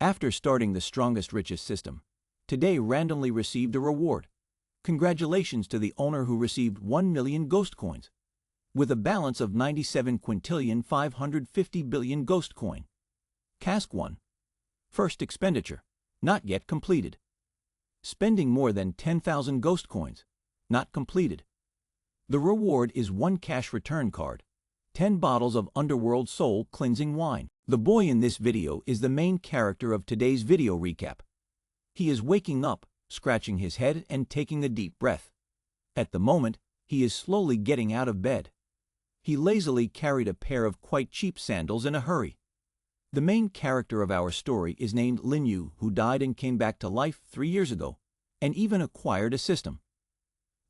After starting the strongest, richest system, today randomly received a reward. Congratulations to the owner who received 1 million ghost coins, with a balance of 97 quintillion 550 billion ghost coin. Cask 1. First expenditure, not yet completed. Spending more than 10,000 ghost coins, not completed. The reward is 1 cash return card, 10 bottles of Underworld Soul Cleansing Wine. The boy in this video is the main character of today's video recap. He is waking up, scratching his head and taking a deep breath. At the moment, he is slowly getting out of bed. He lazily carried a pair of quite cheap sandals in a hurry. The main character of our story is named Lin Yu, who died and came back to life 3 years ago, and even acquired a system.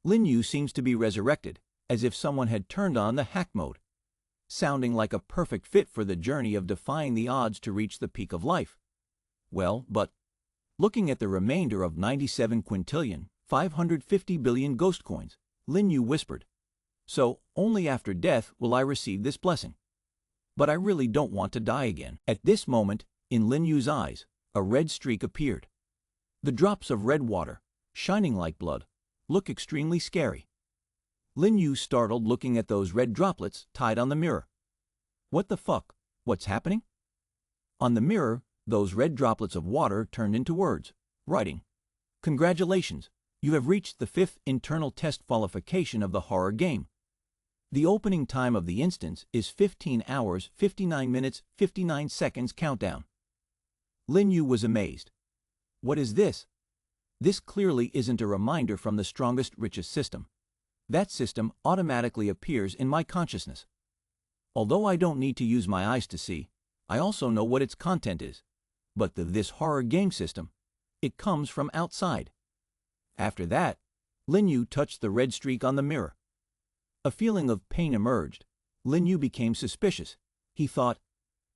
Lin Yu seems to be resurrected, as if someone had turned on the hack mode, sounding like a perfect fit for the journey of defying the odds to reach the peak of life. Well, but looking at the remainder of 97 quintillion 550 billion ghost coins, Lin Yu whispered, "So, only after death will I receive this blessing. But I really don't want to die again." At this moment, in Lin Yu's eyes, a red streak appeared. The drops of red water, shining like blood, look extremely scary. Lin Yu startled looking at those red droplets tied on the mirror. What the fuck? What's happening? On the mirror, those red droplets of water turned into words, writing, "Congratulations, you have reached the 5th internal test qualification of the horror game. The opening time of the instance is 15 hours, 59 minutes, 59 seconds countdown." Lin Yu was amazed. What is this? This clearly isn't a reminder from the strongest, richest system. That system automatically appears in my consciousness. Although I don't need to use my eyes to see, I also know what its content is. But this horror game system, it comes from outside. After that, Lin Yu touched the red streak on the mirror. A feeling of pain emerged. Lin Yu became suspicious. He thought,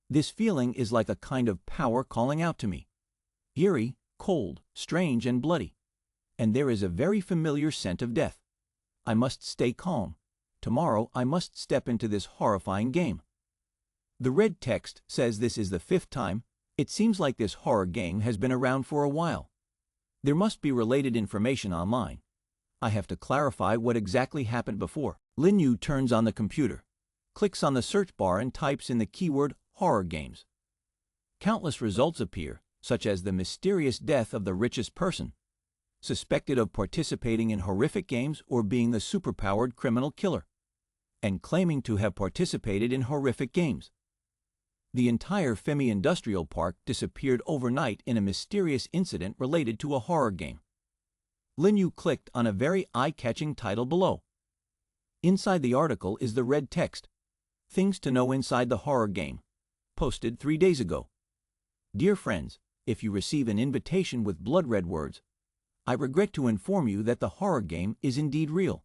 this feeling is like a kind of power calling out to me. Eerie, cold, strange, and bloody. And there is a very familiar scent of death. I must stay calm. Tomorrow I must step into this horrifying game. The red text says this is the 5th time. It seems like this horror game has been around for a while. There must be related information online. I have to clarify what exactly happened before. Lin Yu turns on the computer, clicks on the search bar and types in the keyword horror games. Countless results appear, such as the mysterious death of the richest person, suspected of participating in horrific games or being the superpowered criminal killer, and claiming to have participated in horrific games. The entire Femi Industrial Park disappeared overnight in a mysterious incident related to a horror game. Lin Yu clicked on a very eye-catching title below. Inside the article is the red text, "Things to know inside the horror game," posted 3 days ago. Dear friends, if you receive an invitation with blood red words, I regret to inform you that the horror game is indeed real.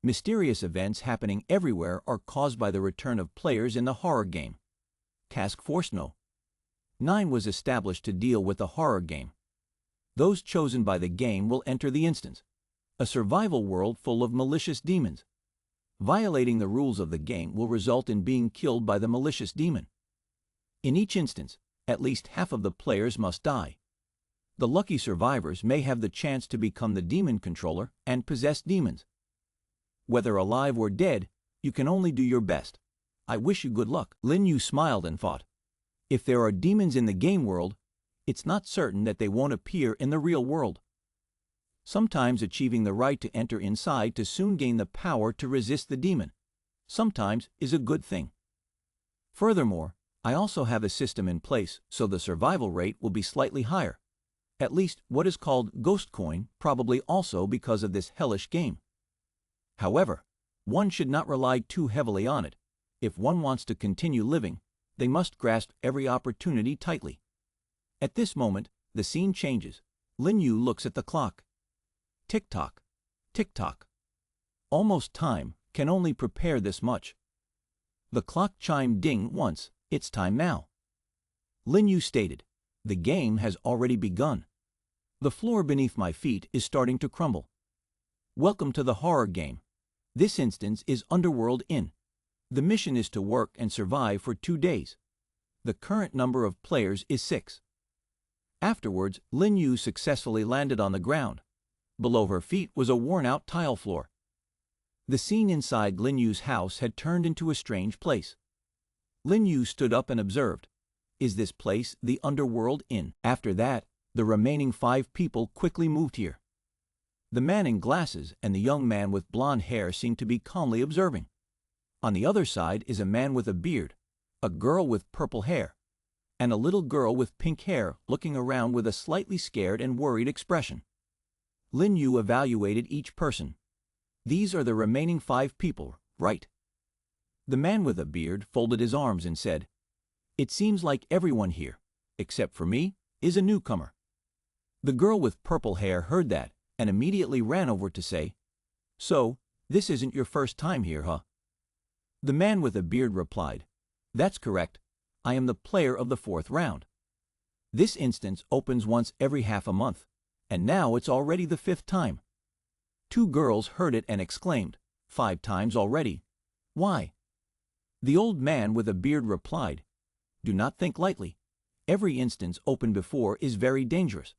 Mysterious events happening everywhere are caused by the return of players in the horror game. Task Force No. 9 was established to deal with the horror game. Those chosen by the game will enter the instance, a survival world full of malicious demons. Violating the rules of the game will result in being killed by the malicious demon. In each instance, at least half of the players must die. The lucky survivors may have the chance to become the demon controller and possess demons. Whether alive or dead, you can only do your best. I wish you good luck. Lin Yu smiled and thought, if there are demons in the game world, it's not certain that they won't appear in the real world. Sometimes achieving the right to enter inside to soon gain the power to resist the demon, sometimes is a good thing. Furthermore, I also have a system in place so the survival rate will be slightly higher. At least what is called ghost coin, probably also because of this hellish game. However, one should not rely too heavily on it. If one wants to continue living, they must grasp every opportunity tightly. At this moment, the scene changes. Lin Yu looks at the clock. Tick-tock, tick-tock. Almost time, can only prepare this much. The clock chimed ding once. It's time now. Lin Yu stated, the game has already begun. The floor beneath my feet is starting to crumble. Welcome to the horror game. This instance is Underworld Inn. The mission is to work and survive for 2 days. The current number of players is 6. Afterwards, Lin Yu successfully landed on the ground. Below her feet was a worn-out tile floor. The scene inside Lin Yu's house had turned into a strange place. Lin Yu stood up and observed, "Is this place the Underworld Inn?" After that, the remaining 5 people quickly moved here. The man in glasses and the young man with blonde hair seemed to be calmly observing. On the other side is a man with a beard, a girl with purple hair, and a little girl with pink hair looking around with a slightly scared and worried expression. Lin Yu evaluated each person. These are the remaining 5 people, right? The man with a beard folded his arms and said, "It seems like everyone here, except for me, is a newcomer." The girl with purple hair heard that and immediately ran over to say, "So, this isn't your first time here, huh?" The man with a beard replied, "That's correct. I am the player of the 4th round. This instance opens once every half a month, and now it's already the 5th time." 2 girls heard it and exclaimed, "5 times already? Why?" The old man with a beard replied, "Do not think lightly. Every instance opened before is very dangerous,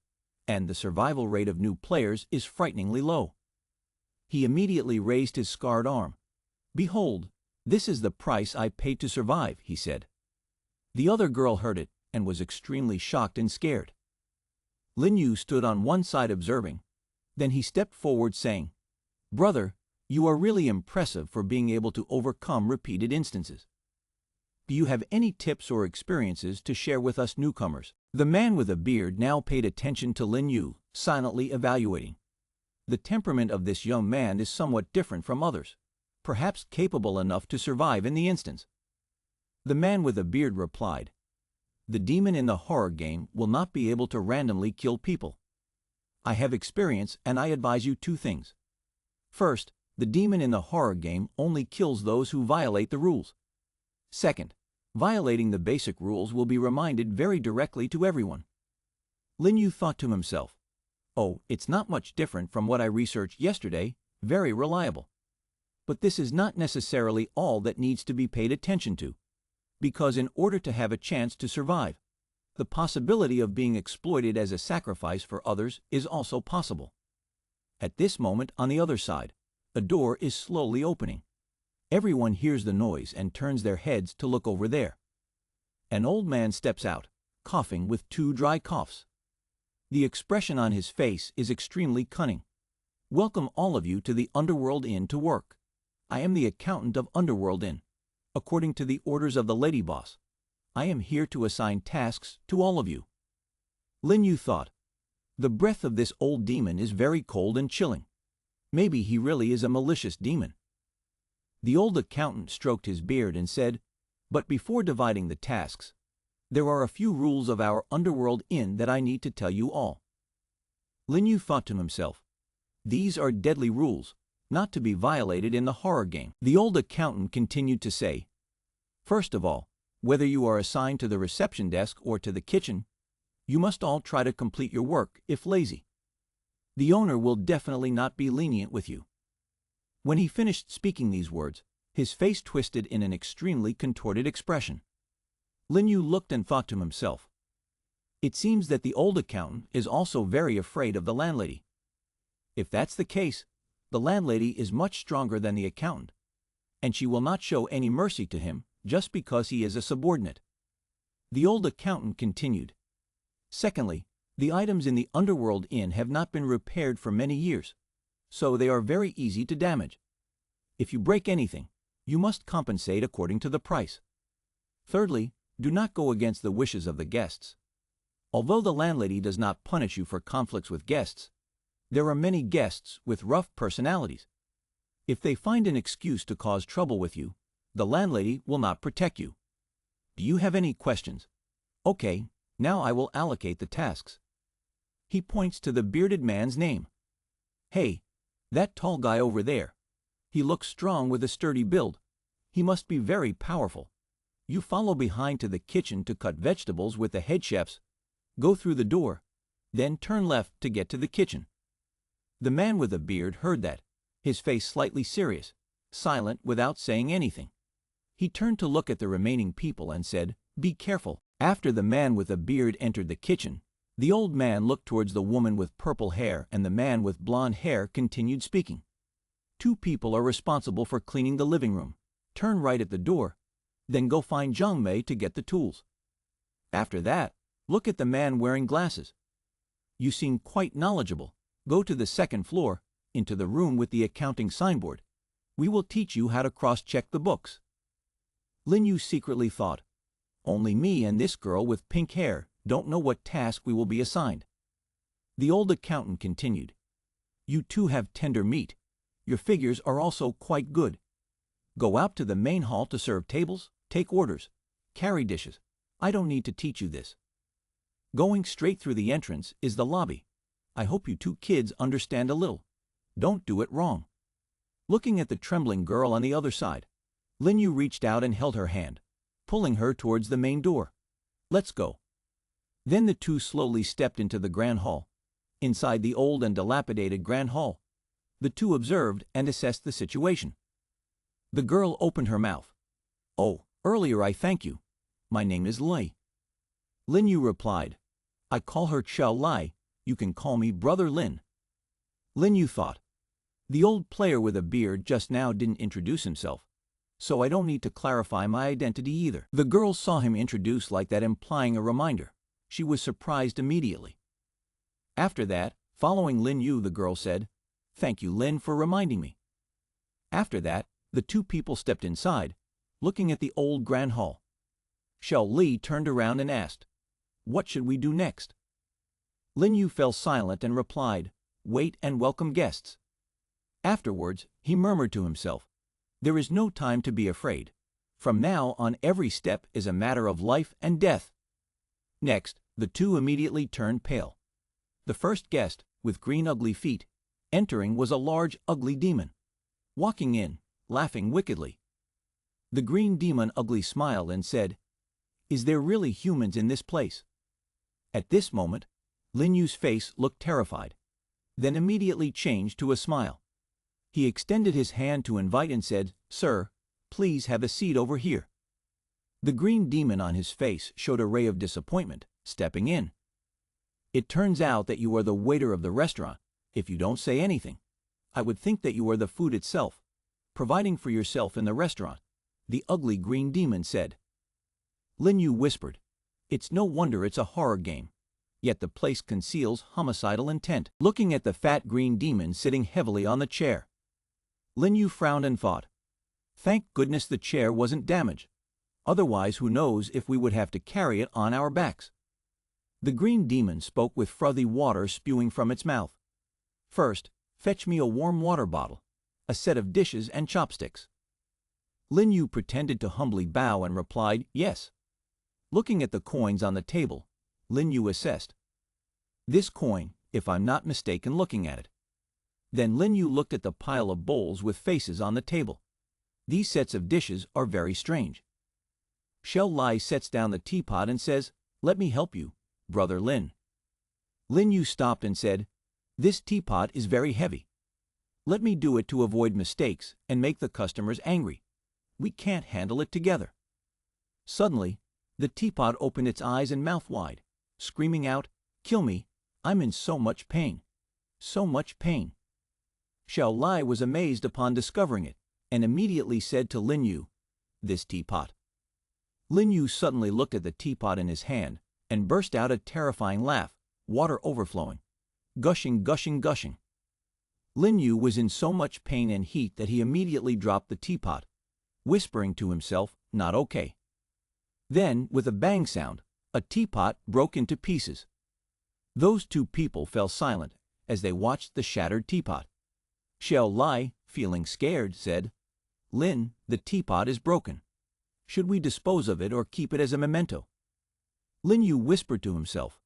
and the survival rate of new players is frighteningly low." He immediately raised his scarred arm. "Behold, this is the price I paid to survive," he said. The other girl heard it and was extremely shocked and scared. Lin Yu stood on one side observing. Then he stepped forward saying, "Brother, you are really impressive for being able to overcome repeated instances. Do you have any tips or experiences to share with us newcomers?" The man with a beard now paid attention to Lin Yu, silently evaluating. The temperament of this young man is somewhat different from others, perhaps capable enough to survive in the instance. The man with a beard replied, "The demon in the horror game will not be able to randomly kill people. I have experience and I advise you 2 things. First, the demon in the horror game only kills those who violate the rules. Second, violating the basic rules will be reminded very directly to everyone." Lin Yu thought to himself, "Oh, it's not much different from what I researched yesterday, very reliable. But this is not necessarily all that needs to be paid attention to, because in order to have a chance to survive, the possibility of being exploited as a sacrifice for others is also possible." At this moment, on the other side, a door is slowly opening. Everyone hears the noise and turns their heads to look over there. An old man steps out, coughing with 2 dry coughs. The expression on his face is extremely cunning. "Welcome all of you to the Underworld Inn to work. I am the accountant of Underworld Inn. According to the orders of the lady boss, I am here to assign tasks to all of you." Lin Yu thought, "The breath of this old demon is very cold and chilling. Maybe he really is a malicious demon." The old accountant stroked his beard and said, "But before dividing the tasks, there are a few rules of our Underworld Inn that I need to tell you all." Lin Yu thought to himself, "These are deadly rules, not to be violated in the horror game." The old accountant continued to say, "First of all, whether you are assigned to the reception desk or to the kitchen, you must all try to complete your work if lazy. The owner will definitely not be lenient with you." When he finished speaking these words, his face twisted in an extremely contorted expression. Lin Yu looked and thought to himself, "It seems that the old accountant is also very afraid of the landlady. If that's the case, the landlady is much stronger than the accountant, and she will not show any mercy to him just because he is a subordinate." The old accountant continued, "Secondly, the items in the Underworld Inn have not been repaired for many years, so they are very easy to damage. If you break anything, you must compensate according to the price. Thirdly, do not go against the wishes of the guests. Although the landlady does not punish you for conflicts with guests, there are many guests with rough personalities. If they find an excuse to cause trouble with you, the landlady will not protect you. Do you have any questions? Okay, now I will allocate the tasks." He points to the bearded man's name. "Hey, that tall guy over there. He looks strong with a sturdy build. He must be very powerful. You follow behind to the kitchen to cut vegetables with the head chefs. Go through the door, then turn left to get to the kitchen." The man with a beard heard that, his face slightly serious, silent without saying anything. He turned to look at the remaining people and said, "Be careful." After the man with a beard entered the kitchen, The old man looked towards the woman with purple hair, and the man with blonde hair continued speaking. 2 people are responsible for cleaning the living room. Turn right at the door, then go find Zhang Mei to get the tools. After that, look at the man wearing glasses. You seem quite knowledgeable. Go to the 2nd floor, into the room with the accounting signboard. We will teach you how to cross-check the books. Lin Yu secretly thought, only me and this girl with pink hair don't know what task we will be assigned. The old accountant continued, you two have tender meat. Your figures are also quite good. Go out to the main hall to serve tables, take orders, carry dishes. I don't need to teach you this. Going straight through the entrance is the lobby. I hope you 2 kids understand a little. Don't do it wrong. Looking at the trembling girl on the other side, Lin Yu reached out and held her hand, pulling her towards the main door. Let's go. Then the 2 slowly stepped into the grand hall. Inside the old and dilapidated grand hall, the 2 observed and assessed the situation. The girl opened her mouth. Oh, earlier I thank you. My name is Lei. Lin Yu replied, I call her Xiao Lai. You can call me Brother Lin. Lin Yu thought, the old player with a beard just now didn't introduce himself, so I don't need to clarify my identity either. The girl saw him introduce like that, implying a reminder. She was surprised immediately. After that, following Lin Yu, the girl said, Thank you, Lin, for reminding me. After that, the 2 people stepped inside, looking at the old grand hall. Xiao Li turned around and asked, What should we do next? Lin Yu fell silent and replied, Wait and welcome guests. Afterwards, he murmured to himself, There is no time to be afraid. From now on, every step is a matter of life and death. Next, the 2 immediately turned pale. The first guest, with green ugly feet, entering was a large ugly demon. Walking in, laughing wickedly. The green demon ugly smiled and said, Is there really humans in this place? At this moment, Lin Yu's face looked terrified, then immediately changed to a smile. He extended his hand to invite and said, Sir, please have a seat over here. The green demon on his face showed a ray of disappointment, stepping in. It turns out that you are the waiter of the restaurant. If you don't say anything, I would think that you are the food itself, providing for yourself in the restaurant, the ugly green demon said. Lin Yu whispered, It's no wonder it's a horror game, yet the place conceals homicidal intent. Looking at the fat green demon sitting heavily on the chair, Lin Yu frowned and thought, Thank goodness the chair wasn't damaged. Otherwise, who knows if we would have to carry it on our backs. The green demon spoke with frothy water spewing from its mouth. First, fetch me a warm water bottle, a set of dishes and chopsticks. Lin Yu pretended to humbly bow and replied, Yes. Looking at the coins on the table, Lin Yu assessed. This coin, if I'm not mistaken looking at it. Then Lin Yu looked at the pile of bowls with faces on the table. These sets of dishes are very strange. Xiao Lai sets down the teapot and says, Let me help you, Brother Lin. Lin Yu stopped and said, This teapot is very heavy. Let me do it to avoid mistakes and make the customers angry. We can't handle it together. Suddenly, the teapot opened its eyes and mouth wide, screaming out, Kill me, I'm in so much pain. So much pain. Xiao Lai was amazed upon discovering it, and immediately said to Lin Yu, This teapot. Lin Yu suddenly looked at the teapot in his hand and burst out a terrifying laugh, water overflowing, gushing, gushing, gushing. Lin Yu was in so much pain and heat that he immediately dropped the teapot, whispering to himself, Not okay. Then, with a bang sound, a teapot broke into pieces. Those 2 people fell silent as they watched the shattered teapot. Xiao Lai, feeling scared, said, Lin, the teapot is broken. Should we dispose of it or keep it as a memento? Lin Yu whispered to himself,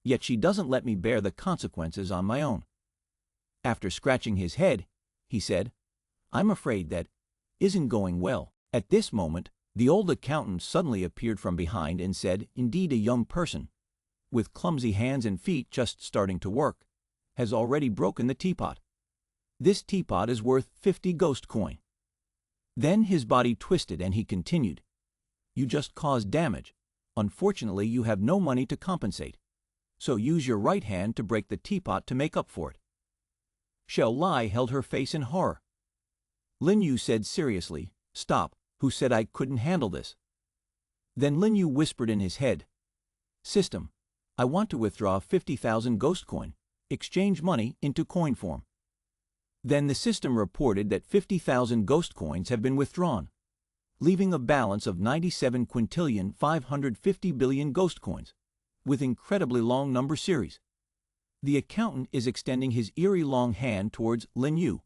Yet she doesn't let me bear the consequences on my own. After scratching his head, he said, I'm afraid that isn't going well. At this moment, the old accountant suddenly appeared from behind and said, Indeed, a young person, with clumsy hands and feet just starting to work, has already broken the teapot. This teapot is worth 50 ghost coin. Then his body twisted and he continued, You just caused damage. Unfortunately, you have no money to compensate. so use your right hand to break the teapot to make up for it. Xiao Lai held her face in horror. Lin Yu said seriously, "Stop, who said I couldn't handle this?" Then Lin Yu whispered in his head, "System, I want to withdraw 50,000 ghost coin, exchange money into coin form." Then the system reported that 50,000 ghost coins have been withdrawn, leaving a balance of 97 quintillion 550 billion ghost coins, with incredibly long number series. The accountant is extending his eerie long hand towards Lin Yu.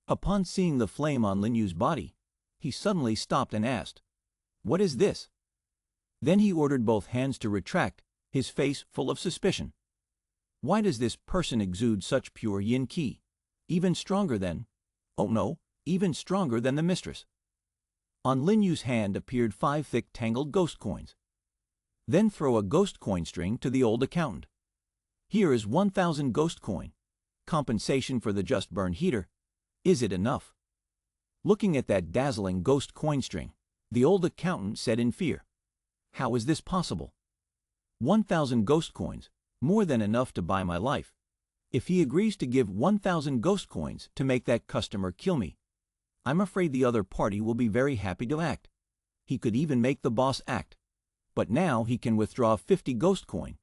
Upon seeing the flame on Lin Yu's body, he suddenly stopped and asked, "What is this?" Then he ordered both hands to retract, his face full of suspicion. Why does this person exude such pure yin qi, even stronger than, oh no, even stronger than the mistress? On Lin Yu's hand appeared 5 thick tangled ghost coins. Then throw a ghost coin string to the old accountant. Here is 1,000 ghost coin, compensation for the just burned heater. Is it enough? Looking at that dazzling ghost coin string, the old accountant said in fear, "How is this possible? 1,000 ghost coins, more than enough to buy my life. If he agrees to give 1,000 ghost coins to make that customer kill me, I'm afraid the other party will be very happy to act. He could even make the boss act. But now he can withdraw 50 ghost coin.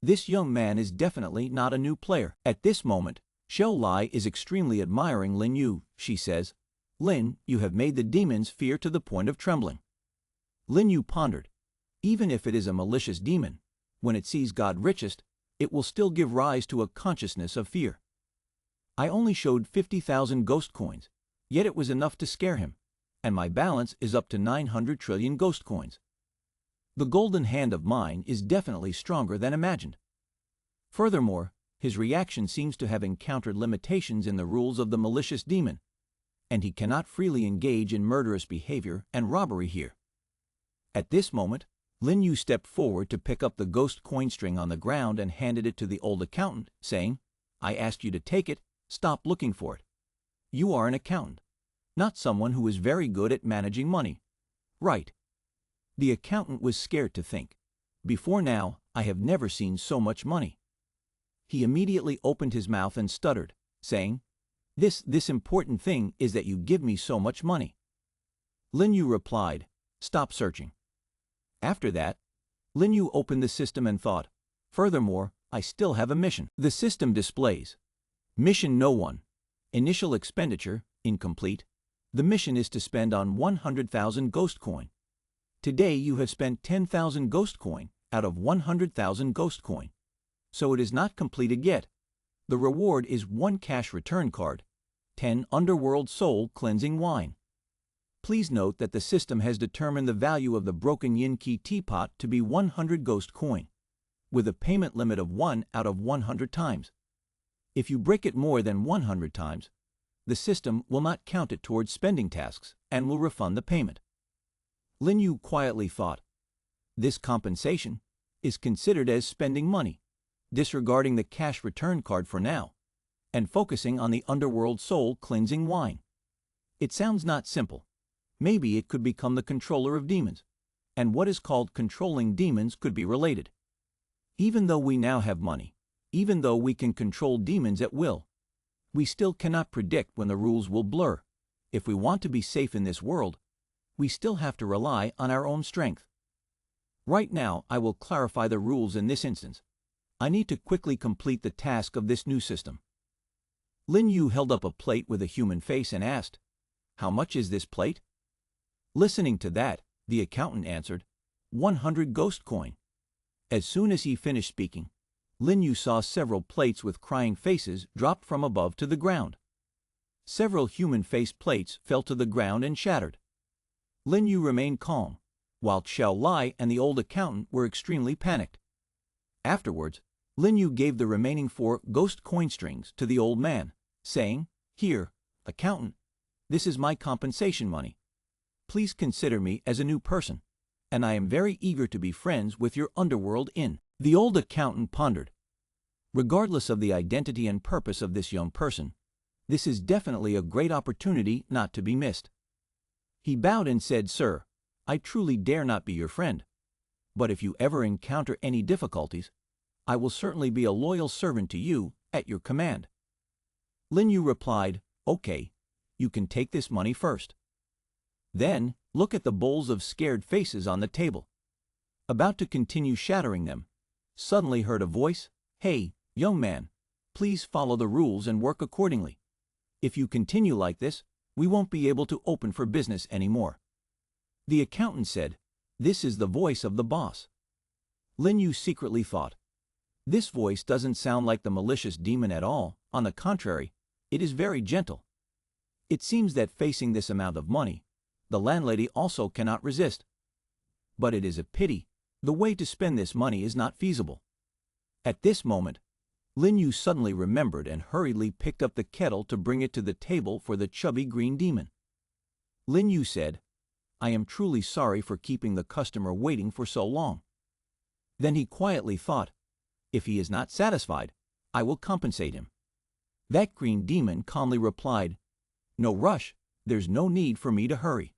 This young man is definitely not a new player." At this moment, Xiao Lai is extremely admiring Lin Yu. She says, "Lin, you have made the demons fear to the point of trembling." Lin Yu pondered, even if it is a malicious demon, when it sees God richest, it will still give rise to a consciousness of fear. I only showed 50,000 ghost coins, yet it was enough to scare him, and my balance is up to 900 trillion ghost coins. The golden hand of mine is definitely stronger than imagined. Furthermore, his reaction seems to have encountered limitations in the rules of the malicious demon, and he cannot freely engage in murderous behavior and robbery here. At this moment, Lin Yu stepped forward to pick up the ghost coin string on the ground and handed it to the old accountant, saying, "I asked you to take it, stop looking for it. You are an accountant, not someone who is very good at managing money, right?" The accountant was scared to think, "Before now, I have never seen so much money." He immediately opened his mouth and stuttered, saying, This important thing is that you give me so much money." Lin Yu replied, "Stop searching." After that, Lin Yu opened the system and thought, "Furthermore, I still have a mission." The system displays, "Mission No. 1. Initial expenditure, incomplete. The mission is to spend on 100,000 ghost coin. Today you have spent 10,000 ghost coin out of 100,000 ghost coin. So it is not completed yet. The reward is 1 cash return card, 10 Underworld Soul Cleansing Wine. Please note that the system has determined the value of the broken yin qi teapot to be 100 ghost coin, with a payment limit of 1 out of 100 times. If you break it more than 100 times, the system will not count it towards spending tasks and will refund the payment." Lin Yu quietly thought, "This compensation is considered as spending money, disregarding the cash return card for now, and focusing on the Underworld Soul Cleansing Wine. It sounds not simple. Maybe it could become the controller of demons, and what is called controlling demons could be related. Even though we now have money, even though we can control demons at will, we still cannot predict when the rules will blur. If we want to be safe in this world, we still have to rely on our own strength. Right now, I will clarify the rules in this instance. I need to quickly complete the task of this new system." Lin Yu held up a plate with a human face and asked, "How much is this plate?" Listening to that, the accountant answered, 100 ghost coin. As soon as he finished speaking, Lin Yu saw several plates with crying faces drop from above to the ground. Several human-faced plates fell to the ground and shattered. Lin Yu remained calm, while Xiao Lai and the old accountant were extremely panicked. Afterwards, Lin Yu gave the remaining 4 ghost coin strings to the old man, saying, "Here, accountant, this is my compensation money. Please consider me as a new person, and I am very eager to be friends with your underworld inn." The old accountant pondered. Regardless of the identity and purpose of this young person, this is definitely a great opportunity not to be missed. He bowed and said, "Sir, I truly dare not be your friend, but if you ever encounter any difficulties, I will certainly be a loyal servant to you, at your command. Lin Yu replied, okay, you can take this money first. Then, look at the bowls of scared faces on the table. About to continue shattering them, suddenly heard a voice, hey, young man, please follow the rules and work accordingly. If you continue like this, we won't be able to open for business anymore. The accountant said, this is the voice of the boss. Lin Yu secretly thought, this voice doesn't sound like the malicious demon at all. On the contrary, it is very gentle. It seems that facing this amount of money, the landlady also cannot resist. But it is a pity, the way to spend this money is not feasible. At this moment, Lin Yu suddenly remembered and hurriedly picked up the kettle to bring it to the table for the chubby green demon. Lin Yu said, I am truly sorry for keeping the customer waiting for so long. Then he quietly thought, if he is not satisfied, I will compensate him. That green demon calmly replied, no rush, there's no need for me to hurry.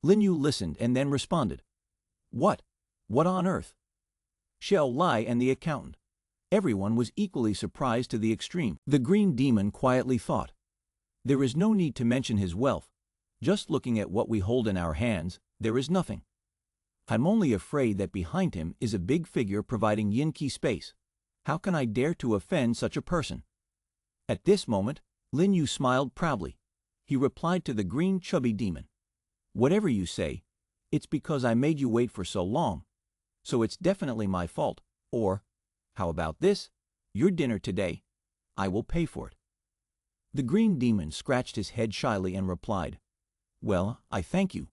Lin Yu listened and then responded, what? What on earth? Xiao Lai and the accountant. Everyone was equally surprised to the extreme. The green demon quietly thought, there is no need to mention his wealth. Just looking at what we hold in our hands, there is nothing. I'm only afraid that behind him is a big figure providing yin-ki space. How can I dare to offend such a person? At this moment, Lin Yu smiled proudly. He replied to the green chubby demon, whatever you say, it's because I made you wait for so long. So it's definitely my fault. Or, how about this? Your dinner today. I will pay for it. The green demon scratched his head shyly and replied, well, I thank you.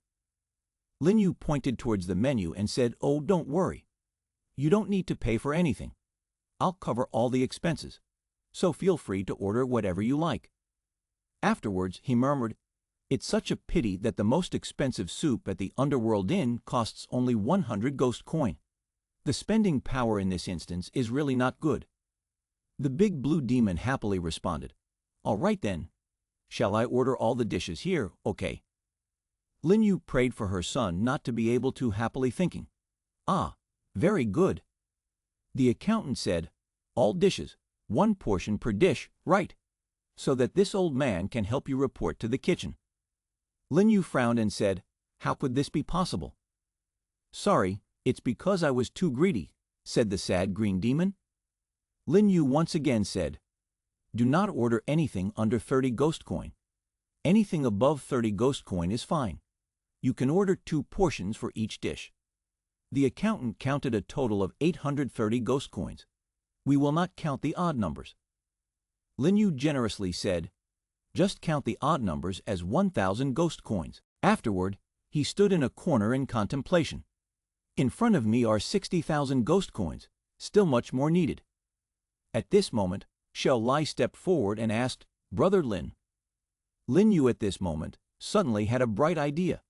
Lin Yu pointed towards the menu and said, oh, don't worry. You don't need to pay for anything. I'll cover all the expenses, so feel free to order whatever you like. Afterwards, he murmured, it's such a pity that the most expensive soup at the Underworld Inn costs only 100 ghost coin. The spending power in this instance is really not good. The big blue demon happily responded, all right then. Shall I order all the dishes here, okay? Lin Yu prayed for her son not to be able to, happily thinking, ah, very good. The accountant said, all dishes, 1 portion per dish, right, so that this old man can help you report to the kitchen. Lin Yu frowned and said, how could this be possible? Sorry, it's because I was too greedy, said the sad green demon. Lin Yu once again said, do not order anything under 30 ghost coin. Anything above 30 ghost coin is fine. You can order 2 portions for each dish. The accountant counted a total of 830 ghost coins. We will not count the odd numbers. Lin Yu generously said, just count the odd numbers as 1,000 ghost coins. Afterward, he stood in a corner in contemplation. In front of me are 60,000 ghost coins, still much more needed. At this moment, Xiao Lai stepped forward and asked, Brother Lin. Lin Yu at this moment suddenly had a bright idea.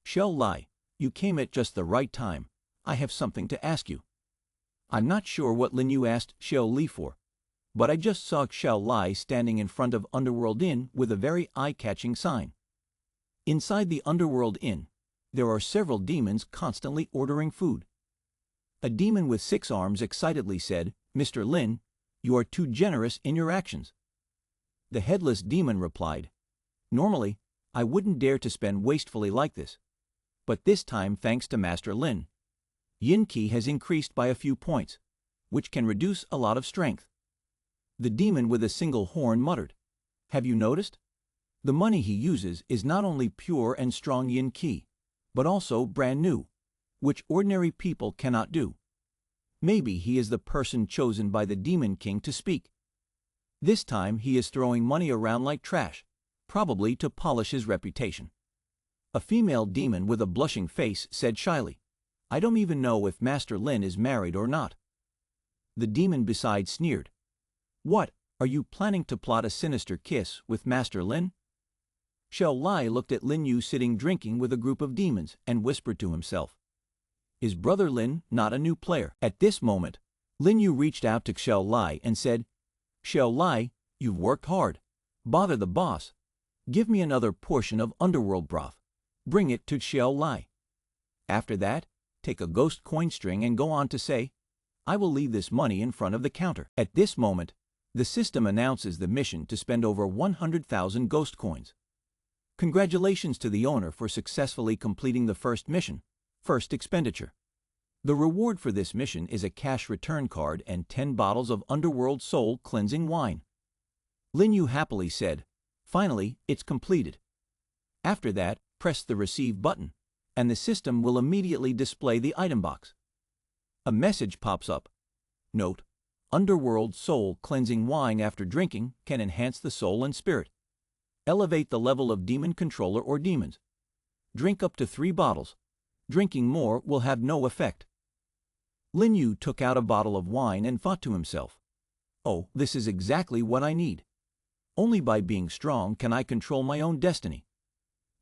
Xiao Lai, you came at just the right time. I have something to ask you. I'm not sure what Lin Yu asked Xiao Li for, but I just saw Xiao Lai standing in front of Underworld Inn with a very eye-catching sign. Inside the Underworld Inn, there are several demons constantly ordering food. A demon with 6 arms excitedly said, Mr. Lin, you are too generous in your actions. The headless demon replied, normally, I wouldn't dare to spend wastefully like this. But this time, thanks to Master Lin, Yin-Ki has increased by a few points, which can reduce a lot of strength. The demon with a single horn muttered, have you noticed? The money he uses is not only pure and strong Yin-Ki, but also brand new, which ordinary people cannot do. Maybe he is the person chosen by the Demon King to speak. This time he is throwing money around like trash, probably to polish his reputation. A female demon with a blushing face said shyly, I don't even know if Master Lin is married or not. The demon beside sneered, what, are you planning to plot a sinister kiss with Master Lin? Xiao Lai looked at Lin Yu sitting drinking with a group of demons and whispered to himself, is Brother Lin not a new player? At this moment, Lin Yu reached out to Xiao Lai and said, Xiao Lai, you've worked hard. Bother the boss. Give me another portion of underworld broth. Bring it to Xiao Lai. After that, take a ghost coin string and go on to say, I will leave this money in front of the counter. At this moment, the system announces the mission to spend over 100,000 ghost coins. Congratulations to the owner for successfully completing the first mission, first expenditure. The reward for this mission is a cash return card and 10 bottles of Underworld Soul cleansing wine. Lin Yu happily said, "Finally, it's completed." After that, press the Receive button, and the system will immediately display the item box. A message pops up. Note: Underworld Soul cleansing wine after drinking can enhance the soul and spirit. Elevate the level of demon controller or demons. Drink up to 3 bottles. Drinking more will have no effect. Lin Yu took out a bottle of wine and thought to himself, "Oh, this is exactly what I need. Only by being strong can I control my own destiny.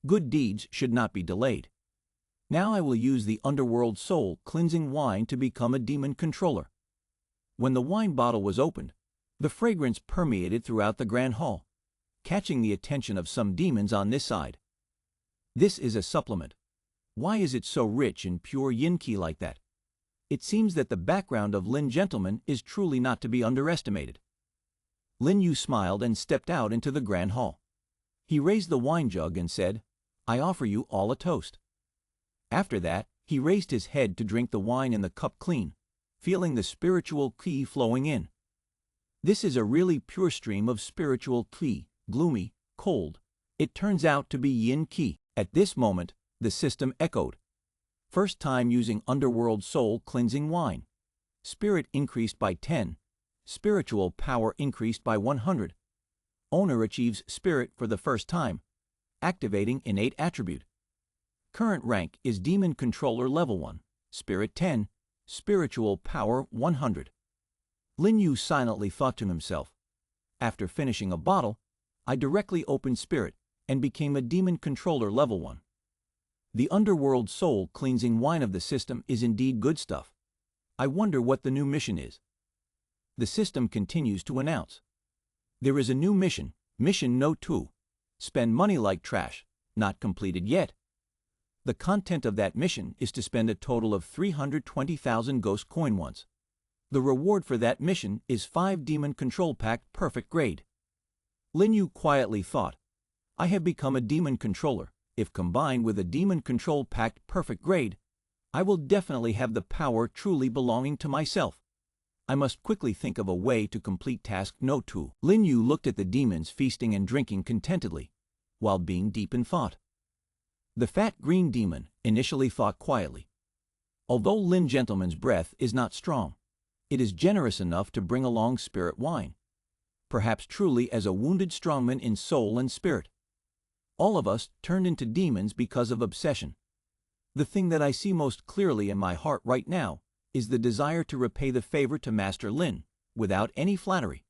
Good deeds should not be delayed. Now I will use the Underworld Soul cleansing wine to become a demon controller." When the wine bottle was opened, the fragrance permeated throughout the grand hall, catching the attention of some demons on this side. This is a supplement. Why is it so rich in pure yin qi like that? It seems that the background of Lin Gentleman is truly not to be underestimated. Lin Yu smiled and stepped out into the grand hall. He raised the wine jug and said, "I offer you all a toast." After that, he raised his head to drink the wine in the cup clean, feeling the spiritual qi flowing in. This is a really pure stream of spiritual qi, gloomy, cold. It turns out to be yin qi. At this moment, the system echoed. First time using Underworld Soul cleansing wine. Spirit increased by 10. Spiritual power increased by 100. Owner achieves spirit for the first time, activating innate attribute. Current rank is Demon Controller level 1, Spirit 10, Spiritual power 100. Lin Yu silently thought to himself, "After finishing a bottle, I directly opened Spirit and became a Demon Controller level 1. The Underworld Soul cleansing wine of the system is indeed good stuff. I wonder what the new mission is." The system continues to announce, "There is a new mission, Mission No. 2. Spend money like trash, not completed yet. The content of that mission is to spend a total of 320,000 ghost coin once. The reward for that mission is 5 Demon Control Pack perfect grade." Lin Yu quietly thought, "I have become a demon controller. If combined with a Demon Control Pack perfect grade, I will definitely have the power truly belonging to myself. I must quickly think of a way to complete task No. 2. Lin Yu looked at the demons feasting and drinking contentedly, while being deep in thought. The fat green demon initially thought quietly. Although Lin Gentleman's breath is not strong, it is generous enough to bring along spirit wine, perhaps truly as a wounded strongman in soul and spirit. All of us turned into demons because of obsession. The thing that I see most clearly in my heart right now is the desire to repay the favor to Master Lin, without any flattery."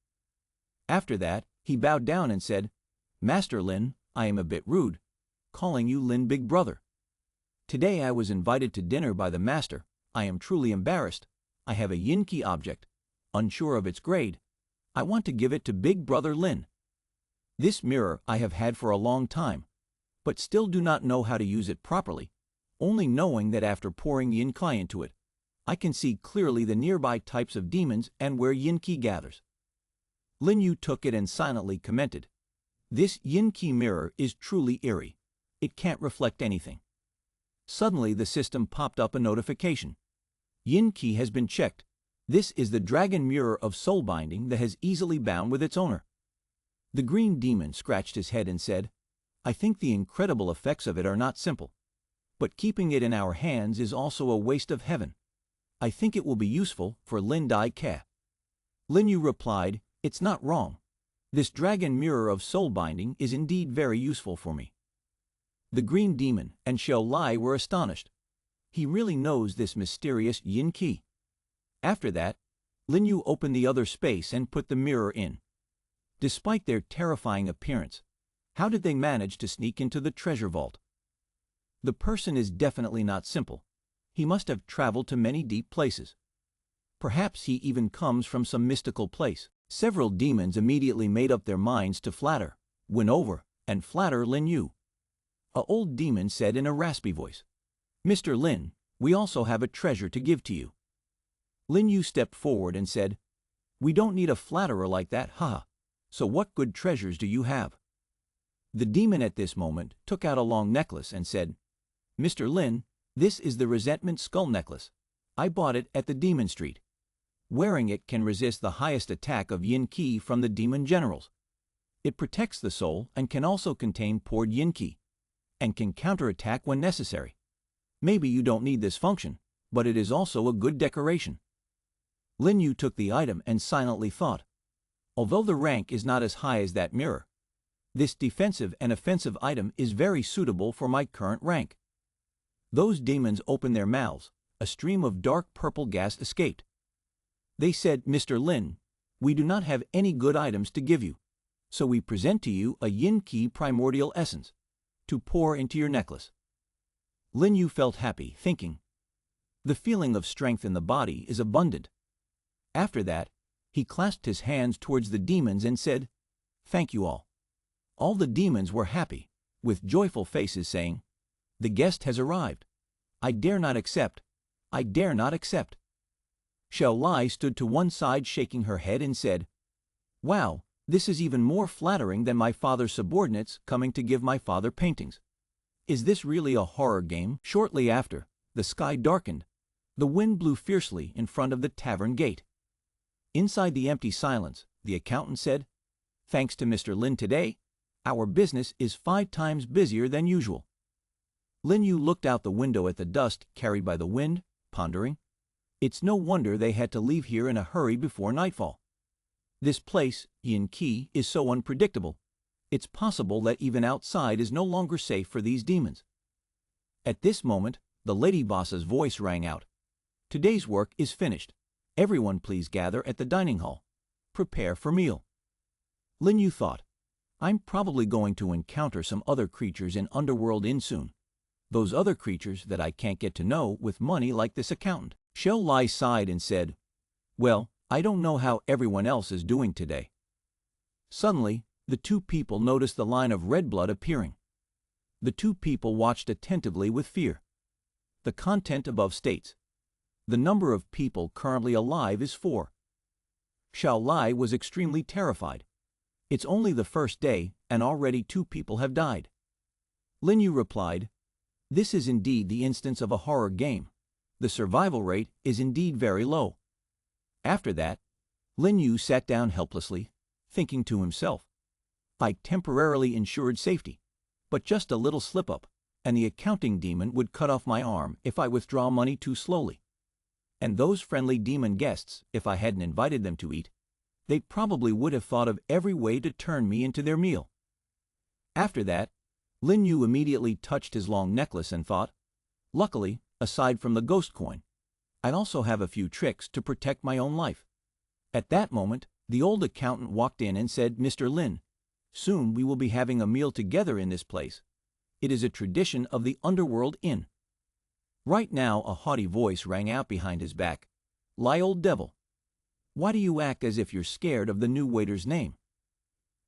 After that, he bowed down and said, "Master Lin, I am a bit rude, calling you Lin Big Brother. Today I was invited to dinner by the master. I am truly embarrassed. I have a yin qi object, unsure of its grade. I want to give it to Big Brother Lin. This mirror I have had for a long time, but still do not know how to use it properly, only knowing that after pouring yin qi into it, I can see clearly the nearby types of demons and where yin qi gathers." Lin Yu took it and silently commented, "This yin qi mirror is truly eerie. It can't reflect anything." Suddenly the system popped up a notification. "Yin qi has been checked. This is the dragon mirror of soul binding that has easily bound with its owner." The green demon scratched his head and said, "I think the incredible effects of it are not simple, but keeping it in our hands is also a waste of heaven. I think it will be useful for Lin Dai Ke." Lin Yu replied, "It's not wrong. This dragon mirror of soul binding is indeed very useful for me." The green demon and Xiao Lai were astonished. He really knows this mysterious yin qi. After that, Lin Yu opened the other space and put the mirror in. Despite their terrifying appearance, how did they manage to sneak into the treasure vault? The person is definitely not simple. He must have traveled to many deep places. Perhaps he even comes from some mystical place. Several demons immediately made up their minds to flatter, win over, and flatter Lin Yu. A old demon said in a raspy voice, "Mr. Lin, we also have a treasure to give to you." Lin Yu stepped forward and said, "We don't need a flatterer like that, haha. So what good treasures do you have?" The demon at this moment took out a long necklace and said, "Mr. Lin, this is the Resentment Skull Necklace. I bought it at the Demon Street. Wearing it can resist the highest attack of yin qi from the demon generals. It protects the soul and can also contain poured yin qi, and can counterattack when necessary. Maybe you don't need this function, but it is also a good decoration." Lin Yu took the item and silently thought, although the rank is not as high as that mirror, this defensive and offensive item is very suitable for my current rank. Those demons opened their mouths. A stream of dark purple gas escaped. They said, "Mr. Lin, we do not have any good items to give you, so we present to you a yin qi primordial essence to pour into your necklace." Lin Yu felt happy, thinking, the feeling of strength in the body is abundant. After that, he clasped his hands towards the demons and said, "Thank you all." All the demons were happy, with joyful faces, saying, "The guest has arrived. I dare not accept. I dare not accept." Xiao Lai stood to one side shaking her head and said, "Wow, this is even more flattering than my father's subordinates coming to give my father paintings. Is this really a horror game?" Shortly after, the sky darkened. The wind blew fiercely in front of the tavern gate. Inside the empty silence, the accountant said, "Thanks to Mr. Lin today, our business is 5 times busier than usual." Lin Yu looked out the window at the dust carried by the wind, pondering, it's no wonder they had to leave here in a hurry before nightfall. This place, Yin Qi, is so unpredictable. It's possible that even outside is no longer safe for these demons. At this moment, the lady boss's voice rang out. "Today's work is finished. Everyone please gather at the dining hall. Prepare for meal." Lin Yu thought, I'm probably going to encounter some other creatures in Underworld Inn soon. Those other creatures that I can't get to know with money like this accountant. Xiao Lai sighed and said, "Well, I don't know how everyone else is doing today." Suddenly, the two people noticed the line of red blood appearing. The two people watched attentively with fear. The content above states, the number of people currently alive is 4. Xiao Lai was extremely terrified. It's only the first day, and already 2 people have died. Lin Yu replied, "This is indeed the instance of a horror game. The survival rate is indeed very low." After that, Lin Yu sat down helplessly, thinking to himself, I temporarily ensured safety, but just a little slip-up, and the accounting demon would cut off my arm if I withdraw money too slowly. And those friendly demon guests, if I hadn't invited them to eat, they probably would have thought of every way to turn me into their meal. After that, Lin Yu immediately touched his long necklace and thought, luckily, aside from the ghost coin, I'd also have a few tricks to protect my own life. At that moment, the old accountant walked in and said, "Mr. Lin, soon we will be having a meal together in this place. It is a tradition of the Underworld Inn." Right now, a haughty voice rang out behind his back. "Lie, old devil. Why do you act as if you're scared of the new waiter's name?"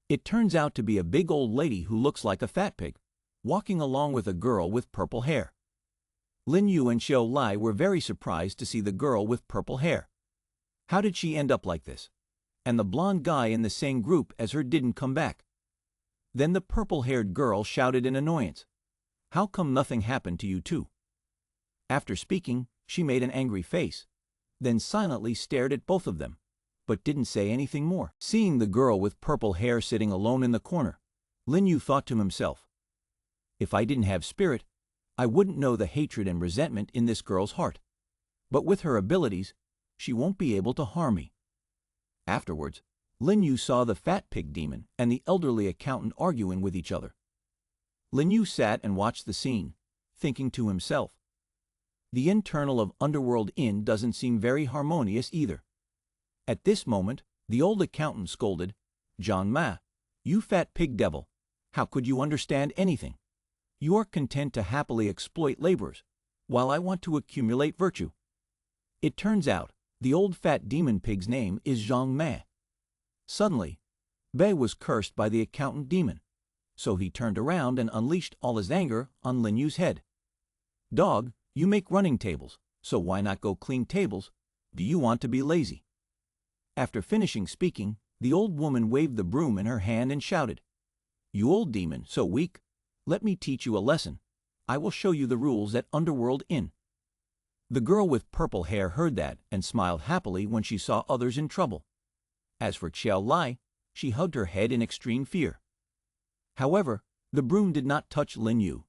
It turns out to be a big old lady who looks like a fat pig, walking along with a girl with purple hair. Lin Yu and Xiao Lai were very surprised to see the girl with purple hair. How did she end up like this? And the blonde guy in the same group as her didn't come back. Then the purple-haired girl shouted in annoyance, "How come nothing happened to you too?" After speaking, she made an angry face, then silently stared at both of them, but didn't say anything more. Seeing the girl with purple hair sitting alone in the corner, Lin Yu thought to himself, if I didn't have spirit, I wouldn't know the hatred and resentment in this girl's heart. But with her abilities, she won't be able to harm me. Afterwards, Lin Yu saw the fat pig demon and the elderly accountant arguing with each other. Lin Yu sat and watched the scene, thinking to himself, the internal of Underworld Inn doesn't seem very harmonious either. At this moment, the old accountant scolded, "John Ma, you fat pig devil, how could you understand anything? You are content to happily exploit laborers, while I want to accumulate virtue." It turns out, the old fat demon pig's name is Zhang Ma. Suddenly, Bei was cursed by the accountant demon, so he turned around and unleashed all his anger on Lin Yu's head. "Dog, you make running tables, so why not go clean tables? Do you want to be lazy?" After finishing speaking, the old woman waved the broom in her hand and shouted, "You old demon, so weak. Let me teach you a lesson. I will show you the rules at Underworld Inn." The girl with purple hair heard that and smiled happily when she saw others in trouble. As for Xiao Lai, she hugged her head in extreme fear. However, the broom did not touch Lin Yu,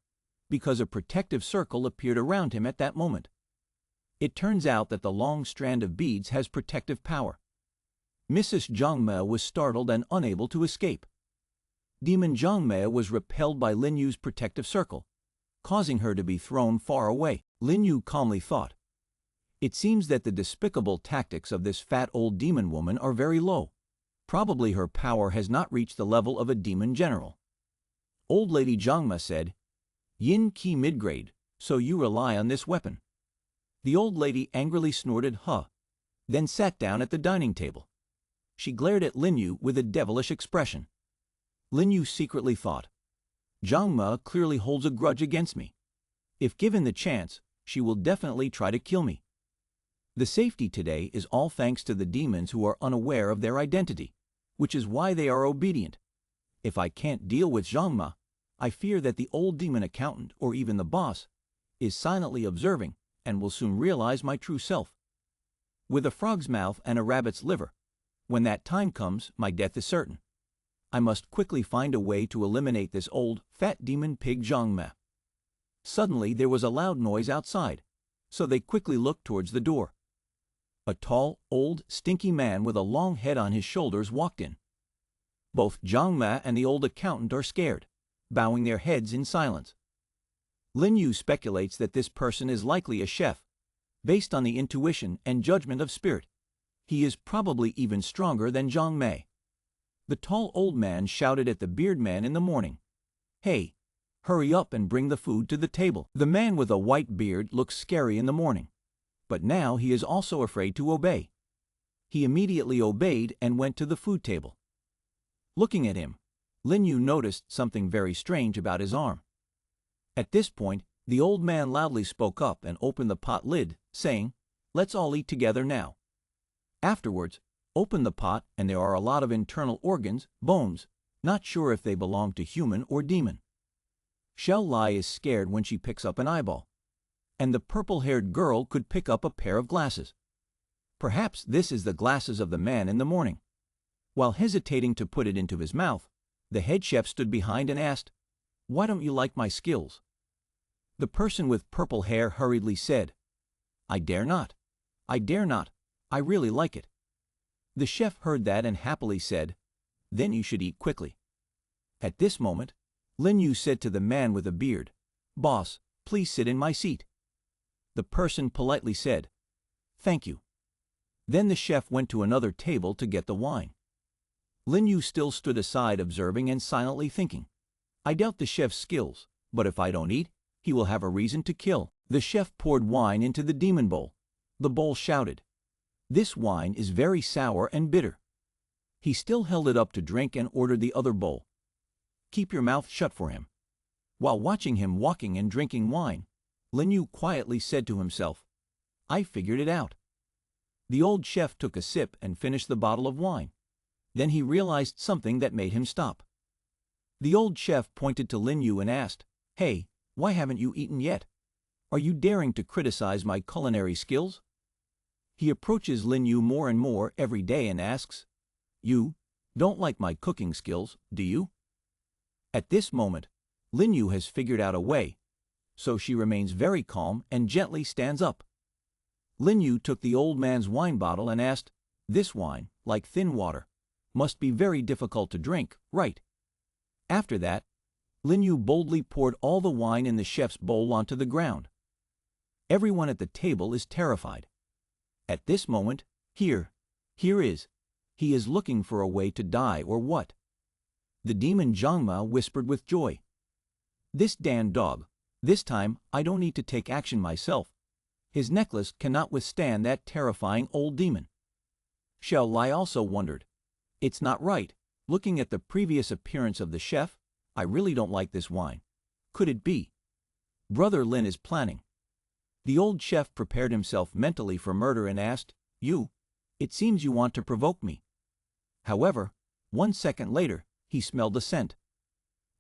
because a protective circle appeared around him at that moment. It turns out that the long strand of beads has protective power. Mrs. Zhangme was startled and unable to escape. Demon Zhangme was repelled by Lin Yu's protective circle, causing her to be thrown far away. Lin Yu calmly thought, "It seems that the despicable tactics of this fat old demon woman are very low. Probably her power has not reached the level of a demon general." Old Lady Zhangme said, "Yin Qi mid-grade, so you rely on this weapon." The old lady angrily snorted "huh," then sat down at the dining table. She glared at Lin Yu with a devilish expression. Lin Yu secretly thought, "Zhangme clearly holds a grudge against me. If given the chance, she will definitely try to kill me. The safety today is all thanks to the demons who are unaware of their identity, which is why they are obedient. If I can't deal with Zhangme, I fear that the old demon accountant, or even the boss, is silently observing and will soon realize my true self. With a frog's mouth and a rabbit's liver, when that time comes, my death is certain. I must quickly find a way to eliminate this old, fat demon pig Zhangme." Suddenly there was a loud noise outside, so they quickly looked towards the door. A tall, old, stinky man with a long head on his shoulders walked in. Both Zhangme and the old accountant are scared, bowing their heads in silence. Lin Yu speculates that this person is likely a chef. Based on the intuition and judgment of spirit, he is probably even stronger than Zhangme. The tall old man shouted at the beard man in the morning, "Hey, hurry up and bring the food to the table." The man with a white beard looks scary in the morning, but now he is also afraid to obey. He immediately obeyed and went to the food table. Looking at him, Lin Yu noticed something very strange about his arm. At this point, the old man loudly spoke up and opened the pot lid, saying, "Let's all eat together now." Afterwards, open the pot and there are a lot of internal organs, bones, not sure if they belong to human or demon. Xiao Lai is scared when she picks up an eyeball, and the purple-haired girl could pick up a pair of glasses. Perhaps this is the glasses of the man in the morning. While hesitating to put it into his mouth, the head chef stood behind and asked, "Why don't you like my skills?" The person with purple hair hurriedly said, "I dare not. I dare not. I really like it." The chef heard that and happily said, "Then you should eat quickly." At this moment, Lin Yu said to the man with a beard, "Boss, please sit in my seat." The person politely said, "Thank you." Then the chef went to another table to get the wine. Lin Yu still stood aside observing and silently thinking, "I doubt the chef's skills, but if I don't eat, he will have a reason to kill." The chef poured wine into the demon bowl. The bowl shouted, "This wine is very sour and bitter." He still held it up to drink and ordered the other bowl. "Keep your mouth shut for him." While watching him walking and drinking wine, Lin Yu quietly said to himself, "I figured it out." The old chef took a sip and finished the bottle of wine. Then he realized something that made him stop. The old chef pointed to Lin Yu and asked, "Hey, why haven't you eaten yet? Are you daring to criticize my culinary skills?" He approaches Lin Yu more and more every day and asks, "You don't like my cooking skills, do you?" At this moment, Lin Yu has figured out a way, so she remains very calm and gently stands up. Lin Yu took the old man's wine bottle and asked, "This wine, like thin water, must be very difficult to drink, right?" After that, Lin Yu boldly poured all the wine in the chef's bowl onto the ground. Everyone at the table is terrified. At this moment, here is, he is looking for a way to die or what? The demon Zhangme whispered with joy, "This damn dog, this time I don't need to take action myself. His necklace cannot withstand that terrifying old demon." Xiao Lai also wondered, "It's not right. Looking at the previous appearance of the chef, I really don't like this wine. Could it be? Brother Lin is planning." The old chef prepared himself mentally for murder and asked, You. It seems you want to provoke me. However, 1 second later, he smelled the scent.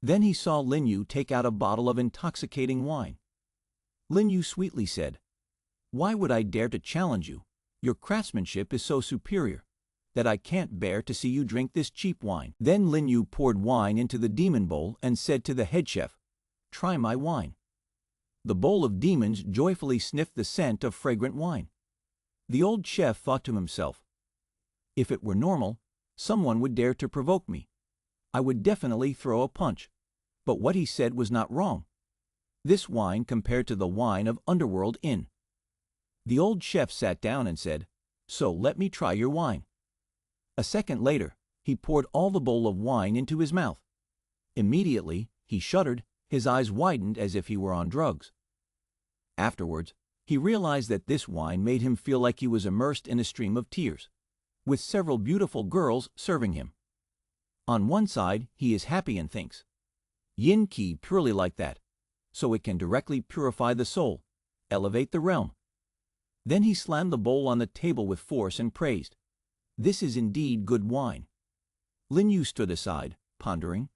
Then he saw Lin Yu take out a bottle of intoxicating wine. Lin Yu sweetly said, "Why would I dare to challenge you? Your craftsmanship is so superior that I can't bear to see you drink this cheap wine." Then Lin Yu poured wine into the demon bowl and said to the head chef, "Try my wine." The bowl of demons joyfully sniffed the scent of fragrant wine. The old chef thought to himself, "If it were normal, someone would dare to provoke me. I would definitely throw a punch." But what he said was not wrong. This wine compared to the wine of Underworld Inn. The old chef sat down and said, "So let me try your wine." A second later, he poured all the bowl of wine into his mouth. Immediately, he shuddered, his eyes widened as if he were on drugs. Afterwards, he realized that this wine made him feel like he was immersed in a stream of tears, with several beautiful girls serving him. On one side, he is happy and thinks, "Yin Qi purely like that, so it can directly purify the soul, elevate the realm." Then he slammed the bowl on the table with force and praised, "This is indeed good wine." Lin Yu stood aside, pondering.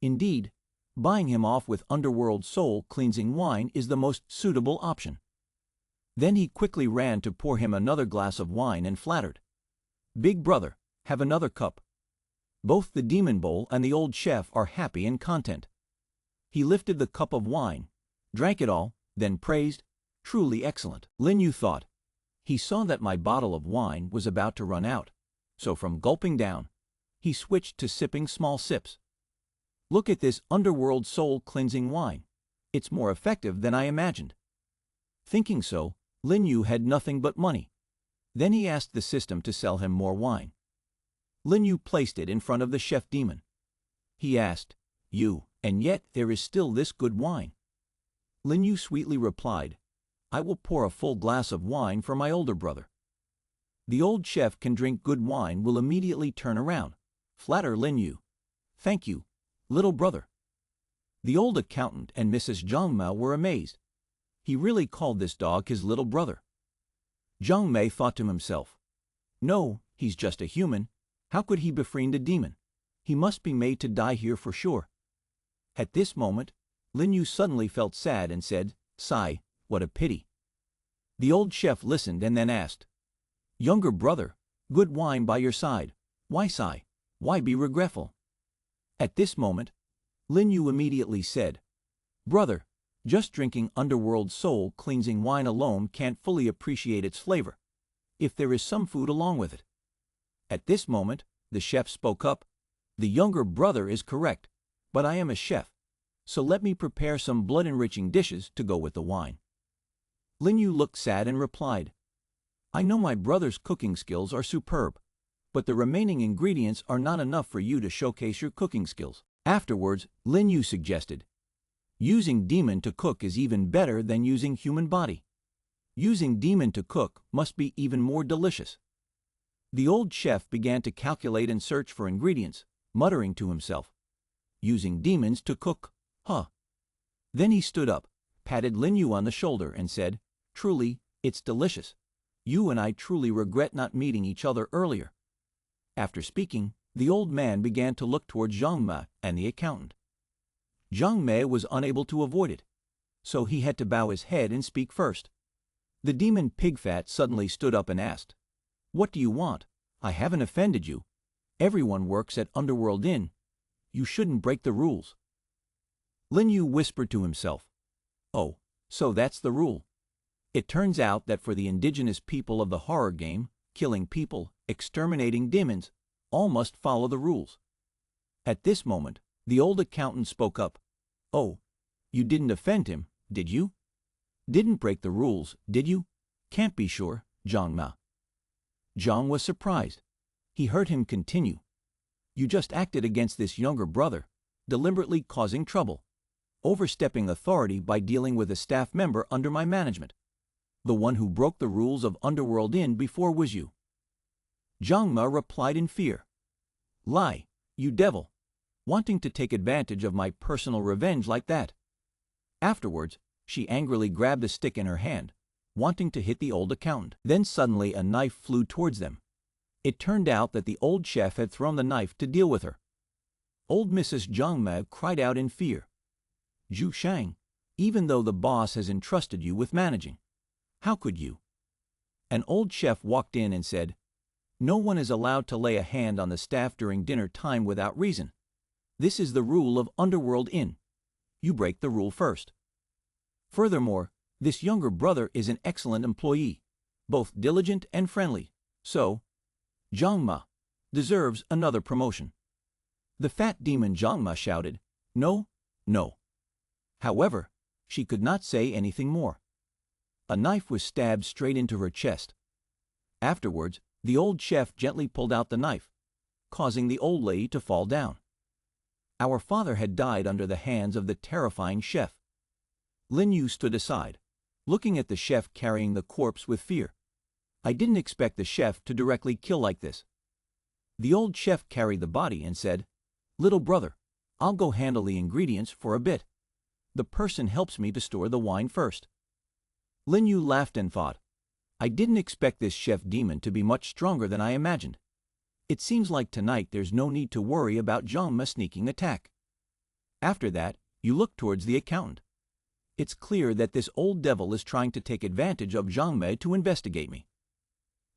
Indeed, buying him off with Underworld soul-cleansing wine is the most suitable option. Then he quickly ran to pour him another glass of wine and flattered, "Big brother, have another cup." Both the demon bowl and the old chef are happy and content. He lifted the cup of wine, drank it all, then praised, "Truly excellent." Lin Yu thought, he saw that my bottle of wine was about to run out, so from gulping down, he switched to sipping small sips. "Look at this Underworld soul-cleansing wine. It's more effective than I imagined." Thinking so, Lin Yu had nothing but money. Then he asked the system to sell him more wine. Lin Yu placed it in front of the chef demon. He asked, "And yet there is still this good wine." Lin Yu sweetly replied, "I will pour a full glass of wine for my older brother." The old chef can drink good wine will immediately turn around, flatter Lin Yu, "Thank you, little brother." The old accountant and Mrs. Zhang were amazed. He really called this dog his little brother. Zhang Mei thought to himself, "No, he's just a human. How could he befriend a demon? He must be made to die here for sure." At this moment, Lin Yu suddenly felt sad and said, "Sigh, what a pity." The old chef listened and then asked, "Younger brother, good wine by your side. Why sigh? Why be regretful?" At this moment, Lin Yu immediately said, "Brother, just drinking Underworld soul-cleansing wine alone can't fully appreciate its flavor, if there is some food along with it." At this moment, the chef spoke up, "The younger brother is correct, but I am a chef, so let me prepare some blood-enriching dishes to go with the wine." Lin Yu looked sad and replied, "I know my brother's cooking skills are superb, but the remaining ingredients are not enough for you to showcase your cooking skills." Afterwards, Lin Yu suggested, "Using demon to cook is even better than using human body. Using demon to cook must be even more delicious." The old chef began to calculate and search for ingredients, muttering to himself, "Using demons to cook, huh?" Then he stood up, patted Lin Yu on the shoulder, and said, "Truly, it's delicious. You and I truly regret not meeting each other earlier." After speaking, the old man began to look towards Zhang Mei and the accountant. Zhang Mei was unable to avoid it, so he had to bow his head and speak first. The demon Pigfat suddenly stood up and asked, "What do you want? I haven't offended you. Everyone works at Underworld Inn. You shouldn't break the rules." Lin Yu whispered to himself, "Oh, so that's the rule. It turns out that for the indigenous people of the horror game, killing people, exterminating demons, all must follow the rules." At this moment, the old accountant spoke up, "Oh, you didn't offend him, did you? Didn't break the rules, did you? Can't be sure, Zhang Ma." Zhang was surprised. He heard him continue, "You just acted against this younger brother, deliberately causing trouble, overstepping authority by dealing with a staff member under my management. The one who broke the rules of Underworld Inn before was you." Zhang Ma replied in fear, "Lie, you devil, wanting to take advantage of my personal revenge like that." Afterwards, she angrily grabbed a stick in her hand, wanting to hit the old accountant. Then suddenly a knife flew towards them. It turned out that the old chef had thrown the knife to deal with her. Old Mrs. Zhangme cried out in fear. "Zhu Shang, even though the boss has entrusted you with managing, how could you?" An old chef walked in and said, "No one is allowed to lay a hand on the staff during dinner time without reason. This is the rule of Underworld Inn. You break the rule first. Furthermore, this younger brother is an excellent employee, both diligent and friendly, so Zhangma deserves another promotion." The fat demon Zhangma shouted, "No, no." However, she could not say anything more. A knife was stabbed straight into her chest. Afterwards, the old chef gently pulled out the knife, causing the old lady to fall down. Our father had died under the hands of the terrifying chef. Lin Yu stood aside, looking at the chef carrying the corpse with fear. I didn't expect the chef to directly kill like this. The old chef carried the body and said, "Little brother, I'll go handle the ingredients for a bit. The person helps me to store the wine first." Lin Yu laughed and thought, I didn't expect this chef demon to be much stronger than I imagined. It seems like tonight there's no need to worry about Zhangma's sneaking attack. After that, you look towards the accountant. It's clear that this old devil is trying to take advantage of Zhangme to investigate me.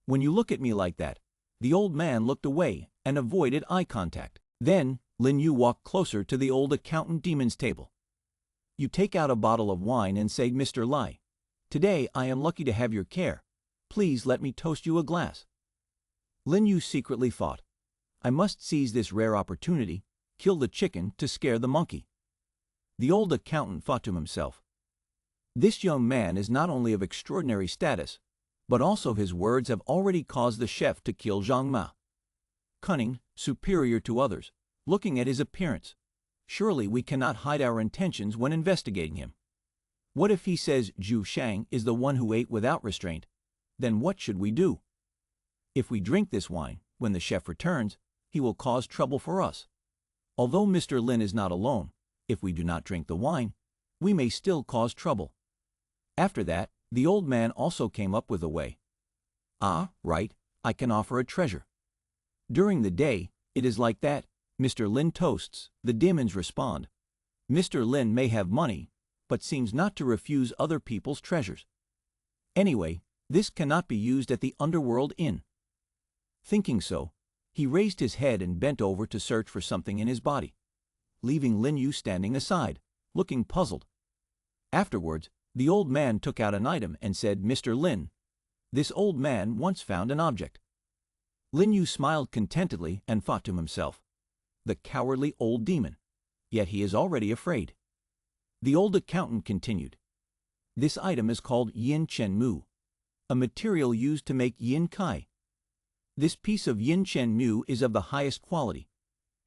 When you look at me like that, the old man looked away and avoided eye contact. Then, Lin Yu walked closer to the old accountant demon's table. You take out a bottle of wine and say, "Mr. Lai, today I am lucky to have your care. Please let me toast you a glass." Lin Yu secretly thought, I must seize this rare opportunity, kill the chicken to scare the monkey. The old accountant thought to himself, this young man is not only of extraordinary status, but also his words have already caused the chef to kill Zhang Ma. Cunning, superior to others, looking at his appearance. Surely we cannot hide our intentions when investigating him. What if he says Zhu Shang is the one who ate without restraint? Then what should we do? If we drink this wine, when the chef returns, he will cause trouble for us. Although Mr. Lin is not alone, if we do not drink the wine, we may still cause trouble. After that, the old man also came up with a way. Ah, right, I can offer a treasure. During the day, it is like that. Mr. Lin toasts, the demons respond. Mr. Lin may have money, but seems not to refuse other people's treasures. Anyway, this cannot be used at the Underworld Inn. Thinking so, he raised his head and bent over to search for something in his body, leaving Lin Yu standing aside, looking puzzled. Afterwards, the old man took out an item and said, "Mr. Lin, this old man once found an object." Lin Yu smiled contentedly and thought to himself, the cowardly old demon, yet he is already afraid. The old accountant continued, this item is called Yin Chen Mu, a material used to make yin kai. This piece of Yin Chen Mu is of the highest quality.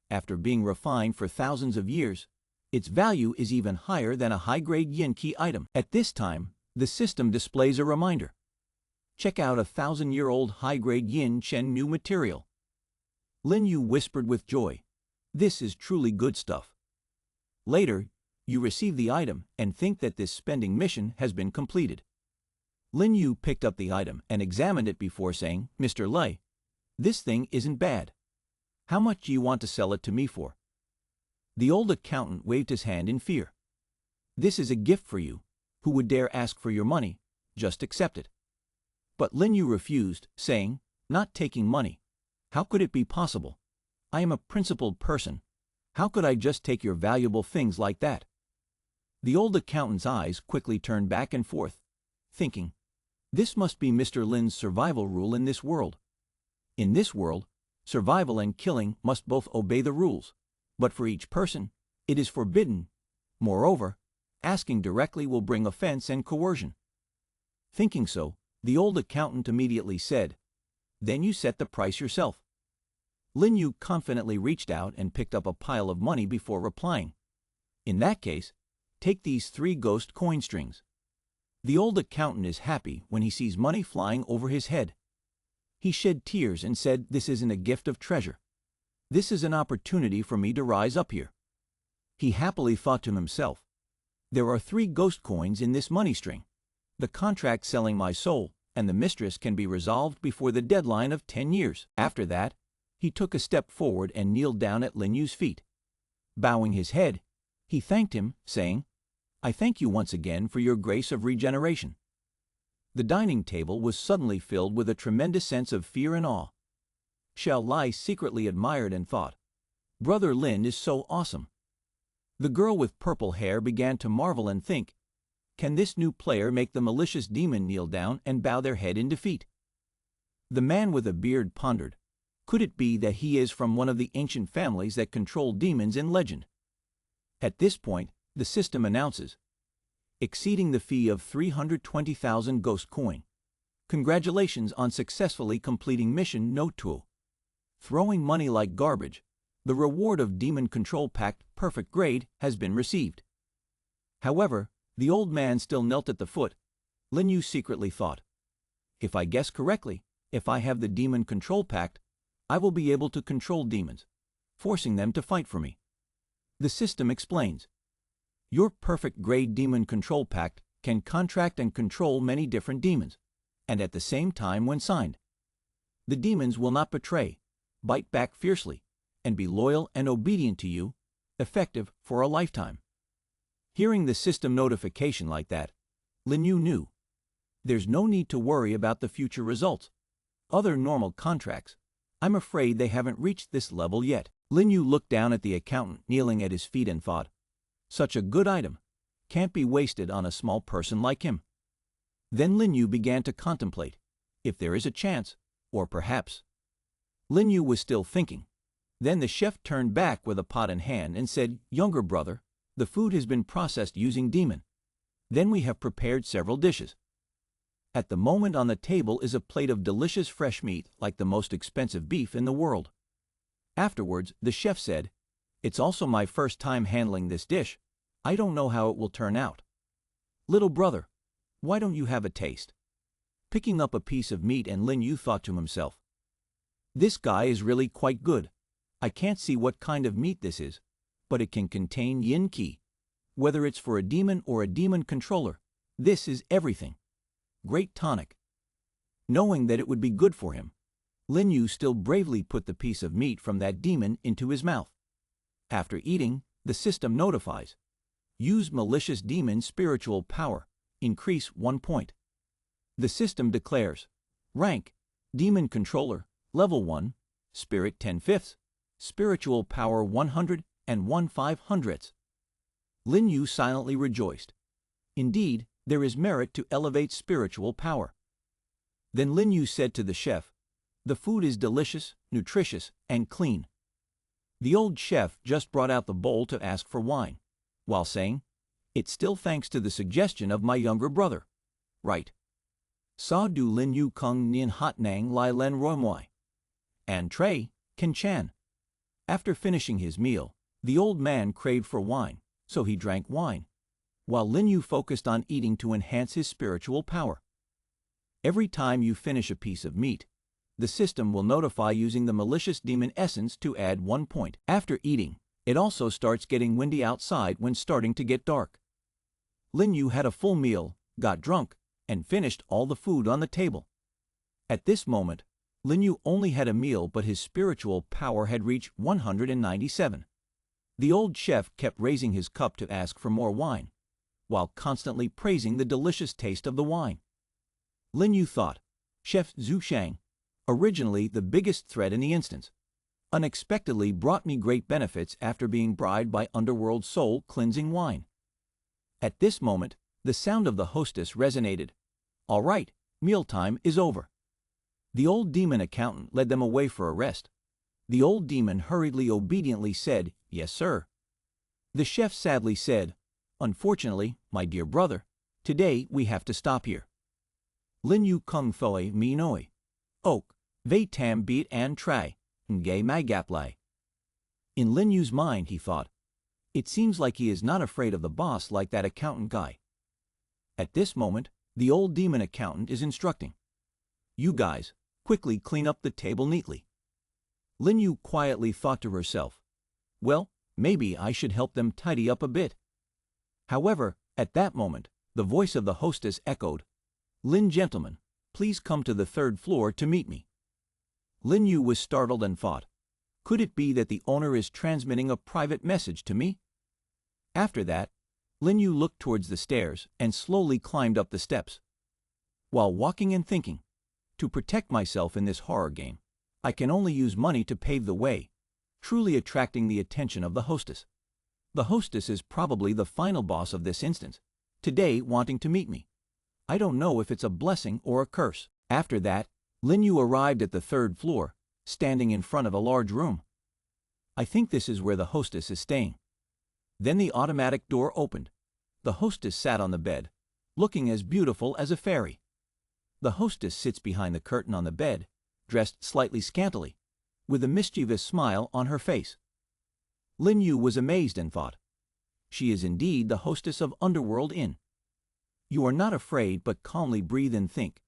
After being refined for thousands of years, its value is even higher than a high-grade yin ki item. At this time, the system displays a reminder. Check out a 1,000-year-old high-grade Yin Chen Mu material. Lin Yu whispered with joy, this is truly good stuff. Later, you receive the item and think that this spending mission has been completed. Lin Yu picked up the item and examined it before saying, Mr. Lai, this thing isn't bad. How much do you want to sell it to me for? The old accountant waved his hand in fear. This is a gift for you. Who would dare ask for your money? Just accept it. But Lin Yu refused, saying, not taking money. How could it be possible? I am a principled person. How could I just take your valuable things like that? The old accountant's eyes quickly turned back and forth, thinking, this must be Mr. Lin's survival rule in this world. In this world, survival and killing must both obey the rules, but for each person, it is forbidden. Moreover, asking directly will bring offense and coercion. Thinking so, the old accountant immediately said, then you set the price yourself. Lin Yu confidently reached out and picked up a pile of money before replying. In that case, take these 3 ghost coin strings. The old accountant is happy when he sees money flying over his head. He shed tears and said, this isn't a gift of treasure. This is an opportunity for me to rise up here. He happily thought to himself, there are 3 ghost coins in this money string. The contract selling my soul and the mistress can be resolved before the deadline of 10 years. After that, he took a step forward and kneeled down at Lin Yu's feet. Bowing his head, he thanked him, saying, "I thank you once again for your grace of regeneration." The dining table was suddenly filled with a tremendous sense of fear and awe. Xiao Lai secretly admired and thought, "Brother Lin is so awesome." The girl with purple hair began to marvel and think, "Can this new player make the malicious demon kneel down and bow their head in defeat?" The man with a beard pondered, "Could it be that he is from one of the ancient families that control demons in legend?" At this point, the system announces, "Exceeding the fee of 320,000 ghost coin. Congratulations on successfully completing mission Note 2. Throwing money like garbage, the reward of Demon Control Pact Perfect Grade has been received." However, the old man still knelt at the foot. Lin Yu secretly thought, "If I guess correctly, if I have the Demon Control Pact, I will be able to control demons, forcing them to fight for me." The system explains, "Your Perfect Grade Demon Control Pact can contract and control many different demons, and at the same time when signed. The demons will not betray, bite back fiercely, and be loyal and obedient to you, effective for a lifetime." Hearing the system notification like that, Lin Yu knew, "There's no need to worry about the future results. Other normal contracts, I'm afraid they haven't reached this level yet." Lin Yu looked down at the accountant kneeling at his feet and thought, "Such a good item can't be wasted on a small person like him." Then Lin Yu began to contemplate, if there is a chance, or perhaps. Lin Yu was still thinking. Then the chef turned back with a pot in hand and said, "Younger brother, the food has been processed using demon. Then we have prepared several dishes. At the moment on the table is a plate of delicious fresh meat like the most expensive beef in the world." Afterwards, the chef said, "It's also my first time handling this dish. I don't know how it will turn out. Little brother, why don't you have a taste?" Picking up a piece of meat, and Lin Yu thought to himself, "This guy is really quite good. I can't see what kind of meat this is, but it can contain yin qi. Whether it's for a demon or a demon controller, this is everything. Great tonic." Knowing that it would be good for him, Lin Yu still bravely put the piece of meat from that demon into his mouth. After eating, the system notifies, "Use malicious demon spiritual power. Increase 1 point." The system declares, "Rank, Demon Controller, Level 1, Spirit 10/5, Spiritual Power 100 and 1/500." Lin Yu silently rejoiced. Indeed, there is merit to elevate spiritual power. Then Lin Yu said to the chef, "The food is delicious, nutritious, and clean." The old chef just brought out the bowl to ask for wine, while saying, "It's still thanks to the suggestion of my younger brother. Right. Sa du Lin Yu Kung Nien Hot Nang Lai Len Roi Moi. And Trey, Ken Chan." After finishing his meal, the old man craved for wine, so he drank wine, while Lin Yu focused on eating to enhance his spiritual power. Every time you finish a piece of meat, the system will notify using the malicious demon essence to add 1 point. After eating, it also starts getting windy outside when starting to get dark. Lin Yu had a full meal, got drunk, and finished all the food on the table. At this moment, Lin Yu only had a meal, but his spiritual power had reached 197. The old chef kept raising his cup to ask for more wine, while constantly praising the delicious taste of the wine. Lin Yu thought, Chef Zhu Shang, originally the biggest threat in the instance, unexpectedly brought me great benefits after being bribed by underworld soul cleansing wine. At this moment, the sound of the hostess resonated. "All right, mealtime is over." The old demon accountant led them away for a rest. The old demon hurriedly obediently said, "Yes, sir." The chef sadly said, "Unfortunately, my dear brother, today we have to stop here. Lin Yu Kung Thoi Mi Noi. Oak, Vei Tam Beat An Trai, Ngay Mai Gap Lai." In Lin Yu's mind, he thought, "It seems like he is not afraid of the boss like that accountant guy." At this moment, the old demon accountant is instructing, "You guys, quickly clean up the table neatly." Lin Yu quietly thought to herself, "Well, maybe I should help them tidy up a bit." However, at that moment, The voice of the hostess echoed, "Lin gentlemen, please come to the third floor to meet me." Lin Yu was startled and thought, could it be that the owner is transmitting a private message to me? After that, Lin Yu looked towards the stairs and slowly climbed up the steps. While walking and thinking, to protect myself in this horror game, I can only use money to pave the way, truly attracting the attention of the hostess. The hostess is probably the final boss of this instance, today wanting to meet me. I don't know if it's a blessing or a curse. After that, Lin Yu arrived at the third floor, standing in front of a large room. I think this is where the hostess is staying. Then the automatic door opened. The hostess sat on the bed, looking as beautiful as a fairy. The hostess sits behind the curtain on the bed, dressed slightly scantily, with a mischievous smile on her face. Lin Yu was amazed and thought, she is indeed the hostess of Underworld Inn. You are not afraid but calmly breathe and think.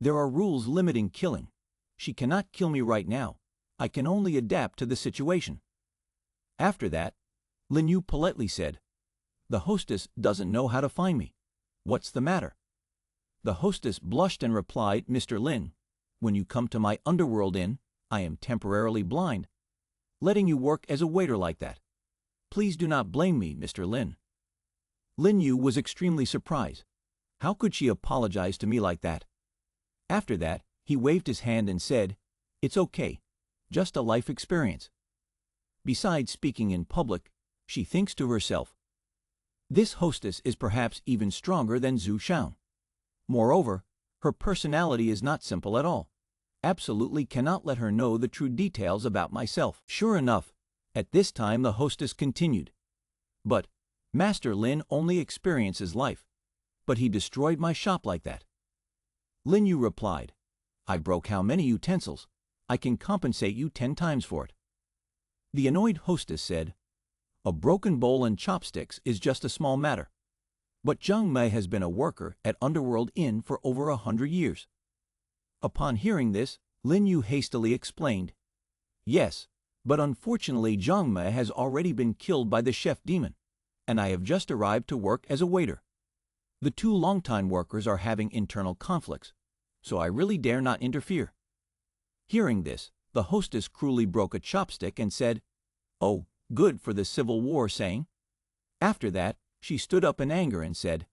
There are rules limiting killing. She cannot kill me right now. I can only adapt to the situation. After that, Lin Yu politely said, the hostess doesn't know how to find me. What's the matter? The hostess blushed and replied, Mr. Lin, when you come to my Underworld Inn, I am temporarily blind. Letting you work as a waiter like that. Please do not blame me, Mr. Lin. Lin Yu was extremely surprised. How could she apologize to me like that? After that, he waved his hand and said, it's okay, just a life experience. Besides speaking in public, she thinks to herself, this hostess is perhaps even stronger than Zhu Xiang. Moreover, her personality is not simple at all. Absolutely cannot let her know the true details about myself. Sure enough, at this time the hostess continued. But Master Lin only experiences life. But he destroyed my shop like that. Lin Yu replied, I broke how many utensils? I can compensate you 10 times for it. The annoyed hostess said, a broken bowl and chopsticks is just a small matter. But Zhang Mei has been a worker at Underworld Inn for over 100 years. Upon hearing this, Lin Yu hastily explained, yes, but unfortunately Zhang Mei has already been killed by the chef demon, and I have just arrived to work as a waiter. The 2 longtime workers are having internal conflicts, so I really dare not interfere. Hearing this, the hostess cruelly broke a chopstick and said, oh, good for the civil war saying. After that, she stood up in anger and said,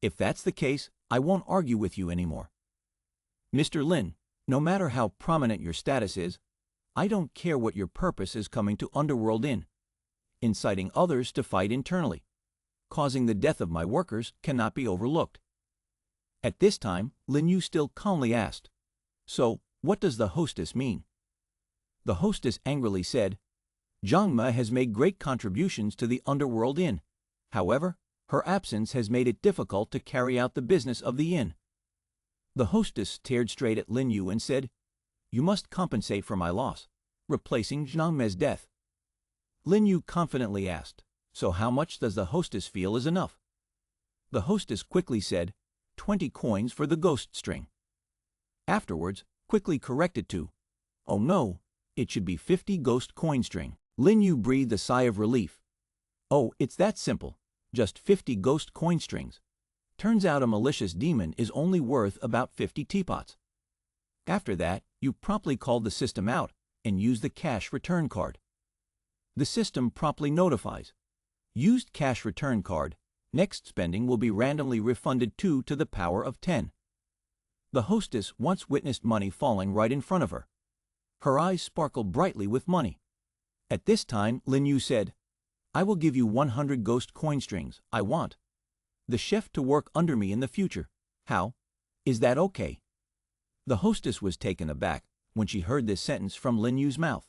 if that's the case, I won't argue with you anymore. Mr. Lin, no matter how prominent your status is, I don't care what your purpose is coming to Underworld Inn. Inciting others to fight internally, causing the death of my workers cannot be overlooked. At this time, Lin Yu still calmly asked, so, what does the hostess mean? The hostess angrily said, Zhang Mei has made great contributions to the Underworld Inn. However, her absence has made it difficult to carry out the business of the inn. The hostess stared straight at Lin Yu and said, you must compensate for my loss, replacing Zhang Mei's death. Lin Yu confidently asked, so how much does the hostess feel is enough? The hostess quickly said, 20 coins for the ghost string. Afterwards, quickly corrected to, oh no, it should be 50 ghost coin string. Lin Yu breathed a sigh of relief. Oh, it's that simple, just 50 ghost coin strings. Turns out a malicious demon is only worth about 50 teapots. After that, you promptly called the system out and used the cash return card. The system promptly notifies. Used cash return card, next spending will be randomly refunded 2 to the power of 10. The hostess once witnessed money falling right in front of her. Her eyes sparkled brightly with money. At this time, Lin Yu said, I will give you 100 ghost coin strings. I want the chef to work under me in the future. How? Is that okay? The hostess was taken aback when she heard this sentence from Lin Yu's mouth.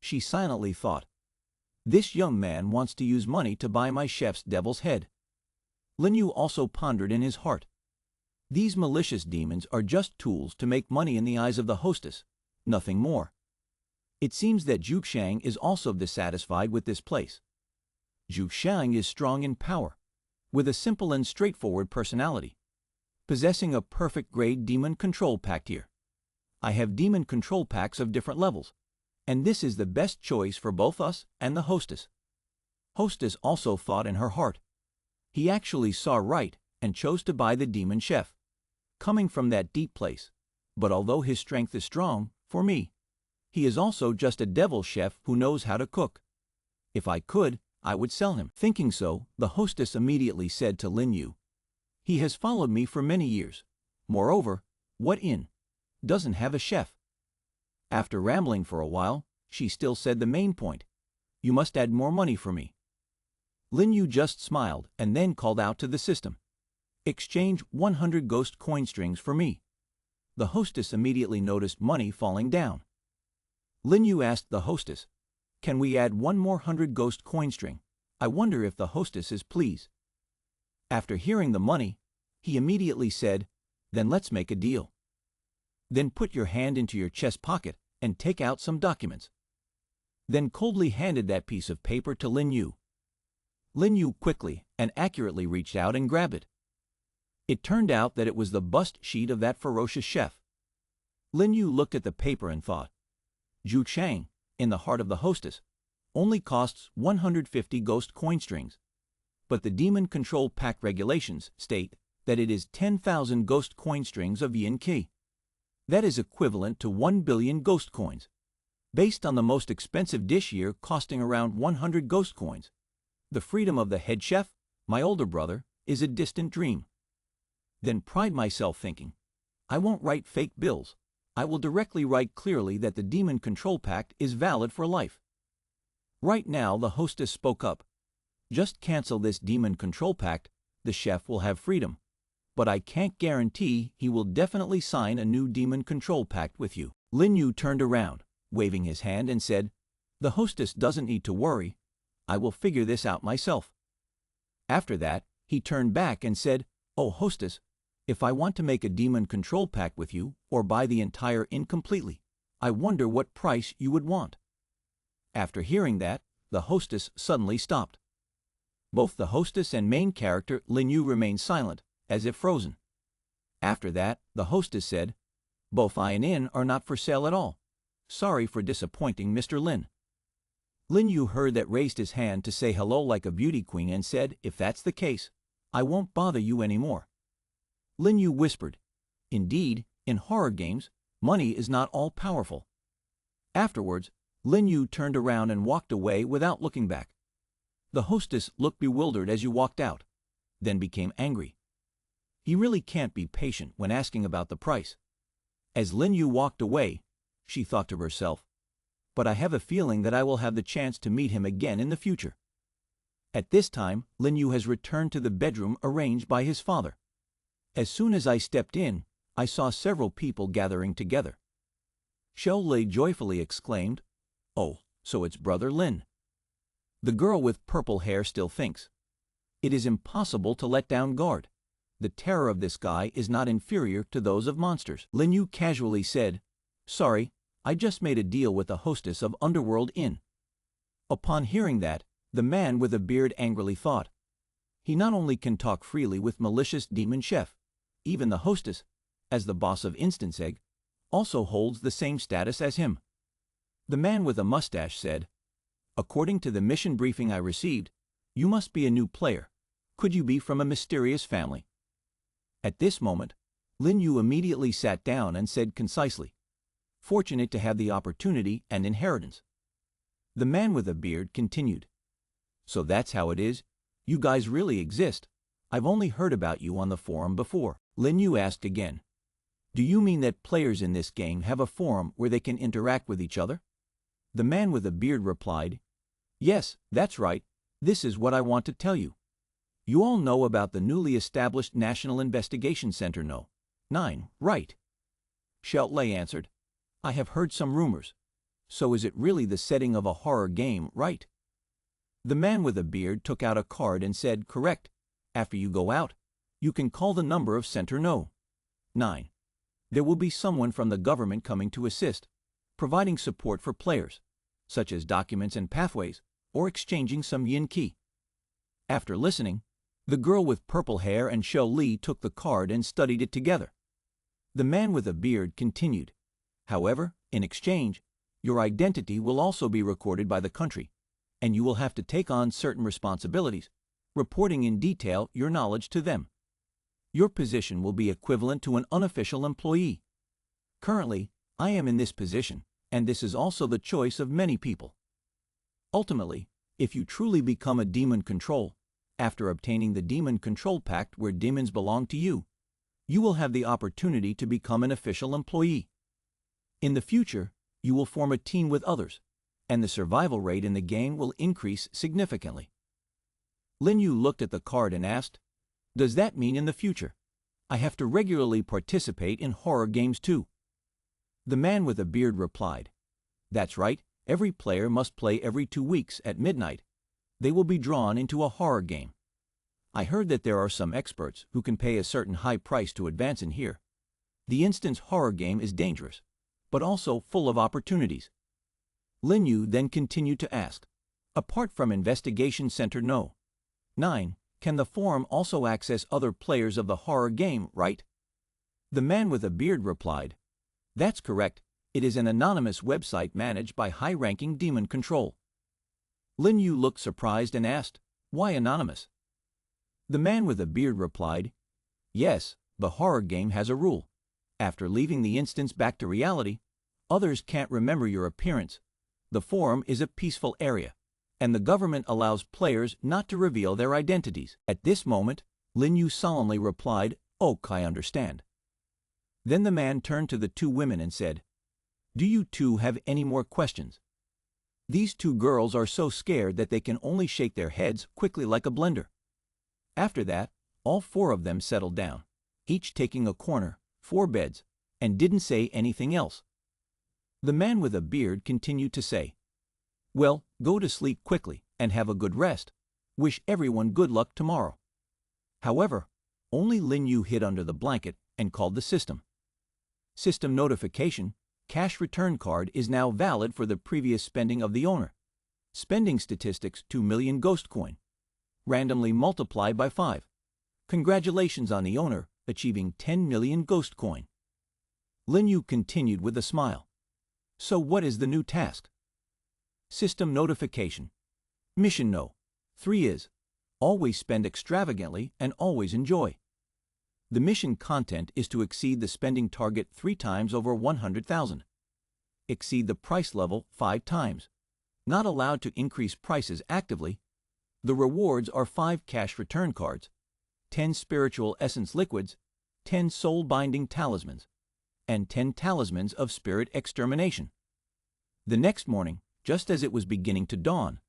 She silently thought, this young man wants to use money to buy my chef's devil's head. Lin Yu also pondered in his heart. These malicious demons are just tools to make money in the eyes of the hostess, nothing more. It seems that Zhu Xiang is also dissatisfied with this place. Zhu Xiang is strong in power, with a simple and straightforward personality, possessing a perfect grade demon control pact here. I have demon control packs of different levels, and this is the best choice for both us and the hostess. Hostess also thought in her heart. He actually saw right and chose to buy the demon chef, coming from that deep place. But although his strength is strong, for me, he is also just a devil chef who knows how to cook. If I could, I would sell him. Thinking so, the hostess immediately said to Lin Yu, "He has followed me for many years. Moreover, what inn doesn't have a chef?" After rambling for a while, she still said the main point, "You must add more money for me." Lin Yu just smiled and then called out to the system, "Exchange 100 ghost coin strings for me." The hostess immediately noticed money falling down. Lin Yu asked the hostess, "Can we add one more 100 ghost coin string? I wonder if the hostess is pleased." After hearing the money, he immediately said, "Then let's make a deal. Then put your hand into your chest pocket and take out some documents." Then coldly handed that piece of paper to Lin Yu. Lin Yu quickly and accurately reached out and grabbed it. It turned out that it was the bust sheet of that ferocious chef. Lin Yu looked at the paper and thought, "Zhu Chang, in the heart of the hostess, only costs 150 ghost coin strings, but the Demon Control Pact regulations state that it is 10,000 ghost coin strings of yin qi. That is equivalent to 1 billion ghost coins, based on the most expensive dish here costing around 100 ghost coins. The freedom of the head chef, my older brother, is a distant dream." Then pride myself thinking, "I won't write fake bills. I will directly write clearly that the Demon Control Pact is valid for life." Right now, the hostess spoke up, "Just cancel this Demon Control Pact, the chef will have freedom. But I can't guarantee he will definitely sign a new Demon Control Pact with you." Lin Yu turned around, waving his hand, and said, "The hostess doesn't need to worry. I will figure this out myself." After that, he turned back and said, "Oh, hostess, if I want to make a Demon Control Pact with you or buy the entire inn completely, I wonder what price you would want." After hearing that, the hostess suddenly stopped. Both the hostess and main character Lin Yu remained silent, as if frozen. After that, the hostess said, "Both I and inn are not for sale at all. Sorry for disappointing Mr. Lin." Lin Yu heard that, raised his hand to say hello like a beauty queen, and said, "If that's the case, I won't bother you anymore." Lin Yu whispered, "Indeed, in horror games, money is not all powerful." Afterwards, Lin Yu turned around and walked away without looking back. The hostess looked bewildered as you walked out, then became angry. He really can't be patient when asking about the price. As Lin Yu walked away, she thought to herself, "But I have a feeling that I will have the chance to meet him again in the future." At this time, Lin Yu has returned to the bedroom arranged by his father. As soon as I stepped in, I saw several people gathering together. Xiao Lei joyfully exclaimed, "Oh, so it's Brother Lin." The girl with purple hair still thinks, "It is impossible to let down guard. The terror of this guy is not inferior to those of monsters." Lin Yu casually said, "Sorry, I just made a deal with the hostess of Underworld Inn." Upon hearing that, the man with a beard angrily thought, "He not only can talk freely with malicious demon chef, even the hostess, as the boss of Instance Egg, also holds the same status as him." The man with a mustache said, "According to the mission briefing I received, you must be a new player. Could you be from a mysterious family?" At this moment, Lin Yu immediately sat down and said concisely, "Fortunate to have the opportunity and inheritance." The man with a beard continued, "So that's how it is? You guys really exist. I've only heard about you on the forum before." Lin Yu asked again, "Do you mean that players in this game have a forum where they can interact with each other?" The man with a beard replied, "Yes, that's right. This is what I want to tell you. You all know about the newly established National Investigation Center, no? 9, right?" Xiao Lei answered, "I have heard some rumors. So is it really the setting of a horror game, right?" The man with a beard took out a card and said, "Correct. After you go out, you can call the number of Center No. 9. There will be someone from the government coming to assist, providing support for players, such as documents and pathways, or exchanging some yin qi." After listening, the girl with purple hair and Xiao Li took the card and studied it together. The man with a beard continued, "However, in exchange, your identity will also be recorded by the country, and you will have to take on certain responsibilities, reporting in detail your knowledge to them. your position will be equivalent to an unofficial employee. Currently, I am in this position, and this is also the choice of many people. Ultimately, if you truly become a demon control, after obtaining the demon control pact where demons belong to you, you will have the opportunity to become an official employee. In the future, you will form a team with others, and the survival rate in the game will increase significantly. Lin Yu looked at the card and asked, "Does that mean in the future I have to regularly participate in horror games too?" The man with a beard replied, "That's right, every player must play every 2 weeks at midnight. They will be drawn into a horror game. I heard that there are some experts who can pay a certain high price to advance in here. The instance horror game is dangerous, but also full of opportunities." Lin Yu then continued to ask, "Apart from Investigation Center No. 9, can the forum also access other players of the horror game, right?" The man with a beard replied, "That's correct. It is an anonymous website managed by high-ranking demon control." Lin Yu looked surprised and asked, "Why anonymous?" The man with a beard replied, "Yes, the horror game has a rule. After leaving the instance back to reality, others can't remember your appearance. The forum is a peaceful area, and the government allows players not to reveal their identities." At this moment, Lin Yu solemnly replied, "Oh, I understand." Then the man turned to the 2 women and said, "Do you 2 have any more questions?" These 2 girls are so scared that they can only shake their heads quickly like a blender. After that, all 4 of them settled down, each taking a corner, 4 beds, and didn't say anything else. The man with a beard continued to say, "Well, go to sleep quickly and have a good rest. Wish everyone good luck tomorrow." However, only Lin Yu hid under the blanket and called the system. System notification: cash return card is now valid for the previous spending of the owner. Spending statistics 2 million ghost coin. Randomly multiplied by 5. Congratulations on the owner achieving 10 million ghost coin. Lin Yu continued with a smile. "So what is the new task?" System notification. Mission No. 3 is, always spend extravagantly and always enjoy. The mission content is to exceed the spending target 3 times over 100,000. Exceed the price level 5 times. Not allowed to increase prices actively. The rewards are 5 cash return cards, 10 spiritual essence liquids, 10 soul-binding talismans, and 10 talismans of spirit extermination. The next morning, just as it was beginning to dawn,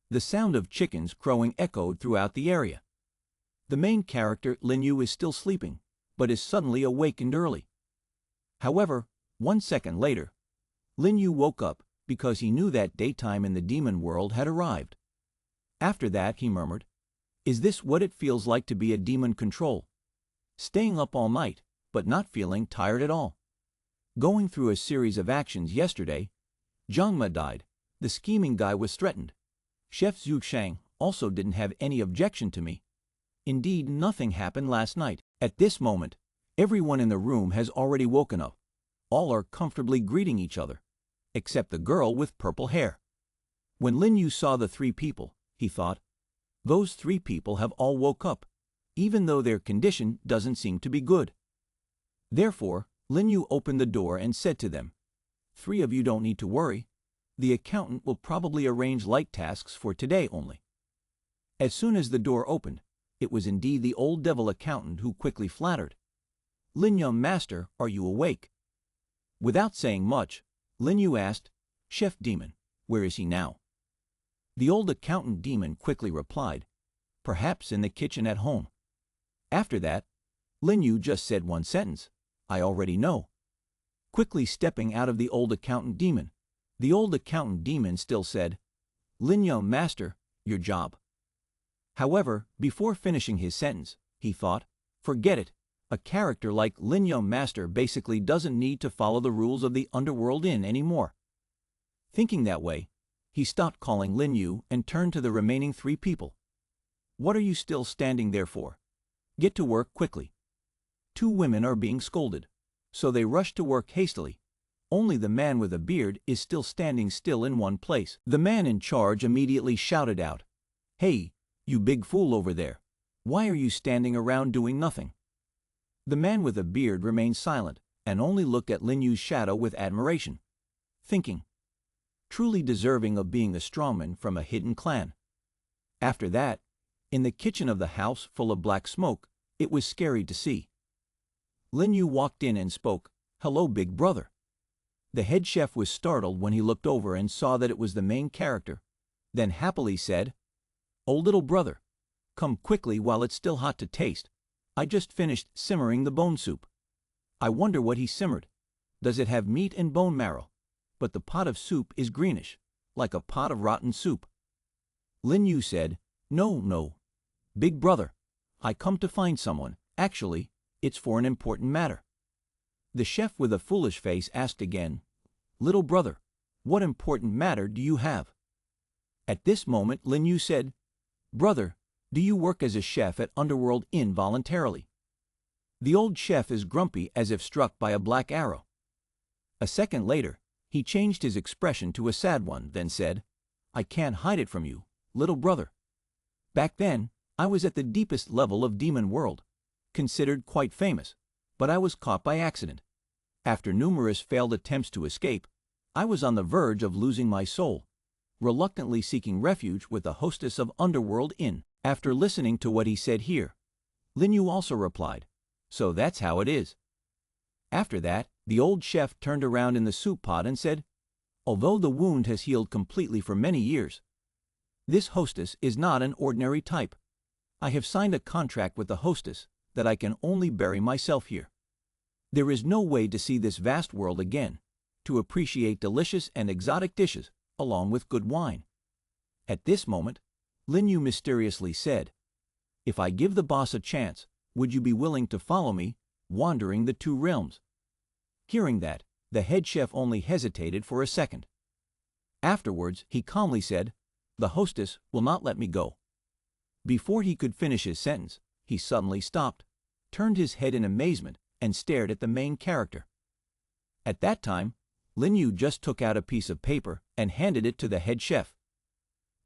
the sound of chickens crowing echoed throughout the area. The main character, Lin Yu, is still sleeping, but is suddenly awakened early. However, 1 second later, Lin Yu woke up because he knew that daytime in the demon world had arrived. After that, he murmured, "Is this what it feels like to be a demon control? Staying up all night, but not feeling tired at all. Going through a series of actions yesterday, Zhangma died, the scheming guy was threatened. Chef Zhu Shang also didn't have any objection to me. Indeed, nothing happened last night." At this moment, everyone in the room has already woken up. All are comfortably greeting each other, except the girl with purple hair. When Lin Yu saw the 3 people, he thought, "Those 3 people have all woke up, even though their condition doesn't seem to be good." Therefore, Lin Yu opened the door and said to them, "3 of you don't need to worry. The accountant will probably arrange light tasks for today only." As soon as the door opened, it was indeed the old devil accountant who quickly flattered, "Lin Yu, master, are you awake?" Without saying much, Lin Yu asked, "Chef Demon, where is he now?" The old accountant demon quickly replied, "Perhaps in the kitchen at home." After that, Lin Yu just said 1 sentence, "I already know." Quickly stepping out of the old accountant demon, the old accountant demon still said, "Lin Yu, master, your job." However, before finishing his sentence, he thought, "Forget it. A character like Lin Yu, master, basically doesn't need to follow the rules of the Underworld Inn anymore." Thinking that way, he stopped calling Lin Yu and turned to the remaining 3 people. "What are you still standing there for? Get to work quickly." 2 women are being scolded, so they rush to work hastily. Only the man with a beard is still standing still in one place. The man in charge immediately shouted out, "Hey, you big fool over there! Why are you standing around doing nothing? The man with a beard remained silent and only looked at Lin Yu's shadow with admiration, thinking, truly deserving of being a strongman from a hidden clan. After that, in the kitchen of the house full of black smoke, it was scary to see. Lin Yu walked in and spoke, "Hello, big brother." The head chef was startled when he looked over and saw that it was the main character, then happily said, "Oh, little brother, come quickly while it's still hot to taste. I just finished simmering the bone soup. I wonder what he simmered. Does it have meat and bone marrow? But the pot of soup is greenish, like a pot of rotten soup." Lin Yu said, No, big brother, I come to find someone. Actually, it's for an important matter." The chef with a foolish face asked again, "Little brother, what important matter do you have?" At this moment Lin Yu said, "Brother, do you work as a chef at Underworld Inn voluntarily?" The old chef is grumpy as if struck by a black arrow. A second later, he changed his expression to a sad one, then said, "I can't hide it from you, little brother. Back then, I was at the deepest level of Demon World, considered quite famous, but I was caught by accident. After numerous failed attempts to escape, I was on the verge of losing my soul, reluctantly seeking refuge with the hostess of Underworld Inn." After listening to what he said here, Lin Yu also replied, "So that's how it is." After that, the old chef turned around in the soup pot and said, "Although the wound has healed completely for many years, this hostess is not an ordinary type. I have signed a contract with the hostess that I can only bury myself here. There is no way to see this vast world again, to appreciate delicious and exotic dishes along with good wine." At this moment, Lin Yu mysteriously said, "If I give the boss a chance, would you be willing to follow me, wandering the two realms?" Hearing that, the head chef only hesitated for a second. Afterwards, he calmly said, "The hostess will not let me go." Before he could finish his sentence, he suddenly stopped, turned his head in amazement, and stared at the main character. At that time, Lin Yu just took out a piece of paper and handed it to the head chef.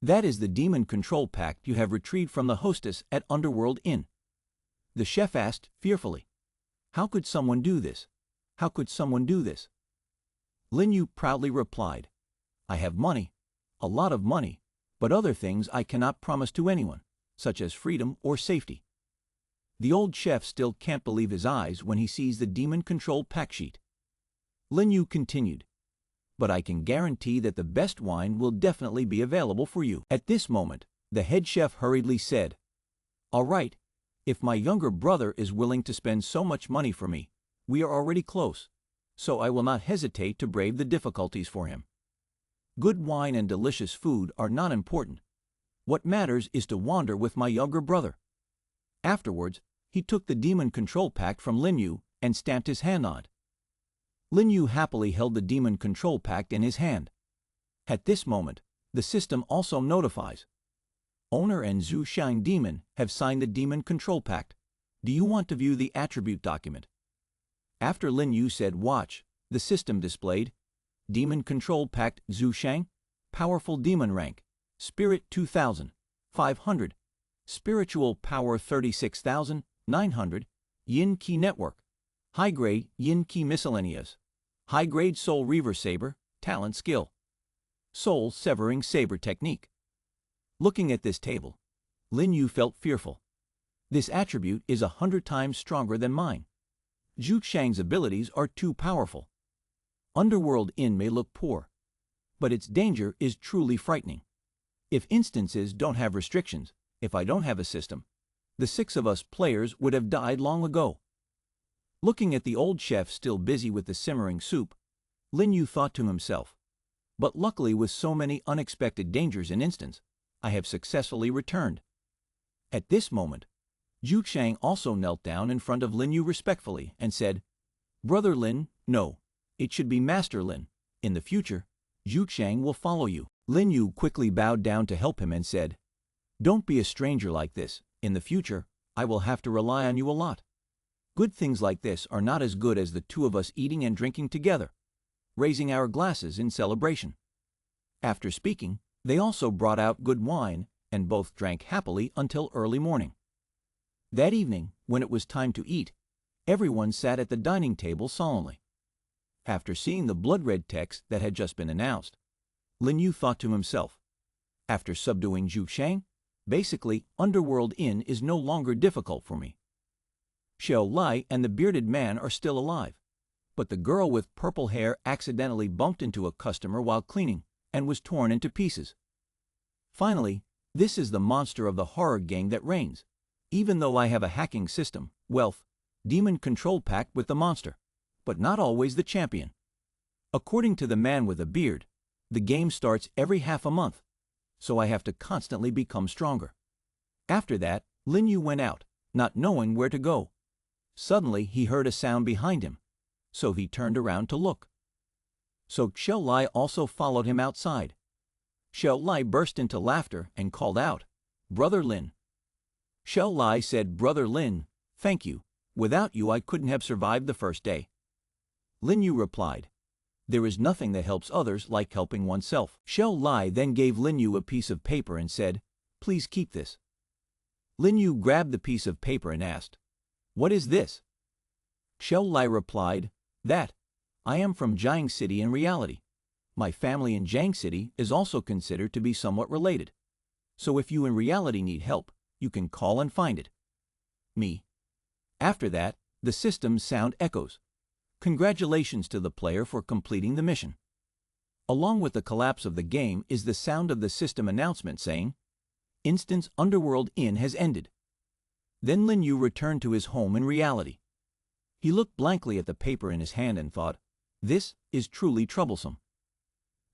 "That is the demon control pact you have retrieved from the hostess at Underworld Inn." The chef asked fearfully, "How could someone do this? How could someone do this?" Lin Yu proudly replied, "I have money, a lot of money, but other things I cannot promise to anyone, such as freedom or safety." The old chef still can't believe his eyes when he sees the demon control pact sheet. Lin Yu continued, "But I can guarantee that the best wine will definitely be available for you." At this moment, the head chef hurriedly said, "All right, if my younger brother is willing to spend so much money for me, we are already close, so I will not hesitate to brave the difficulties for him. Good wine and delicious food are not important. What matters is to wander with my younger brother." Afterwards, he took the demon control pact from Lin Yu and stamped his hand on it. Lin Yu happily held the demon control pact in his hand. At this moment, the system also notifies, "Owner and Zhu Xiang Demon have signed the demon control pact. Do you want to view the attribute document?" After Lin Yu said watch, the system displayed, "Demon control pact Zhu Xiang, powerful demon rank, spirit 2,500, spiritual power 36,900, yin key network, high-grade yin key miscellaneous, high-grade soul reaver saber, talent skill, soul severing saber technique." Looking at this table, Lin Yu felt fearful. This attribute is 100 times stronger than mine. Zhu Xiang's abilities are too powerful. Underworld Inn may look poor, but its danger is truly frightening. If instances don't have restrictions, if I don't have a system, the 6 of us players would have died long ago. Looking at the old chef still busy with the simmering soup, Lin Yu thought to himself, "But luckily with so many unexpected dangers and instants, I have successfully returned." At this moment, Zhu Xiang also knelt down in front of Lin Yu respectfully and said, "Brother Lin, no, it should be Master Lin. In the future, Zhu Xiang will follow you." Lin Yu quickly bowed down to help him and said, "Don't be a stranger like this. In the future, I will have to rely on you a lot. Good things like this are not as good as the 2 of us eating and drinking together, raising our glasses in celebration." After speaking, they also brought out good wine and both drank happily until early morning. That evening, when it was time to eat, Everyone sat at the dining table solemnly. After seeing the blood-red text that had just been announced, Lin Yu thought to himself, after subduing Zhu Shang, basically, Underworld Inn is no longer difficult for me. Xiao Lai and the bearded man are still alive, but the girl with purple hair accidentally bumped into a customer while cleaning and was torn into pieces. Finally, this is the monster of the horror gang that reigns. Even though I have a hacking system, wealth, demon control pact with the monster, but not always the champion. According to the man with a beard, the game starts every half a month, so I have to constantly become stronger. After that, Lin Yu went out, not knowing where to go. Suddenly, he heard a sound behind him, so he turned around to look. So Xiao Lai also followed him outside. Xiao Lai burst into laughter and called out, "Brother Lin." Xiao Lai said, "Brother Lin, thank you. Without you I couldn't have survived the first day." Lin Yu replied, "There is nothing that helps others like helping oneself." Xiao Lai then gave Lin Yu a piece of paper and said, "Please keep this." Lin Yu grabbed the piece of paper and asked, "What is this?" Xiao Lai replied, "That, I am from Jiang City in reality. My family in Jiang City is also considered to be somewhat related. So if you in reality need help, you can call and find it. Me." After that, the system's sound echoes. Congratulations to the player for completing the mission. Along with the collapse of the game is the sound of the system announcement saying, "Instance Underworld Inn has ended." Then Lin Yu returned to his home in reality. He looked blankly at the paper in his hand and thought, "This is truly troublesome."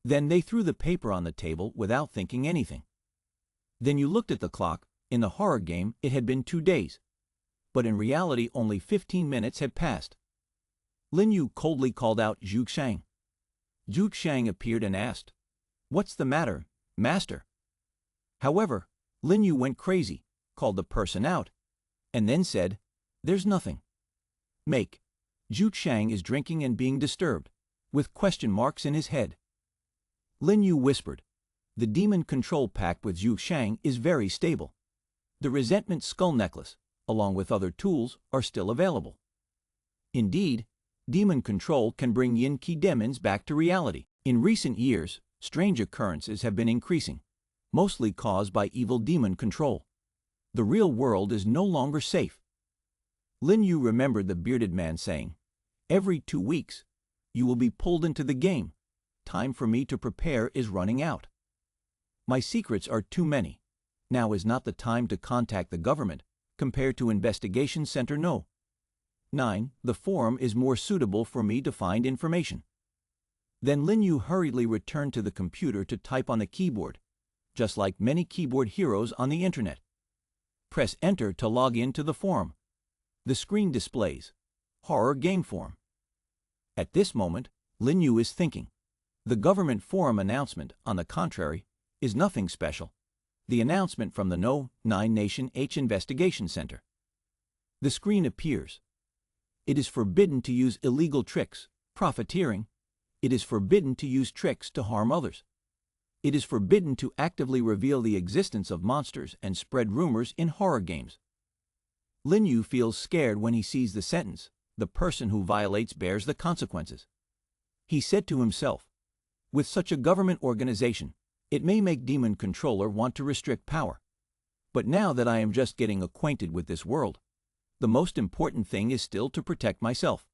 Then they threw the paper on the table without thinking anything. Then you looked at the clock. In the horror game, it had been 2 days. But in reality, only 15 minutes had passed. Lin Yu coldly called out Zhu Shang. Zhu Shang appeared and asked, "What's the matter, master?" However, Lin Yu went crazy, called the person out, and then said, "There's nothing." Zhu Shang is drinking and being disturbed, with question marks in his head. Lin Yu whispered, "The demon control pact with Zhu Shang is very stable. The resentment skull necklace, along with other tools, are still available. Indeed, demon control can bring Yin-Ki demons back to reality. In recent years, strange occurrences have been increasing, mostly caused by evil demon control. The real world is no longer safe." Lin Yu remembered the bearded man saying, "Every 2 weeks, you will be pulled into the game. Time for me to prepare is running out. My secrets are too many. Now is not the time to contact the government, compared to Investigation Center No. 9. The forum is more suitable for me to find information." Then Lin Yu hurriedly returned to the computer to type on the keyboard, just like many keyboard heroes on the internet. Press Enter to log in to the forum. The screen displays Horror Game Forum. At this moment, Lin Yu is thinking. The government forum announcement, on the contrary, is nothing special. The announcement from the No. 9 Nation H Investigation Center. The screen appears. It is forbidden to use illegal tricks, profiteering. It is forbidden to use tricks to harm others. It is forbidden to actively reveal the existence of monsters and spread rumors in horror games. Lin Yu feels scared when he sees the sentence, "The person who violates bears the consequences." He said to himself, "With such a government organization, it may make Demon Controller want to restrict power. But now that I am just getting acquainted with this world, the most important thing is still to protect myself.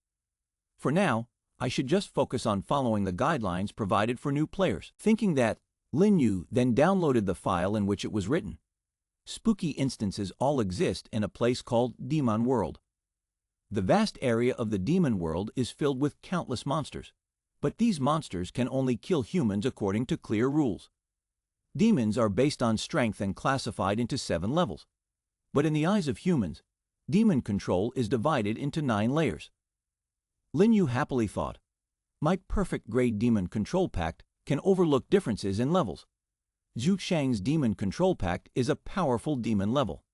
For now, I should just focus on following the guidelines provided for new players." Thinking that, Lin Yu then downloaded the file in which it was written. Spooky instances all exist in a place called Demon World. The vast area of the Demon World is filled with countless monsters, but these monsters can only kill humans according to clear rules. Demons are based on strength and classified into 7 levels, but in the eyes of humans, demon control is divided into 9 layers. Lin Yu happily thought, "My perfect grade demon control pact can overlook differences in levels. Zhu Shang's demon control pact is a powerful demon level."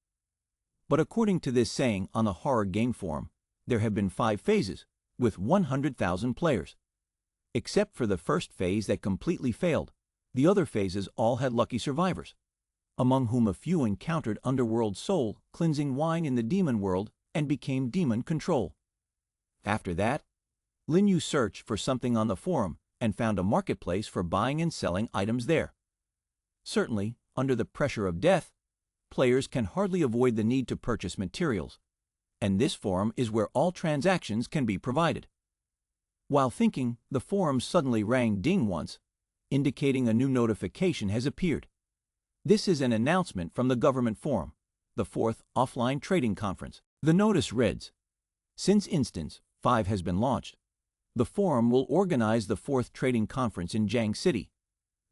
But according to this saying on the horror game forum, there have been 5 phases, with 100,000 players. Except for the first phase that completely failed, the other phases all had lucky survivors, among whom a few encountered underworld soul cleansing wine in the demon world and became demon control. After that, Lin Yu searched for something on the forum and found a marketplace for buying and selling items there. Certainly, under the pressure of death, players can hardly avoid the need to purchase materials, and this forum is where all transactions can be provided. While thinking, the forum suddenly rang ding once, indicating a new notification has appeared. This is an announcement from the government forum, the 4th offline trading conference. The notice reads, "Since Instance 5 has been launched, the forum will organize the 4th trading conference in Jiang City.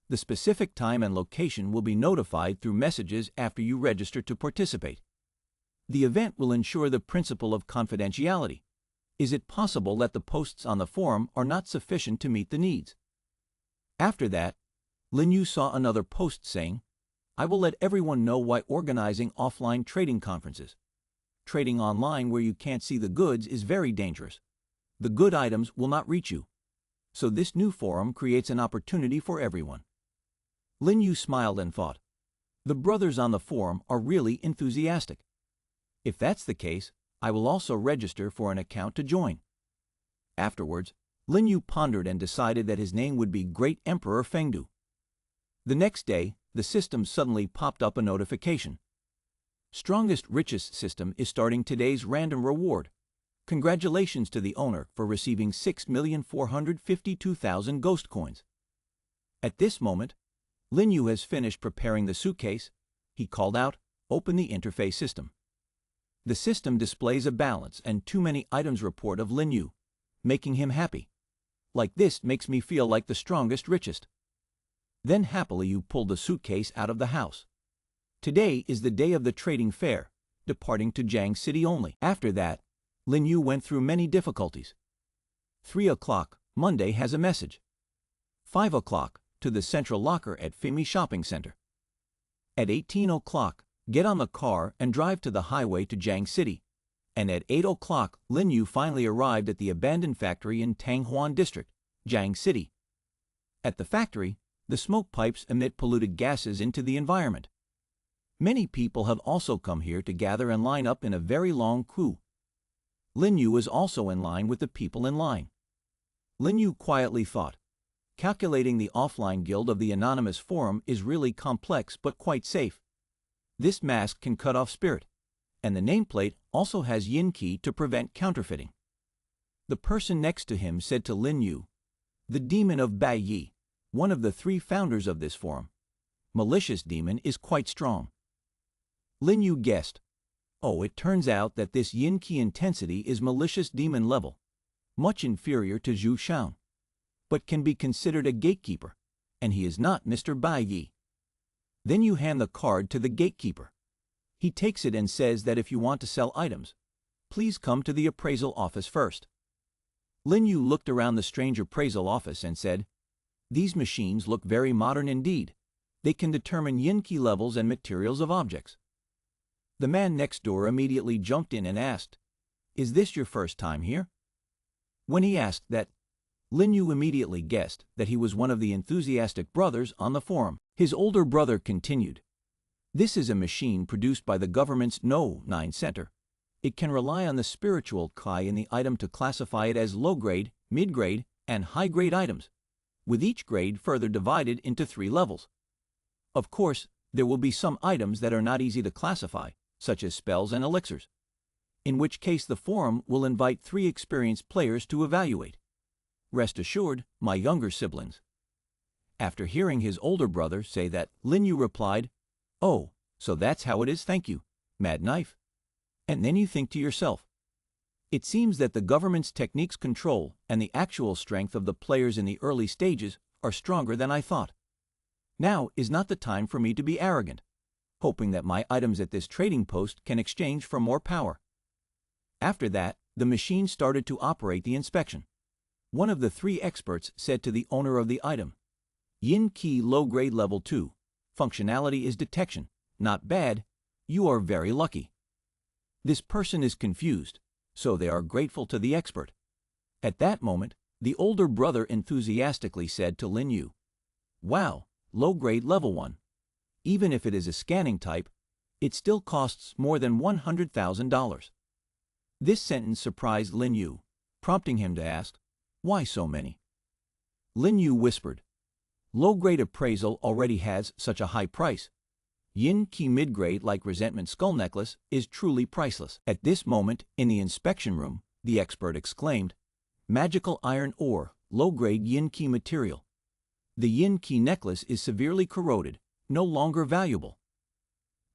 The specific time and location will be notified through messages after you register to participate. The event will ensure the principle of confidentiality. Is it possible that the posts on the forum are not sufficient to meet the needs?" After that, Lin Yu saw another post saying, "I will let everyone know why organizing offline trading conferences. Trading online where you can't see the goods is very dangerous. The good items will not reach you. So this new forum creates an opportunity for everyone." Lin Yu smiled and thought, the brothers on the forum are really enthusiastic. If that's the case, I will also register for an account to join. Afterwards, Lin Yu pondered and decided that his name would be Great Emperor Fengdu. The next day, the system suddenly popped up a notification. "Strongest Richest system is starting today's random reward. Congratulations to the owner for receiving 6,452,000 ghost coins." At this moment, Lin Yu has finished preparing the suitcase. He called out, "Open the interface system." The system displays a balance and too many items report of Lin Yu, making him happy. "Like this makes me feel like the strongest richest." Then happily you pulled the suitcase out of the house. Today is the day of the trading fair, departing to Jiang City only. After that, Lin Yu went through many difficulties. 3 o'clock, Monday has a message. 5 o'clock, to the central locker at Fimi Shopping Center. At 18 o'clock, get on the car and drive to the highway to Jiang City. And at 8 o'clock, Lin Yu finally arrived at the abandoned factory in Tanghuan District, Jiang City. At the factory, the smoke pipes emit polluted gases into the environment. Many people have also come here to gather and line up in a very long queue. Lin Yu was also in line with the people in line. Lin Yu quietly thought, calculating the offline guild of the anonymous forum is really complex but quite safe. This mask can cut off spirit, and the nameplate also has yin key to prevent counterfeiting. The person next to him said to Lin Yu, "The demon of Bai Yi, one of the 3 founders of this forum, malicious demon, is quite strong." Lin Yu guessed, "Oh, it turns out that this yin key intensity is malicious demon level, much inferior to Zhu Xiang, but can be considered a gatekeeper, and he is not Mr. Bai Yi." Then you hand the card to the gatekeeper. He takes it and says that if you want to sell items, please come to the appraisal office first. Lin Yu looked around the strange appraisal office and said, "These machines look very modern indeed. They can determine yin key levels and materials of objects." The man next door immediately jumped in and asked, "Is this your first time here?" When he asked that, Lin Yu immediately guessed that he was one of the enthusiastic brothers on the forum. His older brother continued, "This is a machine produced by the government's No 9 Center. It can rely on the spiritual kai in the item to classify it as low-grade, mid-grade, and high-grade items, with each grade further divided into 3 levels. Of course, there will be some items that are not easy to classify, such as spells and elixirs, in which case the forum will invite 3 experienced players to evaluate. Rest assured, my younger siblings." After hearing his older brother say that, Lin Yu replied, "Oh, so that's how it is, thank you, Mad Knife." And then you think to yourself, it seems that the government's techniques control and the actual strength of the players in the early stages are stronger than I thought. Now is not the time for me to be arrogant, hoping that my items at this trading post can exchange for more power. After that, the machine started to operate the inspection. One of the 3 experts said to the owner of the item, "Yin Key Low Grade Level 2. Functionality is detection. Not bad. You are very lucky." This person is confused, so they are grateful to the expert. At that moment, the older brother enthusiastically said to Lin Yu, "Wow, low grade level 1. Even if it is a scanning type, it still costs more than $100,000. This sentence surprised Lin Yu, prompting him to ask, "Why so many?" Lin Yu whispered, "Low-grade appraisal already has such a high price. Yin Qi mid-grade like Resentment Skull Necklace is truly priceless." At this moment, in the inspection room, the expert exclaimed, "Magical iron ore, low-grade Yin Qi material. The Yin Qi necklace is severely corroded, no longer valuable."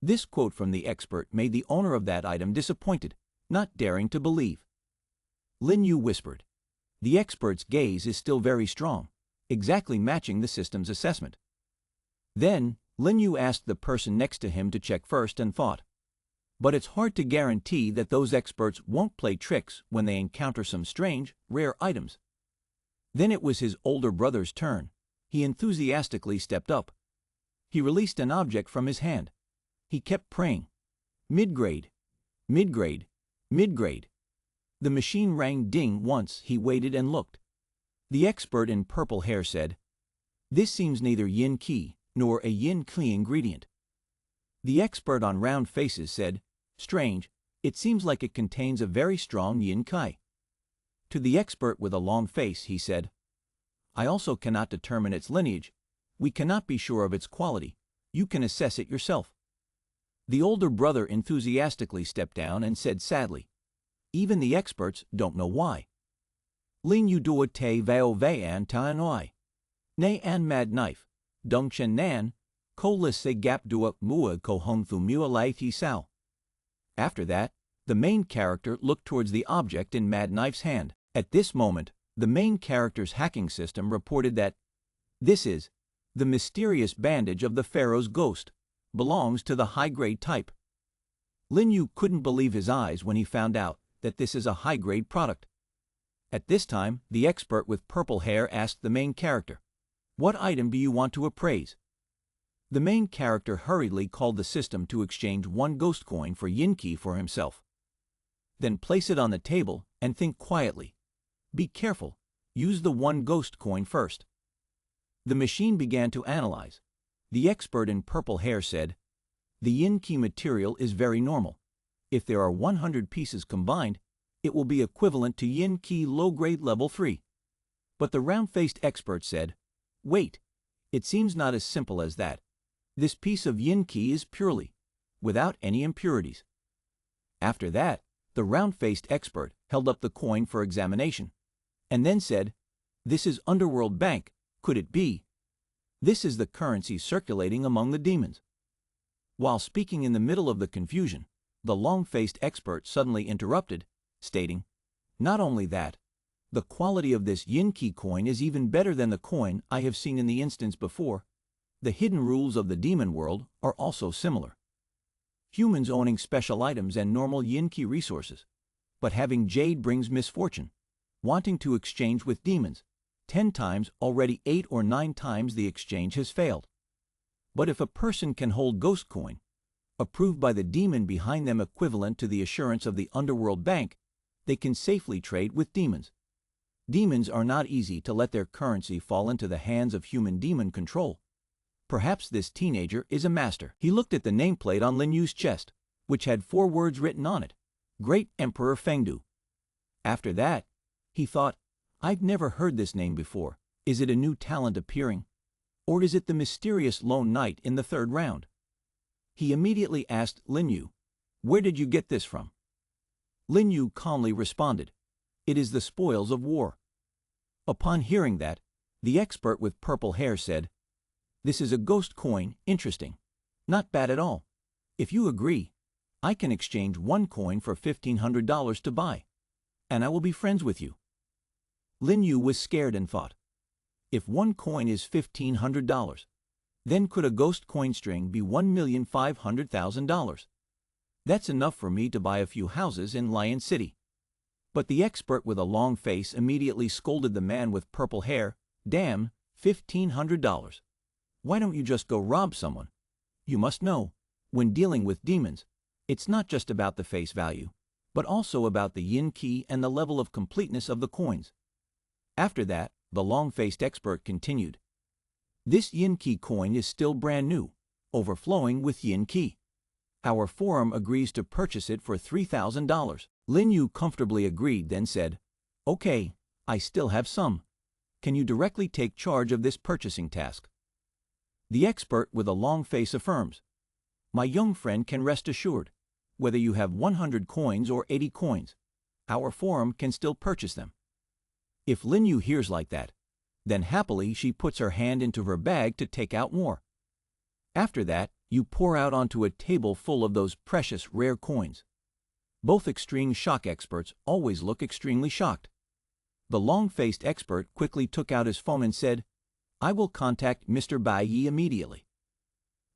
This quote from the expert made the owner of that item disappointed, not daring to believe. Lin Yu whispered, "The expert's gaze is still very strong, exactly matching the system's assessment." Then, Lin Yu asked the person next to him to check first and thought, "But it's hard to guarantee that those experts won't play tricks when they encounter some strange, rare items." Then it was his older brother's turn. He enthusiastically stepped up. He released an object from his hand. He kept praying, "Mid-grade, mid-grade, mid-grade." The machine rang ding once. He waited and looked. The expert in purple hair said, "This seems neither Yin Qi nor a Yin Qi ingredient." The expert on round faces said, "Strange, it seems like it contains a very strong Yin Qi." To the expert with a long face, he said, "I also cannot determine its lineage. We cannot be sure of its quality. You can assess it yourself." The older brother enthusiastically stepped down and said sadly, "Even the experts don't know why." Lin Yu duo te vao vayan ta anoi. Ne an mad knife, dung chen nan, ko lis se gap dua mua ko hong thu mua lai thi sao. After that, the main character looked towards the object in Mad Knife's hand. At this moment, the main character's hacking system reported that this is the mysterious bandage of the Pharaoh's ghost, belongs to the high-grade type. Lin Yu couldn't believe his eyes when he found out that this is a high-grade product. At this time, the expert with purple hair asked the main character, "What item do you want to appraise?" The main character hurriedly called the system to exchange one ghost coin for Yin Qi for himself. Then place it on the table and think quietly. Be careful. Use the one ghost coin first. The machine began to analyze. The expert in purple hair said, "The Yin Qi material is very normal. If there are 100 pieces combined, it will be equivalent to Yin Qi low-grade level 3. But the round-faced expert said, "Wait, it seems not as simple as that. This piece of Yin Qi is purely, without any impurities." After that, the round-faced expert held up the coin for examination, and then said, "This is Underworld Bank. Could it be? This is the currency circulating among the demons." While speaking in the middle of the confusion, the long-faced expert suddenly interrupted, stating, "Not only that, the quality of this Yin Qi coin is even better than the coin I have seen in the instance before. The hidden rules of the demon world are also similar. Humans owning special items and normal Yin Qi resources, but having jade brings misfortune. Wanting to exchange with demons, 10 times, already 8 or 9 times the exchange has failed. But if a person can hold ghost coin, approved by the demon behind them equivalent to the assurance of the Underworld Bank, they can safely trade with demons. Demons are not easy to let their currency fall into the hands of human demon control. Perhaps this teenager is a master." He looked at the nameplate on Lin Yu's chest, which had 4 words written on it, "Great Emperor Fengdu." After that, he thought, "I've never heard this name before. Is it a new talent appearing? Or is it the mysterious lone knight in the 3rd round?" He immediately asked Lin Yu, "Where did you get this from?" Lin Yu calmly responded, "It is the spoils of war." Upon hearing that, the expert with purple hair said, "This is a ghost coin, interesting. Not bad at all. If you agree, I can exchange one coin for $1,500 to buy, and I will be friends with you." Lin Yu was scared and thought, if one coin is $1,500, then could a ghost coin string be $1,500,000? That's enough for me to buy a few houses in Lion City. But the expert with a long face immediately scolded the man with purple hair, "Damn, $1,500. Why don't you just go rob someone? You must know, when dealing with demons, it's not just about the face value, but also about the Yin Qi and the level of completeness of the coins." After that, the long-faced expert continued, "This Yin Qi coin is still brand new, overflowing with Yin Qi. Our forum agrees to purchase it for $3,000. Lin Yu comfortably agreed, then said, Okay, I still have some. Can you directly take charge of this purchasing task? The expert with a long face affirms, My young friend can rest assured, whether you have 100 coins or 80 coins, our forum can still purchase them. If Lin Yu hears like that, then happily she puts her hand into her bag to take out more. After that, you pour out onto a table full of those precious rare coins. Both extreme shock experts always look extremely shocked. The long-faced expert quickly took out his phone and said, I will contact Mr. Bai Yi immediately.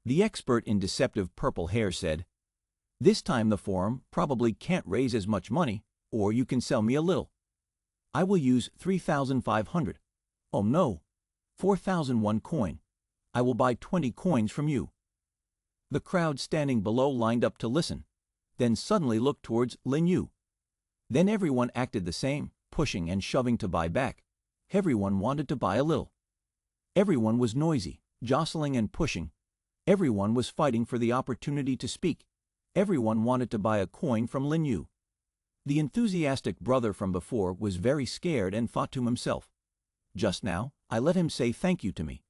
The expert in deceptive purple hair said, This time the forum probably can't raise as much money, or you can sell me a little. I will use 3,500. Oh no, 4,001 coin. I will buy 20 coins from you. The crowd standing below lined up to listen, then suddenly looked towards Lin Yu. Then everyone acted the same, pushing and shoving to buy back. Everyone wanted to buy a little. Everyone was noisy, jostling and pushing. Everyone was fighting for the opportunity to speak. Everyone wanted to buy a coin from Lin Yu. The enthusiastic brother from before was very scared and thought to himself, Just now, I let him say thank you to me.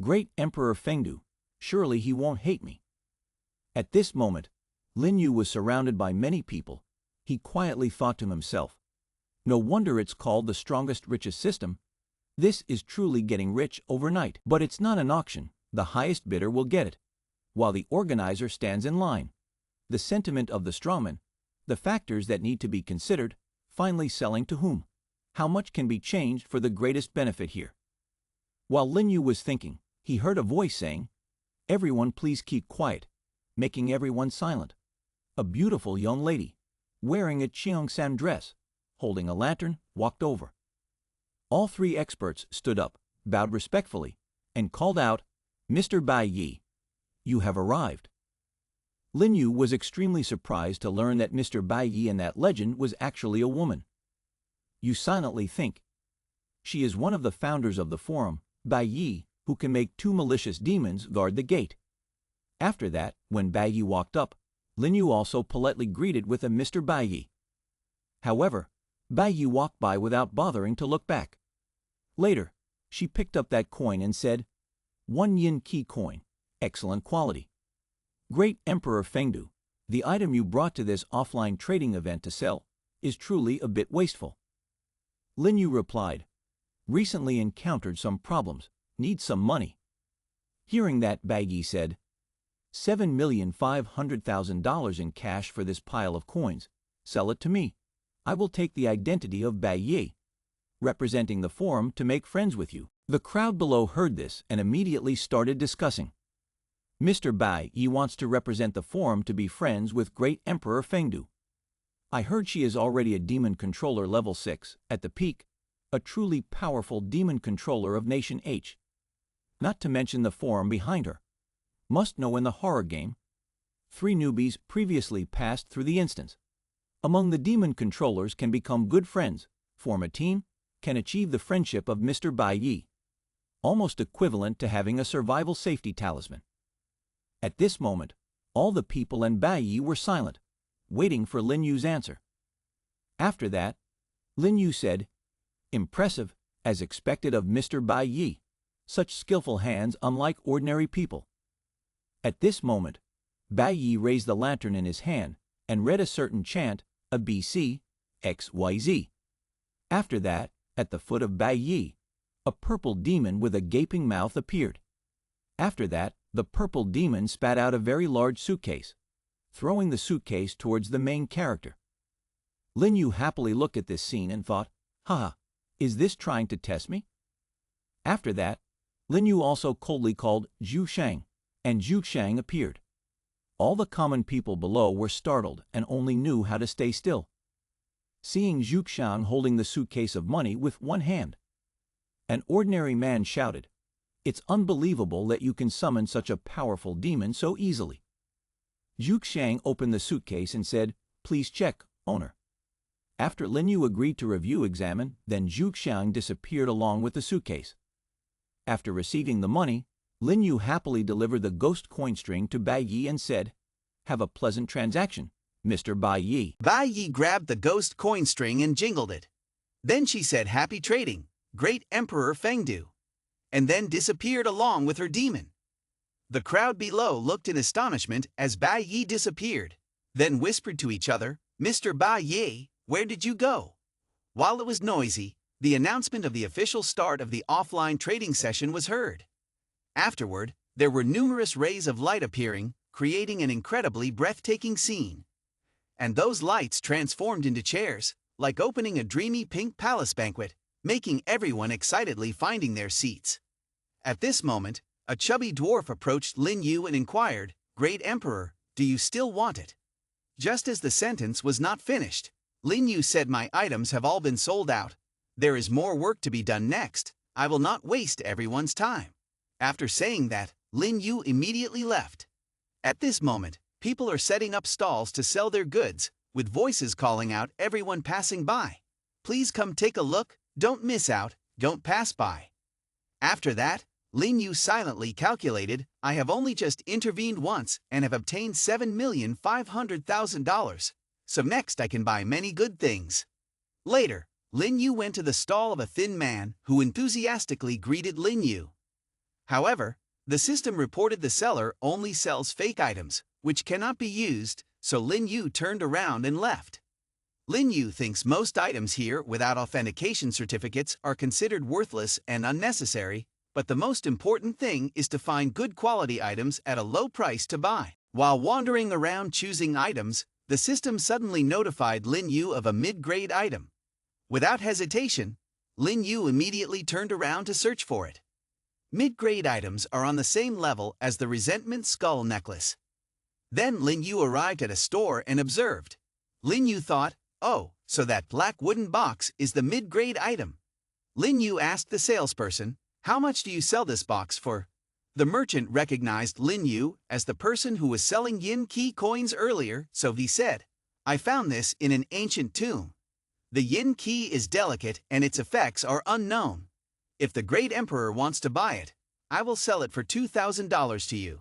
Great Emperor Fengdu, surely he won't hate me. At this moment, Lin Yu was surrounded by many people. He quietly thought to himself, No wonder it's called the strongest, richest system. This is truly getting rich overnight. But it's not an auction. The highest bidder will get it, while the organizer stands in line. The sentiment of the strawman, the factors that need to be considered, finally selling to whom? How much can be changed for the greatest benefit here? While Lin Yu was thinking, he heard a voice saying, Everyone please keep quiet, making everyone silent. A beautiful young lady, wearing a Cheongsam dress, holding a lantern, walked over. All three experts stood up, bowed respectfully, and called out, Mr. Bai Yi, you have arrived. Lin Yu was extremely surprised to learn that Mr. Bai Yi in that legend was actually a woman. You silently think, she is one of the founders of the forum, Bai Yi, who can make two malicious demons guard the gate. After that, when Bai Yi walked up, Lin Yu also politely greeted with a Mr. Bai Yi. However, Bai Yi walked by without bothering to look back. Later, she picked up that coin and said, 1 yin key coin, excellent quality. Great Emperor Fengdu, the item you brought to this offline trading event to sell is truly a bit wasteful. Lin Yu replied, Recently encountered some problems, need some money. Hearing that, Bai Yi said, $7,500,000 in cash for this pile of coins. Sell it to me. I will take the identity of Bai Yi, representing the forum to make friends with you. The crowd below heard this and immediately started discussing. Mr. Bai Yi wants to represent the forum to be friends with Great Emperor Fengdu. I heard she is already a demon controller level 6, at the peak, a truly powerful demon controller of Nation H. Not to mention the forum behind her. Must know in the horror game, 3 newbies previously passed through the instance. Among the demon controllers can become good friends, form a team, can achieve the friendship of Mr. Bai Yi, almost equivalent to having a survival safety talisman. At this moment, all the people and Bai Yi were silent, waiting for Lin Yu's answer. After that, Lin Yu said, Impressive, as expected of Mr. Bai Yi, such skillful hands unlike ordinary people. At this moment, Bai Yi raised the lantern in his hand and read a certain chant, a BC, XYZ. After that, at the foot of Bai Yi, a purple demon with a gaping mouth appeared. After that, the purple demon spat out a very large suitcase, throwing the suitcase towards the main character. Lin Yu happily looked at this scene and thought, Haha, is this trying to test me? After that, Lin Yu also coldly called Zhu Shang, and Zhu Shang appeared. All the common people below were startled and only knew how to stay still. Seeing Zhu Shang holding the suitcase of money with one hand, an ordinary man shouted, It's unbelievable that you can summon such a powerful demon so easily. Zhu Shang opened the suitcase and said, Please check, owner. After Lin Yu agreed to examine, then Zhu Shang disappeared along with the suitcase. After receiving the money, Lin Yu happily delivered the ghost coin string to Bai Yi and said, Have a pleasant transaction, Mr. Bai Yi. Bai Yi grabbed the ghost coin string and jingled it. Then she said happy trading, great Emperor Fengdu, and then disappeared along with her demon. The crowd below looked in astonishment as Bai Yi disappeared, then whispered to each other, Mr. Bai Yi, where did you go? While it was noisy, the announcement of the official start of the offline trading session was heard. Afterward, there were numerous rays of light appearing, creating an incredibly breathtaking scene. And those lights transformed into chairs, like opening a dreamy pink palace banquet, making everyone excitedly finding their seats. At this moment, a chubby dwarf approached Lin Yu and inquired, Great Emperor, do you still want it? Just as the sentence was not finished, Lin Yu said, my items have all been sold out. There is more work to be done next. I will not waste everyone's time. After saying that, Lin Yu immediately left. At this moment, people are setting up stalls to sell their goods, with voices calling out everyone passing by. Please come take a look, don't miss out, don't pass by. After that, Lin Yu silently calculated, I have only just intervened once and have obtained $7,500,000, so next I can buy many good things. Later, Lin Yu went to the stall of a thin man who enthusiastically greeted Lin Yu. However, the system reported the seller only sells fake items, which cannot be used, so Lin Yu turned around and left. Lin Yu thinks most items here without authentication certificates are considered worthless and unnecessary, but the most important thing is to find good quality items at a low price to buy. While wandering around choosing items, the system suddenly notified Lin Yu of a mid-grade item. Without hesitation, Lin Yu immediately turned around to search for it. Mid-grade items are on the same level as the Resentment Skull Necklace. Then Lin Yu arrived at a store and observed. Lin Yu thought, oh, so that black wooden box is the mid-grade item. Lin Yu asked the salesperson, how much do you sell this box for? The merchant recognized Lin Yu as the person who was selling yin key coins earlier, so he said, I found this in an ancient tomb. The yin key is delicate and its effects are unknown. If the great emperor wants to buy it, I will sell it for $2,000 to you.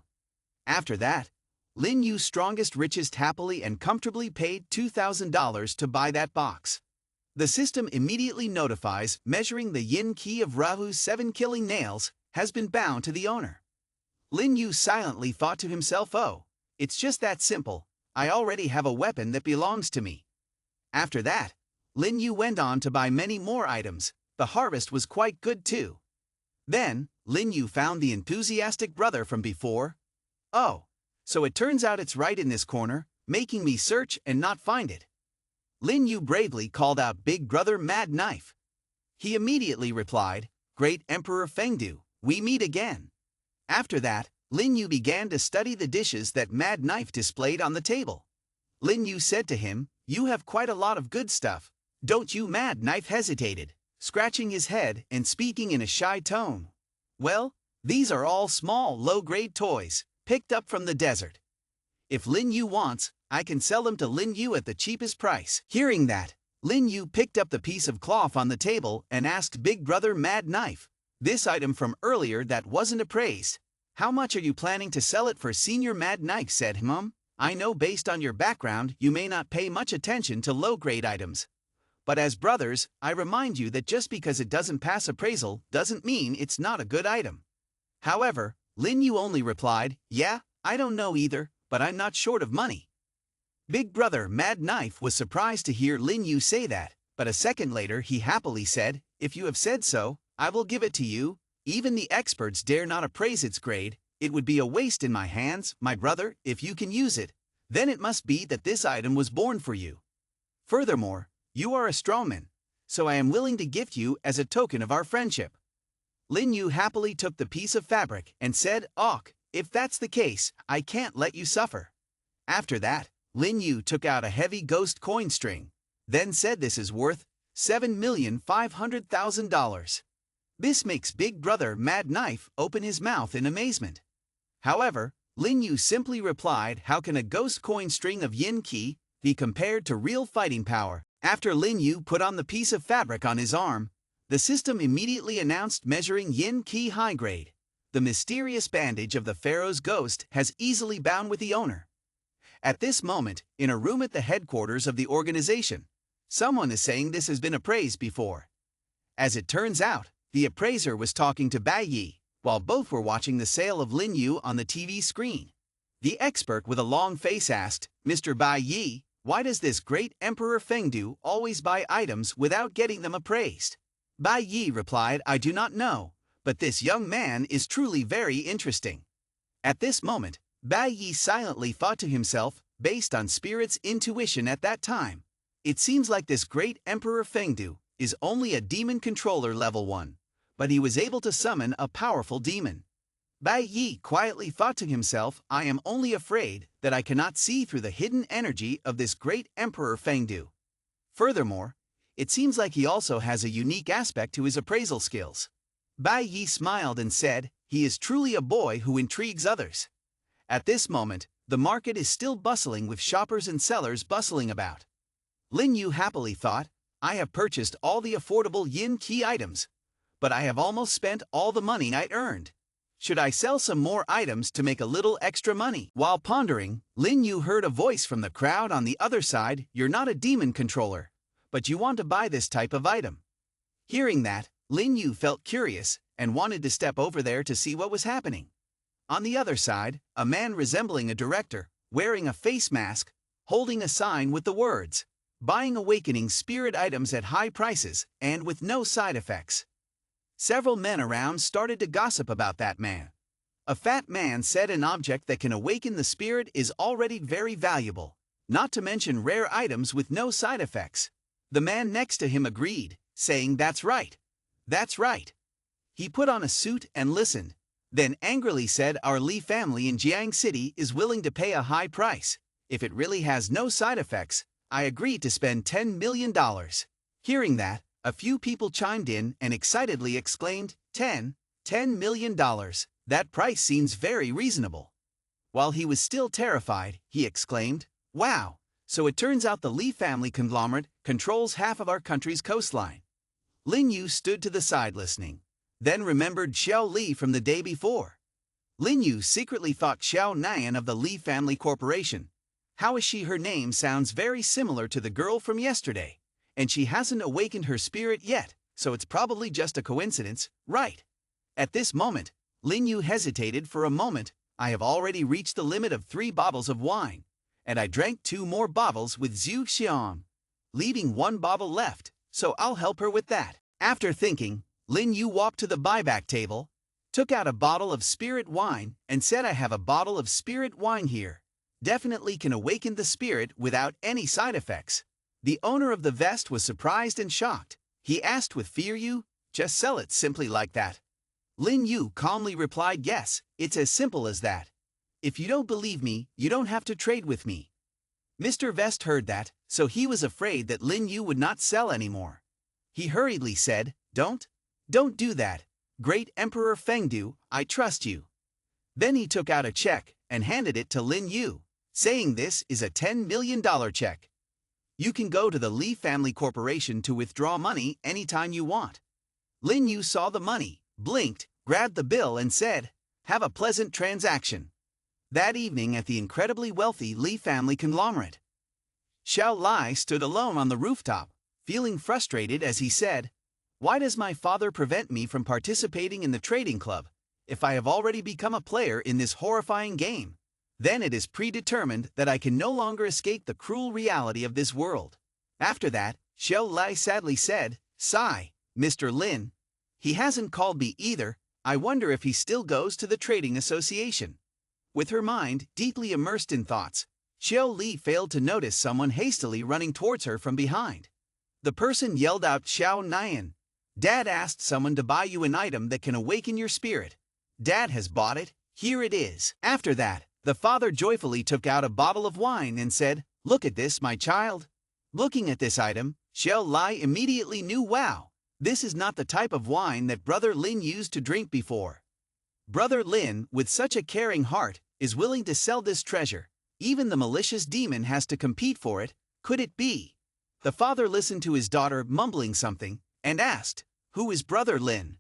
After that, Lin Yu's strongest richest happily and comfortably paid $2,000 to buy that box. The system immediately notifies measuring the yin key of Rahu's 7 killing nails has been bound to the owner. Lin Yu silently thought to himself, oh, it's just that simple, I already have a weapon that belongs to me. After that, Lin Yu went on to buy many more items. The harvest was quite good too. Then, Lin Yu found the enthusiastic brother from before. Oh, so it turns out it's right in this corner, making me search and not find it. Lin Yu bravely called out Big Brother Mad Knife. He immediately replied, Great Emperor Fengdu, we meet again. After that, Lin Yu began to study the dishes that Mad Knife displayed on the table. Lin Yu said to him, you have quite a lot of good stuff, don't you? Mad Knife hesitated, scratching his head and speaking in a shy tone. Well, these are all small, low-grade toys, picked up from the desert. If Lin Yu wants, I can sell them to Lin Yu at the cheapest price. Hearing that, Lin Yu picked up the piece of cloth on the table and asked Big Brother Mad Knife, this item from earlier that wasn't appraised, how much are you planning to sell it for? Senior Mad Knife said, I know based on your background you may not pay much attention to low-grade items. But as brothers, I remind you that just because it doesn't pass appraisal doesn't mean it's not a good item. However, Lin Yu only replied, yeah, I don't know either, but I'm not short of money. Big Brother Mad Knife was surprised to hear Lin Yu say that, but a second later he happily said, if you have said so, I will give it to you. Even the experts dare not appraise its grade. It would be a waste in my hands, my brother. If you can use it, then it must be that this item was born for you. Furthermore, you are a strawman, so I am willing to gift you as a token of our friendship. Lin Yu happily took the piece of fabric and said, "Och, if that's the case, I can't let you suffer." After that, Lin Yu took out a heavy ghost coin string, then said this is worth $7,500,000. This makes Big Brother Mad Knife open his mouth in amazement. However, Lin Yu simply replied, how can a ghost coin string of yin ki be compared to real fighting power? After Lin Yu put on the piece of fabric on his arm, the system immediately announced measuring yin ki high grade. The mysterious bandage of the pharaoh's ghost has easily bound with the owner. At this moment, in a room at the headquarters of the organization, Someone is saying this has been appraised before. As it turns out, the appraiser was talking to Bai Yi, while both were watching the sale of Lin Yu on the TV screen. The expert with a long face asked, "Mr. Bai Yi, why does this great Emperor Fengdu always buy items without getting them appraised?" Bai Yi replied, "I do not know, but this young man is truly very interesting." At this moment, Bai Yi silently thought to himself, based on spirit's intuition at that time, "It seems like this great Emperor Fengdu is only a demon controller level 1, but he was able to summon a powerful demon." Bai Yi quietly thought to himself, "I am only afraid that I cannot see through the hidden energy of this great Emperor Fengdu." Furthermore, it seems like he also has a unique aspect to his appraisal skills. Bai Yi smiled and said, "He is truly a boy who intrigues others." At this moment, the market is still bustling with shoppers and sellers bustling about. Lin Yu happily thought, "I have purchased all the affordable yin key items, but I have almost spent all the money I earned. Should I sell some more items to make a little extra money?" While pondering, Lin Yu heard a voice from the crowd on the other side, "You're not a demon controller, but you want to buy this type of item." Hearing that, Lin Yu felt curious and wanted to step over there to see what was happening. On the other side, a man resembling a director, wearing a face mask, holding a sign with the words, "Buying awakening spirit items at high prices and with no side effects." Several men around started to gossip about that man. A fat man said an object that can awaken the spirit is already very valuable, not to mention rare items with no side effects. The man next to him agreed, saying, "That's right. That's right." He put on a suit and listened, then angrily said, "Our Li family in Jiang City is willing to pay a high price. If it really has no side effects, I agree to spend $10 million. Hearing that, a few people chimed in and excitedly exclaimed, $10 million. That price seems very reasonable." While he was still terrified, he exclaimed, "Wow, so it turns out the Li family conglomerate controls half of our country's coastline." Lin Yu stood to the side listening, then remembered Xiao Li from the day before. Lin Yu secretly thought Xiao Nian of the Li Family Corporation. How is she? Her name sounds very similar to the girl from yesterday, and she hasn't awakened her spirit yet, so it's probably just a coincidence, right? At this moment, Lin Yu hesitated for a moment. "I have already reached the limit of 3 bottles of wine, and I drank 2 more bottles with Zhu Xian, leaving 1 bottle left, so I'll help her with that." After thinking, Lin Yu walked to the buyback table, took out a bottle of spirit wine, and said, "I have a bottle of spirit wine here. Definitely can awaken the spirit without any side effects." The owner of the vest was surprised and shocked. He asked with fear, "You just sell it simply like that?" Lin Yu calmly replied, "Yes, it's as simple as that. If you don't believe me, you don't have to trade with me." Mr. Vest heard that, so he was afraid that Lin Yu would not sell anymore. He hurriedly said, Don't do that. Great Emperor Fengdu, I trust you." Then he took out a check and handed it to Lin Yu, saying, "This is a $10 million check. You can go to the Li Family Corporation to withdraw money anytime you want." Lin Yu saw the money, blinked, grabbed the bill and said, "Have a pleasant transaction." That evening at the incredibly wealthy Li family conglomerate, Xiao Lai stood alone on the rooftop, feeling frustrated as he said, "Why does my father prevent me from participating in the trading club? If I have already become a player in this horrifying game, then it is predetermined that I can no longer escape the cruel reality of this world." After that, Xiao Lai sadly said, "Sigh, Mr. Lin. He hasn't called me either. I wonder if he still goes to the trading association." With her mind deeply immersed in thoughts, Xiao Li failed to notice someone hastily running towards her from behind. The person yelled out, "Xiao Nian, Dad asked someone to buy you an item that can awaken your spirit. Dad has bought it, here it is." After that, the father joyfully took out a bottle of wine and said, "Look at this, my child." Looking at this item, Xiao Lai immediately knew, wow, this is not the type of wine that Brother Lin used to drink before. Brother Lin, with such a caring heart, is willing to sell this treasure. Even the malicious demon has to compete for it. Could it be? The father listened to his daughter mumbling something and asked, "Who is Brother Lin?"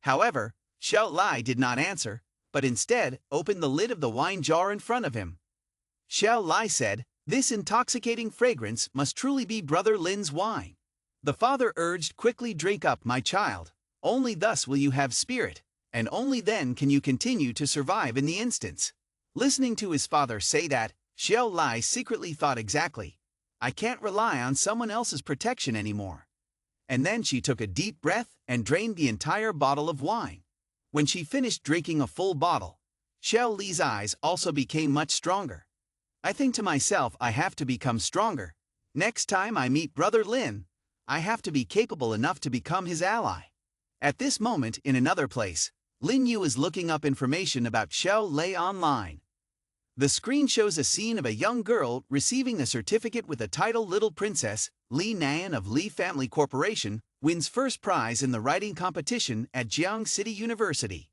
However, Xiao Lai did not answer, but instead opened the lid of the wine jar in front of him. Xiao Lai said, This intoxicating fragrance must truly be Brother Lin's wine. The father urged, "Quickly drink up, my child. Only thus will you have spirit, and only then can you continue to survive in the instance." Listening to his father say that, Xiao Lai secretly thought exactly, "I can't rely on someone else's protection anymore." And then she took a deep breath and drained the entire bottle of wine. When she finished drinking a full bottle, Xiao Li's eyes also became much stronger. "I think to myself, I have to become stronger. Next time I meet Brother Lin, I have to be capable enough to become his ally." At this moment, in another place, Lin Yu is looking up information about Xiao Lei online. The screen shows a scene of a young girl receiving a certificate with the title Little Princess. Li Nan of Li Family Corporation wins first prize in the writing competition at Jiang City University.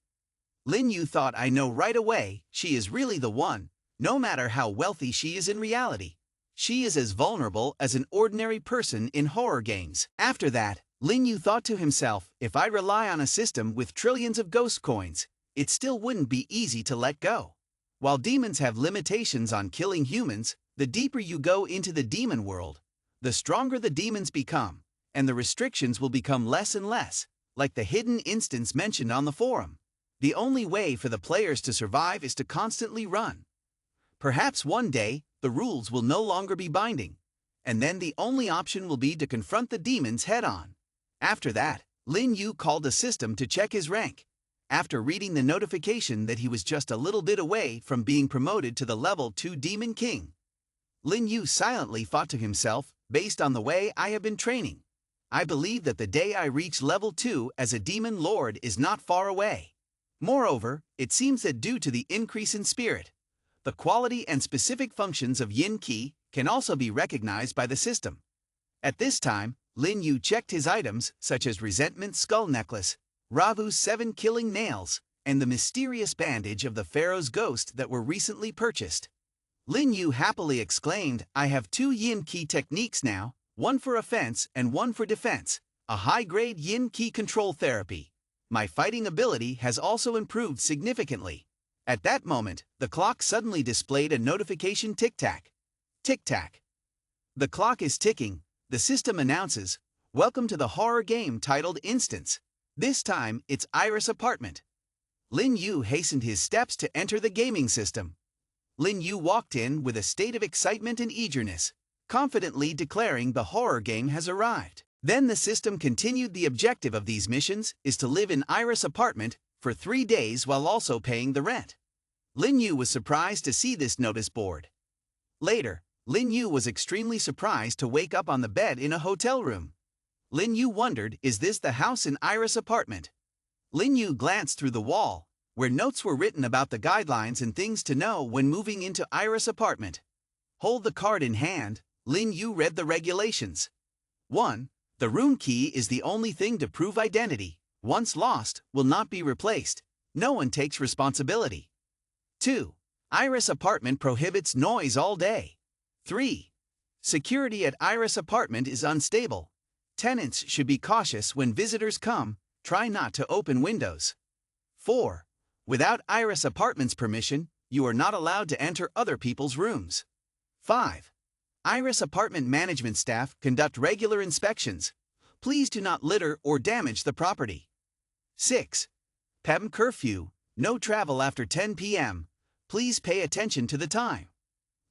Lin Yu thought, "I know right away, she is really the one, no matter how wealthy she is in reality. She is as vulnerable as an ordinary person in horror games." After that, Lin Yu thought to himself, "If I rely on a system with trillions of ghost coins, it still wouldn't be easy to let go. While demons have limitations on killing humans, the deeper you go into the demon world, the stronger the demons become, and the restrictions will become less and less, like the hidden instance mentioned on the forum. The only way for the players to survive is to constantly run. Perhaps one day, the rules will no longer be binding, and then the only option will be to confront the demons head-on." After that, Lin Yu called a system to check his rank. After reading the notification that he was just a little bit away from being promoted to the level 2 Demon King, Lin Yu silently thought to himself, "Based on the way I have been training, I believe that the day I reach level 2 as a Demon Lord is not far away." Moreover, it seems that due to the increase in spirit, the quality and specific functions of Yin Qi can also be recognized by the system. At this time, Lin Yu checked his items such as Resentment Skull Necklace, Ravu's 7 Killing Nails, and the mysterious bandage of the Pharaoh's ghost that were recently purchased. Lin Yu happily exclaimed, "I have 2 Yin Qi techniques now, one for offense and one for defense, a high-grade Yin Qi control therapy. My fighting ability has also improved significantly." At that moment, the clock suddenly displayed a notification tick-tack. Tick-tack. The clock is ticking. The system announces, "Welcome to the horror game titled Instance. This time, it's Iris Apartment." Lin Yu hastened his steps to enter the gaming system. Lin Yu walked in with a state of excitement and eagerness, confidently declaring the horror game has arrived. Then the system continued, "The objective of these missions is to live in Iris Apartment for 3 days while also paying the rent." Lin Yu was surprised to see this notice board. Later, Lin Yu was extremely surprised to wake up on the bed in a hotel room. Lin Yu wondered, "Is this the house in Iris Apartment?" Lin Yu glanced through the wall, where notes were written about the guidelines and things to know when moving into Iris Apartment. Hold the card in hand, Lin Yu read the regulations. 1. The room key is the only thing to prove identity. Once lost, will not be replaced. No one takes responsibility. 2. Iris Apartment prohibits noise all day. 3. Security at Iris Apartment is unstable. Tenants should be cautious when visitors come, try not to open windows. 4. Without Iris Apartment's permission, you are not allowed to enter other people's rooms. 5. Iris Apartment management staff conduct regular inspections. Please do not litter or damage the property. 6. PM curfew, no travel after 10 p.m. Please pay attention to the time.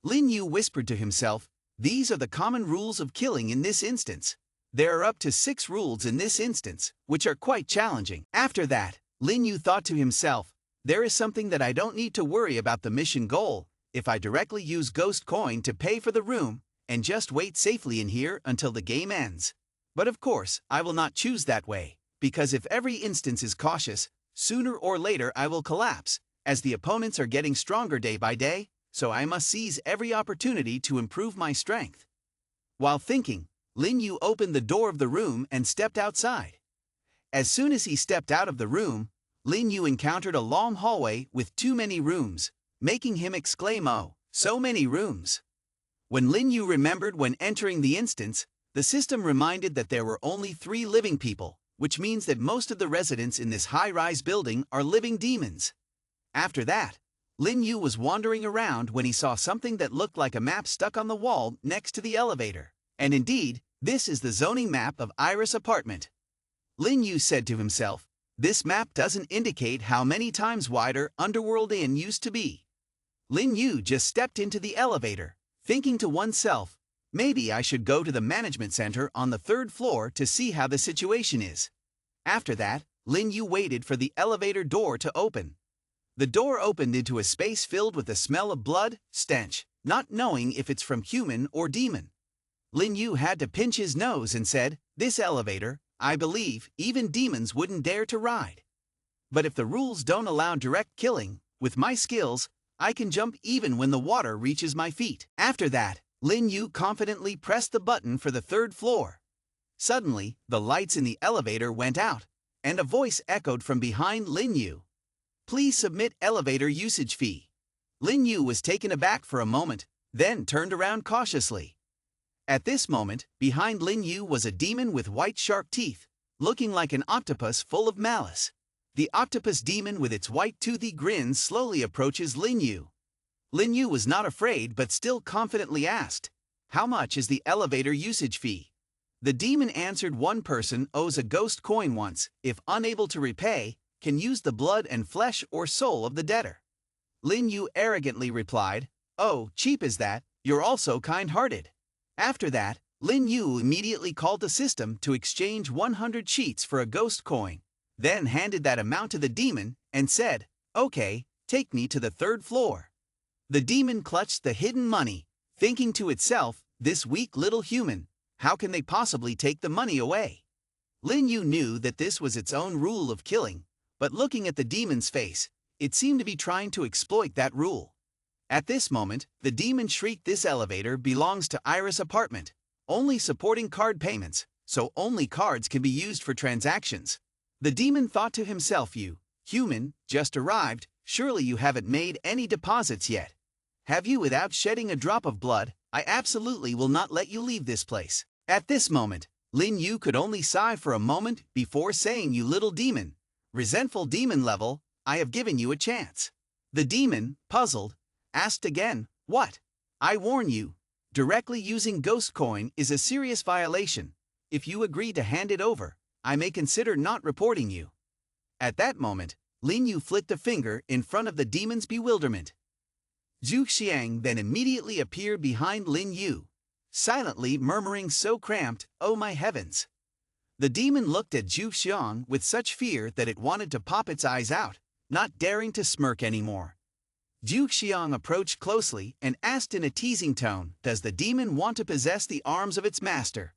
Lin Yu whispered to himself, "These are the common rules of killing in this instance. There are up to 6 rules in this instance, which are quite challenging." After that, Lin Yu thought to himself, "There is something that I don't need to worry about the mission goal, if I directly use Ghost Coin to pay for the room, and just wait safely in here until the game ends. But of course, I will not choose that way, because if every instance is cautious, sooner or later I will collapse, as the opponents are getting stronger day by day, so I must seize every opportunity to improve my strength." While thinking, Lin Yu opened the door of the room and stepped outside. As soon as he stepped out of the room, Lin Yu encountered a long hallway with too many rooms, making him exclaim, "Oh, so many rooms." When Lin Yu remembered when entering the instance, the system reminded that there were only 3 living people, which means that most of the residents in this high-rise building are living demons. After that, Lin Yu was wandering around when he saw something that looked like a map stuck on the wall next to the elevator. And indeed, this is the zoning map of Iris apartment. Lin Yu said to himself, this map doesn't indicate how many times wider Underworld Inn used to be. Lin Yu just stepped into the elevator, thinking to oneself, maybe I should go to the management center on the 3rd floor to see how the situation is. After that, Lin Yu waited for the elevator door to open. The door opened into a space filled with the smell of blood, stench, not knowing if it's from human or demon. Lin Yu had to pinch his nose and said, this elevator, I believe, even demons wouldn't dare to ride. But if the rules don't allow direct killing, with my skills, I can jump even when the water reaches my feet. After that, Lin Yu confidently pressed the button for the 3rd floor. Suddenly, the lights in the elevator went out, and a voice echoed from behind Lin Yu. Please submit elevator usage fee. Lin Yu was taken aback for a moment, then turned around cautiously. At this moment, behind Lin Yu was a demon with white sharp teeth, looking like an octopus full of malice. The octopus demon with its white toothy grin slowly approaches Lin Yu. Lin Yu was not afraid but still confidently asked, how much is the elevator usage fee? The demon answered one person owes a ghost coin once, if unable to repay, can use the blood and flesh or soul of the debtor. Lin Yu arrogantly replied, oh, cheap as that, you're also kind-hearted. After that, Lin Yu immediately called the system to exchange 100 sheets for a ghost coin, then handed that amount to the demon and said, okay, take me to the 3rd floor. The demon clutched the hidden money, thinking to itself, this weak little human, how can they possibly take the money away? Lin Yu knew that this was its own rule of killing, but looking at the demon's face, it seemed to be trying to exploit that rule. At this moment, the demon shrieked, this elevator belongs to Iris apartment, only supporting card payments, so only cards can be used for transactions. The demon thought to himself, you, human, just arrived, surely you haven't made any deposits yet. Have you? Without shedding a drop of blood, I absolutely will not let you leave this place. At this moment, Lin Yu could only sigh for a moment before saying, you little demon, resentful demon level, I have given you a chance. The demon, puzzled, asked again, what? I warn you, directly using ghost coin is a serious violation. If you agree to hand it over, I may consider not reporting you. At that moment, Lin Yu flicked a finger in front of the demon's bewilderment. Zhu Xiang then immediately appeared behind Lin Yu, silently murmuring, so cramped, oh my heavens. The demon looked at Zhu Xiang with such fear that it wanted to pop its eyes out, not daring to smirk anymore. Zhu Xiang approached closely and asked in a teasing tone, does the demon want to possess the arms of its master?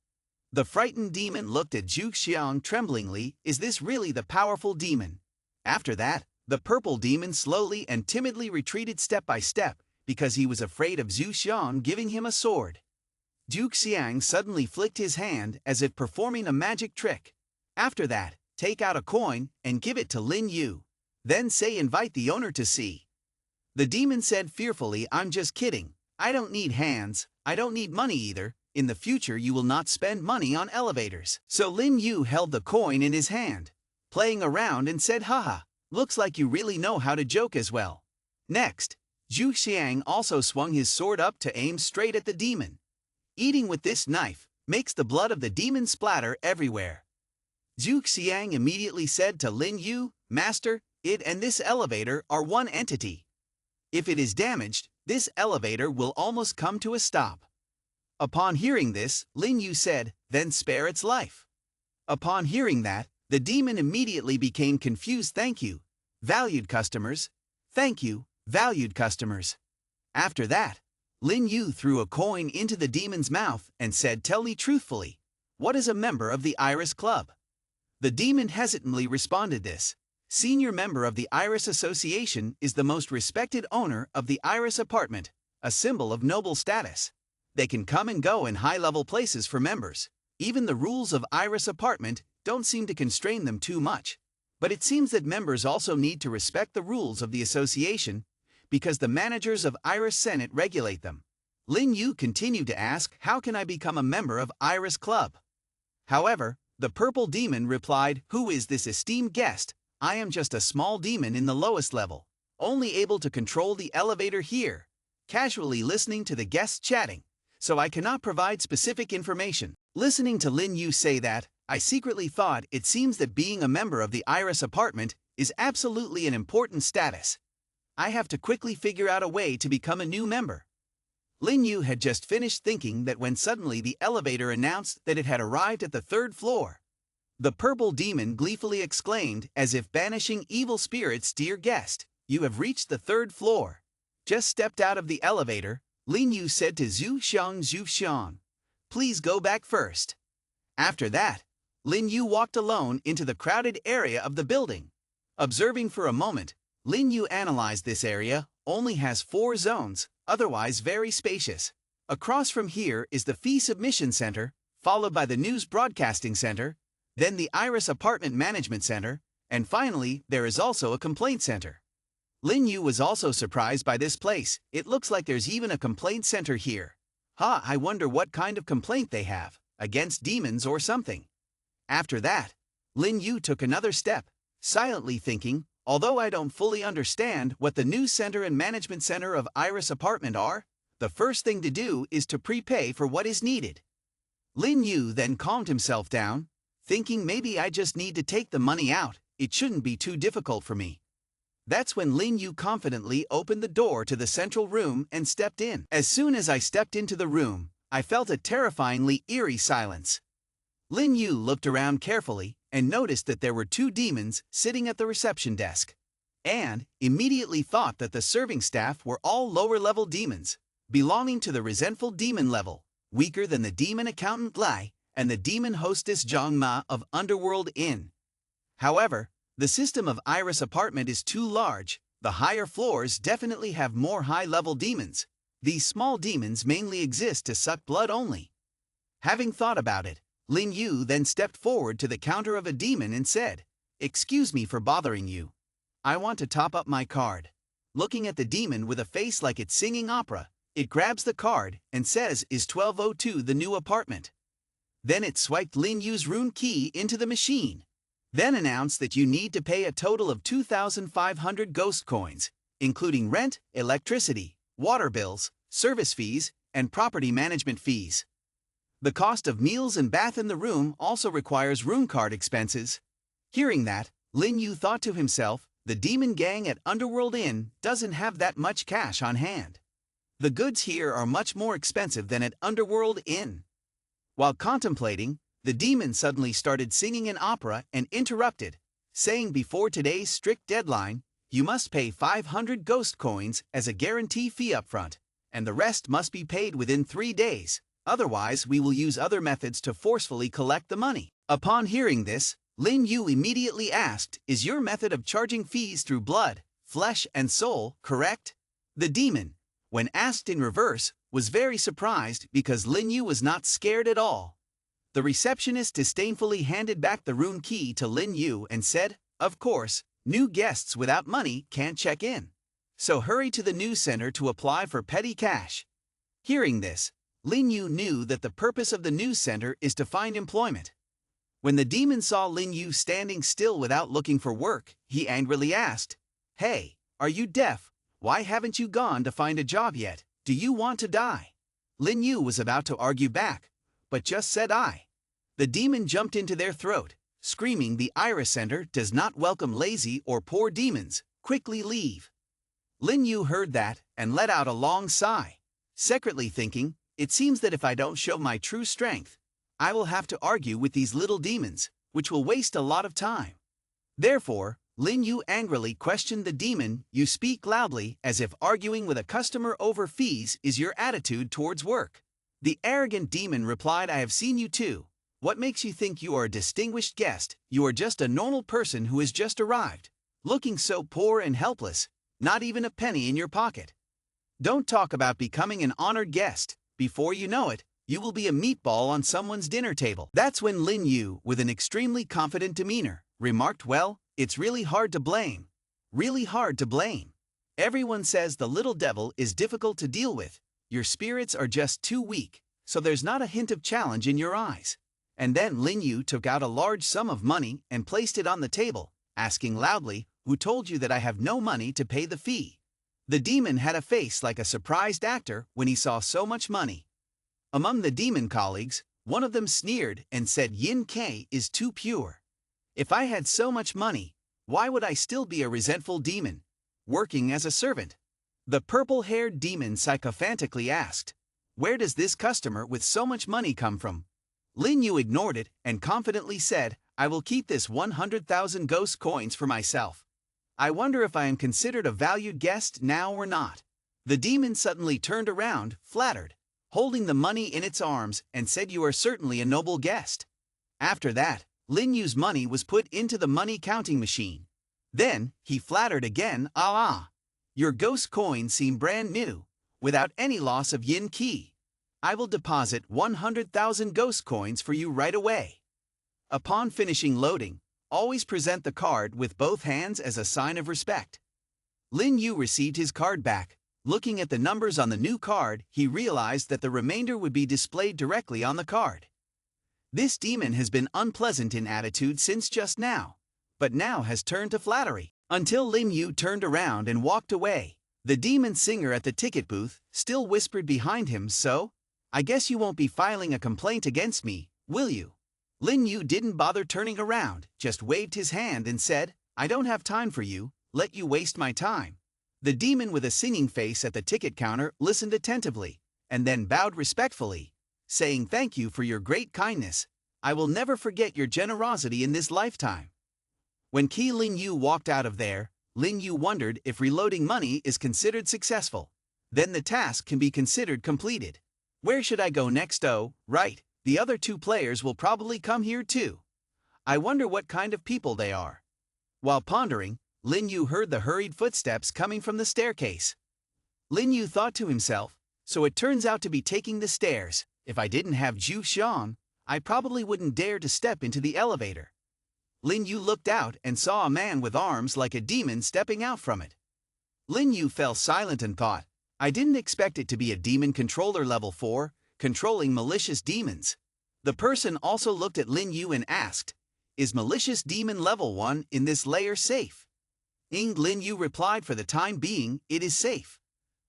The frightened demon looked at Zhu Xiang tremblingly, is this really the powerful demon? After that, the purple demon slowly and timidly retreated step by step, because he was afraid of Zhu Xiang giving him a sword. Zhu Xiang suddenly flicked his hand as if performing a magic trick. After that, take out a coin and give it to Lin Yu. Then say, invite the owner to see. The demon said fearfully, I'm just kidding. I don't need hands, I don't need money either. In the future you will not spend money on elevators. So Lin Yu held the coin in his hand, playing around, and said, haha, looks like you really know how to joke as well. Next, Zhu Xiang also swung his sword up to aim straight at the demon. Eating with this knife makes the blood of the demon splatter everywhere. Zhu Xiang immediately said to Lin Yu, Master, it and this elevator are one entity. If it is damaged, this elevator will almost come to a stop. Upon hearing this, Lin Yu said, then spare its life. Upon hearing that, the demon immediately became confused. Thank you, valued customers. Thank you, valued customers. After that, Lin Yu threw a coin into the demon's mouth and said, tell me truthfully, what is a member of the Iris Club? The demon hesitantly responded, this senior member of the Iris Association is the most respected owner of the Iris apartment, a symbol of noble status. They can come and go in high-level places for members. Even the rules of Iris apartment don't seem to constrain them too much. But it seems that members also need to respect the rules of the association because the managers of Iris Senate regulate them. Lin Yu continued to ask, how can I become a member of Iris Club? However, the purple demon replied, who is this esteemed guest? I am just a small demon in the lowest level. only able to control the elevator here, casually listening to the guests chatting, so I cannot provide specific information. Listening to Lin Yu say that, I secretly thought it seems that being a member of the Iris apartment is absolutely an important status. I have to quickly figure out a way to become a new member. Lin Yu had just finished thinking that when suddenly the elevator announced that it had arrived at the 3rd floor. The purple demon gleefully exclaimed as if banishing evil spirits, "Dear guest, you have reached the 3rd floor." Just stepped out of the elevator, Lin Yu said to Zhu Xiang, "Please go back first." After that, Lin Yu walked alone into the crowded area of the building. Observing for a moment, Lin Yu analyzed this area, only has 4 zones, otherwise very spacious. Across from here is the Fee Submission Center, followed by the News Broadcasting Center, then the Iris Apartment Management Center, and finally there is also a Complaint Center. Lin Yu was also surprised by this place. It looks like there's even a complaint center here. I wonder what kind of complaint they have, against demons or something. After that, Lin Yu took another step, silently thinking, although I don't fully understand what the News Center and Management Center of Iris Apartment are, the first thing to do is to prepay for what is needed. Lin Yu then calmed himself down, thinking maybe I just need to take the money out, it shouldn't be too difficult for me. That's when Lin Yu confidently opened the door to the central room and stepped in. As soon as I stepped into the room, I felt a terrifyingly eerie silence. Lin Yu looked around carefully and noticed that there were 2 demons sitting at the reception desk, and immediately thought that the serving staff were all lower-level demons, belonging to the resentful demon level, weaker than the demon accountant Lai and the demon hostess Zhang Ma of Underworld Inn. However, the system of Iris Apartment is too large. The higher floors definitely have more high-level demons. These small demons mainly exist to suck blood only. Having thought about it, Lin Yu then stepped forward to the counter of a demon and said, "Excuse me for bothering you. I want to top up my card." Looking at the demon with a face like it's singing opera, it grabs the card and says, "Is 1202 the new apartment?" Then it swiped Lin Yu's rune key into the machine. Then announced that you need to pay a total of 2,500 ghost coins, including rent, electricity, water bills, service fees, and property management fees. The cost of meals and bath in the room also requires room card expenses. Hearing that, Lin Yu thought to himself, the demon gang at Underworld Inn doesn't have that much cash on hand. The goods here are much more expensive than at Underworld Inn. While contemplating, the demon suddenly started singing an opera and interrupted, saying before today's strict deadline, you must pay 500 ghost coins as a guarantee fee upfront, and the rest must be paid within 3 days, otherwise we will use other methods to forcefully collect the money. Upon hearing this, Lin Yu immediately asked, "Is your method of charging fees through blood, flesh, and soul correct?" The demon, when asked in reverse, was very surprised because Lin Yu was not scared at all. The receptionist disdainfully handed back the rune key to Lin Yu and said, "Of course, new guests without money can't check in. So hurry to the news center to apply for petty cash." Hearing this, Lin Yu knew that the purpose of the news center is to find employment. When the demon saw Lin Yu standing still without looking for work, he angrily asked, "Hey, are you deaf? Why haven't you gone to find a job yet? Do you want to die?" Lin Yu was about to argue back, but just said "I." The demon jumped into their throat, screaming the Iris Center does not welcome lazy or poor demons, quickly leave. Lin Yu heard that and let out a long sigh, secretly thinking, it seems that if I don't show my true strength, I will have to argue with these little demons, which will waste a lot of time. Therefore, Lin Yu angrily questioned the demon, "You speak loudly as if arguing with a customer over fees is your attitude towards work." The arrogant demon replied, "I have seen you too. What makes you think you are a distinguished guest? You are just a normal person who has just arrived, looking so poor and helpless, not even a penny in your pocket. Don't talk about becoming an honored guest. Before you know it, you will be a meatball on someone's dinner table." That's when Lin Yu, with an extremely confident demeanor, remarked, "Well, it's really hard to blame. Really hard to blame. Everyone says the little devil is difficult to deal with. Your spirits are just too weak, so there's not a hint of challenge in your eyes." And then Lin Yu took out a large sum of money and placed it on the table, asking loudly, who told you that I have no money to pay the fee?" The demon had a face like a surprised actor when he saw so much money. Among the demon colleagues, one of them sneered and said Yin K is too pure. "If I had so much money, why would I still be a resentful demon, working as a servant?" The purple-haired demon sycophantically asked, "Where does this customer with so much money come from?" Lin Yu ignored it and confidently said, "I will keep this 100,000 ghost coins for myself. I wonder if I am considered a valued guest now or not." The demon suddenly turned around, flattered, holding the money in its arms, and said, "You are certainly a noble guest." After that, Lin Yu's money was put into the money counting machine. Then, he flattered again, "Ah, your ghost coins seem brand new, without any loss of yin ki. I will deposit 100,000 ghost coins for you right away." Upon finishing loading, always present the card with both hands as a sign of respect. Lin Yu received his card back. Looking at the numbers on the new card, he realized that the remainder would be displayed directly on the card. This demon has been unpleasant in attitude since just now, but now has turned to flattery, until Lin Yu turned around and walked away. The demon singer at the ticket booth still whispered behind him, "So, I guess you won't be filing a complaint against me, will you?" Lin Yu didn't bother turning around, just waved his hand and said, "I don't have time for you, let you waste my time." The demon with a singing face at the ticket counter listened attentively, and then bowed respectfully, saying, "Thank you for your great kindness. I will never forget your generosity in this lifetime." When Lin Yu walked out of there, Lin Yu wondered if reloading money is considered successful. Then the task can be considered completed. Where should I go next? Oh, right, the other two players will probably come here too. I wonder what kind of people they are. While pondering, Lin Yu heard the hurried footsteps coming from the staircase. Lin Yu thought to himself, "So it turns out to be taking the stairs. If I didn't have Ju Xiang, I probably wouldn't dare to step into the elevator." Lin Yu looked out and saw a man with arms like a demon stepping out from it. Lin Yu fell silent and thought, "I didn't expect it to be a demon controller level 4, controlling malicious demons." The person also looked at Lin Yu and asked, "Is malicious demon level 1 in this layer safe?" Lin Yu replied, "For the time being, it is safe."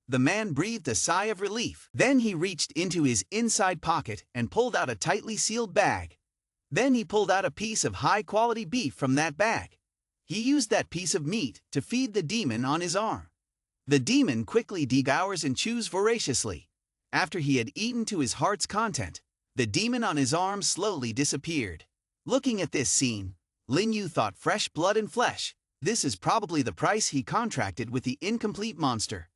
The man breathed a sigh of relief. Then he reached into his inside pocket and pulled out a tightly sealed bag. Then he pulled out a piece of high-quality beef from that bag. He used that piece of meat to feed the demon on his arm. The demon quickly devours and chews voraciously. After he had eaten to his heart's content, the demon on his arm slowly disappeared. Looking at this scene, Lin Yu thought, fresh blood and flesh. This is probably the price he contracted with the incomplete monster.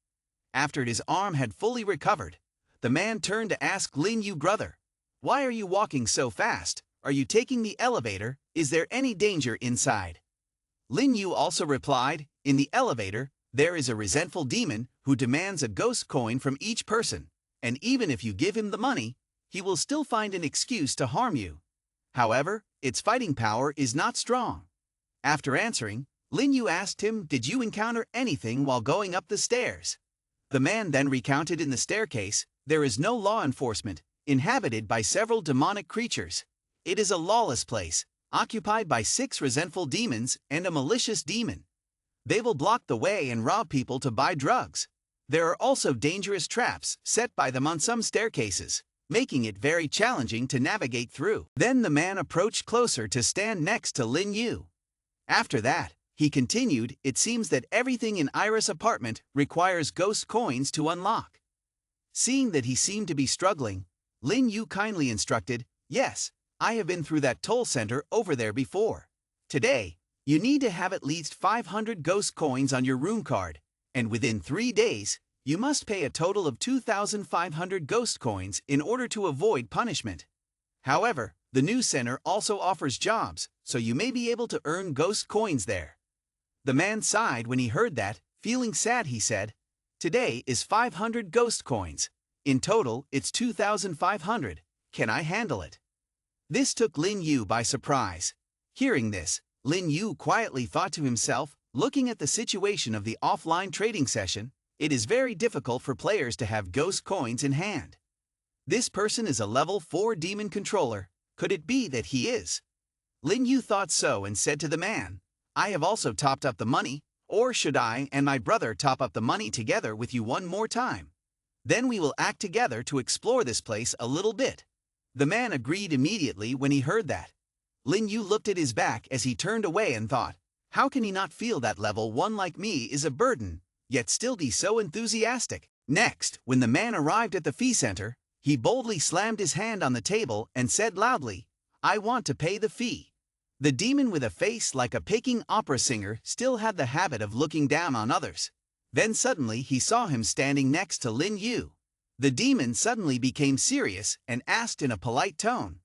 After his arm had fully recovered, the man turned to ask Lin Yu, "Brother, why are you walking so fast? Are you taking the elevator? Is there any danger inside?" Lin Yu also replied, "In the elevator, there is a resentful demon who demands a ghost coin from each person, and even if you give him the money, he will still find an excuse to harm you. However, its fighting power is not strong." After answering, Lin Yu asked him, "Did you encounter anything while going up the stairs?" The man then recounted, "In the staircase, there is no law enforcement, inhabited by several demonic creatures. It is a lawless place, occupied by 6 resentful demons and a malicious demon. They will block the way and rob people to buy drugs. There are also dangerous traps set by them on some staircases, making it very challenging to navigate through." Then the man approached closer to stand next to Lin Yu. After that, he continued, "It seems that everything in Iris' apartment requires ghost coins to unlock." Seeing that he seemed to be struggling, Lin Yu kindly instructed, "Yes, I have been through that toll center over there before. Today, you need to have at least 500 ghost coins on your room card, and within 3 days, you must pay a total of 2,500 ghost coins in order to avoid punishment. However, the new center also offers jobs, so you may be able to earn ghost coins there." The man sighed when he heard that. Feeling sad, he said, "Today is 500 ghost coins. In total, it's 2,500. Can I handle it?" This took Lin Yu by surprise. Hearing this, Lin Yu quietly thought to himself, looking at the situation of the offline trading session, it is very difficult for players to have ghost coins in hand. This person is a level 4 demon controller. Could it be that he is? Lin Yu thought so and said to the man, I have also topped up the money, or should I and my brother top up the money together with you one more time? Then we will act together to explore this place a little bit. The man agreed immediately when he heard that. Lin Yu looked at his back as he turned away and thought, how can he not feel that level 1 like me is a burden, yet still be so enthusiastic? Next, when the man arrived at the fee center, he boldly slammed his hand on the table and said loudly, I want to pay the fee. The demon with a face like a Peking opera singer still had the habit of looking down on others. Then suddenly he saw him standing next to Lin Yu. The demon suddenly became serious and asked in a polite tone,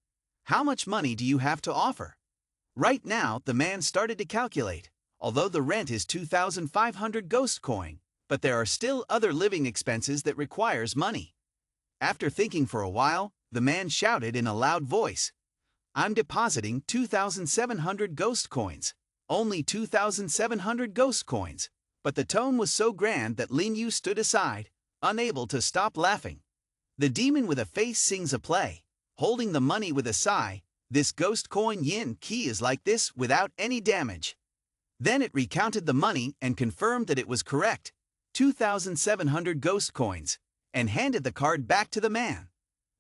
how much money do you have to offer? Right now, the man started to calculate, although the rent is 2,500 ghost coin, but there are still other living expenses that requires money. After thinking for a while, the man shouted in a loud voice, I'm depositing 2,700 ghost coins, only 2,700 ghost coins. But the tone was so grand that Lin Yu stood aside, unable to stop laughing. The demon with a face sings a play, holding the money with a sigh, this ghost coin yin key is like this without any damage. Then it recounted the money and confirmed that it was correct, 2,700 ghost coins, and handed the card back to the man.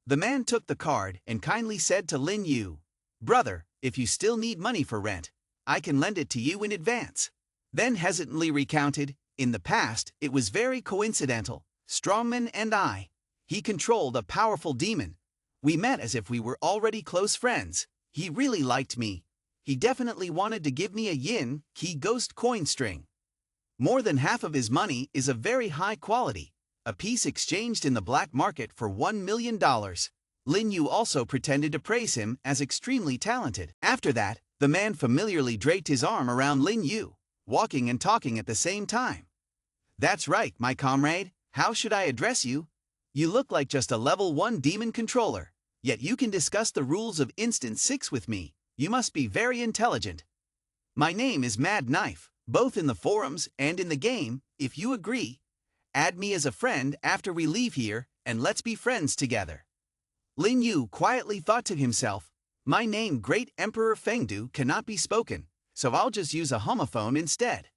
The man took the card and kindly said to Lin Yu, brother, if you still need money for rent, I can lend it to you in advance. Then hesitantly recounted, in the past, it was very coincidental, Strongman and he controlled a powerful demon. We met as if we were already close friends. He really liked me. He definitely wanted to give me a yin key ghost coin string. More than half of his money is of very high quality, a piece exchanged in the black market for $1 million. Lin Yu also pretended to praise him as extremely talented. After that, the man familiarly draped his arm around Lin Yu, walking and talking at the same time. That's right, my comrade, how should I address you? You look like just a level 1 demon controller, yet you can discuss the rules of Instant 6 with me. You must be very intelligent. My name is Mad Knife, both in the forums and in the game. If you agree, add me as a friend after we leave here, and let's be friends together. Lin Yu quietly thought to himself, my name Great Emperor Fengdu cannot be spoken, so I'll just use a homophone instead.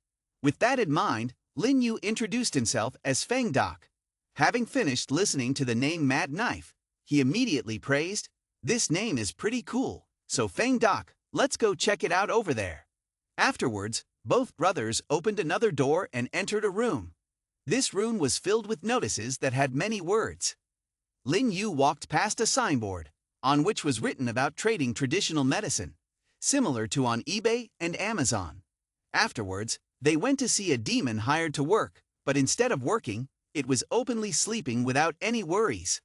With that in mind, Lin Yu introduced himself as Feng Doc. Having finished listening to the name Mad Knife, he immediately praised, this name is pretty cool, so Feng Doc, let's go check it out over there. Afterwards, both brothers opened another door and entered a room. This room was filled with notices that had many words. Lin Yu walked past a signboard, on which was written about trading traditional medicine, similar to on eBay and Amazon. Afterwards, they went to see a demon hired to work, but instead of working, it was openly sleeping without any worries.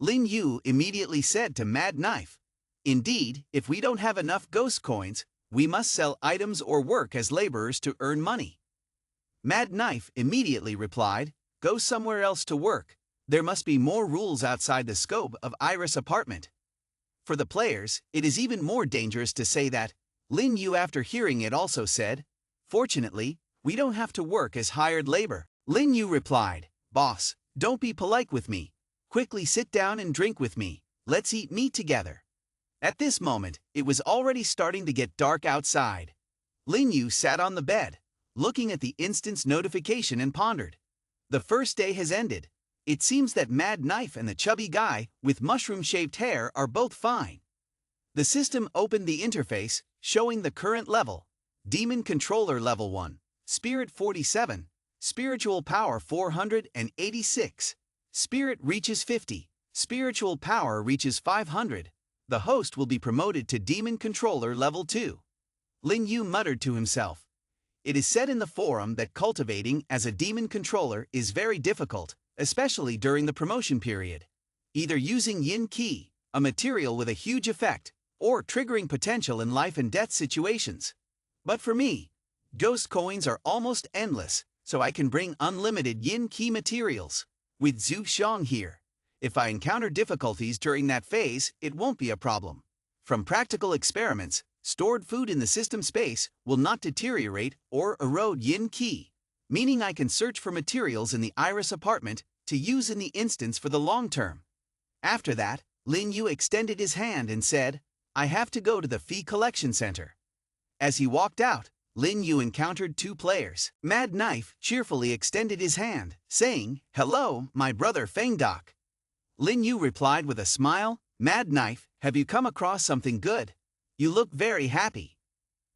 Lin Yu immediately said to Mad Knife, indeed, if we don't have enough ghost coins, we must sell items or work as laborers to earn money. Mad Knife immediately replied, go somewhere else to work. There must be more rules outside the scope of Iris apartment. For the players, it is even more dangerous to say that. Lin Yu after hearing it also said, fortunately, we don't have to work as hired labor. Lin Yu replied, boss, don't be polite with me. Quickly sit down and drink with me. Let's eat meat together. At this moment, it was already starting to get dark outside. Lin Yu sat on the bed, looking at the instant's notification and pondered. The first day has ended. It seems that Mad Knife and the chubby guy with mushroom-shaped hair are both fine. The system opened the interface, showing the current level. Demon Controller Level 1, Spirit 47, Spiritual Power 486. Spirit reaches 50, Spiritual Power reaches 500. The host will be promoted to Demon Controller Level 2. Lin Yu muttered to himself. It is said in the forum that cultivating as a demon controller is very difficult, especially during the promotion period. Either using yin ki, a material with a huge effect, or triggering potential in life and death situations. But for me, ghost coins are almost endless, so I can bring unlimited yin ki materials. With Zhu Xiang here, if I encounter difficulties during that phase, it won't be a problem. From practical experiments, stored food in the system space will not deteriorate or erode yin ki, meaning I can search for materials in the Iris apartment to use in the instance for the long term. After that, Lin Yu extended his hand and said, I have to go to the fee collection center. As he walked out, Lin Yu encountered two players. Mad Knife cheerfully extended his hand, saying, "Hello, my brother Feng Doc." Lin Yu replied with a smile, "Mad Knife, have you come across something good? You look very happy."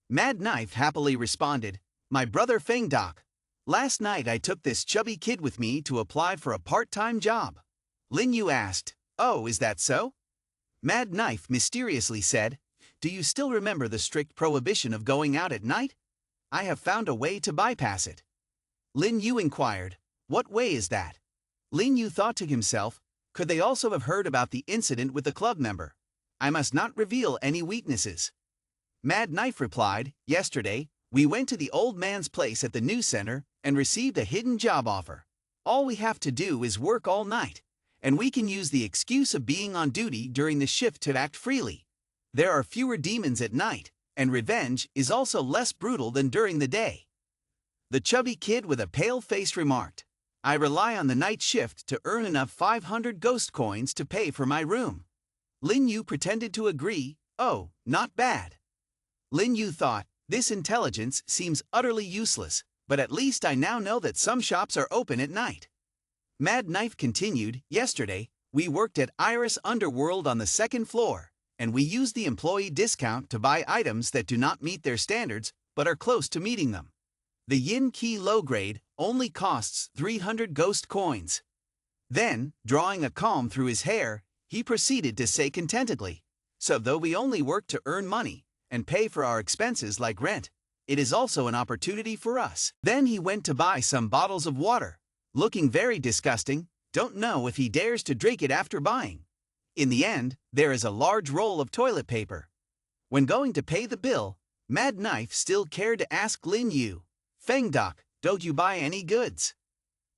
Mad Knife happily responded, "My brother Feng Doc, last night I took this chubby kid with me to apply for a part-time job." Lin Yu asked, "Oh, is that so?" Mad Knife mysteriously said, "Do you still remember the strict prohibition of going out at night? I have found a way to bypass it." Lin Yu inquired, "What way is that?" Lin Yu thought to himself, could they also have heard about the incident with the club member? I must not reveal any weaknesses. Mad Knife replied, "Yesterday, we went to the old man's place at the news center and received a hidden job offer. All we have to do is work all night, and we can use the excuse of being on duty during the shift to act freely. There are fewer demons at night, and revenge is also less brutal than during the day." The chubby kid with a pale face remarked, "I rely on the night shift to earn enough 500 ghost coins to pay for my room." Lin Yu pretended to agree, "Oh, not bad." Lin Yu thought, "This intelligence seems utterly useless, but at least I now know that some shops are open at night." Mad Knife continued, "Yesterday, we worked at Iris Underworld on the second floor, and we used the employee discount to buy items that do not meet their standards but are close to meeting them. The Yin Key low grade only costs 300 ghost coins." Then, drawing a comb through his hair, he proceeded to say contentedly, "So though we only work to earn money and pay for our expenses like rent, it is also an opportunity for us." Then he went to buy some bottles of water, looking very disgusting, don't know if he dares to drink it after buying. In the end, there is a large roll of toilet paper. When going to pay the bill, Mad Knife still cared to ask Lin Yu, "Feng Doc, don't you buy any goods?"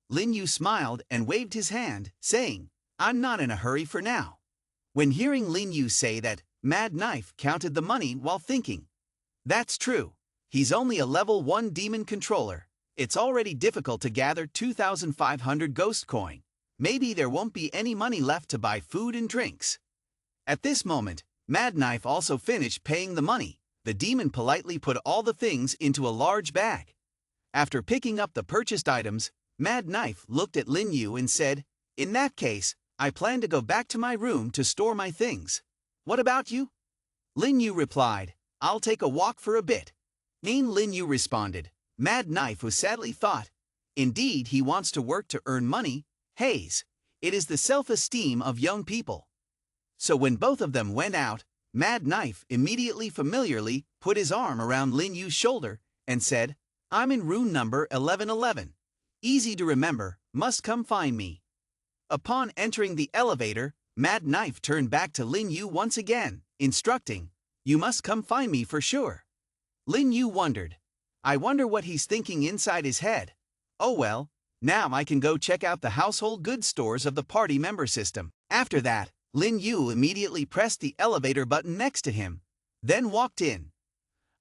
Lin Yu smiled and waved his hand, saying, "I'm not in a hurry for now." When hearing Lin Yu say that, Mad Knife counted the money while thinking, "That's true. He's only a level 1 demon controller. It's already difficult to gather 2,500 ghost coin. Maybe there won't be any money left to buy food and drinks." At this moment, Mad Knife also finished paying the money. The demon politely put all the things into a large bag. After picking up the purchased items, Mad Knife looked at Lin Yu and said, "In that case, I plan to go back to my room to store my things. What about you?" Lin Yu replied, "I'll take a walk for a bit." Lin Yu responded. Mad Knife was sadly thought, "Indeed, he wants to work to earn money. Haze, it is the self-esteem of young people." So when both of them went out, Mad Knife immediately familiarly put his arm around Lin Yu's shoulder and said, "I'm in room number 1111. Easy to remember, must come find me." Upon entering the elevator, Mad Knife turned back to Lin Yu once again, instructing, "You must come find me for sure." Lin Yu wondered, "I wonder what he's thinking inside his head. Oh well, now I can go check out the household goods stores of the party member system." After that, Lin Yu immediately pressed the elevator button next to him, then walked in.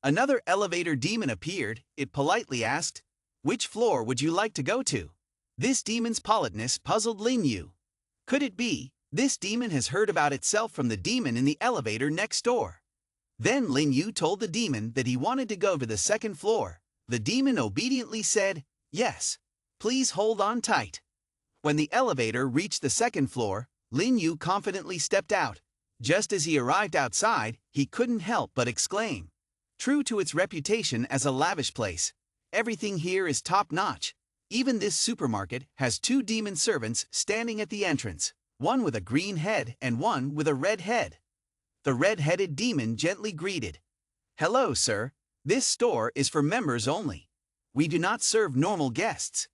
Another elevator demon appeared. It politely asked, "Which floor would you like to go to?" This demon's politeness puzzled Lin Yu. Could it be, this demon has heard about itself from the demon in the elevator next door? Then Lin Yu told the demon that he wanted to go to the second floor. The demon obediently said, "Yes. Please hold on tight." When the elevator reached the second floor, Lin Yu confidently stepped out. Just as he arrived outside, he couldn't help but exclaim, "True to its reputation as a lavish place, everything here is top-notch. Even this supermarket has 2 demon servants standing at the entrance, one with a green head and one with a red head." The red-headed demon gently greeted, "Hello, sir. This store is for members only. We do not serve normal guests."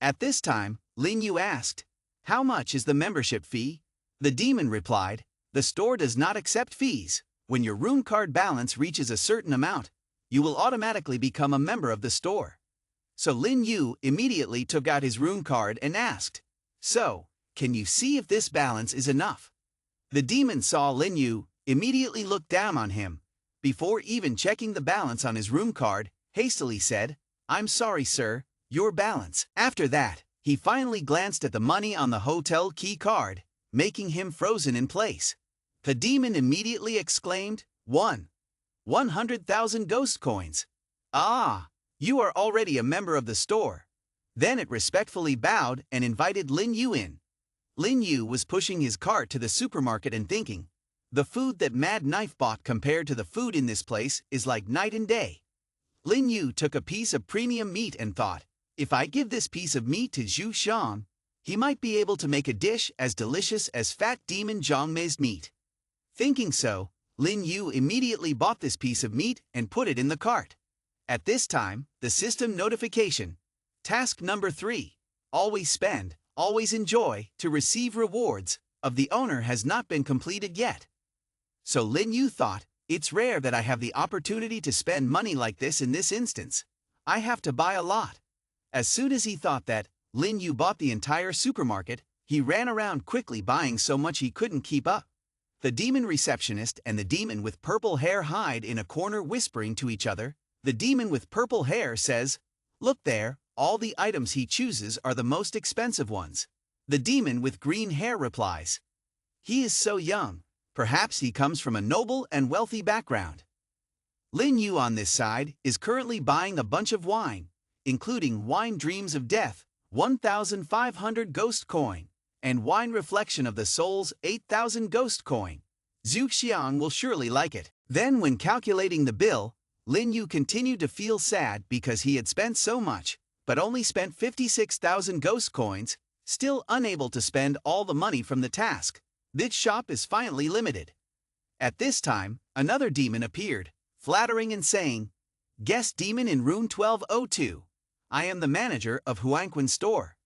At this time, Lin Yu asked, "How much is the membership fee?" The demon replied, "The store does not accept fees. When your room card balance reaches a certain amount, you will automatically become a member of the store." So Lin Yu immediately took out his room card and asked, "So, can you see if this balance is enough?" The demon saw Lin Yu, immediately looked down on him. Before even checking the balance on his room card, hastily said, "I'm sorry, sir, your balance." After that, he finally glanced at the money on the hotel key card, making him frozen in place. The demon immediately exclaimed, 100,000 ghost coins. Ah, you are already a member of the store. Then it respectfully bowed and invited Lin Yu in. Lin Yu was pushing his cart to the supermarket and thinking, the food that Mad Knife bought compared to the food in this place is like night and day. Lin Yu took a piece of premium meat and thought, if I give this piece of meat to Zhu Xiang, he might be able to make a dish as delicious as Fat Demon Zhangmei's meat. Thinking so, Lin Yu immediately bought this piece of meat and put it in the cart. At this time, the system notification. Task number 3. Always spend, always enjoy, to receive rewards, of the owner has not been completed yet. So Lin Yu thought, it's rare that I have the opportunity to spend money like this in this instance. I have to buy a lot. As soon as he thought that, Lin Yu bought the entire supermarket, he ran around quickly buying so much he couldn't keep up. The demon receptionist and the demon with purple hair hide in a corner whispering to each other. The demon with purple hair says, look there, all the items he chooses are the most expensive ones. The demon with green hair replies, he is so young. Perhaps he comes from a noble and wealthy background. Lin Yu on this side is currently buying a bunch of wine, including Wine Dreams of Death, 1,500 Ghost Coin, and Wine Reflection of the Soul's 8,000 Ghost Coin. Zhu Xiang will surely like it. Then when calculating the bill, Lin Yu continued to feel sad because he had spent so much, but only spent 56,000 Ghost Coins, still unable to spend all the money from the task. This shop is finally limited. At this time, another demon appeared, flattering and saying, guest demon in room 1202. I am the manager of Huangquan store.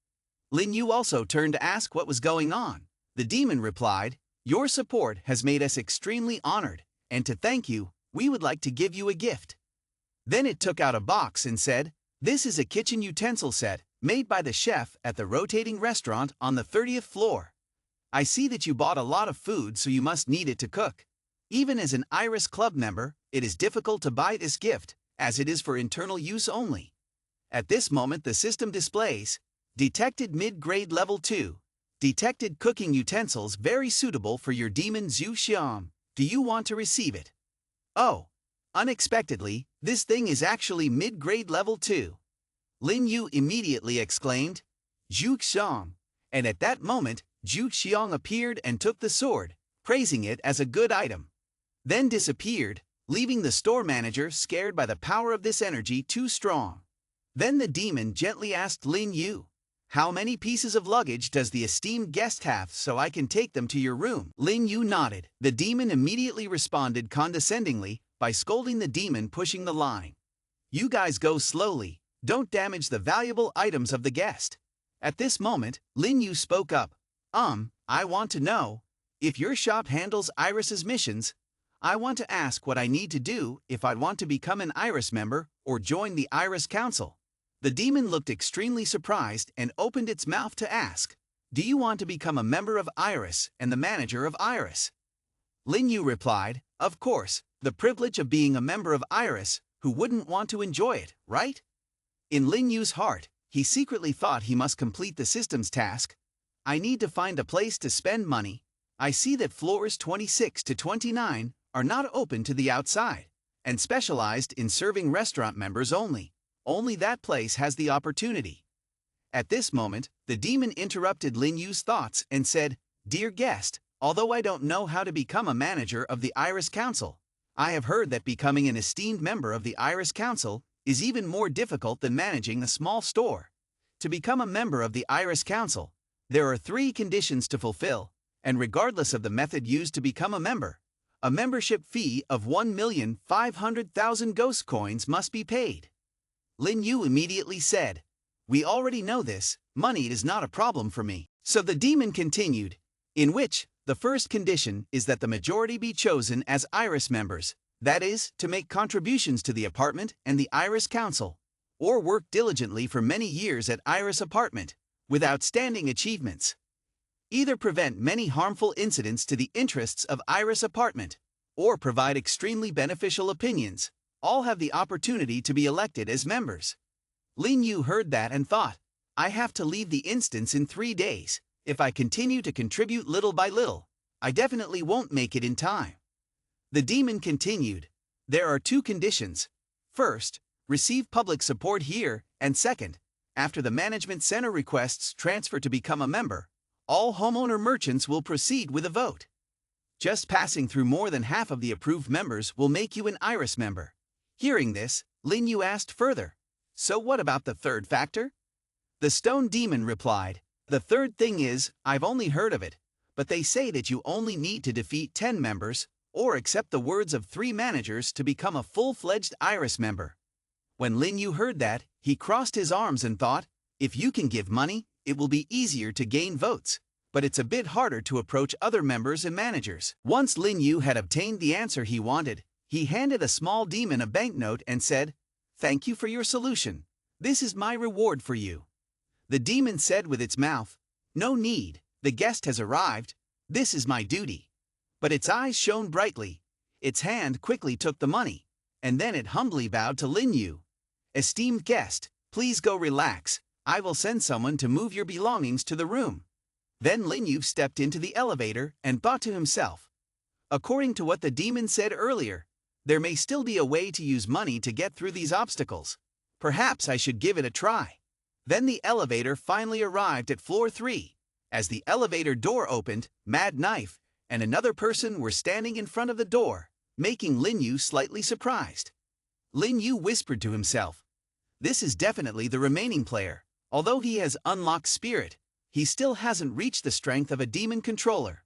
Lin Yu also turned to ask what was going on. The demon replied, your support has made us extremely honored, and to thank you, we would like to give you a gift. Then it took out a box and said, this is a kitchen utensil set made by the chef at the rotating restaurant on the 30th floor. I see that you bought a lot of food, so you must need it to cook. Even as an Iris Club member, it is difficult to buy this gift, as it is for internal use only. At this moment the system displays, detected mid-grade level 2, detected cooking utensils very suitable for your demon Zhu Xiang. Do you want to receive it? Oh, unexpectedly, this thing is actually mid-grade level 2. Lin Yu immediately exclaimed, Zhu Xiang, and at that moment, Zhu Xiang appeared and took the sword, praising it as a good item. Then disappeared, leaving the store manager scared by the power of this energy too strong. Then the demon gently asked Lin Yu, how many pieces of luggage does the esteemed guest have so I can take them to your room? Lin Yu nodded. The demon immediately responded condescendingly by scolding the demon pushing the line. You guys go slowly, don't damage the valuable items of the guest. At this moment, Lin Yu spoke up. I want to know, if your shop handles Iris's missions, I want to ask what I need to do if I want to become an Iris member or join the Iris Council. The demon looked extremely surprised and opened its mouth to ask, do you want to become a member of Iris and the manager of Iris? Lin Yu replied, of course, the privilege of being a member of Iris, who wouldn't want to enjoy it, right? In Lin Yu's heart, he secretly thought he must complete the system's task. I need to find a place to spend money. I see that floors 26 to 29 are not open to the outside, and specialized in serving restaurant members only. Only that place has the opportunity. At this moment, the demon interrupted Lin Yu's thoughts and said, dear guest, although I don't know how to become a manager of the Iris Council, I have heard that becoming an esteemed member of the Iris Council is even more difficult than managing a small store. To become a member of the Iris Council, there are 3 conditions to fulfill, and regardless of the method used to become a member, a membership fee of 1,500,000 ghost coins must be paid. Lin Yu immediately said, we already know this, money is not a problem for me. So the demon continued, in which, the first condition is that the majority be chosen as Iris members, that is, to make contributions to the apartment and the Iris Council, or work diligently for many years at Iris Apartment, with outstanding achievements. Either prevent many harmful incidents to the interests of Iris Apartment, or provide extremely beneficial opinions, all have the opportunity to be elected as members. Lin Yu heard that and thought, I have to leave the instance in 3 days. If I continue to contribute little by little, I definitely won't make it in time. The demon continued, there are 2 conditions. First, receive public support here, and second, after the management center requests transfer to become a member, all homeowner merchants will proceed with a vote. Just passing through more than half of the approved members will make you an Iris member. Hearing this, Lin Yu asked further, "So what about the third factor?" The stone demon replied, "The third thing is, I've only heard of it, but they say that you only need to defeat 10 members, or accept the words of 3 managers to become a full-fledged Iris member." When Lin Yu heard that, he crossed his arms and thought, if you can give money, it will be easier to gain votes, but it's a bit harder to approach other members and managers. Once Lin Yu had obtained the answer he wanted, he handed a small demon a banknote and said, "Thank you for your solution. This is my reward for you." The demon said with its mouth, "No need, the guest has arrived, this is my duty." But its eyes shone brightly. Its hand quickly took the money, and then it humbly bowed to Lin Yu. "Esteemed guest, please go relax, I will send someone to move your belongings to the room." Then Lin Yu stepped into the elevator and thought to himself, according to what the demon said earlier, there may still be a way to use money to get through these obstacles. Perhaps I should give it a try. Then the elevator finally arrived at floor 3. As the elevator door opened, Mad Knife and another person were standing in front of the door, making Lin Yu slightly surprised. Lin Yu whispered to himself, "This is definitely the remaining player. Although he has unlocked spirit, he still hasn't reached the strength of a demon controller.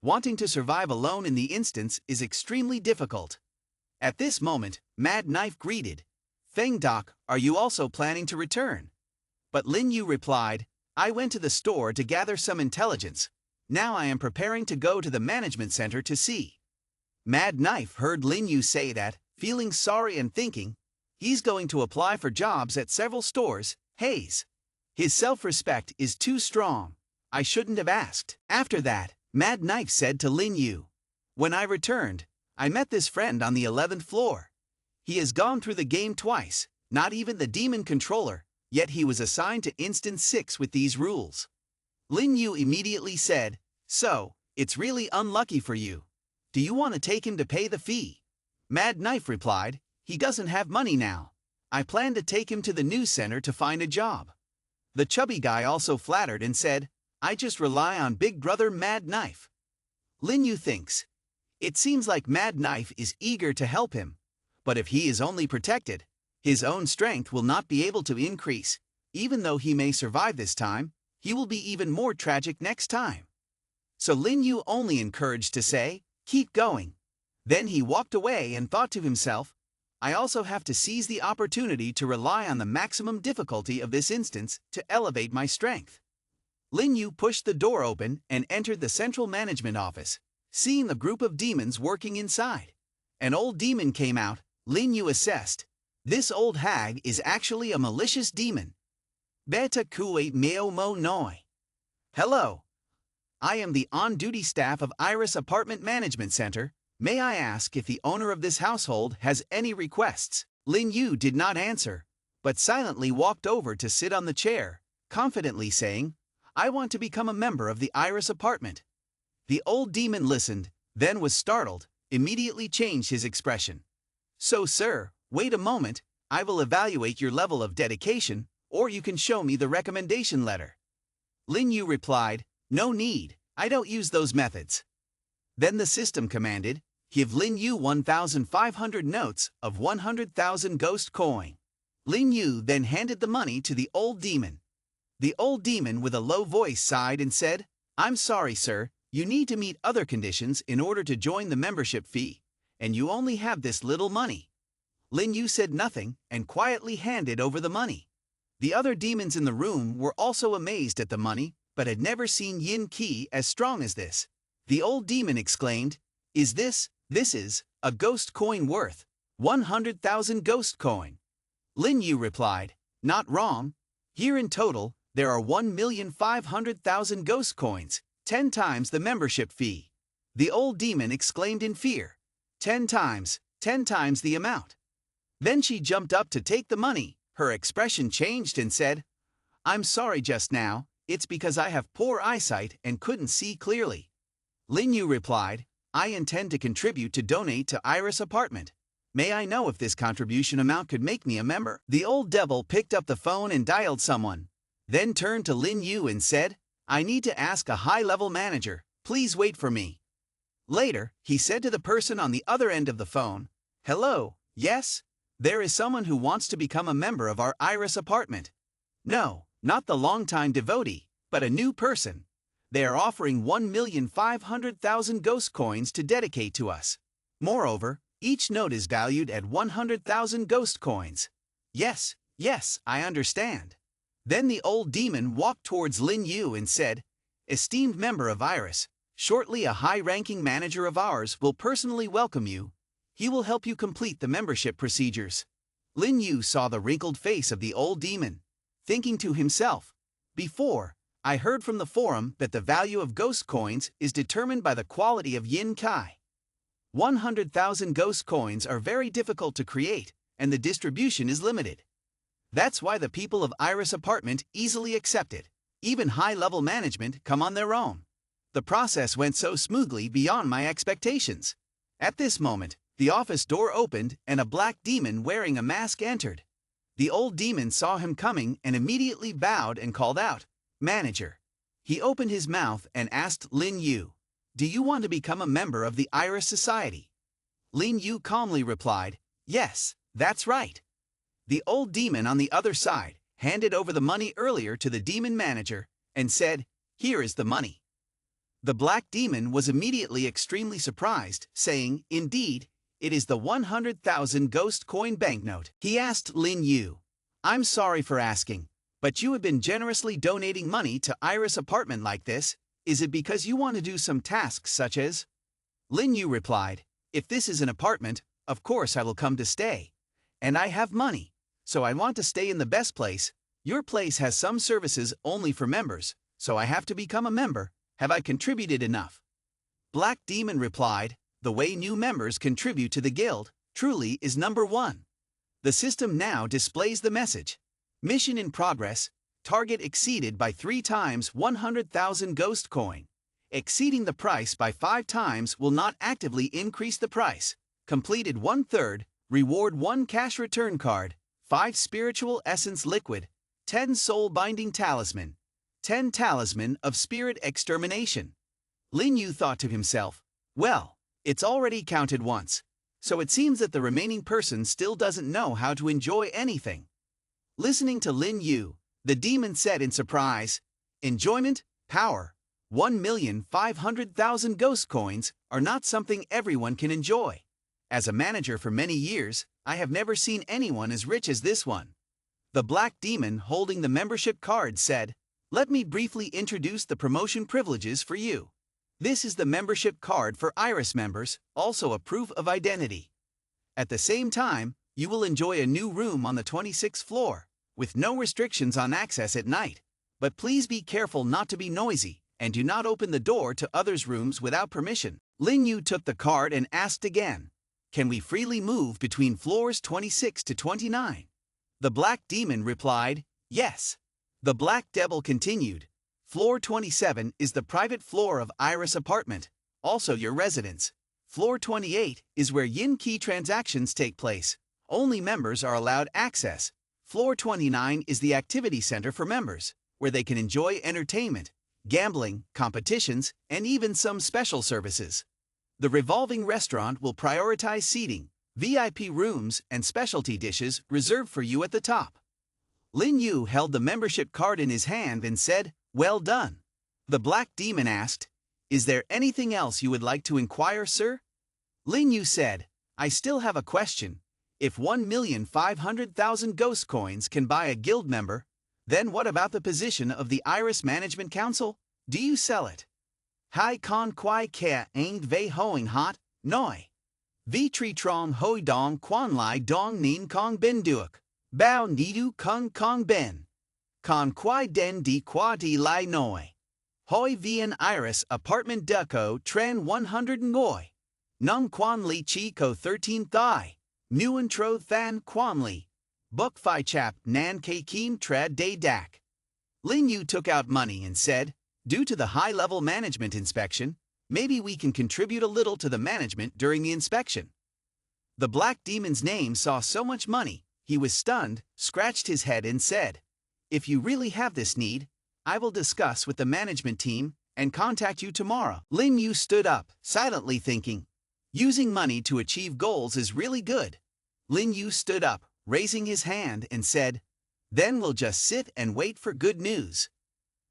Wanting to survive alone in the instance is extremely difficult." At this moment, Mad Knife greeted, "Feng Doc, are you also planning to return?" But Lin Yu replied, "I went to the store to gather some intelligence. Now I am preparing to go to the management center to see." Mad Knife heard Lin Yu say that, feeling sorry and thinking, he's going to apply for jobs at several stores. His self-respect is too strong. I shouldn't have asked. After that, Mad Knife said to Lin Yu, "When I returned, I met this friend on the 11th floor. He has gone through the game twice, not even the demon controller, yet he was assigned to instance 6 with these rules." Lin Yu immediately said, "So, it's really unlucky for you. Do you want to take him to pay the fee?" Mad Knife replied, "He doesn't have money now. I plan to take him to the news center to find a job." The chubby guy also flattered and said, "I just rely on Big Brother Mad Knife." Lin Yu thinks, it seems like Mad Knife is eager to help him, but if he is only protected, his own strength will not be able to increase. Even though he may survive this time, he will be even more tragic next time. So Lin Yu only encouraged to say, "Keep going." Then he walked away and thought to himself, I also have to seize the opportunity to rely on the maximum difficulty of this instance to elevate my strength. Lin Yu pushed the door open and entered the central management office, seeing the group of demons working inside. An old demon came out. Lin Yu assessed, this old hag is actually a malicious demon. Beta Kui Meo Mo Noi. Hello. I am the on-duty staff of Iris Apartment Management Center. May I ask if the owner of this household has any requests? Lin Yu did not answer, but silently walked over to sit on the chair, confidently saying, I want to become a member of the Iris Apartment. The old demon listened, then was startled, immediately changed his expression. So sir, wait a moment, I will evaluate your level of dedication, or you can show me the recommendation letter. Lin Yu replied, no need, I don't use those methods. Then the system commanded, give Lin Yu 1,500 notes of 100,000 ghost coin. Lin Yu then handed the money to the old demon. The old demon with a low voice sighed and said, I'm sorry sir, you need to meet other conditions in order to join the membership fee, and you only have this little money. Lin Yu said nothing and quietly handed over the money. The other demons in the room were also amazed at the money, but had never seen yin qi as strong as this. The old demon exclaimed, This is, a ghost coin worth 100,000 ghost coin. Lin Yu replied, not wrong. Here in total, there are 1,500,000 ghost coins, 10 times the membership fee. The old demon exclaimed in fear, 10 times the amount. Then she jumped up to take the money. Her expression changed and said, I'm sorry just now, it's because I have poor eyesight and couldn't see clearly. Lin Yu replied, I intend to contribute to donate to Iris Apartment. May I know if this contribution amount could make me a member? The old devil picked up the phone and dialed someone, then turned to Lin Yu and said, I need to ask a high-level manager. Please wait for me. Later, he said to the person on the other end of the phone, Hello, yes? There is someone who wants to become a member of our Iris apartment. No, not the longtime devotee, but a new person. They are offering 1,500,000 ghost coins to dedicate to us. Moreover, each note is valued at 100,000 ghost coins. Yes, I understand. Then the old demon walked towards Lin Yu and said, Esteemed member of Iris, shortly a high-ranking manager of ours will personally welcome you. He will help you complete the membership procedures. Lin Yu saw the wrinkled face of the old demon, thinking to himself, Before, I heard from the forum that the value of ghost coins is determined by the quality of yin kai. 100,000 ghost coins are very difficult to create, and the distribution is limited. That's why the people of Iris Apartment easily accept it. Even high-level management come on their own. The process went so smoothly beyond my expectations. At this moment, the office door opened and a black demon wearing a mask entered. The old demon saw him coming and immediately bowed and called out, Manager. He opened his mouth and asked Lin Yu, Do you want to become a member of the Iris Society? Lin Yu calmly replied, Yes, that's right. The old demon on the other side handed over the money earlier to the demon manager and said, Here is the money. The black demon was immediately extremely surprised, saying, Indeed, it is the 100,000 ghost coin banknote. He asked Lin Yu, I'm sorry for asking, but you have been generously donating money to Iris Apartment like this. Is it because you want to do some tasks such as? Lin Yu replied, If this is an apartment, of course I will come to stay. And I have money, so I want to stay in the best place. Your place has some services only for members, so I have to become a member. Have I contributed enough? Black Demon replied, The way new members contribute to the guild truly is number 1. The system now displays the message. Mission in progress. Target exceeded by 3 times 100,000 ghost coin. Exceeding the price by 5 times will not actively increase the price. Completed 1/3. Reward 1 cash return card, 5 spiritual essence liquid, 10 soul binding talisman, 10 talisman of spirit extermination. Lin Yu thought to himself, Well, it's already counted once, so it seems that the remaining person still doesn't know how to enjoy anything. Listening to Lin Yu, the demon said in surprise, Enjoyment, power, 1,500,000 ghost coins are not something everyone can enjoy. As a manager for many years, I have never seen anyone as rich as this one. The black demon holding the membership card said, Let me briefly introduce the promotion privileges for you. This is the membership card for Iris members, also a proof of identity. At the same time, you will enjoy a new room on the 26th floor, with no restrictions on access at night. But please be careful not to be noisy, and do not open the door to others' rooms without permission. Lin Yu took the card and asked again, Can we freely move between floors 26 to 29? The black demon replied, Yes. The black devil continued, Floor 27 is the private floor of Iris Apartment, also your residence. Floor 28 is where yin key transactions take place. Only members are allowed access. Floor 29 is the activity center for members, where they can enjoy entertainment, gambling, competitions, and even some special services. The revolving restaurant will prioritize seating, VIP rooms, and specialty dishes reserved for you at the top. Lin Yu held the membership card in his hand and said, Well done. The black demon asked, Is there anything else you would like to inquire, sir? Lin Yu said, I still have a question. If 1,500,000 ghost coins can buy a guild member, then what about the position of the Iris Management Council? Do you sell it? Hai con quai kea ain't vei hoing hot, noi. Vi tri trong hoi dong quan lai dong nin kong ben duok. Bao nidu kung kong ben. Con quai den di qua di lai noi. Hoi vien Iris Apartment deco tren 100 ngoi. Nung quan li chi ko 13 thai. Nguyen tro than quan li. Buk phi chap nan ke kim trad day dak. Lin Yu took out money and said, Due to the high-level management inspection, maybe we can contribute a little to the management during the inspection. The black demon's name saw so much money, he was stunned, scratched his head and said, "If you really have this need, I will discuss with the management team and contact you tomorrow." Lin Yu stood up, silently thinking, using money to achieve goals is really good. Lin Yu stood up, raising his hand and said, "Then we'll just sit and wait for good news."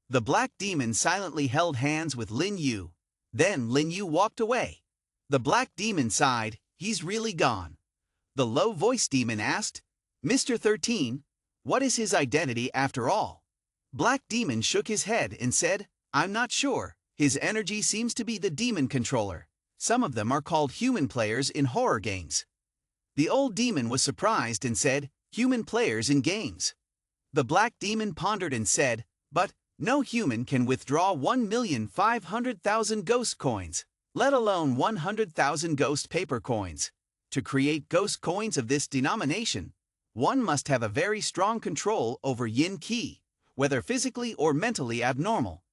The black demon silently held hands with Lin Yu. Then Lin Yu walked away. The black demon sighed, "He's really gone." The low-voiced demon asked, "Mr. 13, what is his identity after all?" Black demon shook his head and said, "I'm not sure. His energy seems to be the demon controller. Some of them are called human players in horror games." The old demon was surprised and said, "Human players in games?" The black demon pondered and said, "But no human can withdraw 1,500,000 ghost coins, let alone 100,000 ghost paper coins. To create ghost coins of this denomination, one must have a very strong control over yin qi, whether physically or mentally abnormal.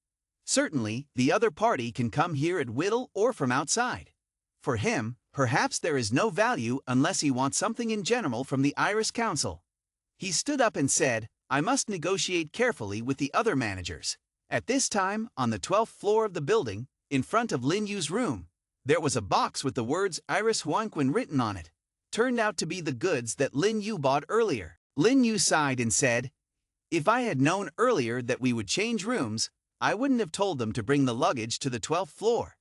Certainly, the other party can come here at will or from outside. For him, perhaps there is no value unless he wants something in general from the Iris Council." He stood up and said, "I must negotiate carefully with the other managers." At this time, on the 12th floor of the building, in front of Lin Yu's room, there was a box with the words Iris Huanquan written on it. Turned out to be the goods that Lin Yu bought earlier. Lin Yu sighed and said, "If I had known earlier that we would change rooms, I wouldn't have told them to bring the luggage to the 12th floor."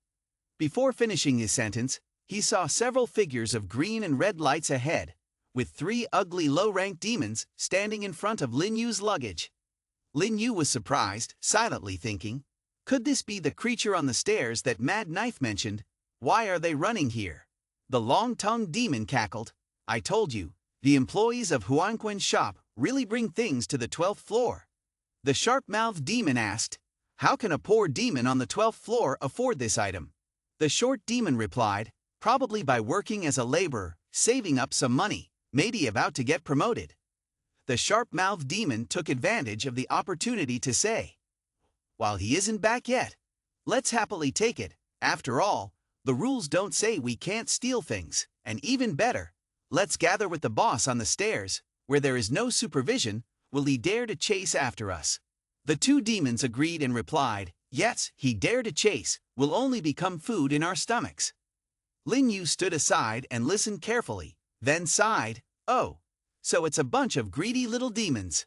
Before finishing his sentence, he saw several figures of green and red lights ahead, with 3 ugly low-ranked demons standing in front of Lin Yu's luggage. Lin Yu was surprised, silently thinking, could this be the creature on the stairs that Mad Knife mentioned? Why are they running here? The long-tongued demon cackled, "I told you, the employees of Huanquan's shop really bring things to the 12th floor." The sharp-mouthed demon asked, "How can a poor demon on the 12th floor afford this item?" The short demon replied, "Probably by working as a laborer, saving up some money, maybe about to get promoted." The sharp-mouthed demon took advantage of the opportunity to say, "While he isn't back yet, let's happily take it. After all, the rules don't say we can't steal things, and even better, let's gather with the boss on the stairs, where there is no supervision. Will he dare to chase after us?" The 2 demons agreed and replied, "Yes, he dare to chase, will only become food in our stomachs." Lin Yu stood aside and listened carefully, then sighed, "Oh, so it's a bunch of greedy little demons."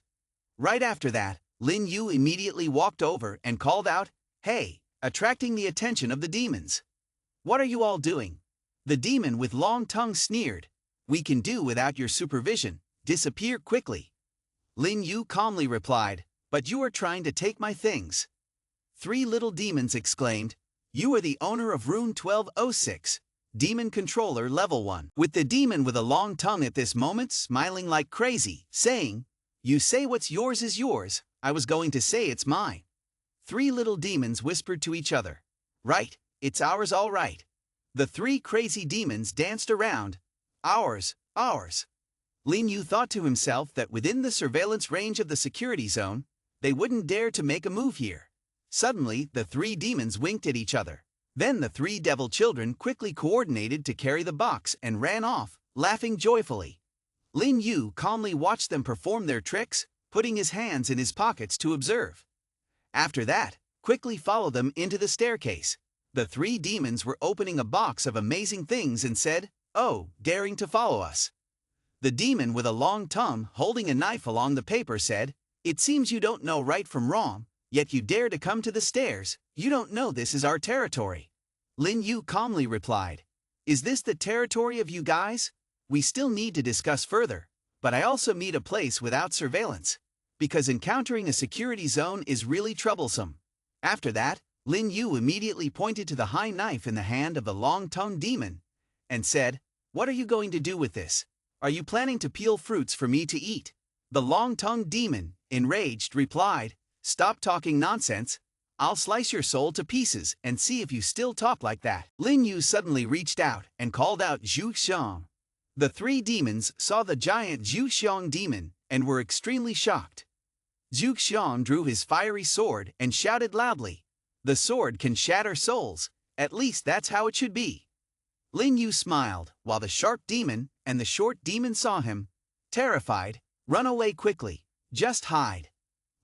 Right after that, Lin Yu immediately walked over and called out, "Hey," attracting the attention of the demons. "What are you all doing?" The demon with long tongue sneered, "We can do without your supervision. Disappear quickly." Lin Yu calmly replied, "But you are trying to take my things." 3 little demons exclaimed, "You are the owner of room 1206, Demon Controller Level 1. With the demon with a long tongue at this moment smiling like crazy, saying, "You say what's yours is yours, I was going to say it's mine." 3 little demons whispered to each other, "Right, it's ours all right." The 3 crazy demons danced around, "Ours, ours." Lin Yu thought to himself that within the surveillance range of the security zone, they wouldn't dare to make a move here. Suddenly, the 3 demons winked at each other. Then the 3 devil children quickly coordinated to carry the box and ran off, laughing joyfully. Lin Yu calmly watched them perform their tricks, putting his hands in his pockets to observe. After that, quickly followed them into the staircase. The 3 demons were opening a box of amazing things and said, "Oh, daring to follow us." The demon with a long tongue holding a knife along the paper said, "It seems you don't know right from wrong, yet you dare to come to the stairs. You don't know this is our territory." Lin Yu calmly replied, "Is this the territory of you guys? We still need to discuss further, but I also need a place without surveillance, because encountering a security zone is really troublesome." After that, Lin Yu immediately pointed to the high knife in the hand of the long-tongued demon and said, "What are you going to do with this? Are you planning to peel fruits for me to eat?" The long-tongued demon, enraged, replied, "Stop talking nonsense. I'll slice your soul to pieces and see if you still talk like that." Lin Yu suddenly reached out and called out Zhu Xiang. The 3 demons saw the giant Zhu Xiang demon and were extremely shocked. Zhu Xiang drew his fiery sword and shouted loudly, "The sword can shatter souls, at least that's how it should be." Lin Yu smiled, while the sharp demon and the short demon saw him. Terrified, run away quickly, just hide.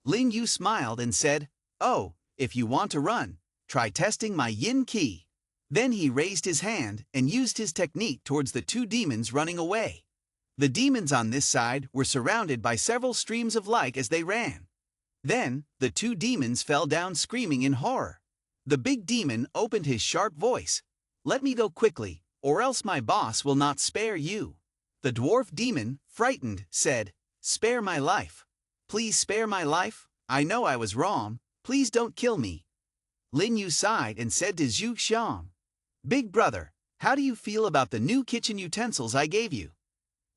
Lin Yu smiled and said, "Oh, if you want to run, try testing my yin ki." Then he raised his hand and used his technique towards the two demons running away. The demons on this side were surrounded by several streams of light as they ran. Then, the two demons fell down screaming in horror. The big demon opened his sharp voice. "Let me go quickly, or else my boss will not spare you." The dwarf demon, frightened, said, "Spare my life. Please spare my life. I know I was wrong. Please don't kill me." Lin Yu sighed and said to Zhu Xiang, "Big brother, how do you feel about the new kitchen utensils I gave you?"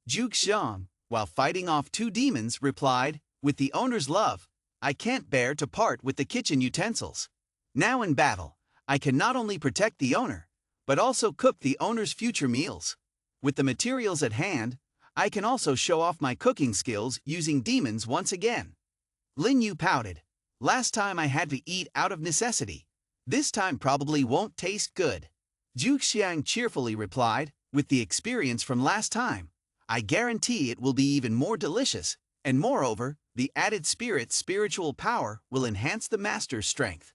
Zhu Xiang, while fighting off two demons, replied, "With the owner's love, I can't bear to part with the kitchen utensils. Now in battle, I can not only protect the owner, but also cook the owner's future meals. With the materials at hand, I can also show off my cooking skills using demons once again." Lin Yu pouted. "Last time I had to eat out of necessity. This time probably won't taste good." Zhu Xiang cheerfully replied, "With the experience from last time, I guarantee it will be even more delicious, and moreover, the added spiritual power will enhance the master's strength."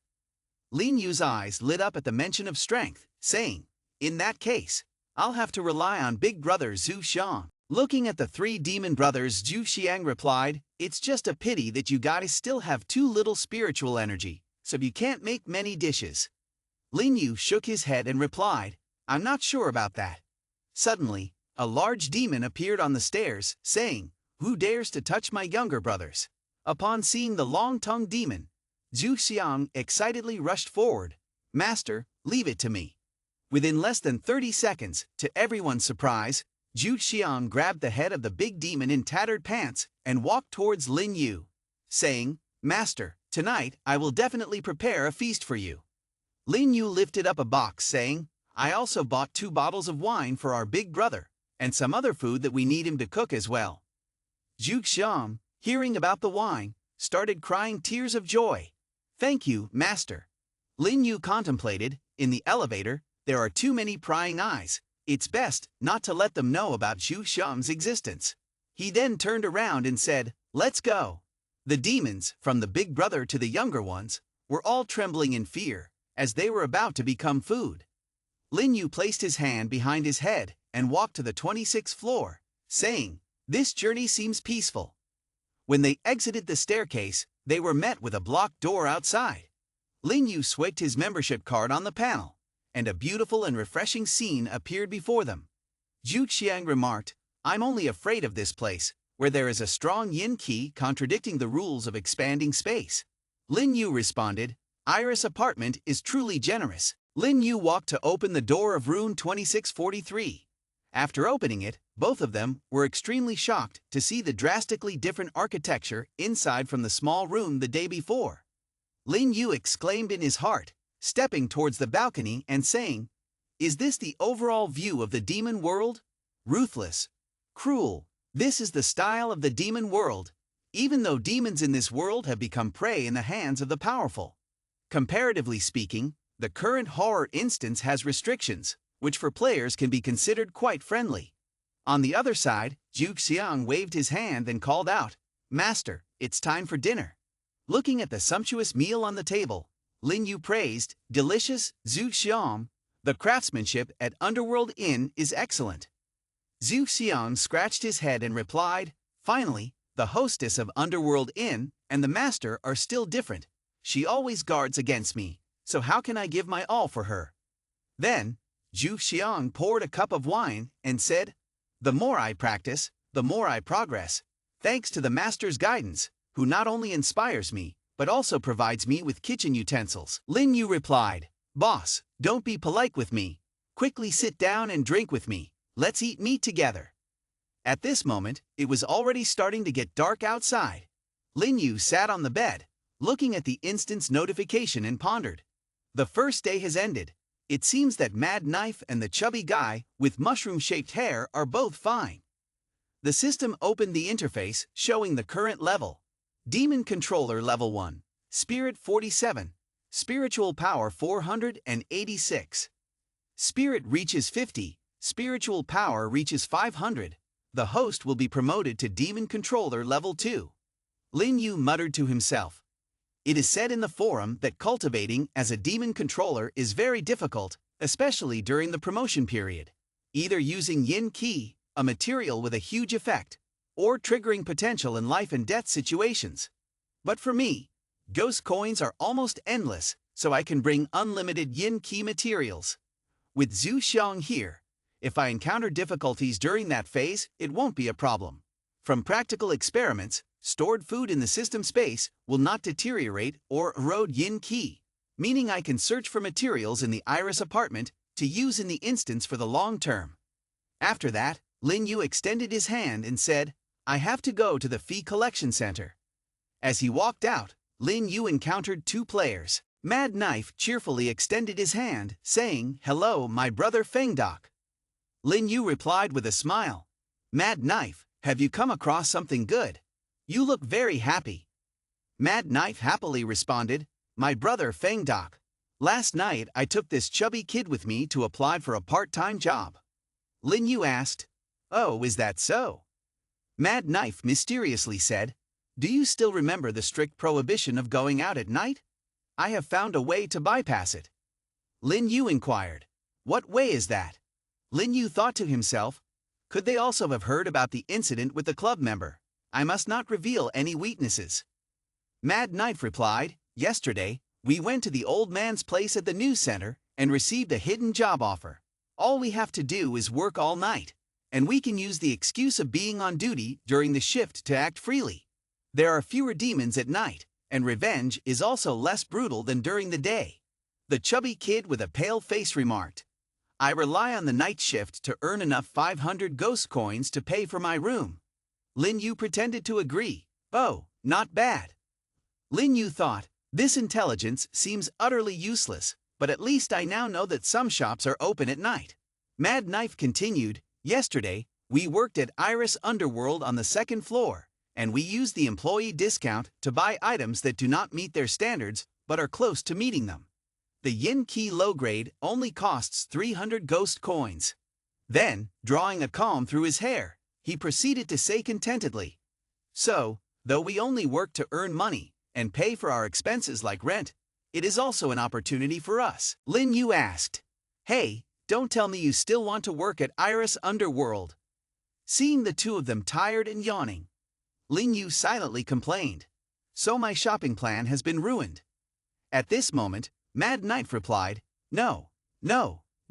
Lin Yu's eyes lit up at the mention of strength, saying, "In that case, I'll have to rely on big brother Zhu Xiang." Looking at the three demon brothers, Zhu Xiang replied, "It's just a pity that you guys still have too little spiritual energy, so you can't make many dishes." Lin Yu shook his head and replied, "I'm not sure about that." Suddenly, a large demon appeared on the stairs, saying, "Who dares to touch my younger brothers?" Upon seeing the long-tongued demon, Zhu Xiang excitedly rushed forward. "Master, leave it to me." Within less than 30 seconds, to everyone's surprise, Zhu Xiang grabbed the head of the big demon in tattered pants and walked towards Lin Yu, saying, "Master, tonight I will definitely prepare a feast for you." Lin Yu lifted up a box, saying, "I also bought 2 bottles of wine for our big brother, and some other food that we need him to cook as well." Zhu Xiang, hearing about the wine, started crying tears of joy. "Thank you, master." Lin Yu contemplated. In the elevator, there are too many prying eyes. It's best not to let them know about Zhu Xiang's existence. He then turned around and said, "Let's go." The demons, from the big brother to the younger ones, were all trembling in fear, as they were about to become food. Lin Yu placed his hand behind his head and walked to the 26th floor, saying, "This journey seems peaceful." When they exited the staircase, they were met with a blocked door outside. Lin Yu swiped his membership card on the panel, and a beautiful and refreshing scene appeared before them. Zhu Xiang remarked, "I'm only afraid of this place, where there is a strong yin qi contradicting the rules of expanding space." Lin Yu responded, "Iris' apartment is truly generous." Lin Yu walked to open the door of room 2643. After opening it, both of them were extremely shocked to see the drastically different architecture inside from the small room the day before. Lin Yu exclaimed in his heart, stepping towards the balcony and saying, "Is this the overall view of the demon world? Ruthless, cruel, this is the style of the demon world, even though demons in this world have become prey in the hands of the powerful. Comparatively speaking, the current horror instance has restrictions, which for players can be considered quite friendly." On the other side, Zhu Xiang waved his hand and called out, "Master, it's time for dinner." Looking at the sumptuous meal on the table, Lin Yu praised, "Delicious, Zhu Xiang. The craftsmanship at Underworld Inn is excellent." Zhu Xiang scratched his head and replied, "Finally, the hostess of Underworld Inn and the master are still different. She always guards against me, so how can I give my all for her?" Then, Zhu Xiang poured a cup of wine and said, "The more I practice, the more I progress, thanks to the master's guidance, who not only inspires me, but also provides me with kitchen utensils." Lin Yu replied, "Boss, don't be polite with me. Quickly sit down and drink with me. Let's eat meat together." At this moment, it was already starting to get dark outside. Lin Yu sat on the bed, looking at the instant's notification and pondered. The first day has ended. It seems that Mad Knife and the chubby guy with mushroom-shaped hair are both fine. The system opened the interface showing the current level. Demon Controller Level 1, Spirit 47, Spiritual Power 486. Spirit reaches 50, spiritual power reaches 500. The host will be promoted to Demon Controller Level 2. Lin Yu muttered to himself. It is said in the forum that cultivating as a demon controller is very difficult, especially during the promotion period. Either using yin ki, a material with a huge effect, or triggering potential in life and death situations. But for me, ghost coins are almost endless, so I can bring unlimited yin ki materials. With Zhu Xiang here, if I encounter difficulties during that phase, it won't be a problem. From practical experiments, stored food in the system space will not deteriorate or erode yin ki, meaning I can search for materials in the Iris apartment to use in the instance for the long term. After that, Lin Yu extended his hand and said, I have to go to the fee collection center. As he walked out, Lin Yu encountered two players. Mad Knife cheerfully extended his hand, saying, Hello, my brother Fengdok. Lin Yu replied with a smile. Mad Knife, have you come across something good? You look very happy. Mad Knife happily responded, My brother Fengdok. Last night I took this chubby kid with me to apply for a part-time job. Lin Yu asked, Oh, is that so? Mad Knife mysteriously said, Do you still remember the strict prohibition of going out at night? I have found a way to bypass it. Lin Yu inquired, What way is that? Lin Yu thought to himself, Could they also have heard about the incident with the club member? I must not reveal any weaknesses. Mad Knife replied, Yesterday, we went to the old man's place at the news center and received a hidden job offer. All we have to do is work all night, and we can use the excuse of being on duty during the shift to act freely. There are fewer demons at night, and revenge is also less brutal than during the day. The chubby kid with a pale face remarked, I rely on the night shift to earn enough 500 ghost coins to pay for my room. Lin Yu pretended to agree. Oh, not bad. Lin Yu thought, this intelligence seems utterly useless, but at least I now know that some shops are open at night. Mad Knife continued, Yesterday, we worked at Iris Underworld on the second floor, and we used the employee discount to buy items that do not meet their standards but are close to meeting them. The Yin Key low grade only costs 300 ghost coins. Then, drawing a comb through his hair, he proceeded to say contentedly, So, though we only work to earn money and pay for our expenses like rent, it is also an opportunity for us. Lin Yu asked, Hey, don't tell me you still want to work at Iris Underworld. Seeing the two of them tired and yawning, Lin Yu silently complained, So my shopping plan has been ruined. At this moment, Mad Knife replied, No,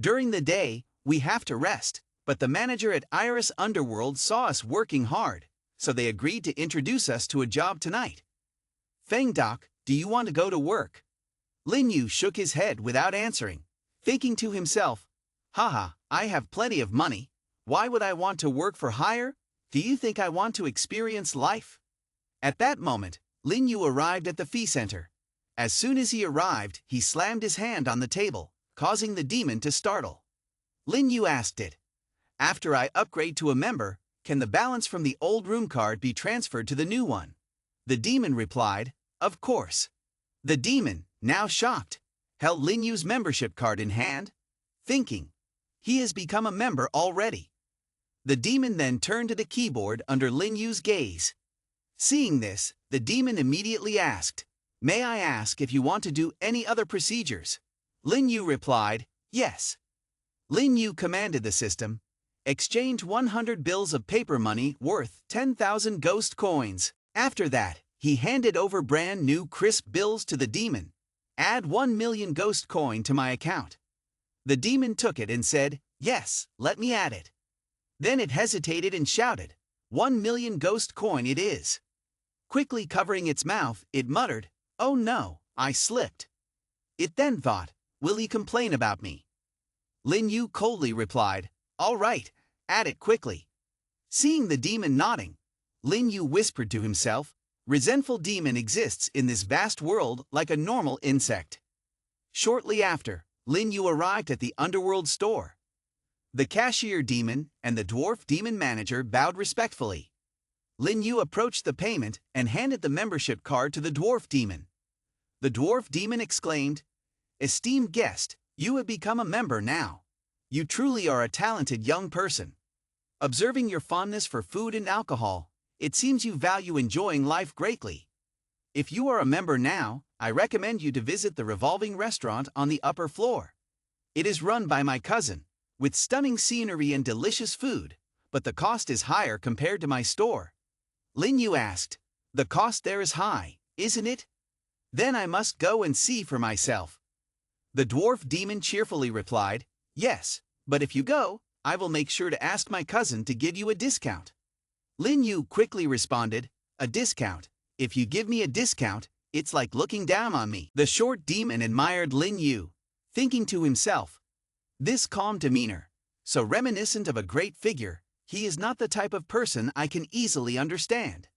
during the day, we have to rest, but the manager at Iris Underworld saw us working hard, so they agreed to introduce us to a job tonight. Fengdok, do you want to go to work? Lin Yu shook his head without answering, thinking to himself, Haha, I have plenty of money. Why would I want to work for hire? Do you think I want to experience life? At that moment, Lin Yu arrived at the fee center. As soon as he arrived, he slammed his hand on the table, causing the demon to startle. Lin Yu asked it, After I upgrade to a member, can the balance from the old room card be transferred to the new one? The demon replied, Of course. The demon, now shocked, held Lin Yu's membership card in hand, thinking, He has become a member already. The demon then turned to the keyboard under Lin Yu's gaze. Seeing this, the demon immediately asked, May I ask if you want to do any other procedures? Lin Yu replied, Yes. Lin Yu commanded the system, Exchange 100 bills of paper money worth 10,000 ghost coins. After that, he handed over brand new crisp bills to the demon. Add 1 million ghost coin to my account. The demon took it and said, Yes, let me add it. Then it hesitated and shouted, 1 million ghost coin it is. Quickly covering its mouth, it muttered, Oh no, I slipped. It then thought, Will he complain about me? Lin Yu coldly replied, All right, add it quickly. Seeing the demon nodding, Lin Yu whispered to himself, Resentful demon exists in this vast world like a normal insect. Shortly after, Lin Yu arrived at the underworld store. The cashier demon and the dwarf demon manager bowed respectfully. Lin Yu approached the payment and handed the membership card to the dwarf demon. The dwarf demon exclaimed, Esteemed guest, you have become a member now. You truly are a talented young person. Observing your fondness for food and alcohol, it seems you value enjoying life greatly. If you are a member now, I recommend you to visit the revolving restaurant on the upper floor. It is run by my cousin, with stunning scenery and delicious food, but the cost is higher compared to my store. Lin Yu asked, "The cost there is high, isn't it? Then I must go and see for myself." The dwarf demon cheerfully replied, "Yes, but if you go, I will make sure to ask my cousin to give you a discount." Lin Yu quickly responded, "A discount? If you give me a discount, it's like looking down on me." The short demon admired Lin Yu, thinking to himself, "This calm demeanor, so reminiscent of a great figure, he is not the type of person I can easily understand."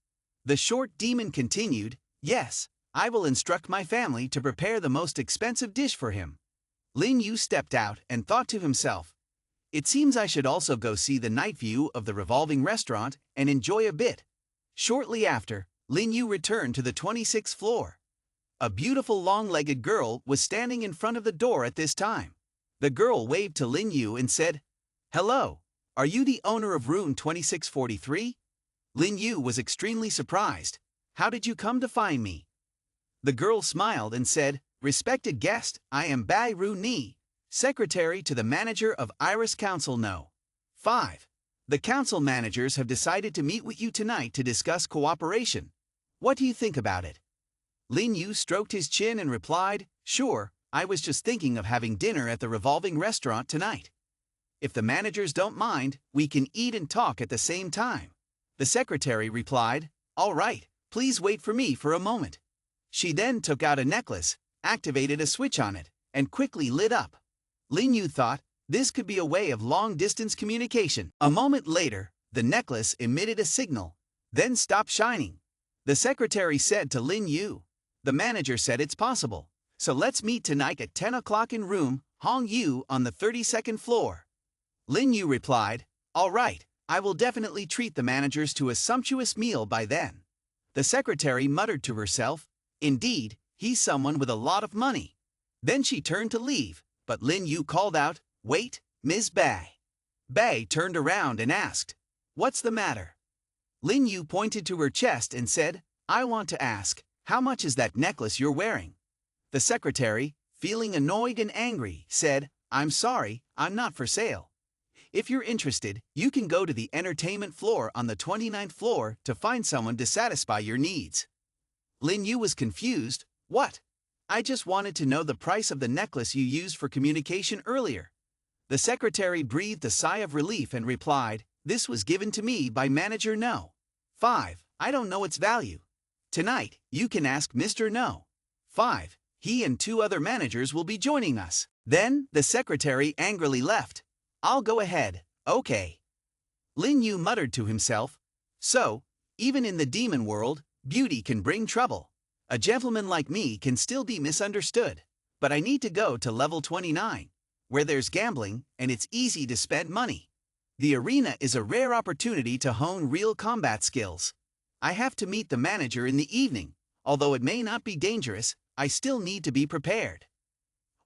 The short demon continued, "Yes, I will instruct my family to prepare the most expensive dish for him." Lin Yu stepped out and thought to himself, "It seems I should also go see the night view of the revolving restaurant and enjoy a bit." Shortly after, Lin Yu returned to the 26th floor. A beautiful long-legged girl was standing in front of the door at this time. The girl waved to Lin Yu and said, "Hello, are you the owner of room 2643? Lin Yu was extremely surprised. "How did you come to find me?" The girl smiled and said, "Respected guest, I am Bai Ru Ni, secretary to the manager of Iris Council No. 5. The council managers have decided to meet with you tonight to discuss cooperation. What do you think about it?" Lin Yu stroked his chin and replied, "Sure, I was just thinking of having dinner at the revolving restaurant tonight. If the managers don't mind, we can eat and talk at the same time." The secretary replied, "All right, please wait for me for a moment." She then took out a necklace, activated a switch on it, and quickly lit up. Lin Yu thought this could be a way of long-distance communication. A moment later, the necklace emitted a signal, then stopped shining. The secretary said to Lin Yu, "The manager said it's possible, so let's meet tonight at 10 o'clock in room Hong Yu on the 32nd floor." Lin Yu replied, "All right, I will definitely treat the managers to a sumptuous meal by then." The secretary muttered to herself, "Indeed, he's someone with a lot of money." Then she turned to leave, but Lin Yu called out, "Wait, Ms. Bai." Bai turned around and asked, "What's the matter?" Lin Yu pointed to her chest and said, "I want to ask, how much is that necklace you're wearing?" The secretary, feeling annoyed and angry, said, "I'm sorry, I'm not for sale. If you're interested, you can go to the entertainment floor on the 29th floor to find someone to satisfy your needs." Lin Yu was confused. "What? I just wanted to know the price of the necklace you used for communication earlier." The secretary breathed a sigh of relief and replied, "This was given to me by Manager No. 5. I don't know its value. Tonight, you can ask Mr. No. 5. He and 2 other managers will be joining us." Then, the secretary angrily left. "I'll go ahead, okay." Lin Yu muttered to himself, "So, even in the demon world, beauty can bring trouble. A gentleman like me can still be misunderstood. But I need to go to level 29, where there's gambling and it's easy to spend money. The arena is a rare opportunity to hone real combat skills. I have to meet the manager in the evening. Although it may not be dangerous, I still need to be prepared."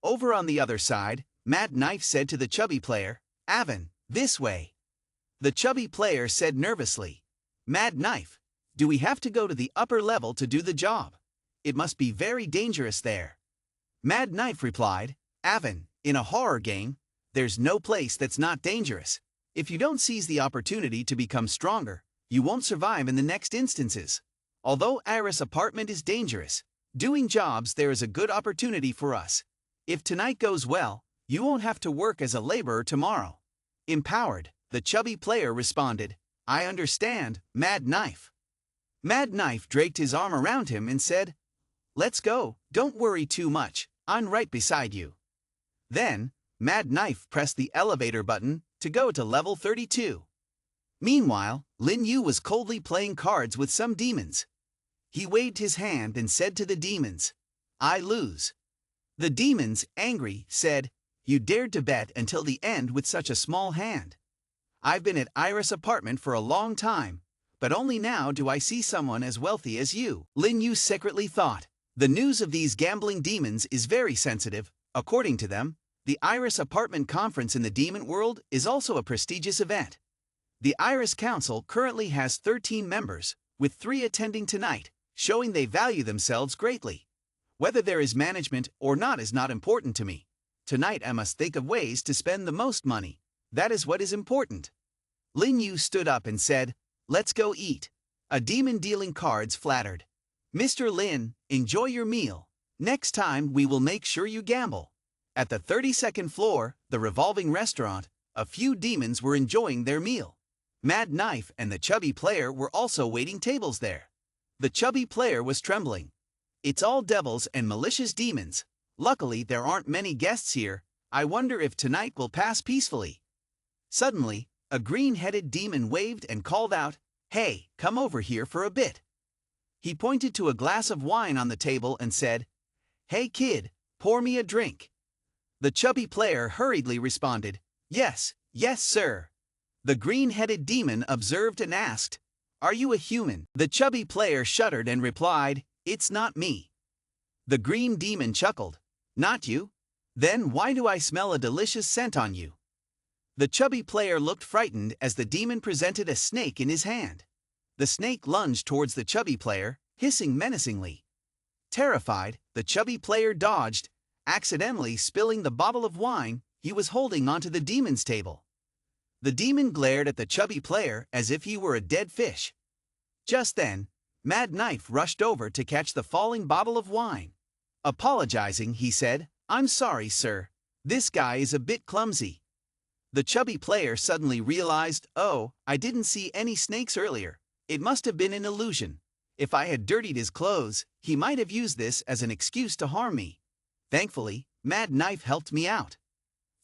Over on the other side, Mad Knife said to the chubby player, "Avon, this way." The chubby player said nervously, "Mad Knife, do we have to go to the upper level to do the job? It must be very dangerous there." Mad Knife replied, "Avon, in a horror game, there's no place that's not dangerous. If you don't seize the opportunity to become stronger, you won't survive in the next instances. Although Iris apartment is dangerous, doing jobs there is a good opportunity for us. If tonight goes well, you won't have to work as a laborer tomorrow." Empowered, the chubby player responded, "I understand, Mad Knife." Mad Knife draped his arm around him and said, "Let's go, don't worry too much, I'm right beside you." Then, Mad Knife pressed the elevator button to go to level 32. Meanwhile, Lin Yu was coldly playing cards with some demons. He waved his hand and said to the demons, "I lose." The demons, angry, said, "You dared to bet until the end with such a small hand. I've been at Iris apartment for a long time, but only now do I see someone as wealthy as you." Lin Yu secretly thought, the news of these gambling demons is very sensitive. According to them, The Iris Apartment Conference in the Demon World is also a prestigious event. The Iris Council currently has 13 members, with 3 attending tonight, showing they value themselves greatly. Whether there is management or not is not important to me. Tonight I must think of ways to spend the most money. That is what is important. Lin Yu stood up and said, "Let's go eat." A demon dealing cards flattered. "Mr. Lin, enjoy your meal. Next time we will make sure you gamble." At the 32nd floor, the revolving restaurant, a few demons were enjoying their meal. Mad Knife and the chubby player were also waiting tables there. The chubby player was trembling. "It's all devils and malicious demons. Luckily there aren't many guests here. I wonder if tonight will pass peacefully." Suddenly, a green-headed demon waved and called out, "Hey, come over here for a bit." He pointed to a glass of wine on the table and said, "Hey kid, pour me a drink." The chubby player hurriedly responded, "Yes, yes sir." The green-headed demon observed and asked, "Are you a human?" The chubby player shuddered and replied, "It's not me." The green demon chuckled, "Not you? Then why do I smell a delicious scent on you?" The chubby player looked frightened as the demon presented a snake in his hand. The snake lunged towards the chubby player, hissing menacingly. Terrified, the chubby player dodged, accidentally spilling the bottle of wine he was holding onto the demon's table. The demon glared at the chubby player as if he were a dead fish. Just then, Mad Knife rushed over to catch the falling bottle of wine. Apologizing, he said, "I'm sorry, sir. This guy is a bit clumsy." The chubby player suddenly realized, "Oh, I didn't see any snakes earlier. It must have been an illusion. If I had dirtied his clothes, he might have used this as an excuse to harm me. Thankfully, Mad Knife helped me out."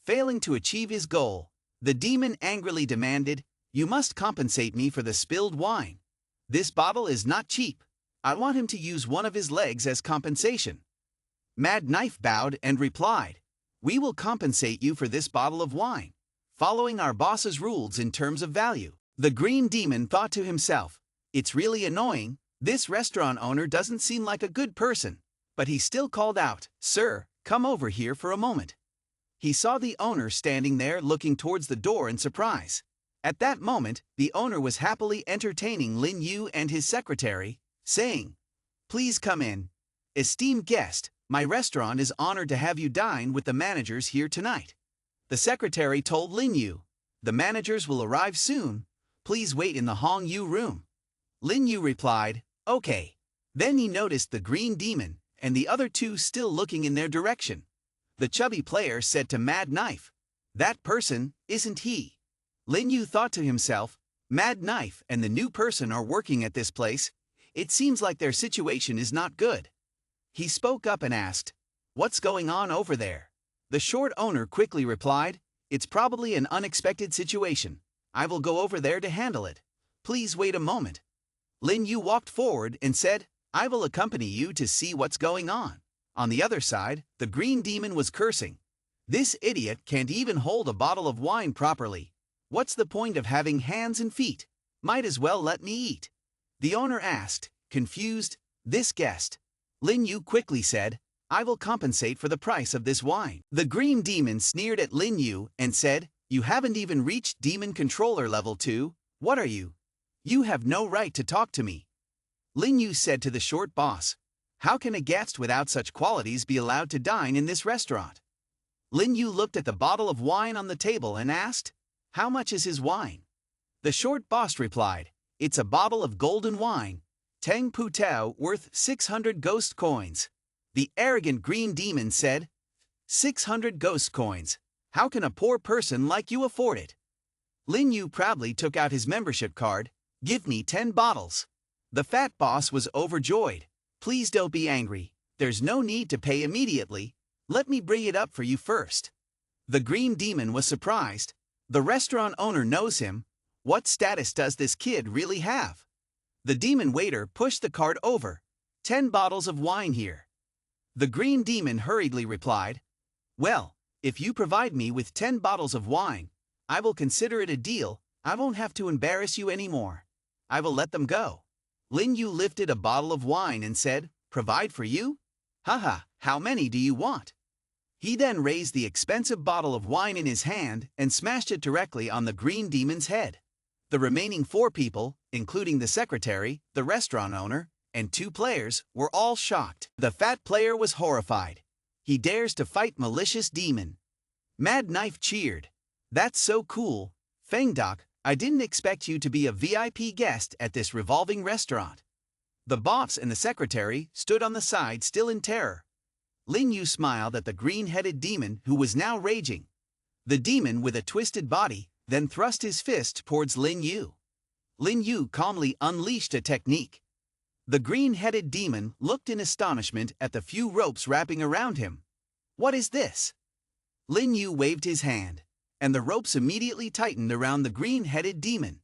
Failing to achieve his goal, the demon angrily demanded, "You must compensate me for the spilled wine. This bottle is not cheap. I want him to use one of his legs as compensation." Mad Knife bowed and replied, "We will compensate you for this bottle of wine, following our boss's rules in terms of value." The green demon thought to himself, "It's really annoying. This restaurant owner doesn't seem like a good person." But he still called out, "Sir, come over here for a moment." He saw the owner standing there looking towards the door in surprise. At that moment, the owner was happily entertaining Lin Yu and his secretary, saying, "Please come in. Esteemed guest, my restaurant is honored to have you dine with the managers here tonight." The secretary told Lin Yu, "The managers will arrive soon. Please wait in the Hong Yu room." Lin Yu replied, "Okay." Then he noticed the green demon and the other two still looking in their direction. The chubby player said to Mad Knife, "That person, isn't he?" Lin Yu thought to himself, "Mad Knife and the new person are working at this place. It seems like their situation is not good." He spoke up and asked, "What's going on over there?" The short owner quickly replied, "It's probably an unexpected situation. I will go over there to handle it. Please wait a moment." Lin Yu walked forward and said, "I will accompany you to see what's going on." On the other side, the green demon was cursing. "This idiot can't even hold a bottle of wine properly. What's the point of having hands and feet? Might as well let me eat." The owner asked, confused, "This guest?" Lin Yu quickly said, "I will compensate for the price of this wine." The green demon sneered at Lin Yu and said, "You haven't even reached Demon Controller level 2. What are you? You have no right to talk to me." Lin Yu said to the short boss, "How can a guest without such qualities be allowed to dine in this restaurant?" Lin Yu looked at the bottle of wine on the table and asked, "How much is his wine?" The short boss replied, "It's a bottle of golden wine, Teng Pu Tao, worth 600 ghost coins." The arrogant green demon said, 600 ghost coins. How can a poor person like you afford it?" Lin Yu proudly took out his membership card. "Give me 10 bottles." The fat boss was overjoyed. "Please don't be angry. There's no need to pay immediately. Let me bring it up for you first." The green demon was surprised. The restaurant owner knows him. What status does this kid really have? The demon waiter pushed the card over. 10 bottles of wine here." The green demon hurriedly replied, "Well, if you provide me with 10 bottles of wine, I will consider it a deal. I won't have to embarrass you anymore. I will let them go." Lin Yu lifted a bottle of wine and said, "Provide for you? Haha, how many do you want?" He then raised the expensive bottle of wine in his hand and smashed it directly on the green demon's head. The remaining 4 people, including the secretary, the restaurant owner, and 2 players, were all shocked. The fat player was horrified. He dares to fight malicious demon. Mad Knife cheered. That's so cool. Fengdoc, I didn't expect you to be a VIP guest at this revolving restaurant. The boss and the secretary stood on the side still in terror. Lin Yu smiled at the green-headed demon who was now raging. The demon with a twisted body then thrust his fist towards Lin Yu. Lin Yu calmly unleashed a technique. The green-headed demon looked in astonishment at the few ropes wrapping around him. What is this? Lin Yu waved his hand, and the ropes immediately tightened around the green-headed demon.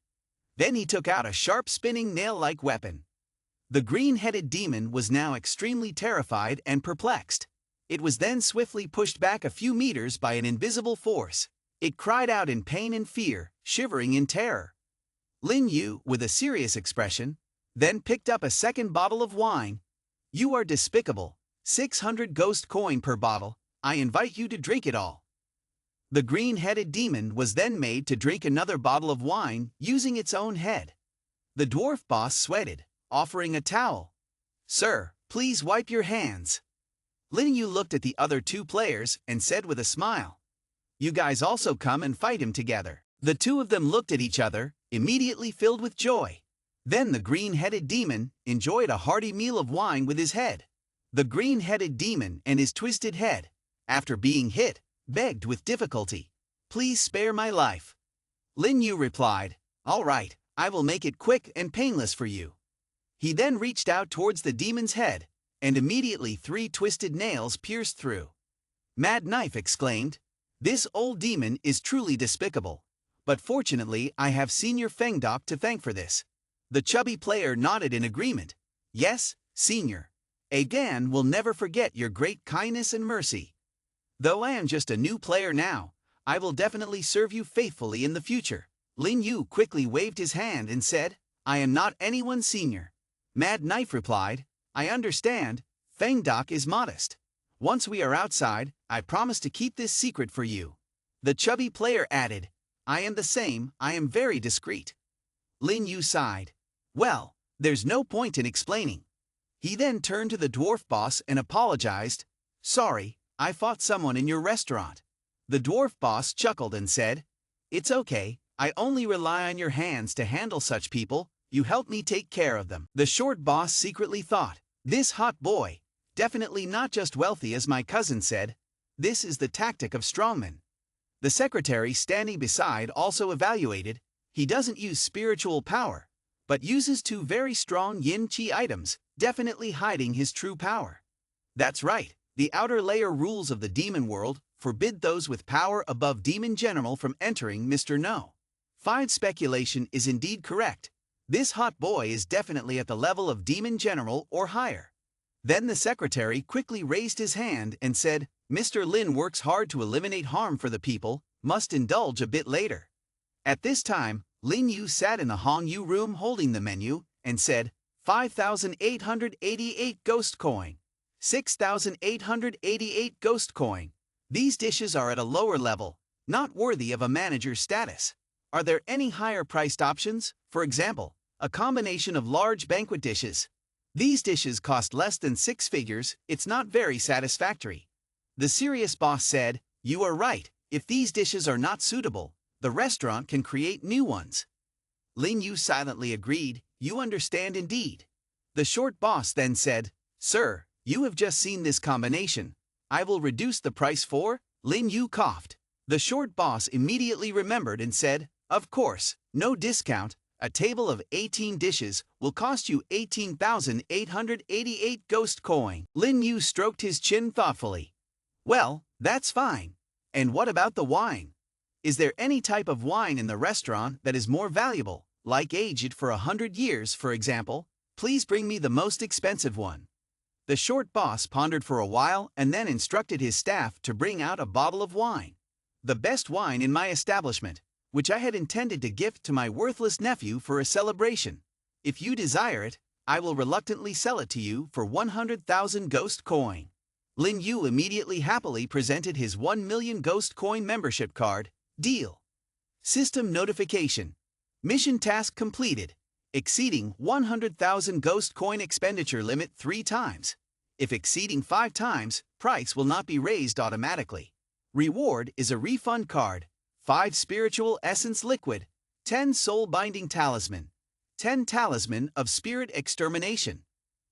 Then he took out a sharp spinning nail-like weapon. The green-headed demon was now extremely terrified and perplexed. It was then swiftly pushed back a few meters by an invisible force. It cried out in pain and fear, shivering in terror. Lin Yu, with a serious expression, then picked up a second bottle of wine. You are despicable. 600 ghost coin per bottle. I invite you to drink it all. The green-headed demon was then made to drink another bottle of wine using its own head. The dwarf boss sweated, offering a towel. Sir, please wipe your hands. Lin Yu looked at the other 2 players and said with a smile, You guys also come and fight him together. The 2 of them looked at each other, immediately filled with joy. Then the green-headed demon enjoyed a hearty meal of wine with his head. The green-headed demon and his twisted head, after being hit, begged with difficulty, Please spare my life. Lin Yu replied, All right, I will make it quick and painless for you. He then reached out towards the demon's head, and immediately 3 twisted nails pierced through. Mad Knife exclaimed, This old demon is truly despicable. But fortunately I have Senior Fengdoc to thank for this. The chubby player nodded in agreement. Yes, Senior. Agan will never forget your great kindness and mercy. Though I am just a new player now, I will definitely serve you faithfully in the future. Lin Yu quickly waved his hand and said, I am not anyone's senior. Mad Knife replied, I understand, Fengdoc is modest. Once we are outside, I promise to keep this secret for you. The chubby player added, I am the same, I am very discreet. Lin Yu sighed. Well, there's no point in explaining. He then turned to the dwarf boss and apologized. Sorry, I fought someone in your restaurant. The dwarf boss chuckled and said, It's okay, I only rely on your hands to handle such people, you help me take care of them. The short boss secretly thought, This hot boy, definitely not just wealthy as my cousin said. This is the tactic of strongmen. The secretary standing beside also evaluated, he doesn't use spiritual power, but uses 2 very strong yin-chi items, definitely hiding his true power. That's right, the outer layer rules of the demon world forbid those with power above demon general from entering Mr. No. 5 speculation is indeed correct. This hot boy is definitely at the level of demon general or higher. Then the secretary quickly raised his hand and said, Mr. Lin works hard to eliminate harm for the people, must indulge a bit later. At this time, Lin Yu sat in the Hong Yu room holding the menu and said, 5,888 ghost coin. 6,888 ghost coin. These dishes are at a lower level, not worthy of a manager's status. Are there any higher priced options? For example, a combination of large banquet dishes. These dishes cost less than 6 figures, it's not very satisfactory. The serious boss said, You are right, if these dishes are not suitable, the restaurant can create new ones. Lin Yu silently agreed, You understand indeed. The short boss then said, Sir, you have just seen this combination. I will reduce the price for. Lin Yu coughed. The short boss immediately remembered and said, Of course, no discount. A table of 18 dishes will cost you 18,888 ghost coin. Lin Yu stroked his chin thoughtfully. Well, that's fine. And what about the wine? Is there any type of wine in the restaurant that is more valuable, like aged for 100 years, for example? Please bring me the most expensive one. The short boss pondered for a while and then instructed his staff to bring out a bottle of wine. The best wine in my establishment, which I had intended to gift to my worthless nephew for a celebration. If you desire it, I will reluctantly sell it to you for 100,000 ghost coin. Lin Yu immediately happily presented his 1 million ghost coin membership card. Deal. System notification. Mission task completed. Exceeding 100,000 ghost coin expenditure limit 3 times. If exceeding 5 times, price will not be raised automatically. Reward is a refund card, 5 spiritual essence liquid, 10 soul binding talisman, 10 talisman of spirit extermination.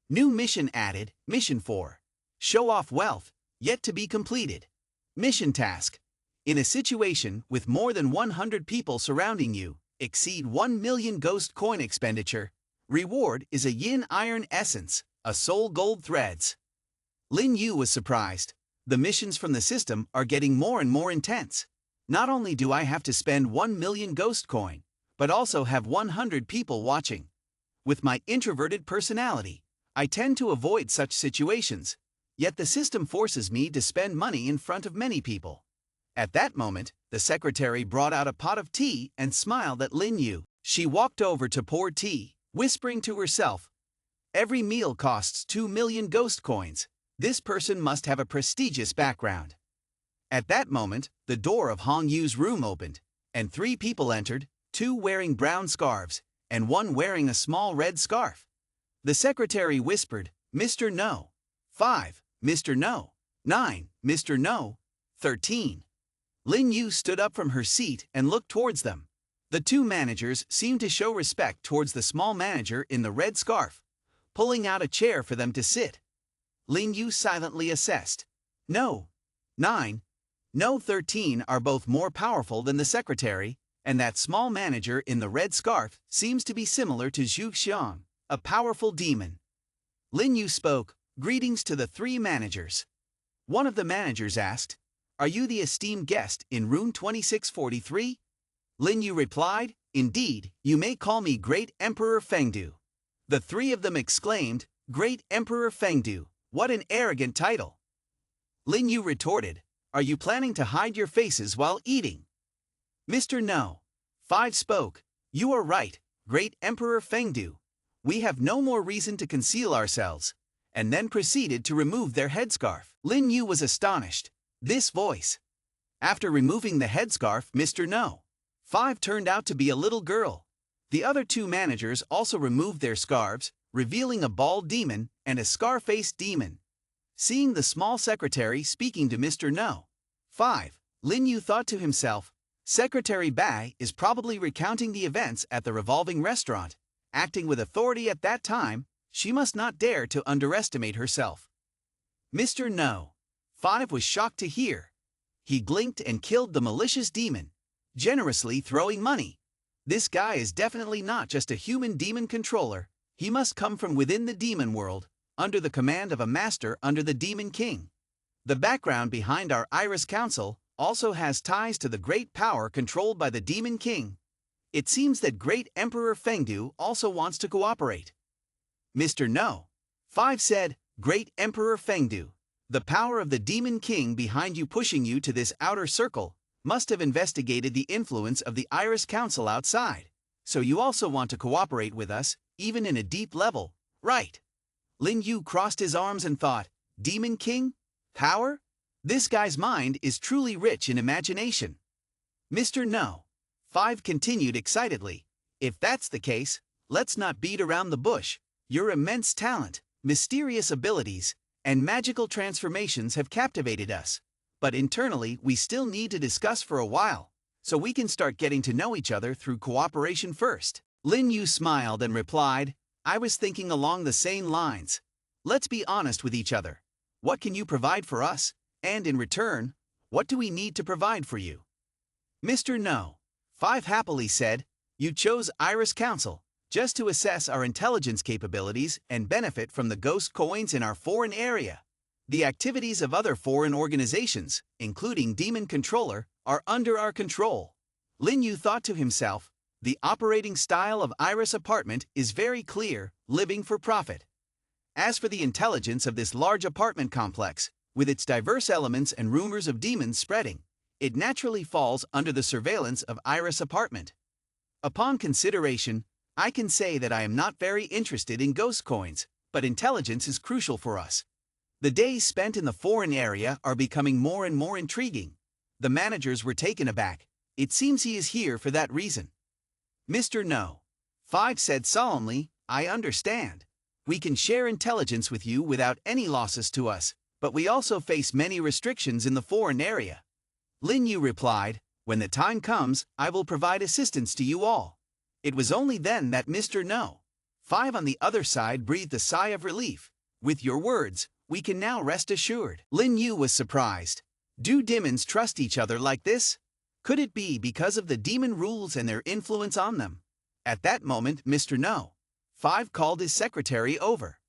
New mission added, Mission 4. Show off wealth, yet to be completed. Mission task. In a situation with more than 100 people surrounding you, exceed 1 million ghost coin expenditure. Reward is a yin iron essence, a soul gold threads. Lin Yu was surprised. The missions from the system are getting more and more intense. Not only do I have to spend 1 million ghost coin, but also have 100 people watching. With my introverted personality, I tend to avoid such situations, yet the system forces me to spend money in front of many people. At that moment, the secretary brought out a pot of tea and smiled at Lin Yu. She walked over to pour tea, whispering to herself, "Every meal costs 2 million ghost coins. This person must have a prestigious background." At that moment, the door of Hong Yu's room opened, and 3 people entered, 2 wearing brown scarves, and 1 wearing a small red scarf. The secretary whispered, "Mr. No. 5, Mr. No. 9, Mr. No. 13. Lin Yu stood up from her seat and looked towards them. The 2 managers seemed to show respect towards the small manager in the red scarf, pulling out a chair for them to sit. Lin Yu silently assessed. No. 9. No 13 are both more powerful than the secretary, and that small manager in the red scarf seems to be similar to Zhu Xiang, a powerful demon. Lin Yu spoke, "Greetings to the 3 managers." One of the managers asked, "Are you the esteemed guest in room 2643? Lin Yu replied, "Indeed, you may call me Great Emperor Fengdu." The 3 of them exclaimed, "Great Emperor Fengdu, what an arrogant title." Lin Yu retorted, "Are you planning to hide your faces while eating?" Mr. No. 5 spoke, "You are right, Great Emperor Fengdu. We have no more reason to conceal ourselves," and then proceeded to remove their headscarf. Lin Yu was astonished. This voice. After removing the headscarf, Mr. No. 5 turned out to be a little girl. The other 2 managers also removed their scarves, revealing a bald demon and a scar-faced demon. Seeing the small secretary speaking to Mr. No. 5, Lin Yu thought to himself, Secretary Bai is probably recounting the events at the revolving restaurant. Acting with authority at that time, she must not dare to underestimate herself. Mr. No. 5 was shocked to hear. He blinked and killed the malicious demon, generously throwing money. This guy is definitely not just a human demon controller. He must come from within the demon world, under the command of a master under the Demon King. The background behind our Iris Council also has ties to the great power controlled by the Demon King. It seems that Great Emperor Fengdu also wants to cooperate. Mr. No. 5 said, "Great Emperor Fengdu, the power of the Demon King behind you pushing you to this outer circle must have investigated the influence of the Iris Council outside. So you also want to cooperate with us, even in a deep level, right?" Lin Yu crossed his arms and thought, Demon King? Power? This guy's mind is truly rich in imagination. Mr. No. 5 continued excitedly, "If that's the case, let's not beat around the bush. Your immense talent, mysterious abilities, and magical transformations have captivated us. But internally, we still need to discuss for a while, so we can start getting to know each other through cooperation first." Lin Yu smiled and replied, "I was thinking along the same lines. Let's be honest with each other. What can you provide for us? And in return, what do we need to provide for you?" Mr. No. 5 happily said, "You chose Iris Council just to assess our intelligence capabilities and benefit from the ghost coins in our foreign area. The activities of other foreign organizations, including Demon Controller, are under our control." Lin Yu thought to himself, the operating style of Iris Apartment is very clear, living for profit. As for the intelligence of this large apartment complex, with its diverse elements and rumors of demons spreading, it naturally falls under the surveillance of Iris Apartment. Upon consideration, I can say that I am not very interested in ghost coins, but intelligence is crucial for us. The days spent in the foreign area are becoming more and more intriguing. The managers were taken aback. It seems he is here for that reason. Mr. No. 5 said solemnly, I understand. We can share intelligence with you without any losses to us, but we also face many restrictions in the foreign area. Lin Yu replied, when the time comes, I will provide assistance to you all. It was only then that Mr. No. 5 on the other side breathed a sigh of relief. With your words, we can now rest assured. Lin Yu was surprised. Do demons trust each other like this? Could it be because of the demon rules and their influence on them? At that moment, Mr. No. 5 called his secretary over.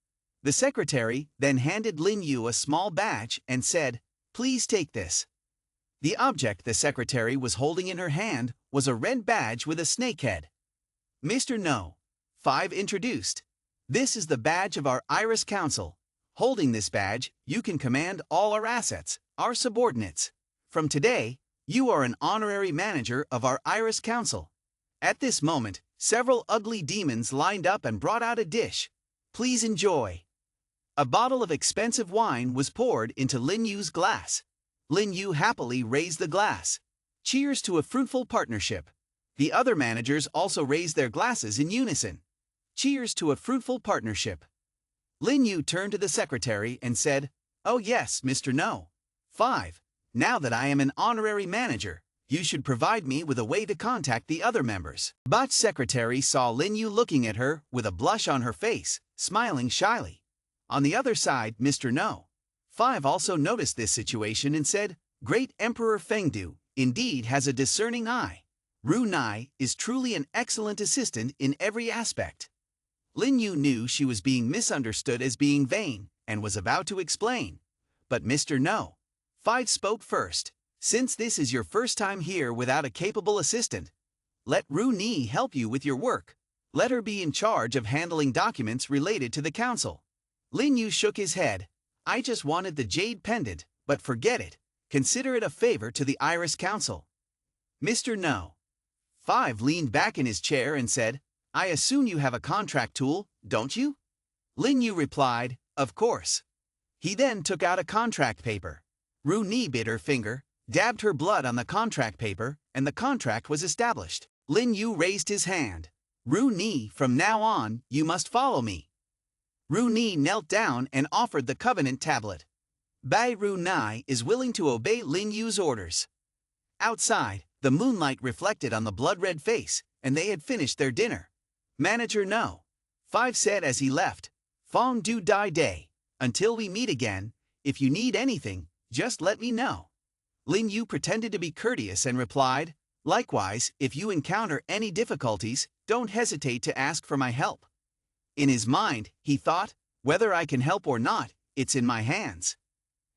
The secretary then handed Lin Yu a small badge and said, please take this. The object the secretary was holding in her hand was a red badge with a snake head. Mr. No. 5 introduced. This is the badge of our Iris Council. Holding this badge, you can command all our assets, our subordinates. From today, you are an honorary manager of our Iris Council. At this moment, several ugly demons lined up and brought out a dish. Please enjoy. A bottle of expensive wine was poured into Lin Yu's glass. Lin Yu happily raised the glass. Cheers to a fruitful partnership. The other managers also raised their glasses in unison. Cheers to a fruitful partnership. Lin Yu turned to the secretary and said, oh yes, Mr. No. 5. Now that I am an honorary manager, you should provide me with a way to contact the other members. Bot's secretary saw Lin Yu looking at her with a blush on her face, smiling shyly. On the other side, Mr. No. 5 also noticed this situation and said, Great Emperor Fengdu indeed has a discerning eye. Ru Nai is truly an excellent assistant in every aspect. Lin Yu knew she was being misunderstood as being vain and was about to explain. But Mr. No. 5 spoke first. Since this is your first time here without a capable assistant, let Ru Ni help you with your work. Let her be in charge of handling documents related to the council. Lin Yu shook his head. I just wanted the jade pendant, but forget it. Consider it a favor to the Iris Council. Mr. No. 5 leaned back in his chair and said, I assume you have a contract tool, don't you? Lin Yu replied, of course. He then took out a contract paper. Ru Ni bit her finger, dabbed her blood on the contract paper, and the contract was established. Lin Yu raised his hand. Ru Ni, from now on, you must follow me. Ru Ni knelt down and offered the covenant tablet. Bai Ru Nai is willing to obey Lin Yu's orders. Outside, the moonlight reflected on the blood-red face, and they had finished their dinner. Manager No. 5 said as he left, Fong Du Dai Day. Until we meet again, if you need anything, just let me know. Lin Yu pretended to be courteous and replied, likewise, if you encounter any difficulties, don't hesitate to ask for my help. In his mind, he thought, whether I can help or not, it's in my hands.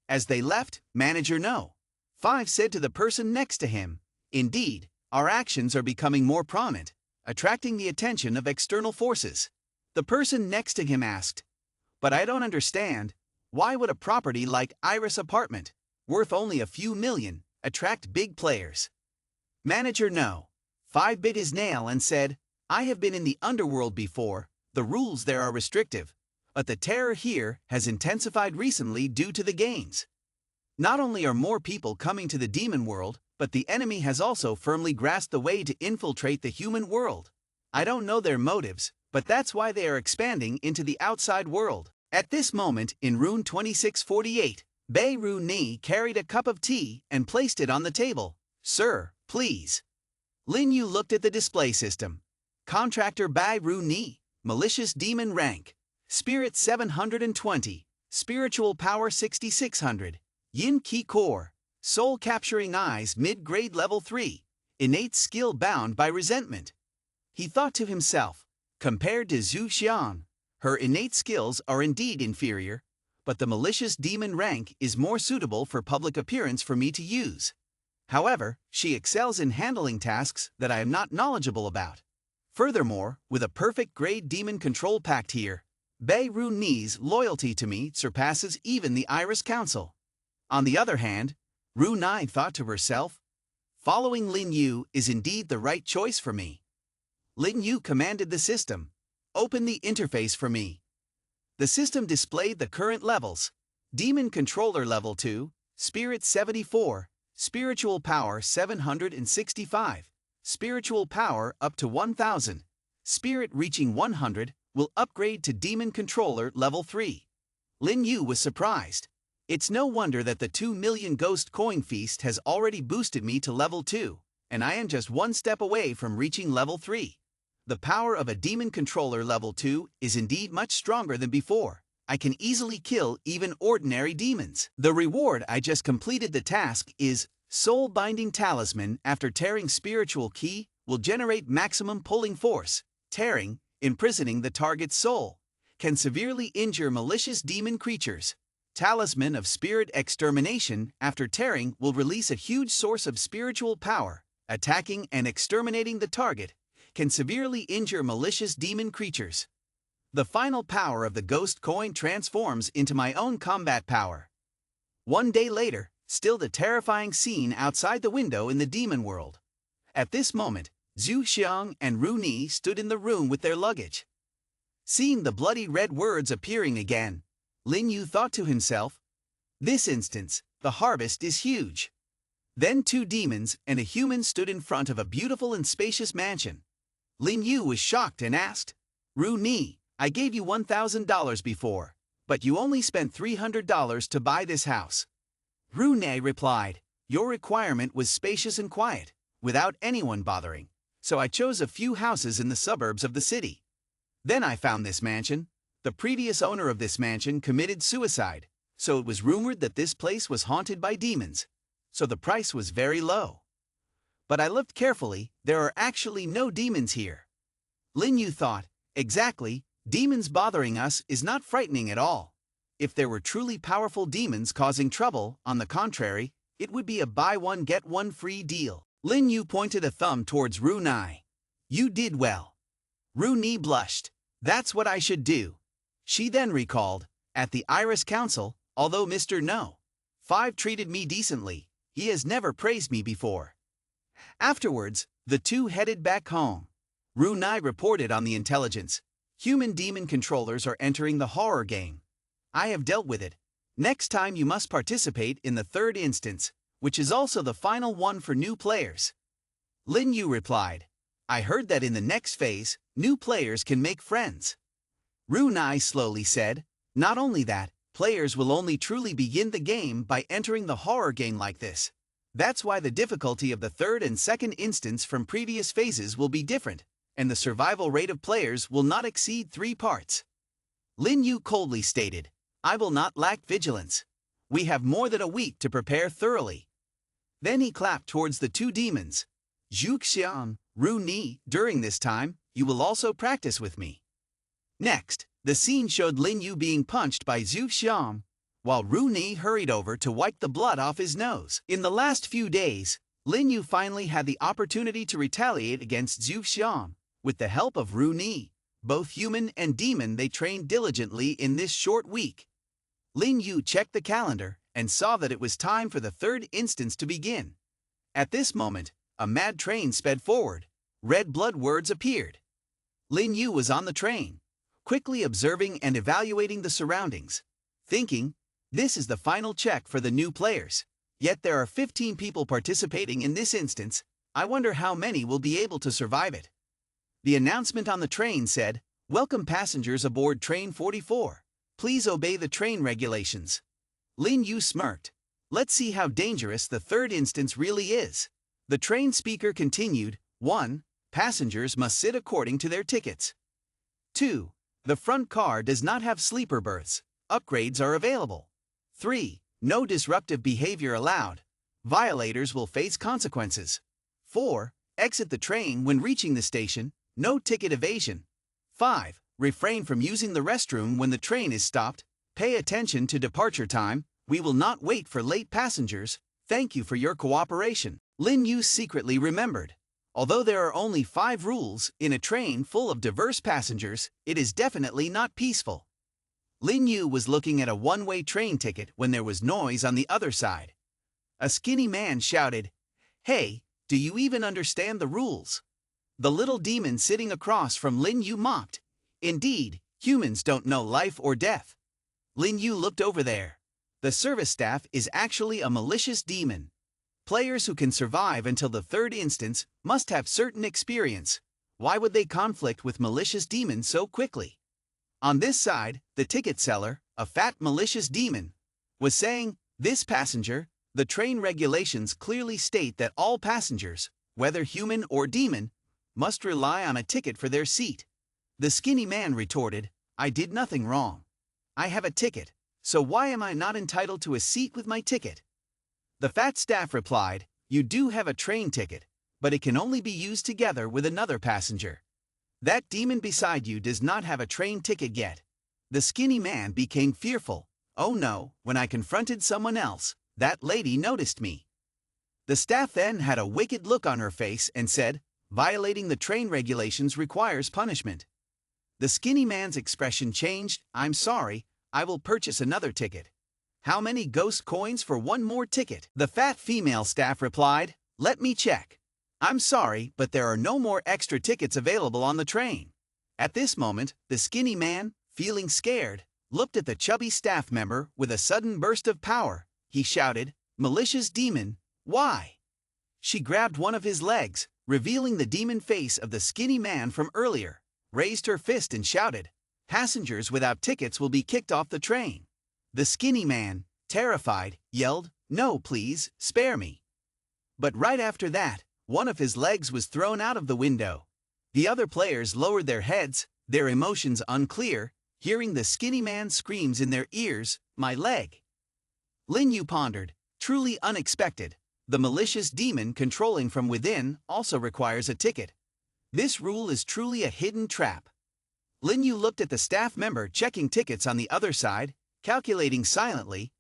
As they left, Manager No. 5 said to the person next to him, indeed, our actions are becoming more prominent, attracting the attention of external forces. The person next to him asked, but I don't understand, why would a property like Iris Apartment, worth only a few million, attract big players? Manager No. 5 bit his nail and said, I have been in the underworld before, the rules there are restrictive, but the terror here has intensified recently due to the games. Not only are more people coming to the demon world, but the enemy has also firmly grasped the way to infiltrate the human world. I don't know their motives, but that's why they are expanding into the outside world. At this moment, in room 2648, Bei Ru Ni carried a cup of tea and placed it on the table. Sir, please. Lin Yu looked at the display system. Contractor Bei Ru Ni, Malicious Demon Rank, Spirit 720, Spiritual Power 6600, Yin Ki Core, Soul Capturing Eyes Mid-Grade Level 3, Innate Skill Bound by Resentment. He thought to himself, compared to Zhu Xian, her innate skills are indeed inferior, but the Malicious Demon Rank is more suitable for public appearance for me to use. However, she excels in handling tasks that I am not knowledgeable about. Furthermore, with a perfect grade demon control pact here, Bei Ru Ni's loyalty to me surpasses even the Iris Council. On the other hand, Ru Ni thought to herself, following Lin Yu is indeed the right choice for me. Lin Yu commanded the system, open the interface for me. The system displayed the current levels. Demon Controller Level 2, Spirit 74, Spiritual Power 765, Spiritual Power up to 1000, Spirit reaching 100 will upgrade to Demon Controller Level 3. Lin Yu was surprised. It's no wonder that the 2 million Ghost Coin Feast has already boosted me to Level 2, and I am just one step away from reaching Level 3. The power of a Demon Controller Level 2 is indeed much stronger than before. I can easily kill even ordinary demons. The reward I just completed the task is Soul Binding Talisman. After tearing Spiritual Key will generate maximum pulling force. Tearing, imprisoning the target's soul, can severely injure malicious demon creatures. Talisman of Spirit Extermination. After tearing will release a huge source of spiritual power. Attacking and exterminating the target can severely injure malicious demon creatures. The final power of the Ghost Coin transforms into my own combat power. One day later, still the terrifying scene outside the window in the demon world. At this moment, Zhu Xiang and Ru Ni stood in the room with their luggage. Seeing the bloody red words appearing again, Lin Yu thought to himself, "This instance, the harvest is huge." Then 2 demons and a human stood in front of a beautiful and spacious mansion. Lin Yu was shocked and asked, "Ru Ni, I gave you $1,000 before, but you only spent $300 to buy this house." Ru Ni replied, "Your requirement was spacious and quiet, without anyone bothering, so I chose a few houses in the suburbs of the city. Then I found this mansion. The previous owner of this mansion committed suicide, so it was rumored that this place was haunted by demons, so the price was very low. But I looked carefully, there are actually no demons here." Lin Yu thought, "Exactly. Demons bothering us is not frightening at all. If there were truly powerful demons causing trouble, on the contrary, it would be a buy one get one free deal." Lin Yu pointed a thumb towards Ru Ni. "You did well." Ru Ni blushed. "That's what I should do." She then recalled, "At the Iris Council, although Mr. No. 5 treated me decently, he has never praised me before." Afterwards, the 2 headed back home. Ru Ni reported on the intelligence. "Human demon controllers are entering the horror game. I have dealt with it. Next time you must participate in the 3rd instance, which is also the final one for new players." Lin Yu replied, "I heard that in the next phase, new players can make friends." Ru Ni slowly said, "Not only that, players will only truly begin the game by entering the horror game like this. That's why the difficulty of the 3rd and 2nd instance from previous phases will be different, and the survival rate of players will not exceed 3 parts." Lin Yu coldly stated, "I will not lack vigilance. We have more than a week to prepare thoroughly." Then he clapped towards the 2 demons. "Zhu Xiang, Ru Ni, during this time, you will also practice with me." Next, the scene showed Lin Yu being punched by Zhu Xiang, while Ru Ni hurried over to wipe the blood off his nose. In the last few days, Lin Yu finally had the opportunity to retaliate against Zhu Xiang. With the help of Ru Ni, both human and demon, they trained diligently in this short week. Lin Yu checked the calendar and saw that it was time for the 3rd instance to begin. At this moment, a mad train sped forward. Red blood words appeared. Lin Yu was on the train, quickly observing and evaluating the surroundings, thinking, "This is the final check for the new players. Yet there are 15 people participating in this instance. I wonder how many will be able to survive it." The announcement on the train said, "Welcome passengers aboard train 44. Please obey the train regulations." Lin Yu smirked. "Let's see how dangerous the 3rd instance really is." The train speaker continued, 1. Passengers must sit according to their tickets. 2. The front car does not have sleeper berths. Upgrades are available. 3. No disruptive behavior allowed. Violators will face consequences. 4. Exit the train when reaching the station. No ticket evasion. 5. Refrain from using the restroom when the train is stopped. Pay attention to departure time. We will not wait for late passengers. Thank you for your cooperation." Lin Yu secretly remembered. Although there are only 5 rules in a train full of diverse passengers, it is definitely not peaceful. Lin Yu was looking at a one-way train ticket when there was noise on the other side. A skinny man shouted, "Hey, do you even understand the rules?" The little demon sitting across from Lin Yu mocked, "Indeed, humans don't know life or death." Lin Yu looked over there. The service staff is actually a malicious demon. Players who can survive until the third instance must have certain experience. Why would they conflict with malicious demons so quickly? On this side, the ticket seller, a fat malicious demon, was saying, "This passenger, the train regulations clearly state that all passengers, whether human or demon, must rely on a ticket for their seat." The skinny man retorted, "I did nothing wrong. I have a ticket, so why am I not entitled to a seat with my ticket?" The fat staff replied, "You do have a train ticket, but it can only be used together with another passenger. That demon beside you does not have a train ticket yet." The skinny man became fearful. "Oh no, when I confronted someone else, that lady noticed me." The staff then had a wicked look on her face and said, "Violating the train regulations requires punishment." The skinny man's expression changed. "I'm sorry, I will purchase another ticket." "How many ghost coins for one more ticket?" The fat female staff replied, "Let me check. I'm sorry, but there are no more extra tickets available on the train." At this moment, the skinny man, feeling scared, looked at the chubby staff member with a sudden burst of power. He shouted, "Malicious demon, why?" She grabbed one of his legs, revealing the demon face of the skinny man from earlier, raised her fist and shouted, "Passengers without tickets will be kicked off the train." The skinny man, terrified, yelled, "No, please, spare me." But right after that, one of his legs was thrown out of the window. The other players lowered their heads, their emotions unclear, hearing the skinny man's screams in their ears, "My leg." Lin Yu pondered, truly unexpected. The malicious demon controlling from within also requires a ticket. This rule is truly a hidden trap. Lin Yu looked at the staff member checking tickets on the other side, calculating silently.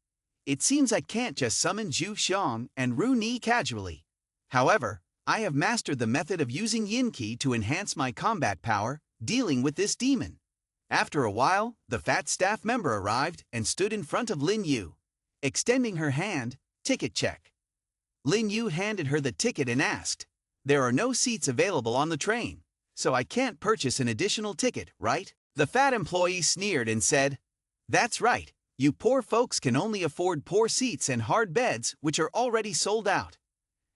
"It seems I can't just summon Zhu Xiong and Ru Ni casually. However, I have mastered the method of using Yin Qi to enhance my combat power, dealing with this demon." After a while, the fat staff member arrived and stood in front of Lin Yu. Extending her hand, "Ticket check." Lin Yu handed her the ticket and asked, "There are no seats available on the train, so I can't purchase an additional ticket, right?" The fat employee sneered and said, "That's right, you poor folks can only afford poor seats and hard beds which are already sold out.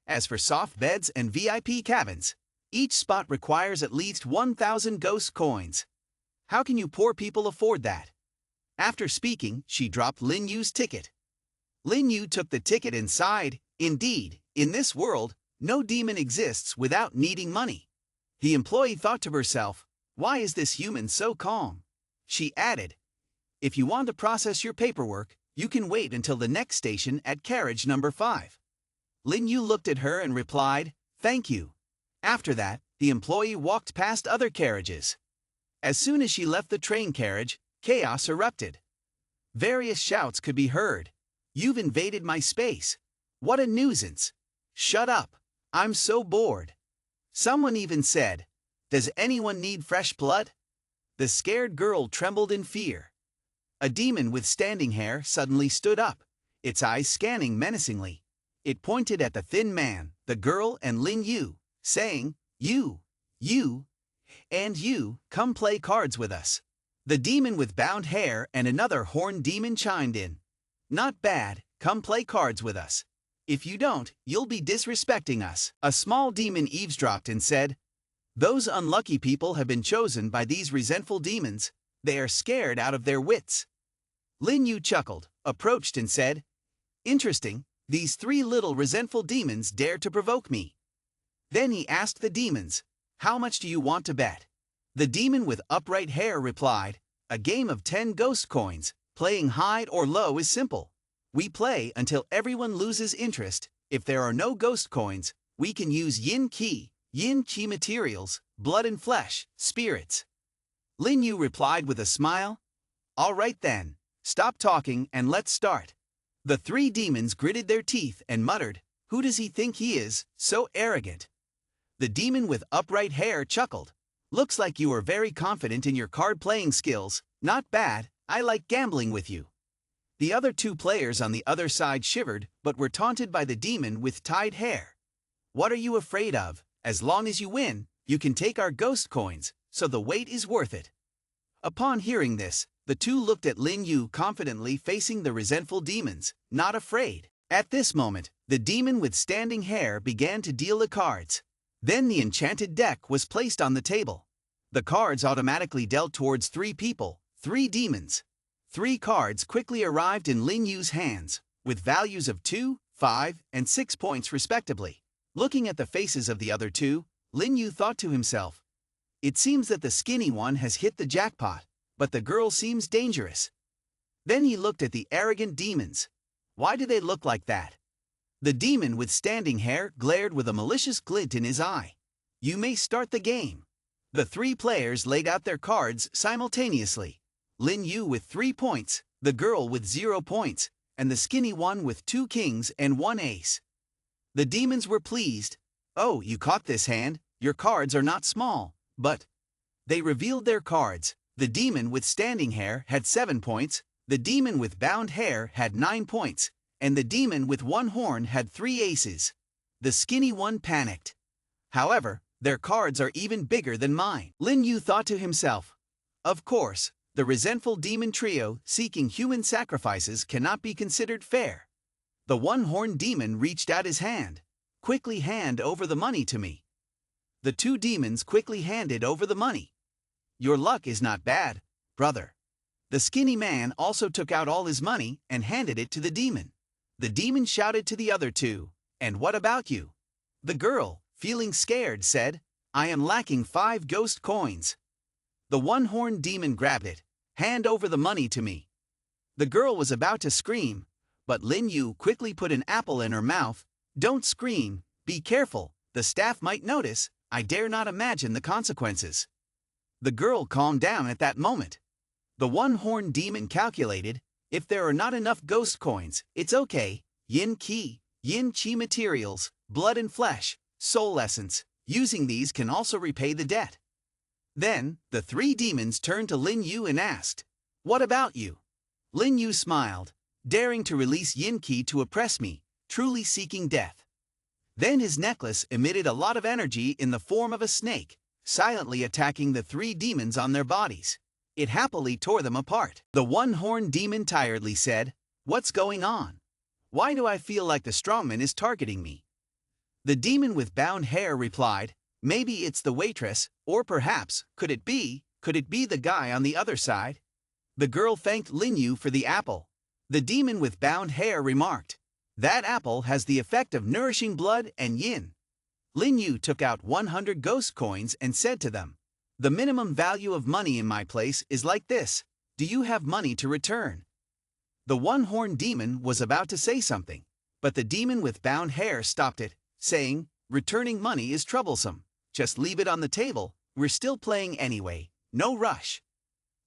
As for soft beds and VIP cabins, each spot requires at least 1,000 ghost coins. How can you poor people afford that?" After speaking, she dropped Lin Yu's ticket. Lin Yu took the ticket and sighed. Indeed, in this world, no demon exists without needing money. The employee thought to herself, "Why is this human so calm?" She added, "If you want to process your paperwork, you can wait until the next station at carriage number 5. Lin Yu looked at her and replied, "Thank you." After that, the employee walked past other carriages. As soon as she left the train carriage, chaos erupted. Various shouts could be heard. "You've invaded my space. What a nuisance. Shut up. I'm so bored." Someone even said, "Does anyone need fresh blood?" The scared girl trembled in fear. A demon with standing hair suddenly stood up, its eyes scanning menacingly. It pointed at the thin man, the girl, and Lin Yu, saying, you, and you, come play cards with us." The demon with bound hair and another horned demon chimed in. "Not bad, come play cards with us. If you don't, you'll be disrespecting us." A small demon eavesdropped and said, "Those unlucky people have been chosen by these resentful demons. They are scared out of their wits." Lin Yu chuckled, approached and said, "Interesting, these 3 little resentful demons dare to provoke me." Then he asked the demons, "How much do you want to bet?" The demon with upright hair replied, "A game of 10 ghost coins. Playing high or low is simple. We play until everyone loses interest. If there are no ghost coins, we can use Yin Qi materials, blood and flesh, spirits." Lin Yu replied with a smile, "All right then, stop talking and let's start." The 3 demons gritted their teeth and muttered, "Who does he think he is, so arrogant?" The demon with upright hair chuckled, "Looks like you are very confident in your card-playing skills. Not bad, I like gambling with you." The other 2 players on the other side shivered but were taunted by the demon with tied hair. "What are you afraid of? As long as you win, you can take our ghost coins, so the wait is worth it." Upon hearing this, The two looked at Lin Yu confidently facing the resentful demons, not afraid. At this moment, the demon with standing hair began to deal the cards. Then the enchanted deck was placed on the table. The cards automatically dealt towards 3 people, 3 demons. 3 cards quickly arrived in Lin Yu's hands, with values of 2, 5, and 6 points respectively. Looking at the faces of the other 2, Lin Yu thought to himself, "It seems that the skinny one has hit the jackpot, but the girl seems dangerous." Then he looked at the arrogant demons. Why do they look like that? The demon with standing hair glared with a malicious glint in his eye. "You may start the game." The 3 players laid out their cards simultaneously. Lin Yu with 3 points, the girl with 0 points, and the skinny one with 2 kings and 1 ace. The demons were pleased. "Oh, you caught this hand, your cards are not small, but..." They revealed their cards. The demon with standing hair had 7 points, the demon with bound hair had 9 points, and the demon with 1 horn had 3 aces. The skinny one panicked. However, their cards are even bigger than mine. Lin Yu thought to himself, "Of course, the resentful demon trio seeking human sacrifices cannot be considered fair." The 1-horned demon reached out his hand. "Quickly hand over the money to me." The 2 demons quickly handed over the money. "Your luck is not bad, brother." The skinny man also took out all his money and handed it to the demon. The demon shouted to the other 2, "And what about you?" The girl, feeling scared, said, "I am lacking 5 ghost coins." The 1-horned demon grabbed it. "Hand over the money to me." The girl was about to scream, but Lin Yu quickly put an apple in her mouth. "Don't scream, be careful, the staff might notice, I dare not imagine the consequences." The girl calmed down at that moment. The 1-horned demon calculated, "If there are not enough ghost coins, it's okay, yin qi, yin qi materials, blood and flesh, soul essence, using these can also repay the debt." Then, the 3 demons turned to Lin Yu and asked, "What about you?" Lin Yu smiled, "Daring to release yin qi to oppress me, truly seeking death." Then his necklace emitted a lot of energy in the form of a snake, silently attacking the 3 demons on their bodies. It happily tore them apart. The 1-horned demon tiredly said, "What's going on? Why do I feel like the strongman is targeting me?" The demon with bound hair replied, "Maybe it's the waitress, or perhaps, could it be the guy on the other side?" The girl thanked Lin Yu for the apple. The demon with bound hair remarked, "That apple has the effect of nourishing blood and yin." Lin Yu took out 100 ghost coins and said to them, "The minimum value of money in my place is like this. Do you have money to return?" The 1-horned demon was about to say something, but the demon with bound hair stopped it, saying, "Returning money is troublesome. Just leave it on the table, we're still playing anyway, no rush."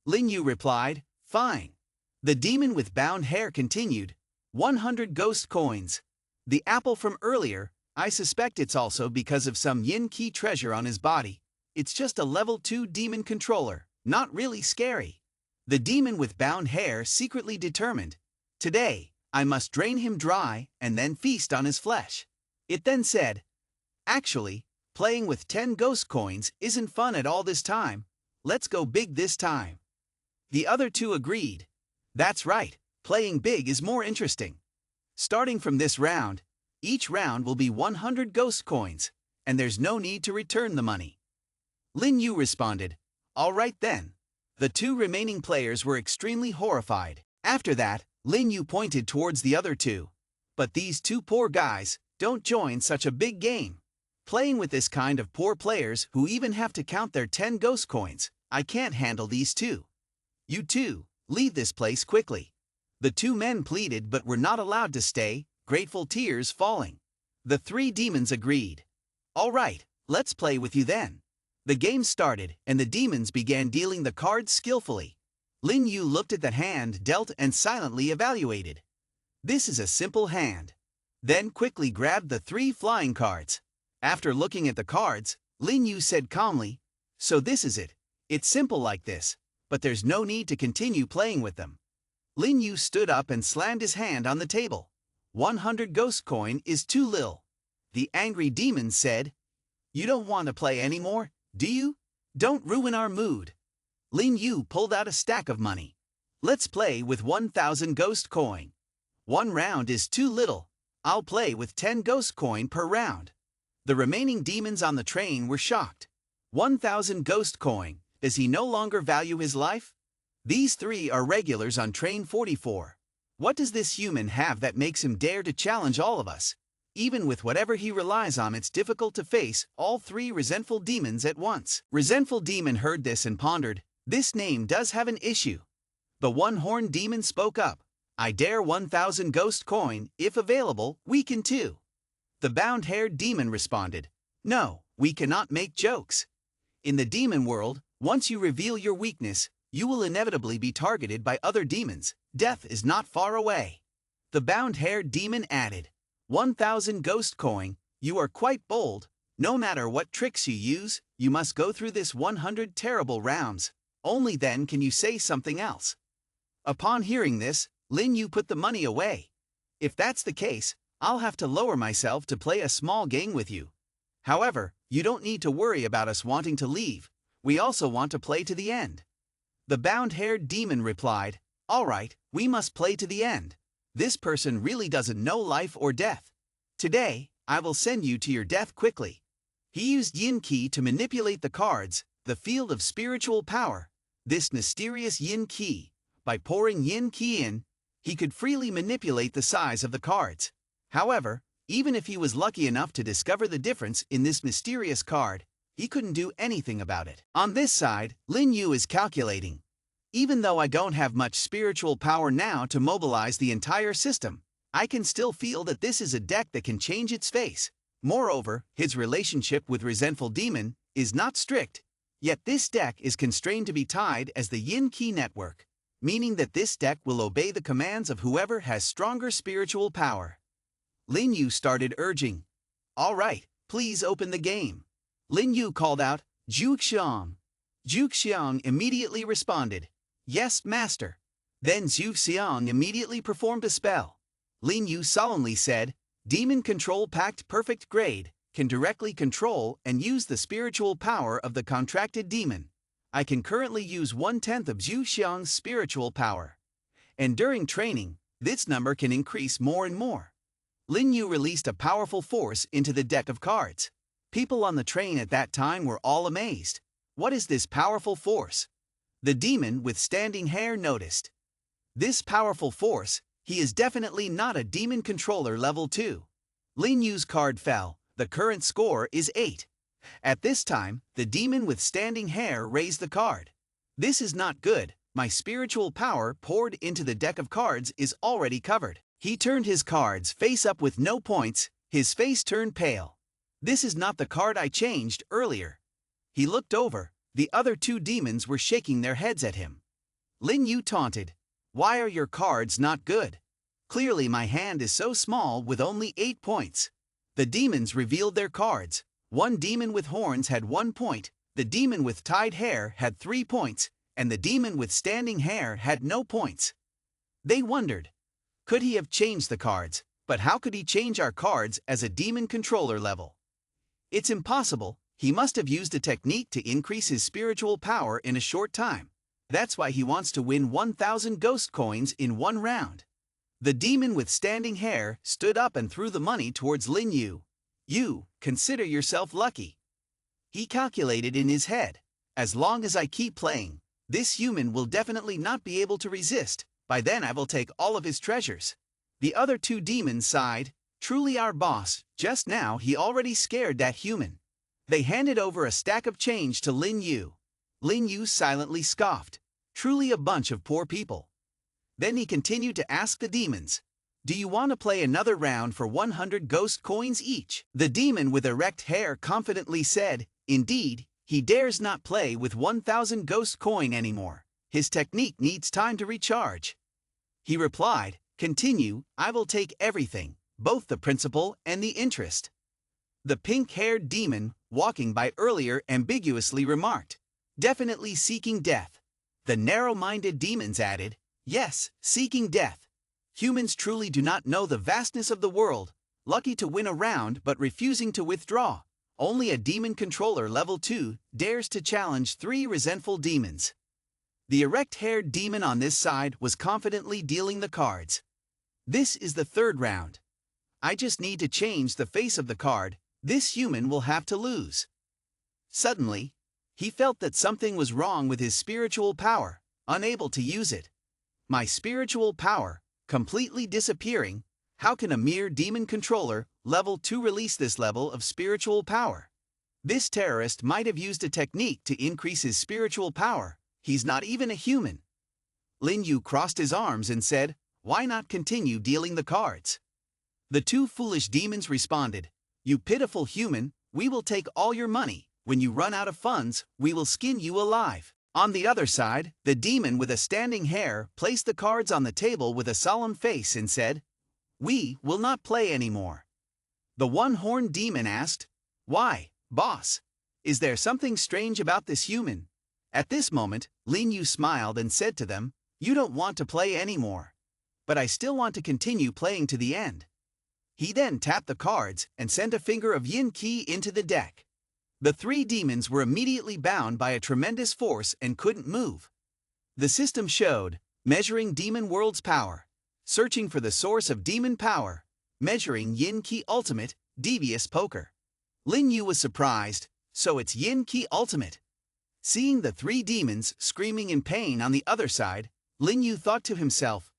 Lin Yu replied, "Fine." The demon with bound hair continued, 100 ghost coins. The apple from earlier, I suspect it's also because of some yin qi treasure on his body. It's just a level 2 demon controller, not really scary. The demon with bound hair secretly determined, "Today, I must drain him dry and then feast on his flesh." It then said, "Actually, playing with 10 ghost coins isn't fun at all this time. Let's go big this time." The other 2 agreed. "That's right, playing big is more interesting." Starting from this round, each round will be 100 ghost coins, and there's no need to return the money. Lin Yu responded, "All right then." The 2 remaining players were extremely horrified. After that, Lin Yu pointed towards the other 2. "But these 2 poor guys, don't join such a big game. Playing with this kind of poor players who even have to count their 10 ghost coins, I can't handle these 2. You 2, leave this place quickly." The 2 men pleaded but were not allowed to stay, grateful tears falling. The 3 demons agreed. "All right, let's play with you then." The game started, and the demons began dealing the cards skillfully. Lin Yu looked at the hand dealt and silently evaluated. "This is a simple hand." Then quickly grabbed the 3 flying cards. After looking at the cards, Lin Yu said calmly, "So this is it. It's simple like this, but there's no need to continue playing with them." Lin Yu stood up and slammed his hand on the table. 100 ghost coin is too little. The angry demons said, "You don't want to play anymore, do you? Don't ruin our mood." Lin Yu pulled out a stack of money. Let's play with 1000 ghost coin. One round is too little. I'll play with 10 ghost coin per round. The remaining demons on the train were shocked. 1000 ghost coin. Does he no longer value his life? These three are regulars on train 44. What does this human have that makes him dare to challenge all of us? Even with whatever he relies on, it's difficult to face all three resentful demons at once. Resentful demon heard this and pondered, this name does have an issue. The one-horned demon spoke up, I dare 1000 ghost coin, if available, we can too. The bound-haired demon responded, no, we cannot make jokes. In the demon world, once you reveal your weakness, you will inevitably be targeted by other demons. Death is not far away. The bound-haired demon added, 1000 ghost coin, you are quite bold. No matter what tricks you use, you must go through this 100 terrible rounds. Only then can you say something else. Upon hearing this, Lin Yu put the money away. If that's the case, I'll have to lower myself to play a small game with you. However, you don't need to worry about us wanting to leave. We also want to play to the end. The bound-haired demon replied, all right, we must play to the end. This person really doesn't know life or death. Today, I will send you to your death quickly. He used Yin Qi to manipulate the cards, the field of spiritual power. This mysterious Yin Qi, by pouring Yin Qi in, he could freely manipulate the size of the cards. However, even if he was lucky enough to discover the difference in this mysterious card, he couldn't do anything about it. On this side, Lin Yu is calculating. Even though I don't have much spiritual power now to mobilize the entire system, I can still feel that this is a deck that can change its face. Moreover, his relationship with Resentful Demon is not strict, yet this deck is constrained to be tied as the Yin Qi network, meaning that this deck will obey the commands of whoever has stronger spiritual power. Lin Yu started urging, all right, please open the game. Lin Yu called out, Zhu Xiang. Zhu Xiang immediately responded, yes, master. Then Zhu Xiang immediately performed a spell. Lin Yu solemnly said, Demon Control Pact Perfect Grade, can directly control and use the spiritual power of the contracted demon. I can currently use 1/10 of Zhu Xiang's spiritual power. And during training, this number can increase more and more. Lin Yu released a powerful force into the deck of cards. People on the train at that time were all amazed. What is this powerful force? The demon with standing hair noticed. This powerful force, he is definitely not a demon controller level 2. Lin Yu's card fell. The current score is 8. At this time, the demon with standing hair raised the card. This is not good. My spiritual power poured into the deck of cards is already covered. He turned his cards face up with no points. His face turned pale. This is not the card I changed earlier. He looked over. The other two demons were shaking their heads at him. Lin Yu taunted, why are your cards not good? Clearly my hand is so small with only 8 points. The demons revealed their cards. One demon with horns had 1 point, the demon with tied hair had 3 points, and the demon with standing hair had no points. They wondered, could he have changed the cards, but how could he change our cards as a demon controller level? It's impossible. He must have used a technique to increase his spiritual power in a short time. That's why he wants to win 1000 ghost coins in one round. The demon with standing hair stood up and threw the money towards Lin Yu. You, consider yourself lucky. He calculated in his head, as long as I keep playing, this human will definitely not be able to resist. By then I will take all of his treasures. The other two demons sighed, truly our boss, just now he already scared that human. They handed over a stack of change to Lin Yu. Lin Yu silently scoffed. Truly a bunch of poor people. Then he continued to ask the demons, do you want to play another round for 100 ghost coins each? The demon with erect hair confidently said, indeed, he dares not play with 1000 ghost coin anymore. His technique needs time to recharge. He replied, continue, I will take everything, both the principal and the interest. The pink-haired demon, walking by earlier, ambiguously remarked, definitely seeking death. The narrow-minded demons added, yes, seeking death. Humans truly do not know the vastness of the world, lucky to win a round but refusing to withdraw. Only a demon controller level 2 dares to challenge 3 resentful demons. The erect-haired demon on this side was confidently dealing the cards. This is the third round. I just need to change the face of the card. This human will have to lose. Suddenly, he felt that something was wrong with his spiritual power, unable to use it. My spiritual power, completely disappearing. How can a mere demon controller, level 2, release this level of spiritual power? This terrorist might have used a technique to increase his spiritual power. He's not even a human. Lin Yu crossed his arms and said, "Why not continue dealing the cards?" The two foolish demons responded, "You pitiful human, we will take all your money. When you run out of funds, we will skin you alive." On the other side, the demon with a standing hair placed the cards on the table with a solemn face and said, "We will not play anymore." The one-horned demon asked, "Why, boss? Is there something strange about this human?" At this moment, Lin Yu smiled and said to them, "You don't want to play anymore. But I still want to continue playing to the end." He then tapped the cards and sent a finger of yin qi into the deck. The three demons were immediately bound by a tremendous force and couldn't move. The system showed, measuring demon world's power, searching for the source of demon power, measuring yin qi ultimate, devious poker. Lin Yu was surprised, so it's yin qi ultimate. Seeing the three demons screaming in pain on the other side, Lin Yu thought to himself,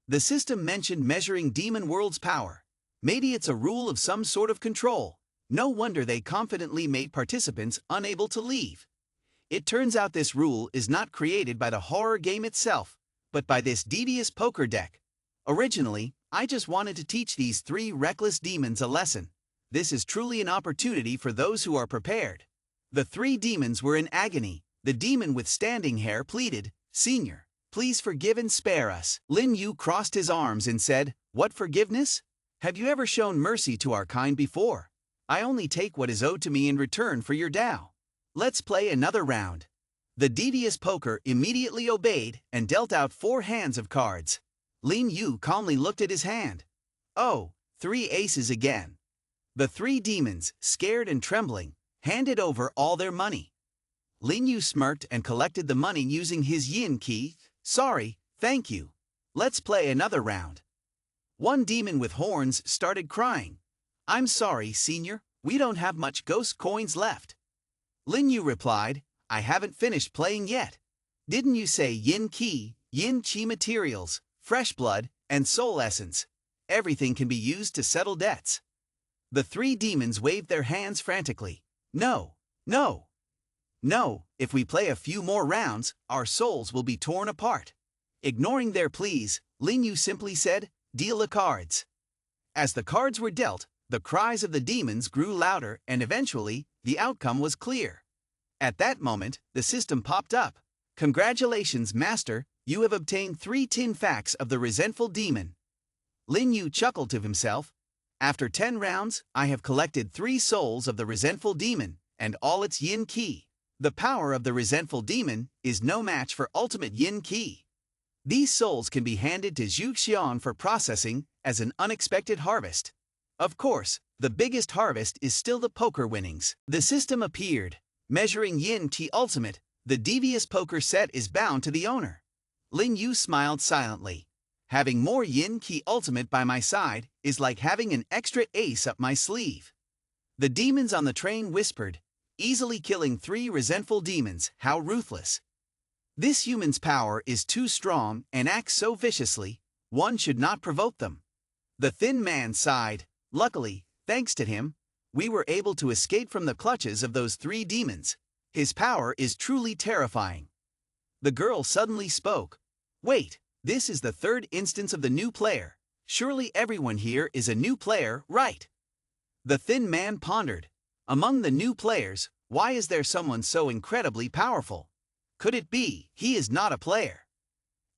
the system mentioned measuring demon world's power. Maybe it's a rule of some sort of control. No wonder they confidently made participants unable to leave. It turns out this rule is not created by the horror game itself, but by this devious poker deck. Originally, I just wanted to teach these three reckless demons a lesson. This is truly an opportunity for those who are prepared. The three demons were in agony. The demon with standing hair pleaded, "Senior, please forgive and spare us." Lin Yu crossed his arms and said, "What forgiveness? Have you ever shown mercy to our kind before? I only take what is owed to me in return for your Tao. Let's play another round." The devious poker immediately obeyed and dealt out 4 hands of cards. Lin Yu calmly looked at his hand. Oh, 3 aces again. The three demons, scared and trembling, handed over all their money. Lin Yu smirked and collected the money using his yin qi. "Sorry, thank you. Let's play another round." One demon with horns started crying. "I'm sorry, senior, we don't have much ghost coins left." Lin Yu replied, "I haven't finished playing yet. Didn't you say yin qi materials, fresh blood, and soul essence? Everything can be used to settle debts." The three demons waved their hands frantically. "No, no, no, if we play a few more rounds, our souls will be torn apart." Ignoring their pleas, Lin Yu simply said, "Deal the cards." As the cards were dealt, the cries of the demons grew louder and eventually, the outcome was clear. At that moment, the system popped up. "Congratulations, Master, you have obtained 3 tin facts of the resentful demon." Lin Yu chuckled to himself. After 10 rounds, I have collected 3 souls of the resentful demon, and all its yin qi. The power of the resentful demon is no match for ultimate yin qi. These souls can be handed to Zhu Xian for processing as an unexpected harvest. Of course, the biggest harvest is still the poker winnings. The system appeared. Measuring yin qi ultimate, the devious poker set is bound to the owner. Lin Yu smiled silently. Having more yin qi ultimate by my side is like having an extra ace up my sleeve. The demons on the train whispered, easily killing 3 resentful demons. How ruthless. This human's power is too strong and acts so viciously, one should not provoke them. The thin man sighed. Luckily, thanks to him, we were able to escape from the clutches of those 3 demons. His power is truly terrifying. The girl suddenly spoke. Wait, this is the 3rd instance of the new player. Surely everyone here is a new player, right? The thin man pondered. Among the new players, why is there someone so incredibly powerful? Could it be he is not a player?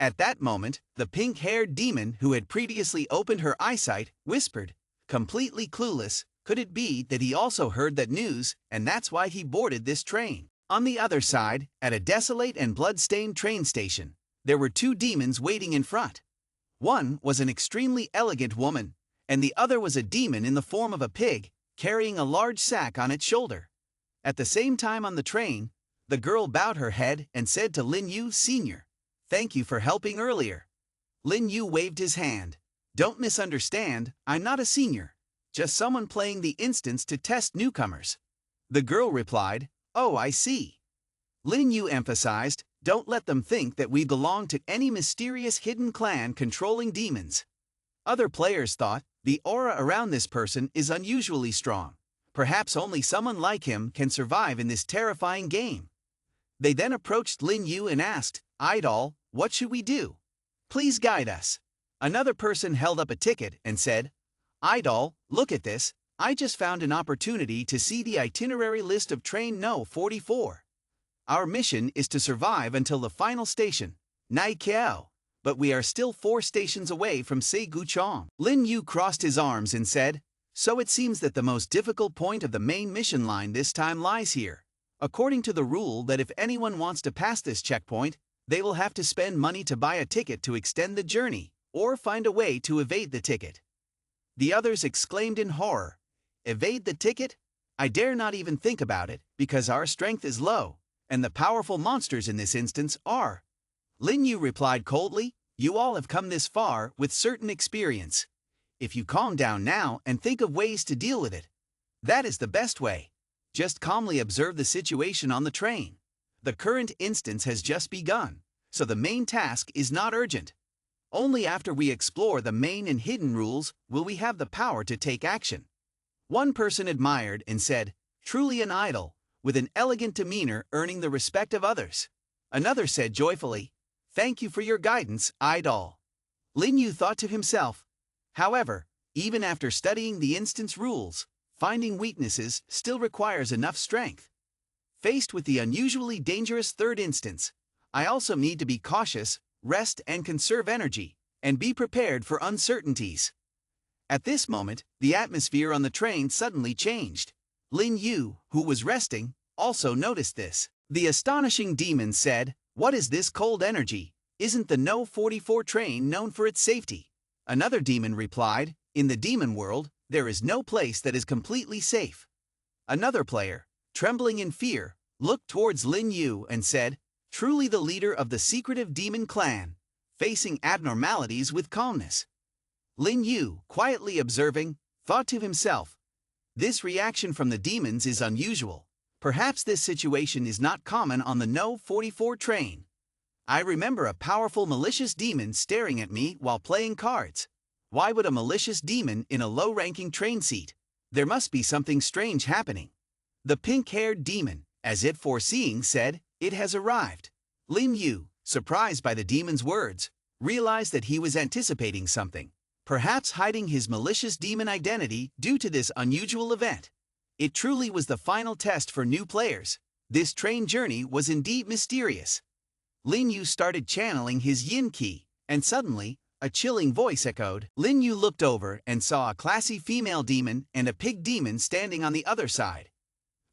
At that moment, the pink-haired demon who had previously opened her eyesight whispered, completely clueless, could it be that he also heard that news and that's why he boarded this train? On the other side, at a desolate and blood-stained train station, there were 2 demons waiting in front. One was an extremely elegant woman, and the other was a demon in the form of a pig, carrying a large sack on its shoulder. At the same time on the train, The girl bowed her head and said to Lin Yu Sr., "Thank you for helping earlier." Lin Yu waved his hand. "Don't misunderstand, I'm not a senior. Just someone playing the instance to test newcomers." The girl replied, "Oh, I see." Lin Yu emphasized, "Don't let them think that we belong to any mysterious hidden clan controlling demons." Other players thought, the aura around this person is unusually strong. Perhaps only someone like him can survive in this terrifying game. They then approached Lin Yu and asked, "Idol, what should we do? Please guide us." Another person held up a ticket and said, "Idol, look at this. I just found an opportunity to see the itinerary list of train No. 44. Our mission is to survive until the final station, Naikiao, but we are still 4 stations away from Seiguchong." Lin Yu crossed his arms and said, "So it seems that the most difficult point of the main mission line this time lies here. According to the rule that if anyone wants to pass this checkpoint, they will have to spend money to buy a ticket to extend the journey, or find a way to evade the ticket." The others exclaimed in horror, "Evade the ticket? I dare not even think about it, because our strength is low, and the powerful monsters in this instance are." Lin Yu replied coldly, "You all have come this far with certain experience. If you calm down now and think of ways to deal with it, that is the best way. Just calmly observe the situation on the train. The current instance has just begun, so the main task is not urgent. Only after we explore the main and hidden rules will we have the power to take action." One person admired and said, "Truly an idol, with an elegant demeanor earning the respect of others." Another said joyfully, "Thank you for your guidance, idol." Lin Yu thought to himself, "However, even after studying the instance rules, finding weaknesses still requires enough strength. Faced with the unusually dangerous third instance, I also need to be cautious, rest and conserve energy, and be prepared for uncertainties." At this moment, the atmosphere on the train suddenly changed. Lin Yu, who was resting, also noticed this. The astonishing demon said, "What is this cold energy? Isn't the No. 44 train known for its safety?" Another demon replied, "In the demon world, there is no place that is completely safe." Another player, trembling in fear, looked towards Lin Yu and said, "Truly the leader of the secretive demon clan, facing abnormalities with calmness." Lin Yu, quietly observing, thought to himself, "This reaction from the demons is unusual. Perhaps this situation is not common on the No. 44 train. I remember a powerful malicious demon staring at me while playing cards. Why would a malicious demon in a low-ranking train seat? There must be something strange happening." The pink-haired demon, as if foreseeing, said, "It has arrived." Lin Yu, surprised by the demon's words, realized that he was anticipating something, perhaps hiding his malicious demon identity due to this unusual event. It truly was the final test for new players. This train journey was indeed mysterious. Lin Yu started channeling his yin ki, and suddenly, a chilling voice echoed. Lin Yu looked over and saw a classy female demon and a pig demon standing on the other side.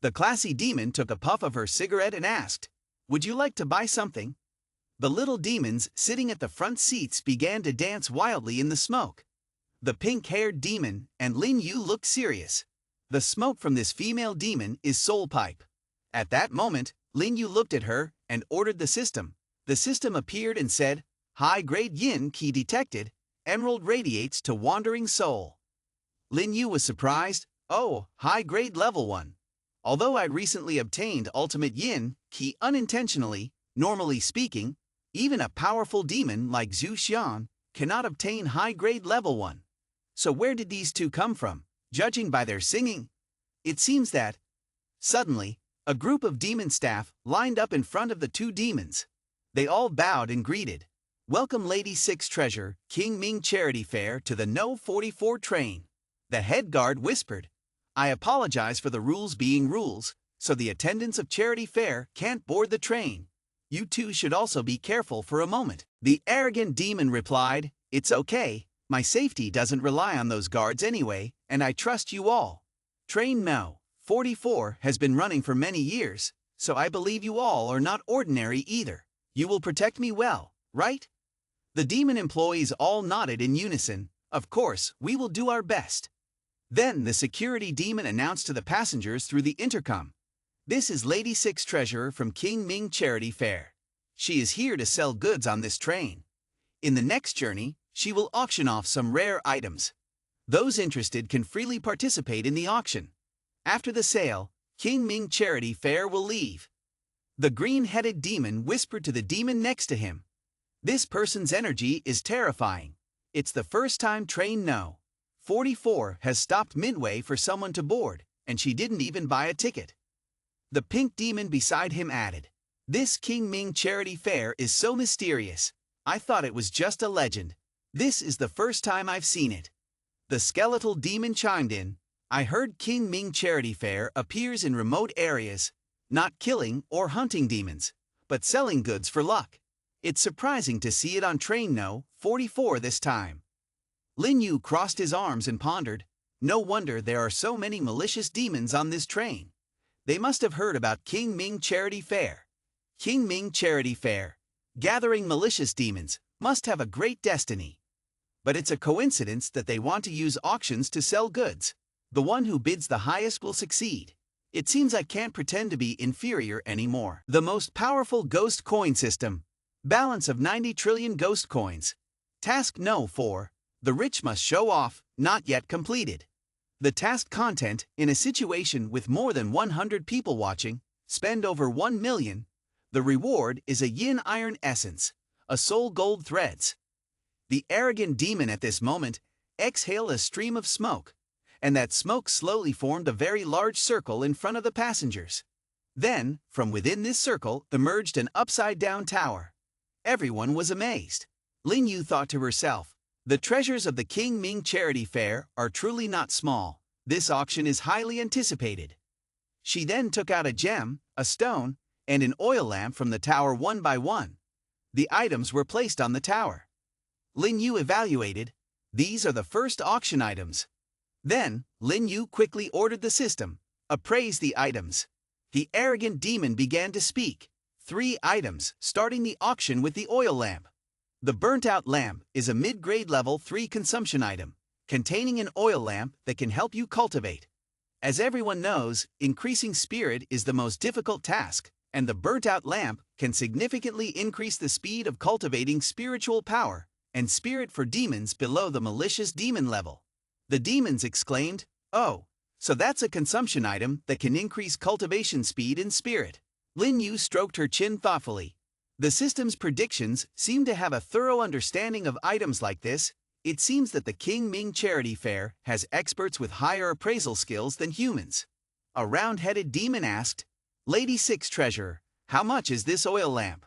The classy demon took a puff of her cigarette and asked, "Would you like to buy something?" The little demons sitting at the front seats began to dance wildly in the smoke. The pink-haired demon and Lin Yu looked serious. The smoke from this female demon is soul pipe. At that moment, Lin Yu looked at her and ordered the system. The system appeared and said, "High-grade yin key detected. Emerald radiates to wandering soul." Lin Yu was surprised. "Oh, high-grade level 1. Although I recently obtained ultimate yin key unintentionally, normally speaking, even a powerful demon like Zhu Xian cannot obtain high-grade level 1. So where did these two come from, judging by their singing? It seems that..." Suddenly, a group of demon staff lined up in front of the two demons. They all bowed and greeted. "Welcome Lady Six Treasure, King Ming Charity Fair to the No. 44 train." The head guard whispered, "I apologize for the rules being rules, so the attendants of Charity Fair can't board the train. You two should also be careful for a moment." The arrogant demon replied, "It's okay, my safety doesn't rely on those guards anyway, and I trust you all. Train No. 44 has been running for many years, so I believe you all are not ordinary either. You will protect me well, right?" The demon employees all nodded in unison. "Of course, we will do our best." Then the security demon announced to the passengers through the intercom, This is Lady Six Treasurer from King Ming Charity Fair. She is here to sell goods on this train. In the next journey, she will auction off some rare items. Those interested can freely participate in the auction. After the sale, King Ming Charity Fair will leave. The green-headed demon whispered to the demon next to him. This person's energy is terrifying. It's the first time train No. 44 has stopped midway for someone to board, and she didn't even buy a ticket. The pink demon beside him added, "This King Ming Charity Fair is so mysterious. I thought it was just a legend. This is the first time I've seen it." The skeletal demon chimed in, "I heard King Ming Charity Fair appears in remote areas, not killing or hunting demons, but selling goods for luck. It's surprising to see it on train No. 44 this time." Lin Yu crossed his arms and pondered, "No wonder there are so many malicious demons on this train. They must have heard about King Ming Charity Fair. King Ming Charity Fair, gathering malicious demons, must have a great destiny. But it's a coincidence that they want to use auctions to sell goods. The one who bids the highest will succeed. It seems I can't pretend to be inferior anymore." The most powerful ghost coin system. Balance of 90 trillion ghost coins. Task No. 4. The rich must show off, not yet completed. The task content, in a situation with more than 100 people watching, spend over 1 million. The reward is a yin iron essence, a soul gold threads. The arrogant demon at this moment exhaled a stream of smoke, and that smoke slowly formed a very large circle in front of the passengers. Then, from within this circle emerged an upside-down tower. Everyone was amazed. Lin Yu thought to herself, "The treasures of the King Ming Charity Fair are truly not small. This auction is highly anticipated." She then took out a gem, a stone, and an oil lamp from the tower one by one. The items were placed on the tower. Lin Yu evaluated. These are the first auction items. Then, Lin Yu quickly ordered the system, appraise the items. The arrogant demon began to speak. 3 items, starting the auction with the oil lamp. The burnt-out lamp is a mid-grade level 3 consumption item, containing an oil lamp that can help you cultivate. As everyone knows, increasing spirit is the most difficult task, and the burnt-out lamp can significantly increase the speed of cultivating spiritual power and spirit for demons below the malicious demon level. The demons exclaimed, "Oh, so that's a consumption item that can increase cultivation speed and spirit." Lin Yu stroked her chin thoughtfully. The system's predictions seem to have a thorough understanding of items like this. It seems that the King Ming Charity Fair has experts with higher appraisal skills than humans. A round-headed demon asked, "Lady Six Treasurer, how much is this oil lamp?"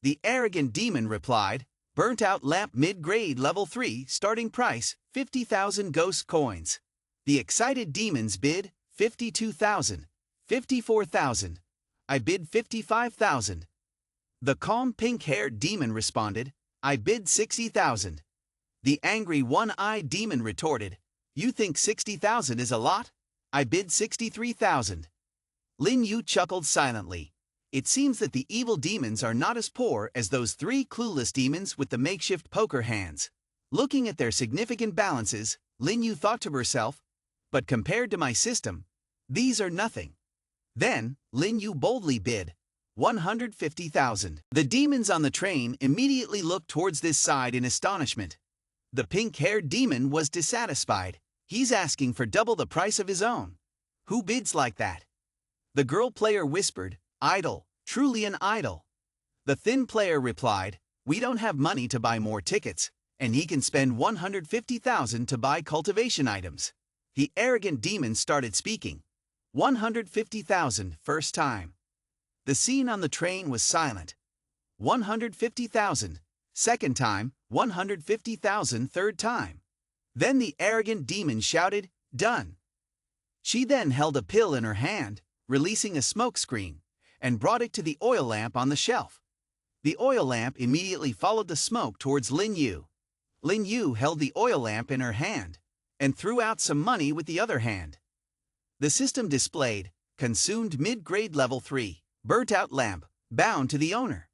The arrogant demon replied, "Burnt-out lamp mid-grade level 3, starting price, 50,000 ghost coins." The excited demons bid, 52,000, 54,000. I bid 55,000. The calm pink-haired demon responded, "I bid 60,000. The angry one-eyed demon retorted, "You think 60,000 is a lot? I bid 63,000. Lin Yu chuckled silently. It seems that the evil demons are not as poor as those 3 clueless demons with the makeshift poker hands. Looking at their significant balances, Lin Yu thought to herself, "But compared to my system, these are nothing." Then, Lin Yu boldly bid, 150,000. The demons on the train immediately looked towards this side in astonishment. The pink-haired demon was dissatisfied. He's asking for double the price of his own. Who bids like that? The girl player whispered, "Idol, truly an idol." The thin player replied, "We don't have money to buy more tickets, and he can spend 150,000 to buy cultivation items." The arrogant demon started speaking. 150,000 first time. The scene on the train was silent. 150,000, second time, 150,000 third time. Then the arrogant demon shouted, "Done." She then held a pill in her hand, releasing a smoke screen, and brought it to the oil lamp on the shelf. The oil lamp immediately followed the smoke towards Lin Yu. Lin Yu held the oil lamp in her hand, and threw out some money with the other hand. The system displayed, consumed mid-grade level 3. Burnt-out lamp, bound to the owner.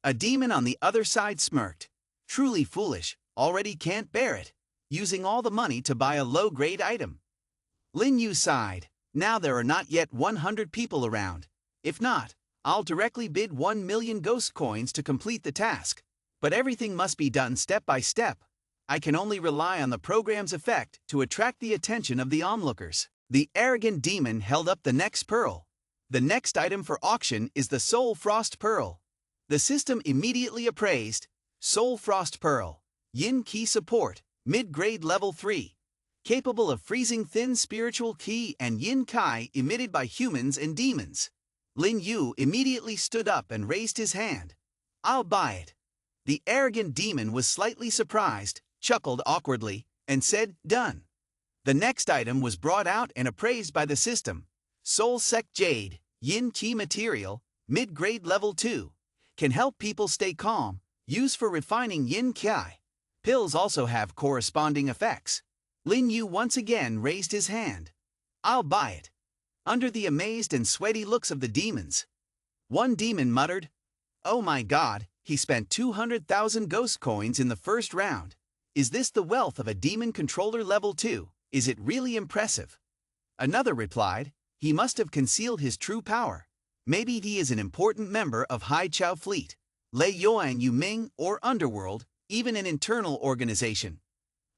A demon on the other side smirked. "Truly foolish, already can't bear it. Using all the money to buy a low-grade item." Lin Yu sighed. Now there are not yet 100 people around. If not, I'll directly bid 1 million ghost coins to complete the task. But everything must be done step by step. I can only rely on the program's effect to attract the attention of the onlookers. The arrogant demon held up the next pearl. The next item for auction is the Soul Frost Pearl. The system immediately appraised Soul Frost Pearl, Yin Ki Support, Mid-Grade Level 3. Capable of freezing thin spiritual ki and yin kai emitted by humans and demons. Lin Yu immediately stood up and raised his hand. I'll buy it. The arrogant demon was slightly surprised, chuckled awkwardly, and said, done. The next item was brought out and appraised by the system. Soul Sec Jade, Yin Qi Material, Mid-Grade Level 2. Can help people stay calm, used for refining yin kai. Pills also have corresponding effects. Lin Yu once again raised his hand. I'll buy it. Under the amazed and sweaty looks of the demons, one demon muttered, oh my god, he spent 200,000 ghost coins in the first round. Is this the wealth of a demon controller level 2? Is it really impressive? Another replied, he must have concealed his true power. Maybe he is an important member of Hai Chao Fleet, Lei Yuan Yu Ming or Underworld, even an internal organization.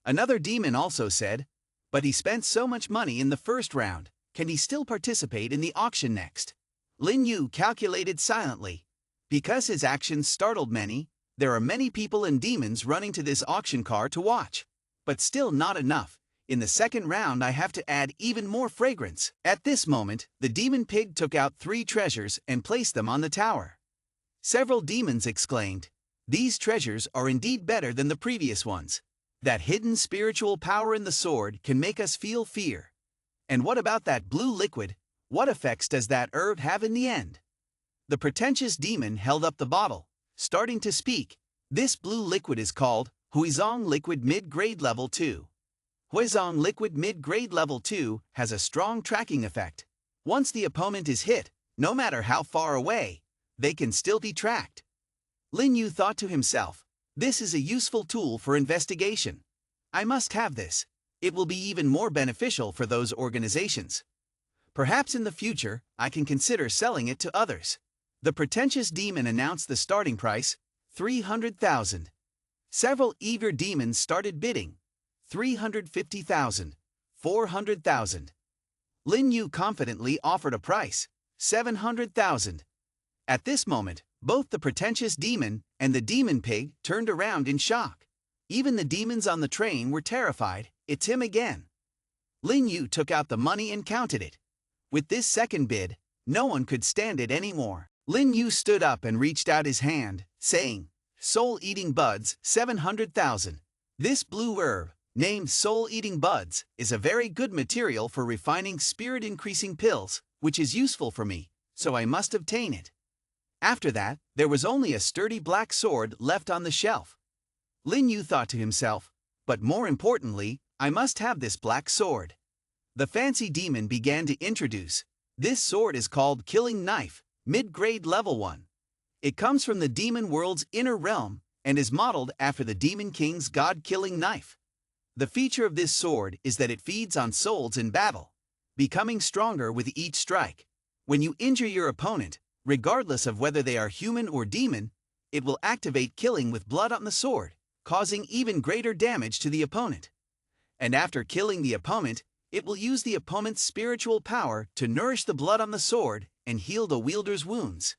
Another demon also said, but he spent so much money in the first round, can he still participate in the auction next? Lin Yu calculated silently. Because his actions startled many, there are many people and demons running to this auction car to watch. But still not enough. In the second round I have to add even more fragrance. At this moment, the demon pig took out 3 treasures and placed them on the tower. Several demons exclaimed, these treasures are indeed better than the previous ones. That hidden spiritual power in the sword can make us feel fear. And what about that blue liquid? What effects does that herb have in the end? The pretentious demon held up the bottle, starting to speak. This blue liquid is called Huizong Liquid Mid-Grade Level 2. Huizong Liquid Mid-Grade Level 2 has a strong tracking effect. Once the opponent is hit, no matter how far away, they can still be tracked. Lin Yu thought to himself, this is a useful tool for investigation. I must have this. It will be even more beneficial for those organizations. Perhaps in the future, I can consider selling it to others. The pretentious demon announced the starting price, 300,000. Several eager demons started bidding. 350,000, 400,000. Lin Yu confidently offered a price, 700,000. At this moment, both the pretentious demon and the demon pig turned around in shock. Even the demons on the train were terrified. It's him again. Lin Yu took out the money and counted it. With this second bid, no one could stand it anymore. Lin Yu stood up and reached out his hand, saying, Soul-Eating Buds, 700,000. This blue herb, named Soul-Eating Buds, is a very good material for refining spirit-increasing pills, which is useful for me, so I must obtain it. After that, there was only a sturdy black sword left on the shelf. Lin Yu thought to himself, but more importantly, I must have this black sword. The fancy demon began to introduce. This sword is called Killing Knife, Mid-Grade Level 1. It comes from the demon world's inner realm and is modeled after the Demon King's God-killing knife. The feature of this sword is that it feeds on souls in battle, becoming stronger with each strike. When you injure your opponent, regardless of whether they are human or demon, it will activate killing with blood on the sword, causing even greater damage to the opponent. And after killing the opponent, it will use the opponent's spiritual power to nourish the blood on the sword and heal the wielder's wounds.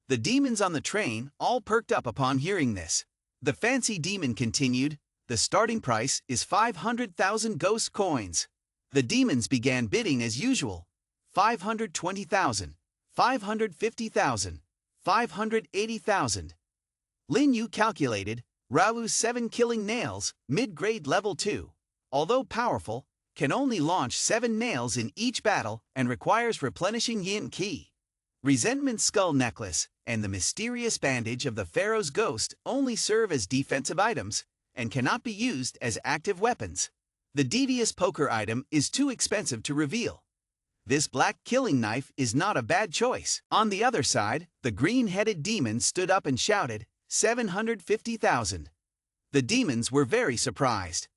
The demons on the train all perked up upon hearing this. The fancy demon continued, the starting price is 500,000 ghost coins. The demons began bidding as usual. 520,000, 550,000, 580,000. Lin Yu calculated, Rao's 7 killing nails, mid-grade level 2. Although powerful, can only launch 7 nails in each battle and requires replenishing yin ki. Resentment skull necklace and the mysterious bandage of the pharaoh's ghost only serve as defensive items and cannot be used as active weapons. The devious poker item is too expensive to reveal. This black killing knife is not a bad choice. On the other side, the green-headed demon stood up and shouted, 750,000. The demons were very surprised.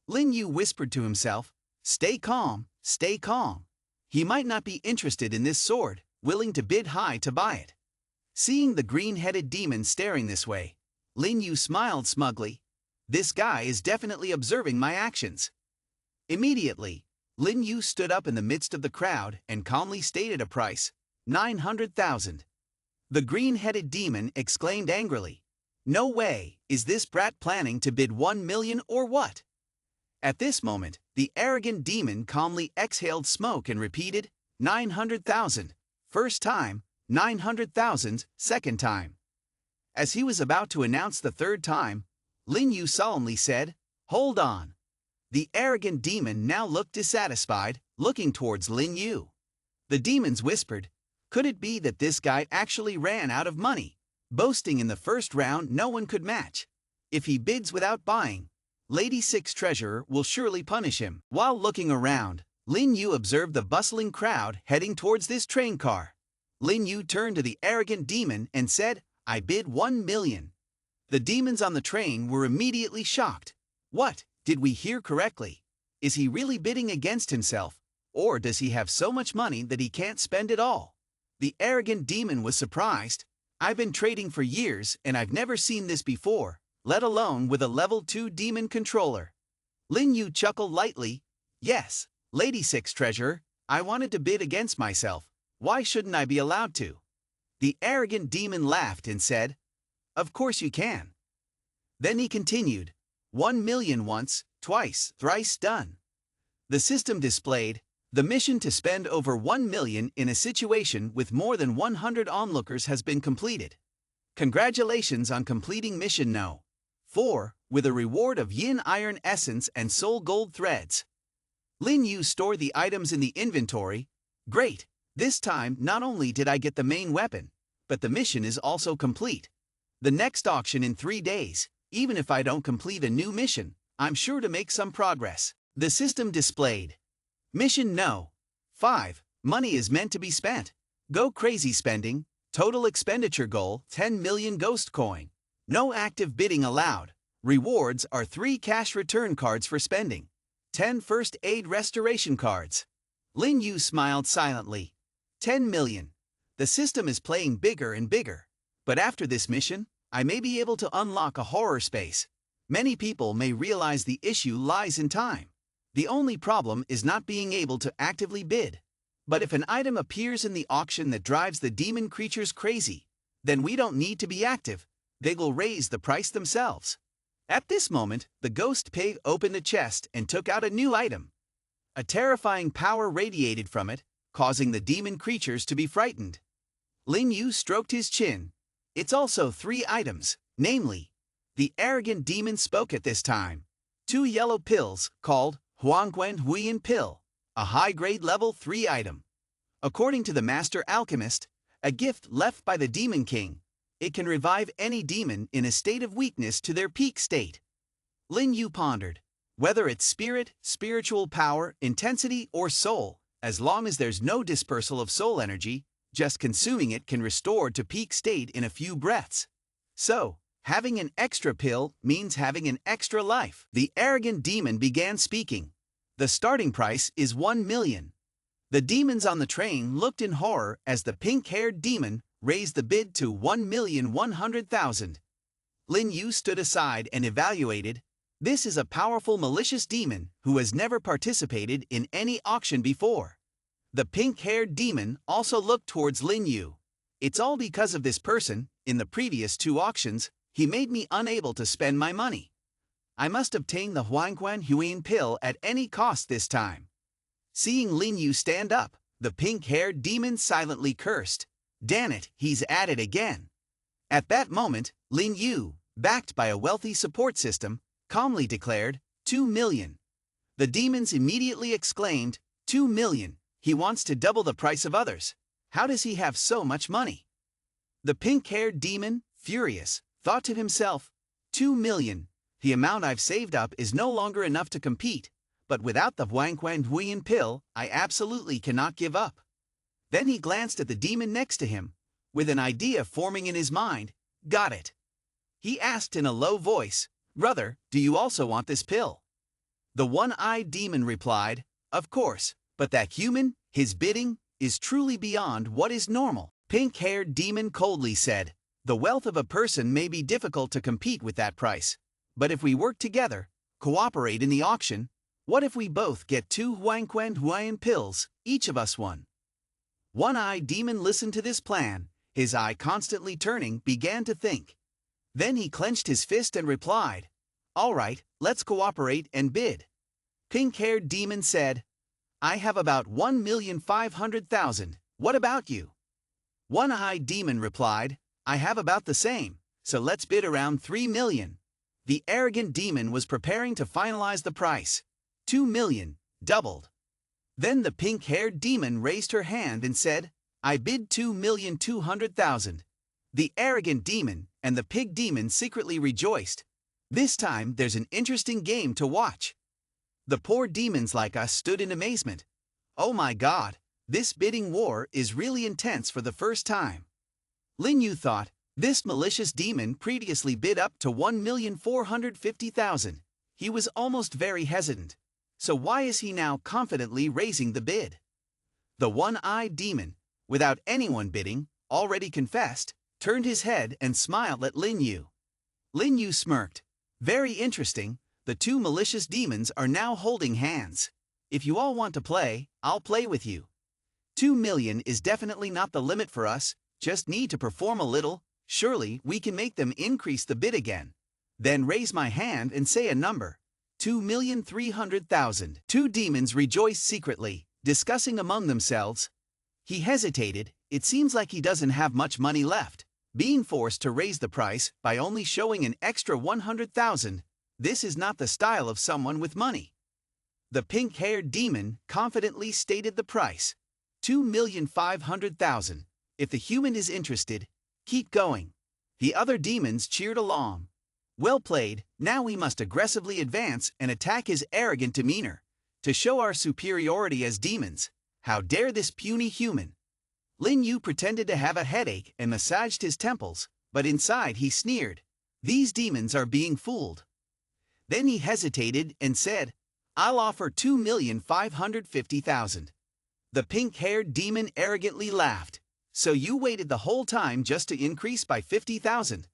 Lin Yu whispered to himself, stay calm, stay calm. he might not be interested in this sword, willing to bid high to buy it. Seeing the green-headed demon staring this way, Lin Yu smiled smugly. This guy is definitely observing my actions. Immediately, Lin Yu stood up in the midst of the crowd and calmly stated a price, 900,000. The green-headed demon exclaimed angrily, "No way, is this brat planning to bid 1 million or what?" At this moment, the arrogant demon calmly exhaled smoke and repeated, 900,000. First time, 900,000, second time. As he was about to announce the third time, Lin Yu solemnly said, "Hold on." The arrogant demon now looked dissatisfied, looking towards Lin Yu. The demons whispered, "Could it be that this guy actually ran out of money, boasting in the first round no one could match? If he bids without buying, Lady Six Treasurer will surely punish him." While looking around, Lin Yu observed the bustling crowd heading towards this train car. Lin Yu turned to the arrogant demon and said, "I bid 1 million. The demons on the train were immediately shocked. What? Did we hear correctly? Is he really bidding against himself, or does he have so much money that he can't spend it all? The arrogant demon was surprised. "I've been trading for years and I've never seen this before, let alone with a level 2 demon controller." Lin Yu chuckled lightly. "Yes, Lady Six Treasurer, I wanted to bid against myself. Why shouldn't I be allowed to?" The arrogant demon laughed and said, "Of course you can." Then he continued, 1 million once, twice, thrice done. The system displayed, the mission to spend over 1 million in a situation with more than 100 onlookers has been completed. Congratulations on completing mission No. 4, with a reward of yin iron essence and soul gold threads. Lin Yu stored the items in the inventory. Great, this time not only did I get the main weapon, but the mission is also complete. The next auction in 3 days, even if I don't complete a new mission, I'm sure to make some progress. The system displayed. Mission No. 5, money is meant to be spent. Go crazy spending, total expenditure goal 10 million ghost coin. No active bidding allowed. Rewards are 3 cash return cards for spending, 10 first aid restoration cards. Lin Yu smiled silently. 10 million. The system is playing bigger and bigger. But after this mission, I may be able to unlock a horror space. Many people may realize the issue lies in time. The only problem is not being able to actively bid. But if an item appears in the auction that drives the demon creatures crazy, then we don't need to be active. They will raise the price themselves. At this moment, the ghost pig opened a chest and took out a new item. A terrifying power radiated from it, causing the demon creatures to be frightened. Lin Yu stroked his chin. It's also 3 items, namely, the arrogant demon spoke at this time. 2 yellow pills, called Huangguan Huiyan Pill, a high-grade level 3 item. According to the Master Alchemist, a gift left by the Demon King, it can revive any demon in a state of weakness to their peak state. Lin Yu pondered, whether it's spirit, spiritual power, intensity, or soul, as long as there's no dispersal of soul energy, just consuming it can restore to peak state in a few breaths. So, having an extra pill means having an extra life. The arrogant demon began speaking. The starting price is 1 million. The demons on the train looked in horror as the pink-haired demon raised the bid to 1,100,000. Lin Yu stood aside and evaluated. This is a powerful malicious demon who has never participated in any auction before. The pink-haired demon also looked towards Lin Yu. It's all because of this person. In the previous 2 auctions, he made me unable to spend my money. I must obtain the Huangguan Huiyan Pill at any cost this time. Seeing Lin Yu stand up, the pink-haired demon silently cursed. Damn it, he's at it again. At that moment, Lin Yu, backed by a wealthy support system, calmly declared, 2 million. The demons immediately exclaimed, 2 million. He wants to double the price of others. How does he have so much money? The pink-haired demon, furious, thought to himself, 2 million. The amount I've saved up is no longer enough to compete, but without the Huangguan Huiyan Pill, I absolutely cannot give up. Then he glanced at the demon next to him, with an idea forming in his mind. Got it. He asked in a low voice, Brother, do you also want this pill? The one-eyed demon replied, Of course, But that human, his bidding, is truly beyond what is normal. Pink-haired demon coldly said, the wealth of a person may be difficult to compete with that price. But if we work together, cooperate in the auction, what if we both get 2 Huang pills, each of us one? One-eyed demon listened to this plan, his eye constantly turning, began to think. Then he clenched his fist and replied, all right, let's cooperate and bid. Pink-haired demon said, I have about 1,500,000. What about you? One-eyed demon replied, I have about the same, so let's bid around 3 million. The arrogant demon was preparing to finalize the price. 2 million, doubled. Then the pink-haired demon raised her hand and said, I bid 2,200,000. The arrogant demon and the pig demon secretly rejoiced. This time there's an interesting game to watch. The poor demons like us stood in amazement. Oh my God, this bidding war is really intense for the first time. Lin Yu thought, this malicious demon previously bid up to 1,450,000. He was almost very hesitant. So why is he now confidently raising the bid? The one-eyed demon, without anyone bidding, already confessed, turned his head and smiled at Lin Yu. Lin Yu smirked. Very interesting. The 2 malicious demons are now holding hands. If you all want to play, I'll play with you. 2 million is definitely not the limit for us, just need to perform a little, surely we can make them increase the bid again. Then raise my hand and say a number. 2,300,000. 2 demons rejoiced secretly, discussing among themselves. He hesitated, it seems like he doesn't have much money left. Being forced to raise the price by only showing an extra 100,000. This is not the style of someone with money. The pink-haired demon confidently stated the price. 2,500,000. If the human is interested, keep going. The other demons cheered along. Well played, now we must aggressively advance and attack his arrogant demeanor. To show our superiority as demons, how dare this puny human? Lin Yu pretended to have a headache and massaged his temples, but inside he sneered. These demons are being fooled. Then he hesitated and said, I'll offer 2,550,000. The pink-haired demon arrogantly laughed. So you waited the whole time just to increase by 50,000?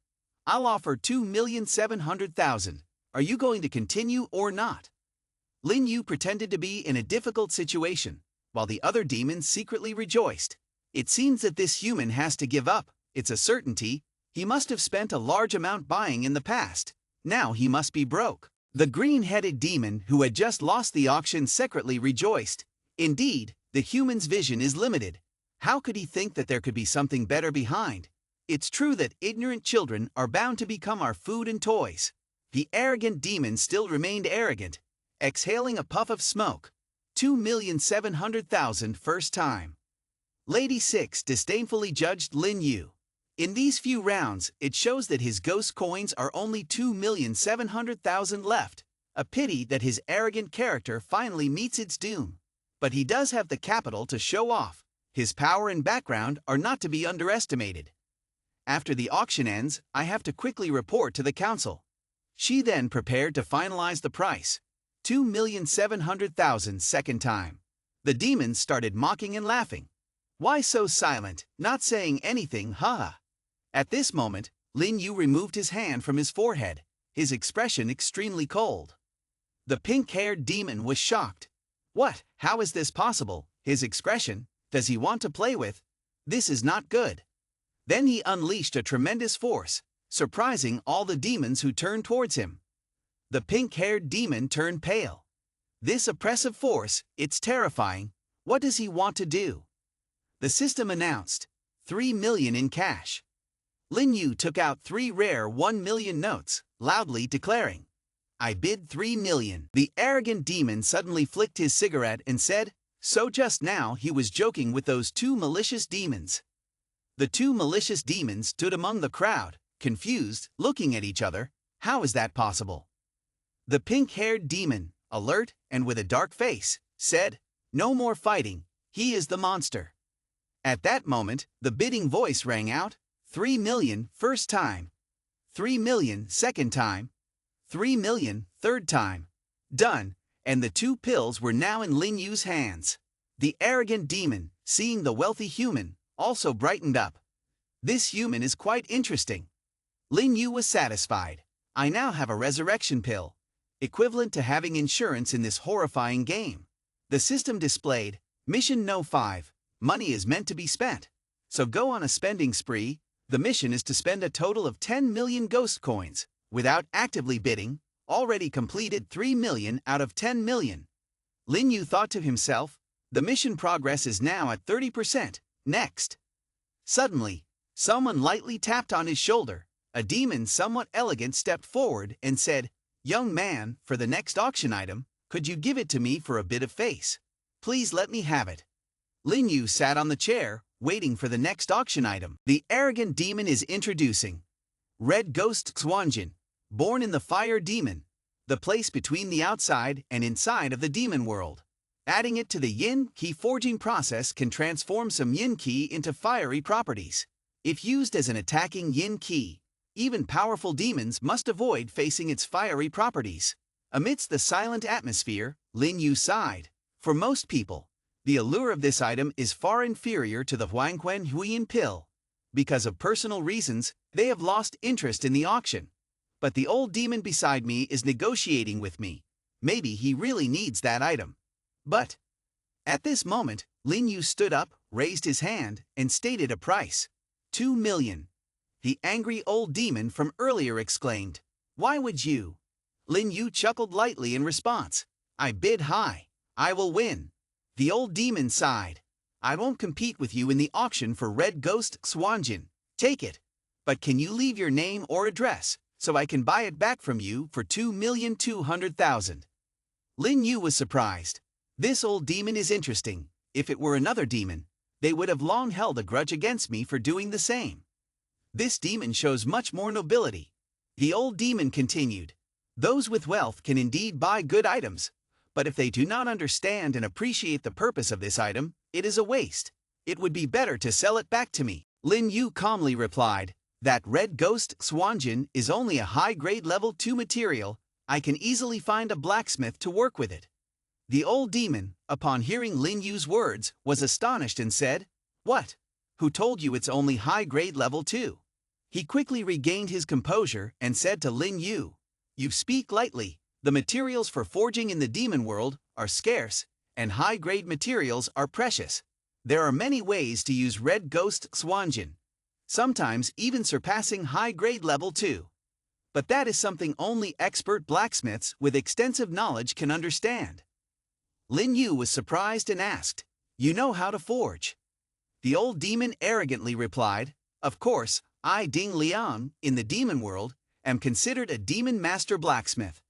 I'll offer 2,700,000. Are you going to continue or not? Lin Yu pretended to be in a difficult situation, while the other demons secretly rejoiced. It seems that this human has to give up, it's a certainty. He must have spent a large amount buying in the past. Now he must be broke. The green-headed demon who had just lost the auction secretly rejoiced. Indeed, the human's vision is limited. How could he think that there could be something better behind? It's true that ignorant children are bound to become our food and toys. The arrogant demon still remained arrogant, exhaling a puff of smoke. 2,700,000 first time. Lady 6 disdainfully judged Lin Yu. In these few rounds, it shows that his ghost coins are only 2,700,000 left. A pity that his arrogant character finally meets its doom. But he does have the capital to show off. His power and background are not to be underestimated. After the auction ends, I have to quickly report to the council. She then prepared to finalize the price. 2,700,000 second time. The demons started mocking and laughing. Why so silent, not saying anything, haha? At this moment, Lin Yu removed his hand from his forehead, his expression extremely cold. The pink-haired demon was shocked. What? How is this possible? His expression, does he want to play with? This is not good. Then he unleashed a tremendous force, surprising all the demons who turned towards him. The pink-haired demon turned pale. This oppressive force, it's terrifying. What does he want to do? The system announced, 3 million in cash. Lin Yu took out 3 rare 1 million notes, loudly declaring, I bid 3 million. The arrogant demon suddenly flicked his cigarette and said, so just now he was joking with those 2 malicious demons. The 2 malicious demons stood among the crowd, confused, looking at each other. How is that possible? The pink-haired demon, alert and with a dark face, said, no more fighting, he is the monster. At that moment, the bidding voice rang out, 3 million first time, 3 million second time, 3 million third time. Done, and the 2 pills were now in Lin Yu's hands. The arrogant demon, seeing the wealthy human, also brightened up. This human is quite interesting. Lin Yu was satisfied. I now have a resurrection pill, equivalent to having insurance in this horrifying game. The system displayed, Mission No. 5, money is meant to be spent. So go on a spending spree. The mission is to spend a total of 10 million ghost coins, without actively bidding, already completed 3 million out of 10 million. Lin Yu thought to himself, the mission progress is now at 30%, next. Suddenly, someone lightly tapped on his shoulder. A demon somewhat elegant stepped forward and said, Young man, for the next auction item, could you give it to me for a bit of face? Please let me have it. Lin Yu sat on the chair, waiting for the next auction item. The arrogant demon is introducing Red Ghost Xuanjin, born in the fire demon, the place between the outside and inside of the demon world. Adding it to the yin qi forging process can transform some yin qi into fiery properties. If used as an attacking yin qi, even powerful demons must avoid facing its fiery properties. Amidst the silent atmosphere, Lin Yu sighed. For most people, the allure of this item is far inferior to the Huangquan Huiyin pill. Because of personal reasons, they have lost interest in the auction. But the old demon beside me is negotiating with me. Maybe he really needs that item. But at this moment, Lin Yu stood up, raised his hand, and stated a price. 2 million. The angry old demon from earlier exclaimed, Why would you? Lin Yu chuckled lightly in response. I bid high. I will win. The old demon sighed. I won't compete with you in the auction for Red Ghost Xuanjin. Take it. But can you leave your name or address, so I can buy it back from you for 2,200,000? Lin Yu was surprised. This old demon is interesting. If it were another demon, they would have long held a grudge against me for doing the same. This demon shows much more nobility. The old demon continued. Those with wealth can indeed buy good items, but if they do not understand and appreciate the purpose of this item, it is a waste. It would be better to sell it back to me. Lin Yu calmly replied, That Red Ghost Xuanjin is only a high-grade level 2 material. I can easily find a blacksmith to work with it. The old demon, upon hearing Lin Yu's words, was astonished and said, What? Who told you it's only high-grade level 2? He quickly regained his composure and said to Lin Yu, You speak lightly. The materials for forging in the demon world are scarce, and high-grade materials are precious. There are many ways to use Red Ghost Xuanjin, sometimes even surpassing high-grade level 2. But that is something only expert blacksmiths with extensive knowledge can understand. Lin Yu was surprised and asked, You know how to forge? The old demon arrogantly replied, Of course, I, Ding Liang, in the demon world, am considered a demon master blacksmith.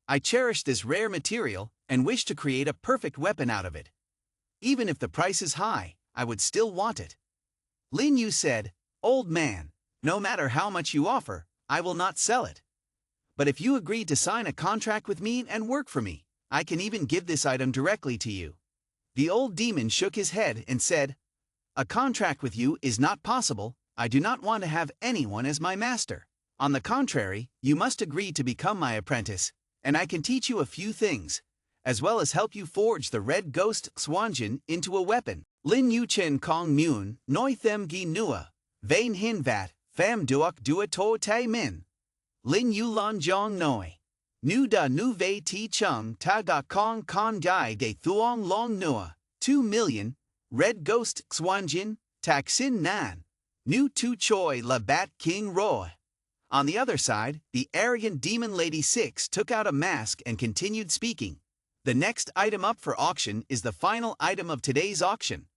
I cherish this rare material and wish to create a perfect weapon out of it. Even if the price is high, I would still want it. Lin Yu said, Old man, no matter how much you offer, I will not sell it. But if you agree to sign a contract with me and work for me, I can even give this item directly to you. The old demon shook his head and said, A contract with you is not possible. I do not want to have anyone as my master. On the contrary, you must agree to become my apprentice, and I can teach you a few things, as well as help you forge the Red Ghost Xuanjin into a weapon. Lin Yu Chen Kong Mun, Noi Them Gi Nua, Vain Hin Vat, Pham Duok Dua To Tai Min. Lin Yu Lan Jong Noi. Nu Da Nu Vei Ti Chung Ta Ga Kong Kon Dai De Thuong Long Nua, 2 million, Red Ghost Xuanjin, Tak Sin Nan. Nu Tu Choi La Bat King Roy. On the other side, the arrogant demon lady 6 took out a mask and continued speaking. The next item up for auction is the final item of today's auction.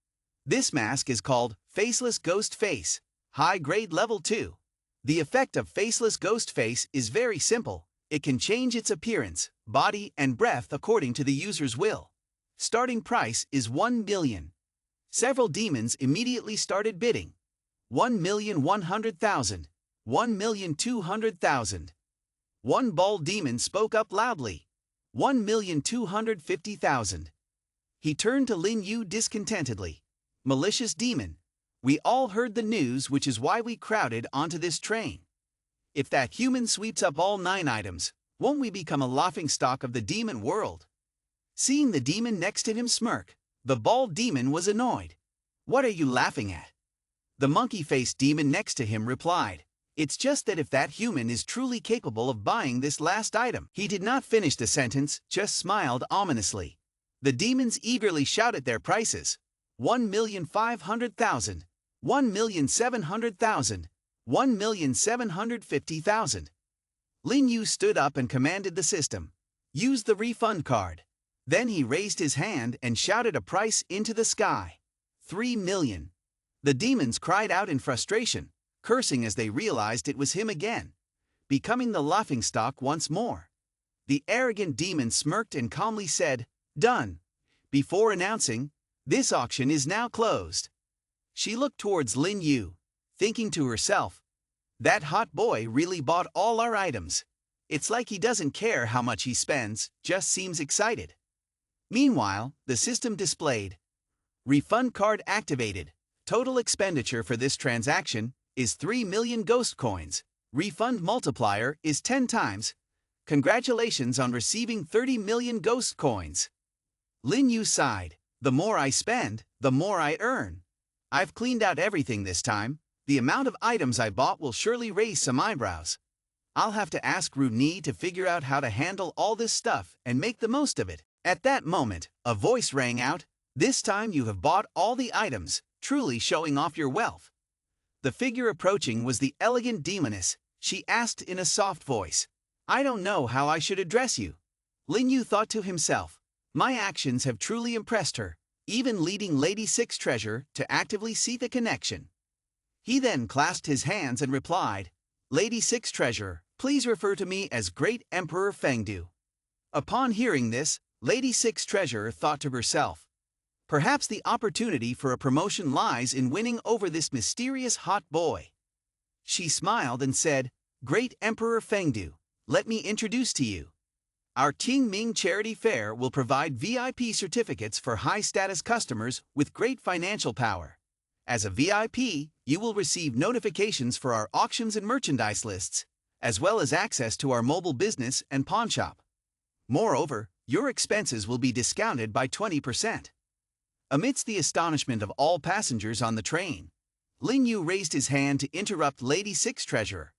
This mask is called Faceless Ghost Face, high grade level 2. The effect of Faceless Ghost Face is very simple. It can change its appearance, body, and breath according to the user's will. Starting price is 1 million. Several demons immediately started bidding. 1,100,000, 1,200,000. One bald demon spoke up loudly. 1,250,000. He turned to Lin Yu discontentedly. Malicious demon. We all heard the news, which is why we crowded onto this train. If that human sweeps up all 9 items, won't we become a laughingstock of the demon world? Seeing the demon next to him smirk, The bald demon was annoyed. "What are you laughing at?" The monkey-faced demon next to him replied, "It's just that if that human is truly capable of buying this last item." He did not finish the sentence, just smiled ominously. The demons eagerly shouted their prices. 1,500,000, 1,700,000, 1,750,000. Lin Yu stood up and commanded the system, "Use the refund card." Then he raised his hand and shouted a price into the sky. 3 million. The demons cried out in frustration, cursing as they realized it was him again, becoming the laughingstock once more. The arrogant demon smirked and calmly said, "Done," before announcing, "This auction is now closed." She looked towards Lin Yu, thinking to herself, "That hot boy really bought all our items. It's like he doesn't care how much he spends, just seems excited." Meanwhile, the system displayed, "Refund card activated. Total expenditure for this transaction is 3 million ghost coins. Refund multiplier is 10 times. Congratulations on receiving 30 million ghost coins." Lin Yu sighed, "The more I spend, the more I earn. I've cleaned out everything this time. The amount of items I bought will surely raise some eyebrows. I'll have to ask Rudni to figure out how to handle all this stuff and make the most of it." At that moment, a voice rang out, "This time you have bought all the items, truly showing off your wealth." The figure approaching was the elegant demoness. She asked in a soft voice, "I don't know how I should address you." Lin Yu thought to himself, "My actions have truly impressed her, even leading Lady Six Treasure to actively seek a connection." He then clasped his hands and replied, "Lady Six Treasure, please refer to me as Great Emperor Fengdu." Upon hearing this, Lady Six Treasure thought to herself, "Perhaps the opportunity for a promotion lies in winning over this mysterious hot boy." She smiled and said, "Great Emperor Fengdu, let me introduce to you. Our King Ming Charity Fair will provide VIP certificates for high-status customers with great financial power. As a VIP, you will receive notifications for our auctions and merchandise lists, as well as access to our mobile business and pawn shop. Moreover, your expenses will be discounted by 20%. Amidst the astonishment of all passengers on the train, Lin Yu raised his hand to interrupt Lady Six Treasure.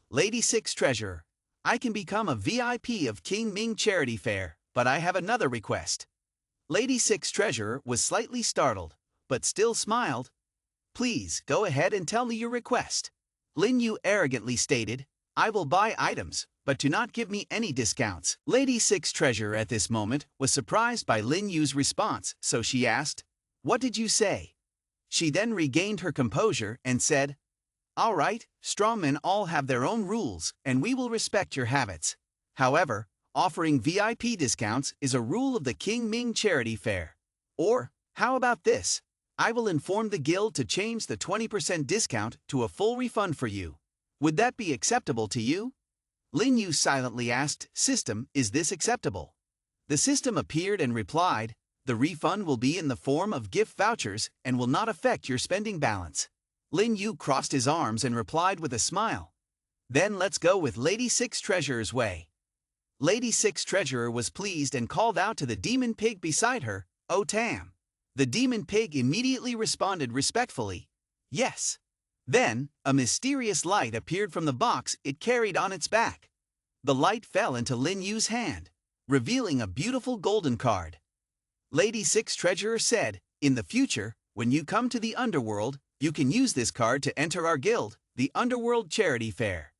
"Lady Six Treasure, I can become a VIP of King Ming Charity Fair, but I have another request." Lady Six Treasure was slightly startled, but still smiled. "Please, go ahead and tell me your request." Lin Yu arrogantly stated, "I will buy items, but do not give me any discounts." Lady Six Treasure at this moment was surprised by Lin Yu's response, so she asked, "What did you say?" She then regained her composure and said, "All right, strawmen all have their own rules, and we will respect your habits. However, offering VIP discounts is a rule of the King Ming Charity Fair. Or, how about this? I will inform the guild to change the 20% discount to a full refund for you. Would that be acceptable to you?" Lin Yu silently asked, "System, is this acceptable?" The system appeared and replied, "The refund will be in the form of gift vouchers and will not affect your spending balance." Lin Yu crossed his arms and replied with a smile, "Then let's go with Lady Six Treasure's way." Lady Six Treasurer was pleased and called out to the demon pig beside her, "Oh Tam." The demon pig immediately responded respectfully, "Yes." Then, a mysterious light appeared from the box it carried on its back. The light fell into Lin Yu's hand, revealing a beautiful golden card. Lady Six Treasurer said, "In the future, when you come to the underworld, you can use this card to enter our guild, the Underworld Charity Fair."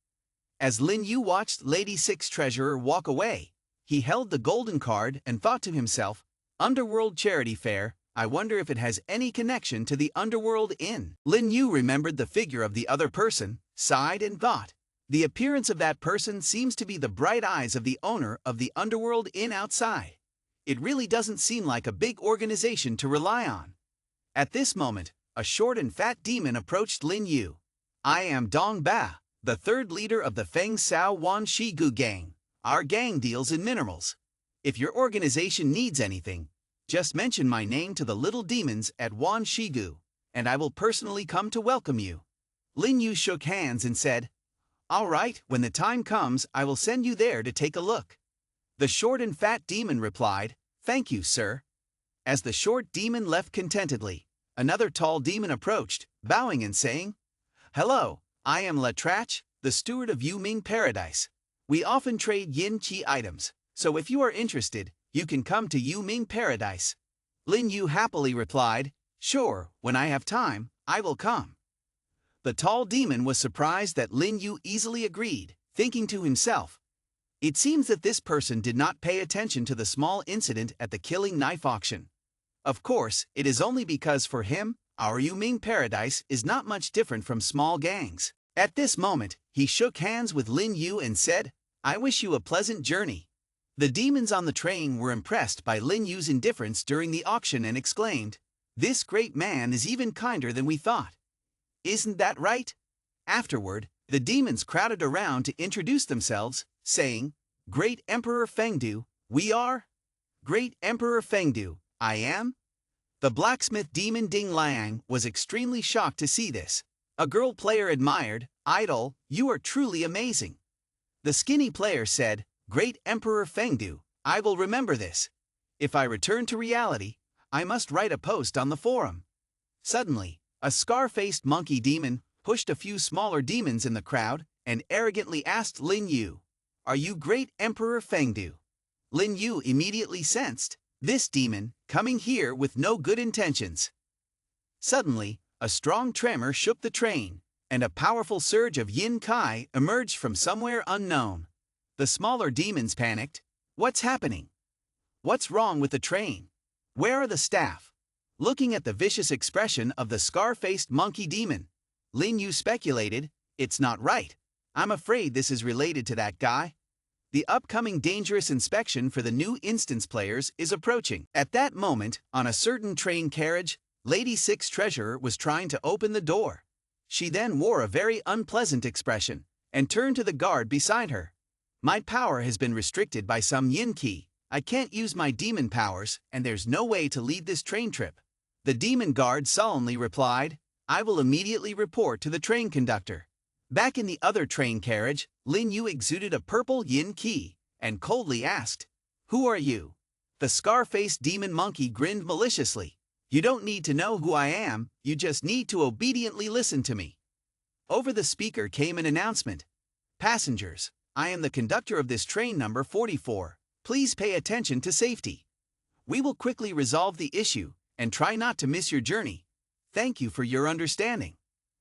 As Lin Yu watched Lady Six Treasurer walk away, he held the golden card and thought to himself, "Underworld Charity Fair, I wonder if it has any connection to the Underworld Inn." Lin Yu remembered the figure of the other person, sighed and thought, "The appearance of that person seems to be the bright eyes of the owner of the Underworld Inn outside. It really doesn't seem like a big organization to rely on." At this moment, a short and fat demon approached Lin Yu. "I am Dong Ba, the third leader of the Feng Sao Wan Shigu gang. Our gang deals in minerals. If your organization needs anything, just mention my name to the little demons at Wan Shigu, and I will personally come to welcome you." Lin Yu shook hands and said, "All right, when the time comes, I will send you there to take a look." The short and fat demon replied, "Thank you, sir." As the short demon left contentedly, another tall demon approached, bowing and saying, "Hello, I am Latrach, the steward of Yuming Paradise. We often trade yin-chi items, so if you are interested, you can come to Yuming Paradise." Lin Yu happily replied, "Sure, when I have time, I will come." The tall demon was surprised that Lin Yu easily agreed, thinking to himself, "It seems that this person did not pay attention to the small incident at the killing knife auction. Of course, it is only because for him, our Yuming Paradise is not much different from small gangs." At this moment, he shook hands with Lin Yu and said, "I wish you a pleasant journey." The demons on the train were impressed by Lin Yu's indifference during the auction and exclaimed, "This great man is even kinder than we thought. Isn't that right?" Afterward, the demons crowded around to introduce themselves, saying, "Great Emperor Fengdu, we are." "Great Emperor Fengdu, I am." The blacksmith demon Ding Liang was extremely shocked to see this. A girl player admired, "Idol, you are truly amazing." The skinny player said, "Great Emperor Fengdu, I will remember this. If I return to reality, I must write a post on the forum." Suddenly, a scar-faced monkey demon pushed a few smaller demons in the crowd and arrogantly asked Lin Yu, "Are you Great Emperor Fengdu?" Lin Yu immediately sensed this demon coming here with no good intentions. Suddenly, a strong tremor shook the train, and a powerful surge of yin kai emerged from somewhere unknown. The smaller demons panicked. "What's happening? What's wrong with the train? Where are the staff?" Looking at the vicious expression of the scar-faced monkey demon, Lin Yu speculated, "It's not right. I'm afraid this is related to that guy." The upcoming dangerous inspection for the new instance players is approaching. At that moment, on a certain train carriage, Lady Six Treasurer was trying to open the door. She then wore a very unpleasant expression and turned to the guard beside her. "My power has been restricted by some yin ki. I can't use my demon powers, and there's no way to lead this train trip." The demon guard sullenly replied, "I will immediately report to the train conductor." Back in the other train carriage, Lin Yu exuded a purple yin ki and coldly asked, "Who are you?" The scar-faced demon monkey grinned maliciously. "You don't need to know who I am, you just need to obediently listen to me." Over the speaker came an announcement. "Passengers, I am the conductor of this train number 44. Please pay attention to safety. We will quickly resolve the issue and try not to miss your journey. Thank you for your understanding."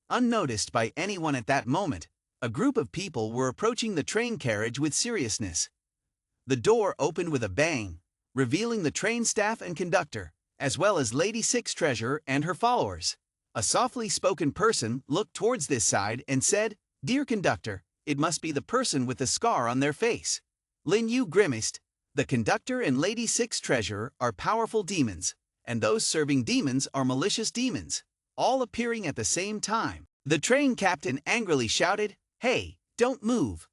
Unnoticed by anyone at that moment, a group of people were approaching the train carriage with seriousness. The door opened with a bang, revealing the train staff and conductor, as well as Lady Six Treasurer and her followers. A softly spoken person looked towards this side and said, "Dear conductor, it must be the person with the scar on their face." Lin Yu grimaced. The conductor and Lady Six Treasurer are powerful demons, and those serving demons are malicious demons, all appearing at the same time. The train captain angrily shouted, "Hey, don't move."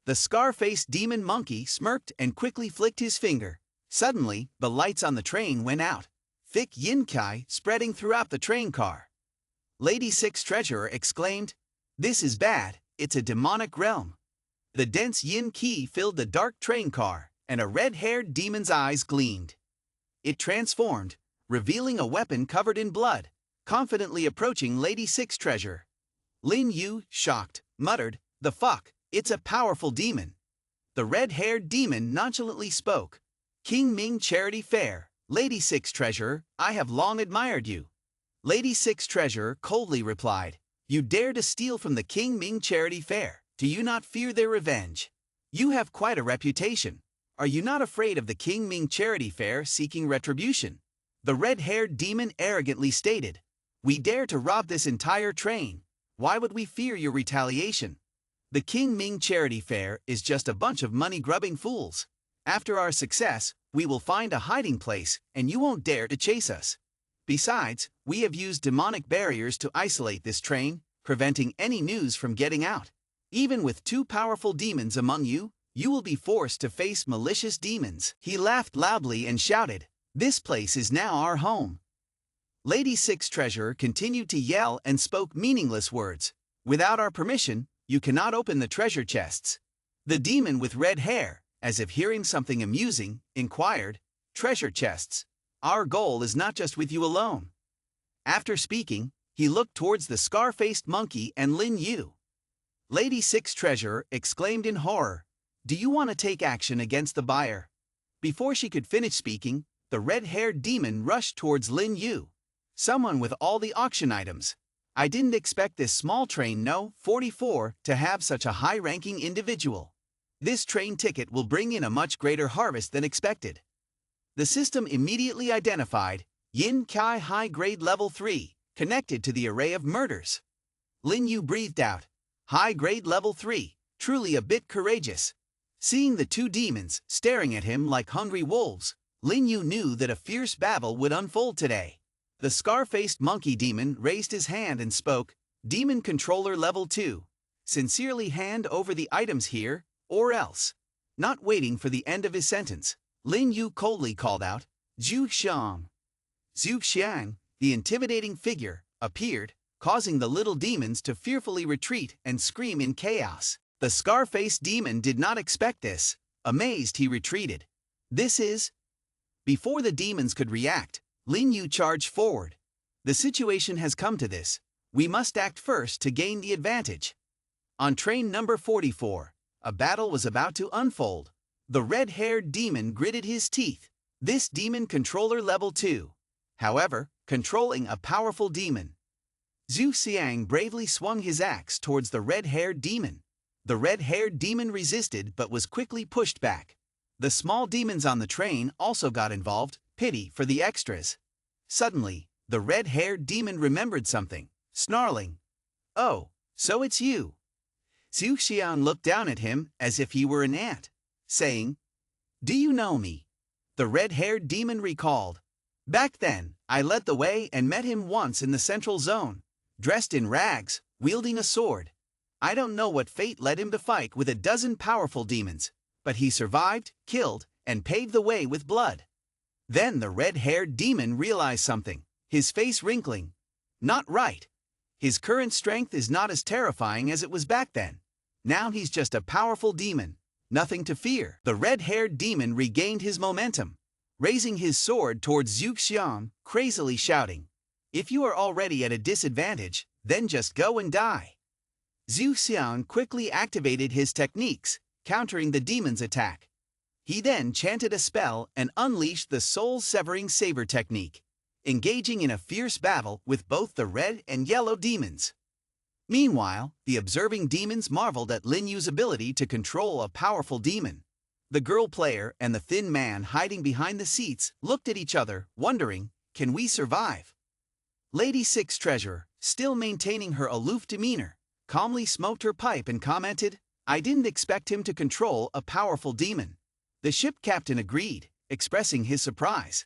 The scar-faced demon monkey smirked and quickly flicked his finger. Suddenly, the lights on the train went out, thick yin kai spreading throughout the train car. Lady Six Treasurer exclaimed, "This is bad, it's a demonic realm." The dense yin ki filled the dark train car, and a red-haired demon's eyes gleamed. It transformed, revealing a weapon covered in blood, confidently approaching Lady Six Treasurer. Lin Yu, shocked, muttered, "The fuck, it's a powerful demon." The red-haired demon nonchalantly spoke, "King Ming Charity Fair, Lady Six Treasurer, I have long admired you." Lady Six Treasurer coldly replied, "You dare to steal from the King Ming Charity Fair. Do you not fear their revenge? You have quite a reputation. Are you not afraid of the King Ming Charity Fair seeking retribution?" The red-haired demon arrogantly stated, "We dare to rob this entire train. Why would we fear your retaliation? The King Ming Charity Fair is just a bunch of money-grubbing fools. After our success, we will find a hiding place and you won't dare to chase us. Besides, we have used demonic barriers to isolate this train, preventing any news from getting out. Even with two powerful demons among you, you will be forced to face malicious demons." He laughed loudly and shouted, "This place is now our home." Lady Six Treasurer continued to yell and spoke meaningless words. "Without our permission, you cannot open the treasure chests." The demon with red hair, as if hearing something amusing, inquired, "Treasure chests? Our goal is not just with you alone. After speaking, he looked towards the scar-faced monkey and Lin Yu. Lady Six Treasurer exclaimed in horror, "Do you want to take action against the buyer?" Before she could finish speaking, the red-haired demon rushed towards Lin Yu. "Someone with all the auction items. I didn't expect this small train No. 44 to have such a high-ranking individual. This train ticket will bring in a much greater harvest than expected." The system immediately identified Yin Kai High Grade Level 3, connected to the array of murders. Lin Yu breathed out, "High Grade Level 3, truly a bit courageous." Seeing the two demons staring at him like hungry wolves, Lin Yu knew that a fierce battle would unfold today. The scar-faced monkey demon raised his hand and spoke, "Demon Controller Level 2. Sincerely hand over the items here, or else." Not waiting for the end of his sentence, Lin Yu coldly called out, "Zhu Xiang." Zhu Xiang, the intimidating figure, appeared, causing the little demons to fearfully retreat and scream in chaos. The scar-faced demon did not expect this. Amazed, he retreated. "This is..." Before the demons could react, Lin Yu charged forward. "The situation has come to this. We must act first to gain the advantage." On train number 44, a battle was about to unfold. The red-haired demon gritted his teeth. This demon controller level 2. However, controlling a powerful demon. Zhu Xiang bravely swung his axe towards the red-haired demon. The red-haired demon resisted but was quickly pushed back. The small demons on the train also got involved, pity for the extras. Suddenly, the red-haired demon remembered something, snarling, "Oh, so it's you." Zhu Xiang looked down at him as if he were an ant, saying, "Do you know me?" The red-haired demon recalled, "Back then, I led the way and met him once in the central zone, dressed in rags, wielding a sword. I don't know what fate led him to fight with a dozen powerful demons, but he survived, killed, and paved the way with blood." Then the red-haired demon realized something, his face wrinkling. "Not right. His current strength is not as terrifying as it was back then. Now he's just a powerful demon. Nothing to fear." The red-haired demon regained his momentum, raising his sword towards Zhu Xiang, crazily shouting, "If you are already at a disadvantage, then just go and die." Zhu Xiang quickly activated his techniques, countering the demon's attack. He then chanted a spell and unleashed the soul-severing saber technique, engaging in a fierce battle with both the red and yellow demons. Meanwhile, the observing demons marveled at Lin Yu's ability to control a powerful demon. The girl player and the thin man hiding behind the seats looked at each other, wondering, can we survive? Lady Six Treasurer, still maintaining her aloof demeanor, calmly smoked her pipe and commented, "I didn't expect him to control a powerful demon." The ship captain agreed, expressing his surprise.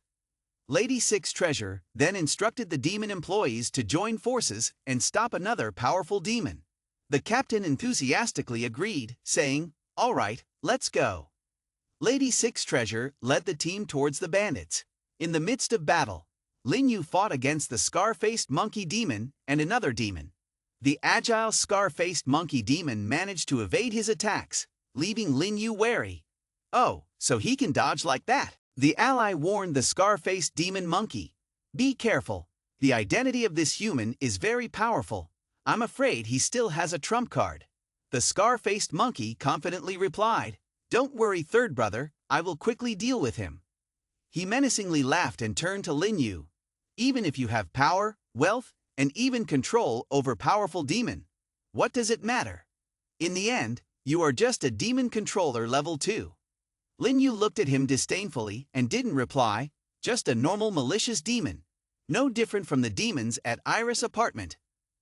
Lady Six Treasurer then instructed the demon employees to join forces and stop another powerful demon. The captain enthusiastically agreed, saying, "All right, let's go." Lady Six Treasurer led the team towards the bandits. In the midst of battle, Lin Yu fought against the scar-faced monkey demon and another demon. The agile scar-faced monkey demon managed to evade his attacks, leaving Lin Yu wary. "Oh, so he can dodge like that." The ally warned the scar-faced demon monkey, "Be careful. The identity of this human is very powerful. I'm afraid he still has a trump card." The scar-faced monkey confidently replied, "Don't worry, third brother, I will quickly deal with him." He menacingly laughed and turned to Lin Yu. "Even if you have power, wealth, and even control over powerful demon, what does it matter? In the end, you are just a demon controller level 2. Lin Yu looked at him disdainfully and didn't reply, "Just a normal malicious demon. No different from the demons at Iris' apartment.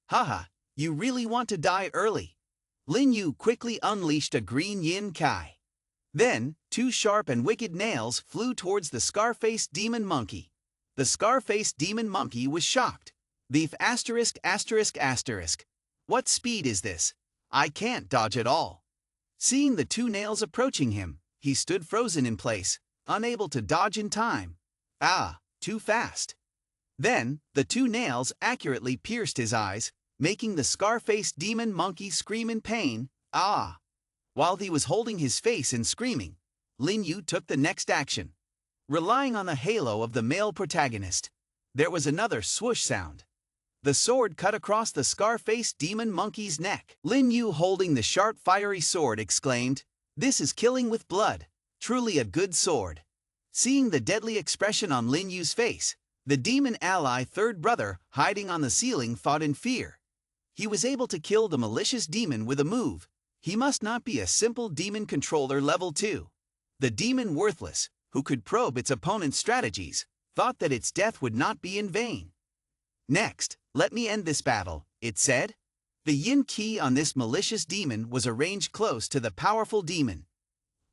Haha, you really want to die early." Lin Yu quickly unleashed a green yin kai. Then, two sharp and wicked nails flew towards the scar-faced demon monkey. The scar-faced demon monkey was shocked. "Beef asterisk asterisk asterisk. What speed is this? I can't dodge at all." Seeing the two nails approaching him, he stood frozen in place, unable to dodge in time. Ah, too fast. Then, the two nails accurately pierced his eyes, making the scar-faced demon monkey scream in pain, "Ah!" While he was holding his face and screaming, Lin Yu took the next action. relying on the halo of the male protagonist. There was another swoosh sound. The sword cut across the scar-faced demon monkey's neck. Lin Yu, holding the sharp, fiery sword, exclaimed, "This is killing with blood. Truly a good sword." Seeing the deadly expression on Lin Yu's face, the demon ally third brother, hiding on the ceiling, thought in fear. He was able to kill the malicious demon with a move. He must not be a simple demon controller level 2. The demon Worthless, who could probe its opponent's strategies, thought that its death would not be in vain. "Next, let me end this battle," it said. The yin key on this malicious demon was arranged close to the powerful demon.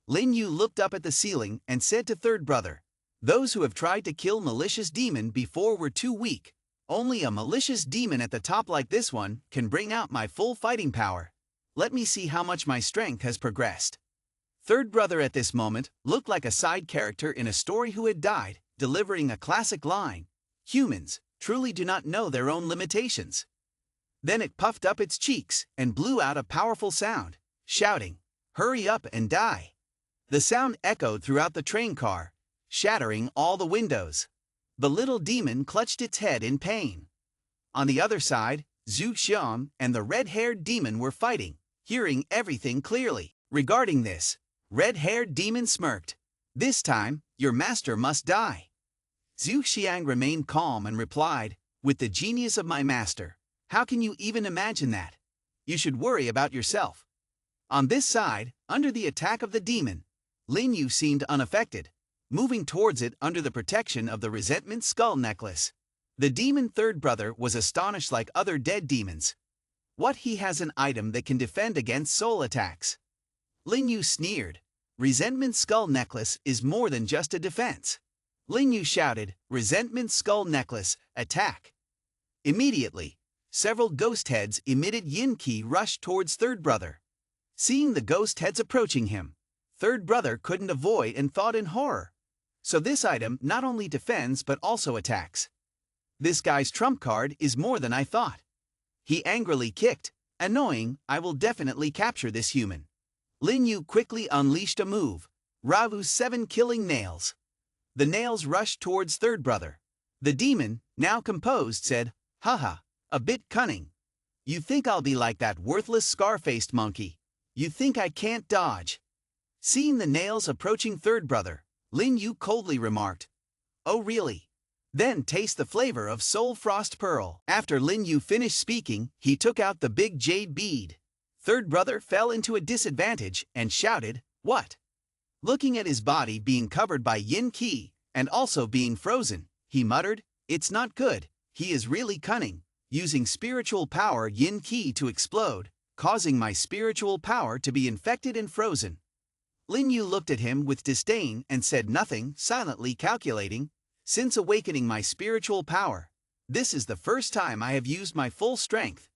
Lin Yu looked up at the ceiling and said to third brother, "Those who have tried to kill malicious demon before were too weak. Only a malicious demon at the top like this one can bring out my full fighting power. Let me see how much my strength has progressed." Third brother at this moment looked like a side character in a story who had died, delivering a classic line, "Humans truly do not know their own limitations." Then it puffed up its cheeks and blew out a powerful sound, shouting, "Hurry up and die." The sound echoed throughout the train car, shattering all the windows. The little demon clutched its head in pain. On the other side, Zhu Xiang and the red-haired demon were fighting, hearing everything clearly. Regarding this, red-haired demon smirked. "This time, your master must die." Zhu Xiang remained calm and replied, "With the genius of my master, how can you even imagine that? You should worry about yourself." On this side, under the attack of the demon, Lin Yu seemed unaffected, moving towards it under the protection of the resentment skull necklace. The demon third brother was astonished like other dead demons. What, he has an item that can defend against soul attacks? Lin Yu sneered. Resentment skull necklace is more than just a defense. Lin Yu shouted, "Resentment skull necklace, attack!" Immediately, several ghost heads emitted yin ki rushed towards third brother. Seeing the ghost heads approaching him, third brother couldn't avoid and thought in horror. So this item not only defends but also attacks. This guy's trump card is more than I thought. He angrily kicked, "Annoying, I will definitely capture this human." Lin Yu quickly unleashed a move, Ravu's 7 killing nails. The nails rushed towards third brother. The demon, now composed, said, "Haha, a bit cunning. You think I'll be like that worthless scar-faced monkey? You think I can't dodge?" Seeing the nails approaching third brother, Lin Yu coldly remarked, "Oh really? Then taste the flavor of Soul Frost Pearl." After Lin Yu finished speaking, he took out the big jade bead. Third brother fell into a disadvantage and shouted, "What?" Looking at his body being covered by yin ki, and also being frozen, he muttered, "It's not good. He is really cunning, using spiritual power yin ki to explode, causing my spiritual power to be infected and frozen." Lin Yu looked at him with disdain and said nothing, silently calculating, "Since awakening my spiritual power, this is the first time I have used my full strength.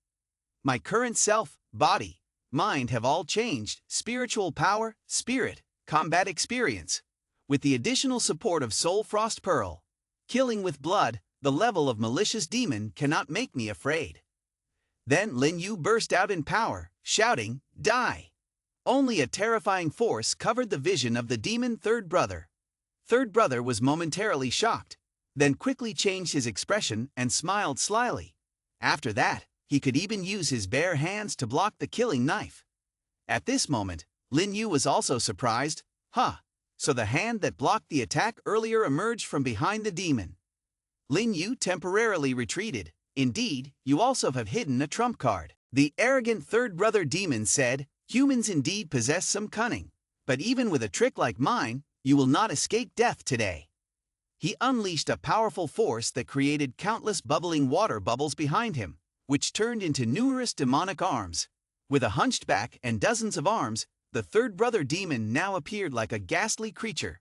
My current self, body, mind have all changed, spiritual power, spirit, combat experience. With the additional support of Soul Frost Pearl, killing with blood, the level of malicious demon cannot make me afraid." Then Lin Yu burst out in power, shouting, "Die!" Only a terrifying force covered the vision of the demon third brother. Third brother was momentarily shocked, then quickly changed his expression and smiled slyly. After that, he could even use his bare hands to block the killing knife. At this moment, Lin Yu was also surprised. So the hand that blocked the attack earlier emerged from behind the demon. Lin Yu temporarily retreated. "Indeed, you also have hidden a trump card." The arrogant third brother demon said, "Humans indeed possess some cunning, but even with a trick like mine, you will not escape death today." He unleashed a powerful force that created countless bubbling water bubbles behind him, which turned into numerous demonic arms. With a hunched back and dozens of arms, the third brother demon now appeared like a ghastly creature.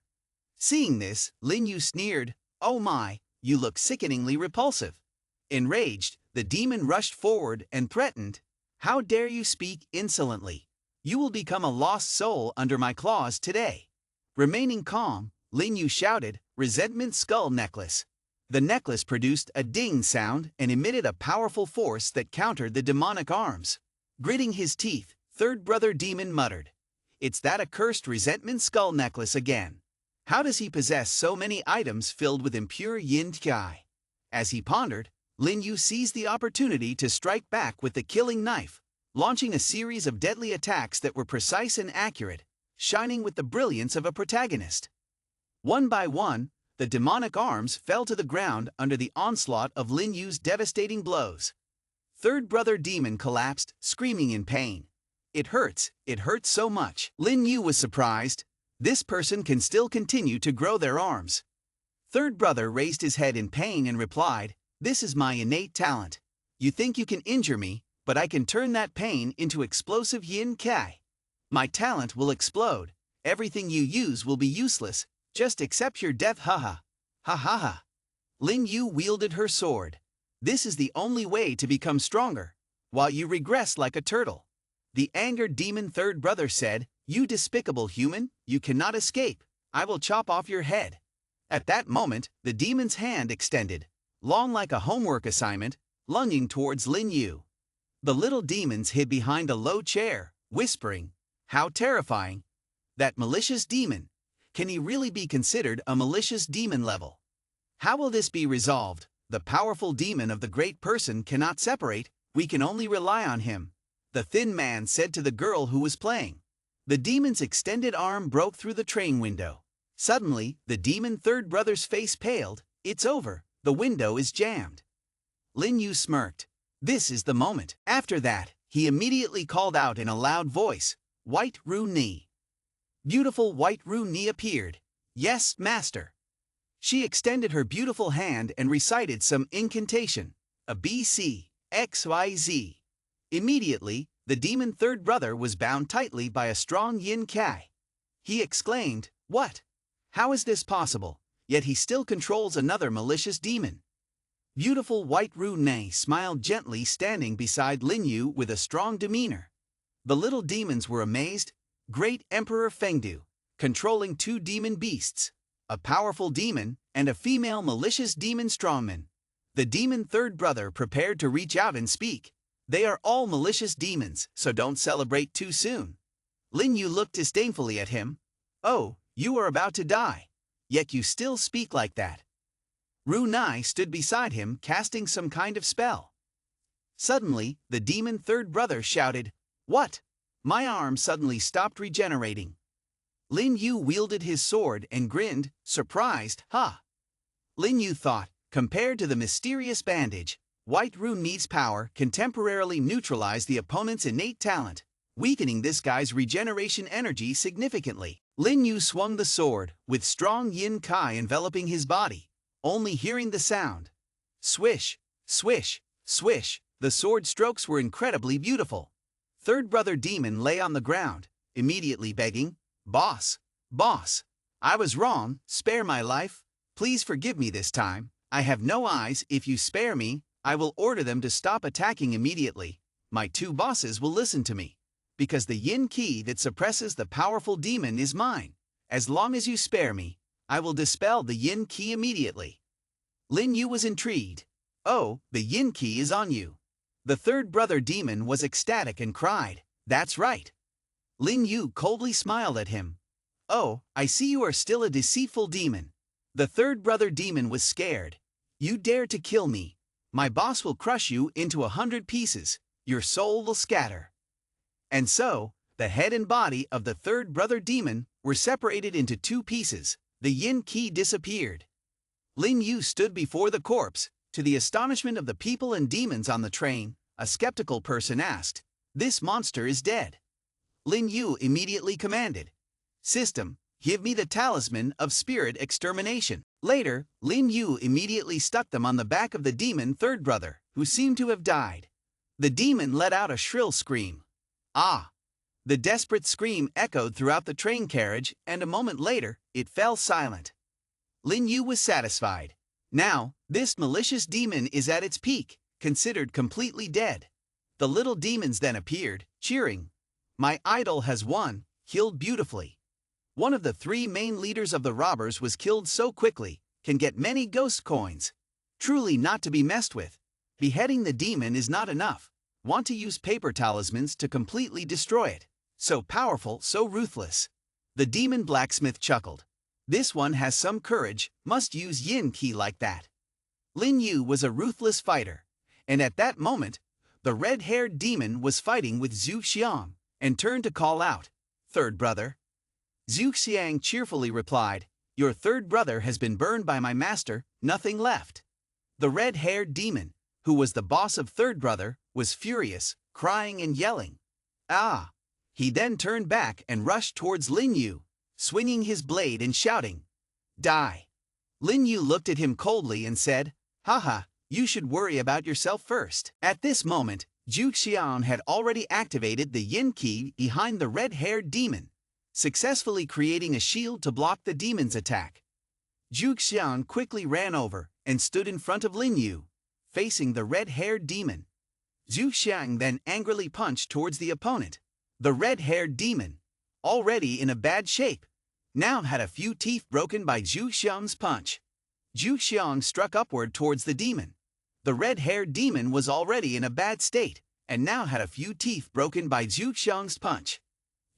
Seeing this, Lin Yu sneered, "Oh my, you look sickeningly repulsive." Enraged, the demon rushed forward and threatened, "How dare you speak insolently? You will become a lost soul under my claws today." Remaining calm, Lin Yu shouted, "Resentment skull necklace." The necklace produced a ding sound and emitted a powerful force that countered the demonic arms. Gritting his teeth, third brother demon muttered, "It's that accursed resentment skull necklace again. How does he possess so many items filled with impure yin kai? As he pondered, Lin Yu seized the opportunity to strike back with the killing knife, launching a series of deadly attacks that were precise and accurate, shining with the brilliance of a protagonist. One by one, the demonic arms fell to the ground under the onslaught of Lin Yu's devastating blows. Third brother demon collapsed, screaming in pain. It hurts so much. Lin Yu was surprised. This person can still continue to grow their arms. Third brother raised his head in pain and replied, "This is my innate talent. You think you can injure me, but I can turn that pain into explosive yin kai. My talent will explode. Everything you use will be useless. Just accept your death, haha. Ha ha ha." Lin Yu wielded her sword. "This is the only way to become stronger, while you regress like a turtle." The angered demon third brother said, "You despicable human, you cannot escape. I will chop off your head." At that moment, the demon's hand extended, long like a homework assignment, lunging towards Lin Yu. The little demons hid behind a low chair, whispering, "How terrifying! That malicious demon! Can he really be considered a malicious demon level? How will this be resolved? The powerful demon of the great person cannot separate, we can only rely on him," the thin man said to the girl who was playing. The demon's extended arm broke through the train window. Suddenly, the demon third brother's face paled. "It's over, the window is jammed." Lin Yu smirked. This is the moment. After that, he immediately called out in a loud voice, "White Ru Ni." Beautiful White Ru Ni appeared. "Yes, master." She extended her beautiful hand and recited some incantation, a BC, XYZ. Immediately, the demon third brother was bound tightly by a strong yin kai. He exclaimed, "What? How is this possible? Yet he still controls another malicious demon." Beautiful White Ru Ni smiled gently, standing beside Lin Yu with a strong demeanor. The little demons were amazed. Great Emperor Fengdu, controlling two demon beasts, a powerful demon and a female malicious demon strongman. The demon third brother prepared to reach out and speak. "They are all malicious demons, so don't celebrate too soon." Lin Yu looked disdainfully at him. "Oh, you are about to die. Yet you still speak like that." Ru Nai stood beside him, casting some kind of spell. Suddenly, the demon third brother shouted, "What?" My arm suddenly stopped regenerating. Lin Yu wielded his sword and grinned, surprised, "Ha!" Lin Yu thought, compared to the mysterious bandage, White Ru Ni's power can temporarily neutralize the opponent's innate talent, weakening this guy's regeneration energy significantly. Lin Yu swung the sword, with strong yin kai enveloping his body, only hearing the sound. Swish, swish, swish, the sword strokes were incredibly beautiful. Third brother demon lay on the ground, immediately begging, "Boss, boss, I was wrong, spare my life. Please forgive me this time. I have no eyes. If you spare me, I will order them to stop attacking immediately. My two bosses will listen to me. Because the yin key that suppresses the powerful demon is mine. As long as you spare me, I will dispel the yin key immediately." Lin Yu was intrigued. "Oh, the yin key is on you." The third brother demon was ecstatic and cried, "That's right." Lin Yu coldly smiled at him. "Oh, I see you are still a deceitful demon." The third brother demon was scared. "You dare to kill me? My boss will crush you into 100 pieces. Your soul will scatter." And so, the head and body of the third brother demon were separated into two pieces. The yin key disappeared. Lin Yu stood before the corpse. To the astonishment of the people and demons on the train, a skeptical person asked, "This monster is dead." Lin Yu immediately commanded, "System, give me the talisman of spirit extermination." Later, Lin Yu immediately stuck them on the back of the demon third brother, who seemed to have died. The demon let out a shrill scream. "Ah!" The desperate scream echoed throughout the train carriage, and a moment later, it fell silent. Lin Yu was satisfied. Now, this malicious demon is at its peak, considered completely dead. The little demons then appeared, cheering. "My idol has won, killed beautifully." One of the three main leaders of the robbers was killed so quickly, can get many ghost coins. Truly not to be messed with. Beheading the demon is not enough. Want to use paper talismans to completely destroy it. So powerful, so ruthless. The demon blacksmith chuckled. This one has some courage, must use yin ki like that. Lin Yu was a ruthless fighter, and at that moment, the red-haired demon was fighting with Zhu Xiang, and turned to call out, "Third brother." Zhu Xiang cheerfully replied, "Your third brother has been burned by my master, nothing left." The red-haired demon, who was the boss of third brother, was furious, crying and yelling. "Ah!" He then turned back and rushed towards Lin Yu, swinging his blade and shouting, "Die!" Lin Yu looked at him coldly and said, "Haha, you should worry about yourself first." At this moment, Zhu Xiang had already activated the yin key behind the red-haired demon, successfully creating a shield to block the demon's attack. Zhu Xiang quickly ran over and stood in front of Lin Yu, facing the red-haired demon. Zhu Xiang then angrily punched towards the opponent. The red-haired demon, already in a bad shape, now had a few teeth broken by Zhu Xiang's punch. Zhu Xiang struck upward towards the demon. The red-haired demon was already in a bad state, and now had a few teeth broken by Zhu Xiang's punch.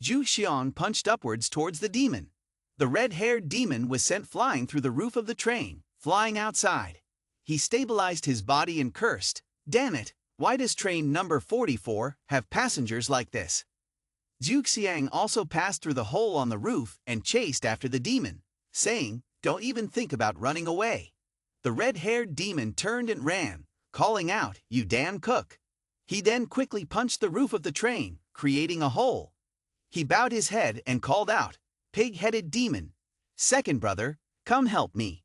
Zhu Xiang punched upwards towards the demon. The red-haired demon was sent flying through the roof of the train, flying outside. He stabilized his body and cursed, "Damn it, why does train number 44 have passengers like this?" Zhu Xiang also passed through the hole on the roof and chased after the demon, saying, "Don't even think about running away." The red-haired demon turned and ran, calling out, "You damn cook!" He then quickly punched the roof of the train, creating a hole. He bowed his head and called out, "Pig-headed demon, second brother, come help me."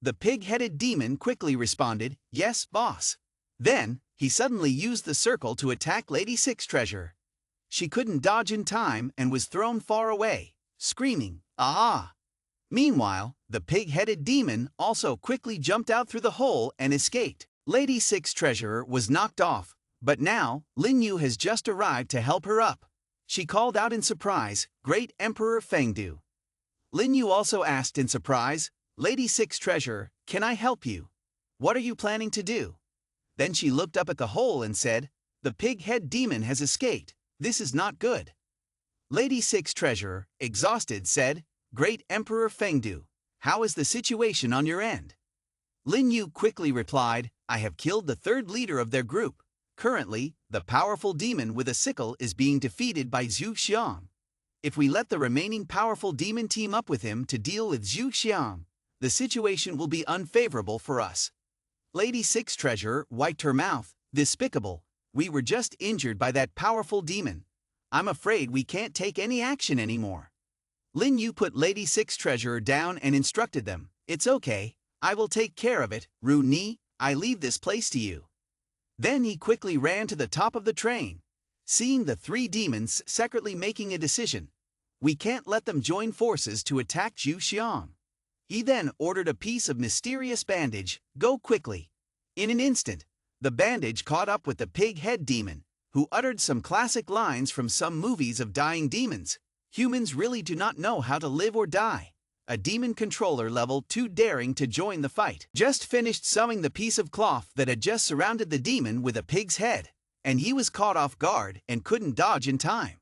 The pig-headed demon quickly responded, "Yes, boss." Then, he suddenly used the circle to attack Lady Six Treasure. She couldn't dodge in time and was thrown far away, screaming, "Ah!" Meanwhile, the pig-headed demon also quickly jumped out through the hole and escaped. Lady Six Treasurer was knocked off, but now, Lin Yu has just arrived to help her up. She called out in surprise, "Great Emperor Fengdu." Lin Yu also asked in surprise, "Lady Six Treasurer, can I help you? What are you planning to do?" Then she looked up at the hole and said, "The pig-head demon has escaped. This is not good." Lady Six Treasurer, exhausted, said, "Great Emperor Fengdu, how is the situation on your end?" Lin Yu quickly replied, "I have killed the third leader of their group. Currently, the powerful demon with a sickle is being defeated by Zhu Xiang. If we let the remaining powerful demon team up with him to deal with Zhu Xiang, the situation will be unfavorable for us." Lady Six Treasurer wiped her mouth, "Despicable. We were just injured by that powerful demon. I'm afraid we can't take any action anymore." Lin Yu put Lady Six Treasurer down and instructed them, "It's okay, I will take care of it, Ru Ni, I leave this place to you." Then he quickly ran to the top of the train. Seeing the three demons secretly making a decision, we can't let them join forces to attack Zhu Xiang. He then ordered a piece of mysterious bandage, "Go quickly." In an instant, the bandage caught up with the pig-head demon, who uttered some classic lines from some movies of dying demons. "Humans really do not know how to live or die. A demon controller level too daring to join the fight." Just finished sewing the piece of cloth that had just surrounded the demon with a pig's head, and he was caught off guard and couldn't dodge in time.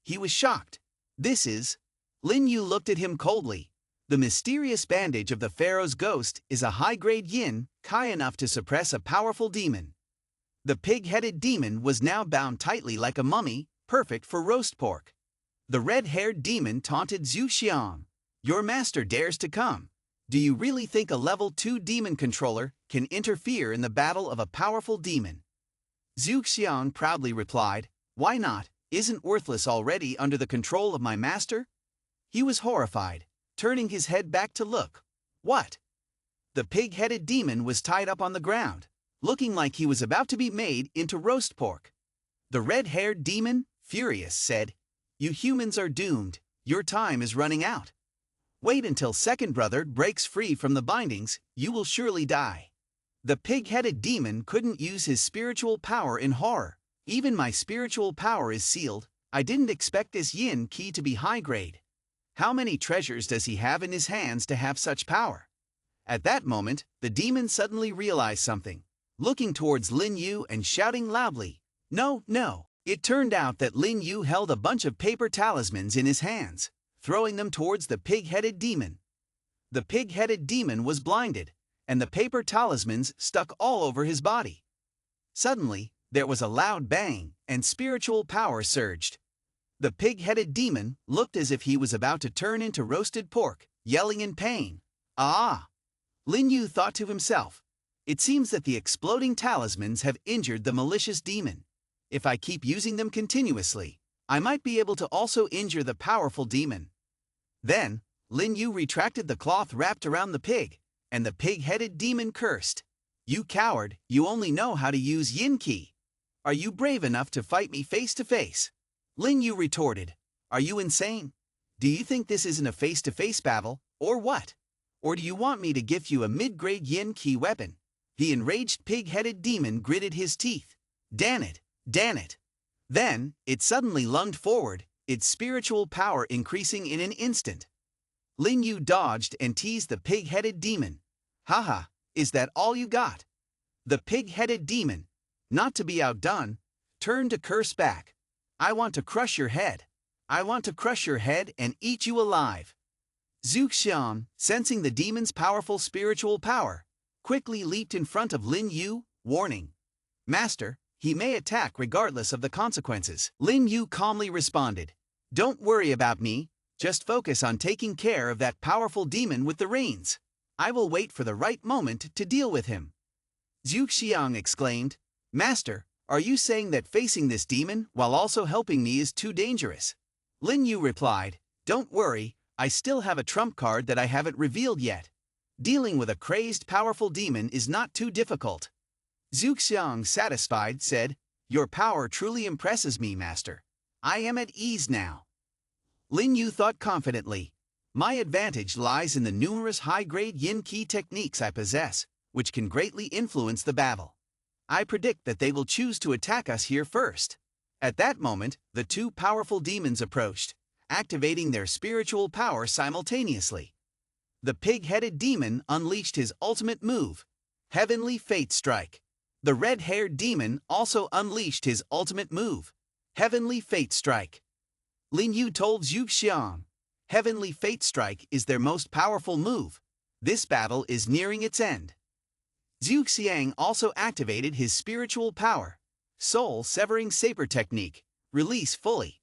He was shocked. "This is..." Lin Yu looked at him coldly. "The mysterious bandage of the Pharaoh's ghost is a high-grade yin, high enough to suppress a powerful demon." The pig-headed demon was now bound tightly like a mummy, perfect for roast pork. The red-haired demon taunted Zhu Xiang, "Your master dares to come. Do you really think a level 2 demon controller can interfere in the battle of a powerful demon?" Zhu Xiang proudly replied, "Why not? Isn't worthless already under the control of my master?" He was horrified, turning his head back to look. What? The pig-headed demon was tied up on the ground, looking like he was about to be made into roast pork. The red-haired demon, furious, said, "You humans are doomed. Your time is running out. Wait until second brother breaks free from the bindings, you will surely die." The pig-headed demon couldn't use his spiritual power in horror. "Even my spiritual power is sealed. I didn't expect this yin key to be high grade. How many treasures does he have in his hands to have such power?" At that moment, the demon suddenly realized something, looking towards Lin Yu and shouting loudly, "No, no!" It turned out that Lin Yu held a bunch of paper talismans in his hands, throwing them towards the pig-headed demon. the pig-headed demon was blinded, and the paper talismans stuck all over his body. Suddenly, there was a loud bang, and spiritual power surged. The pig-headed demon looked as if he was about to turn into roasted pork, yelling in pain. Ah! Lin Yu thought to himself, it seems that the exploding talismans have injured the malicious demon. If I keep using them continuously, I might be able to also injure the powerful demon. Then, Lin Yu retracted the cloth wrapped around the pig, and the pig-headed demon cursed. You coward, you only know how to use yin ki. Are you brave enough to fight me face to face? Lin Yu retorted, are you insane? Do you think this isn't a face-to-face battle, or what? Or do you want me to give you a mid-grade yin ki weapon? The enraged pig-headed demon gritted his teeth. Damn it, damn it. Then, it suddenly lunged forward, its spiritual power increasing in an instant. Lin Yu dodged and teased the pig-headed demon. Haha, is that all you got? The pig-headed demon, not to be outdone, turned to curse back. I want to crush your head. I want to crush your head and eat you alive. Zhu Xian, sensing the demon's powerful spiritual power, quickly leaped in front of Lin Yu, warning. Master, he may attack regardless of the consequences. Lin Yu calmly responded. Don't worry about me, just focus on taking care of that powerful demon with the reins. I will wait for the right moment to deal with him. Zhu Xiang exclaimed, Master, are you saying that facing this demon while also helping me is too dangerous? Lin Yu replied, Don't worry, I still have a trump card that I haven't revealed yet. Dealing with a crazed powerful demon is not too difficult. Zhu Xiang, satisfied, said, Your power truly impresses me, Master. I am at ease now. Lin Yu thought confidently, My advantage lies in the numerous high-grade yin-ki techniques I possess, which can greatly influence the battle. I predict that they will choose to attack us here first. At that moment, the two powerful demons approached, activating their spiritual power simultaneously. The pig-headed demon unleashed his ultimate move, Heavenly Fate Strike. The red-haired demon also unleashed his ultimate move, Heavenly Fate Strike. Lin Yu told Zhu Xiang, Heavenly Fate Strike is their most powerful move. This battle is nearing its end. Zhu Xiang also activated his spiritual power, Soul-Severing Saber Technique, Release Fully.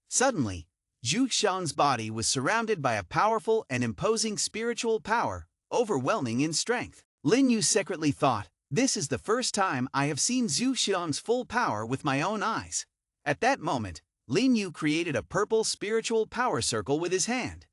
Suddenly, Zhu Xiang's body was surrounded by a powerful and imposing spiritual power, overwhelming in strength. Lin Yu secretly thought, This is the first time I have seen Zhu Xiang's full power with my own eyes. At that moment, Lin Yu created a purple spiritual power circle with his hand.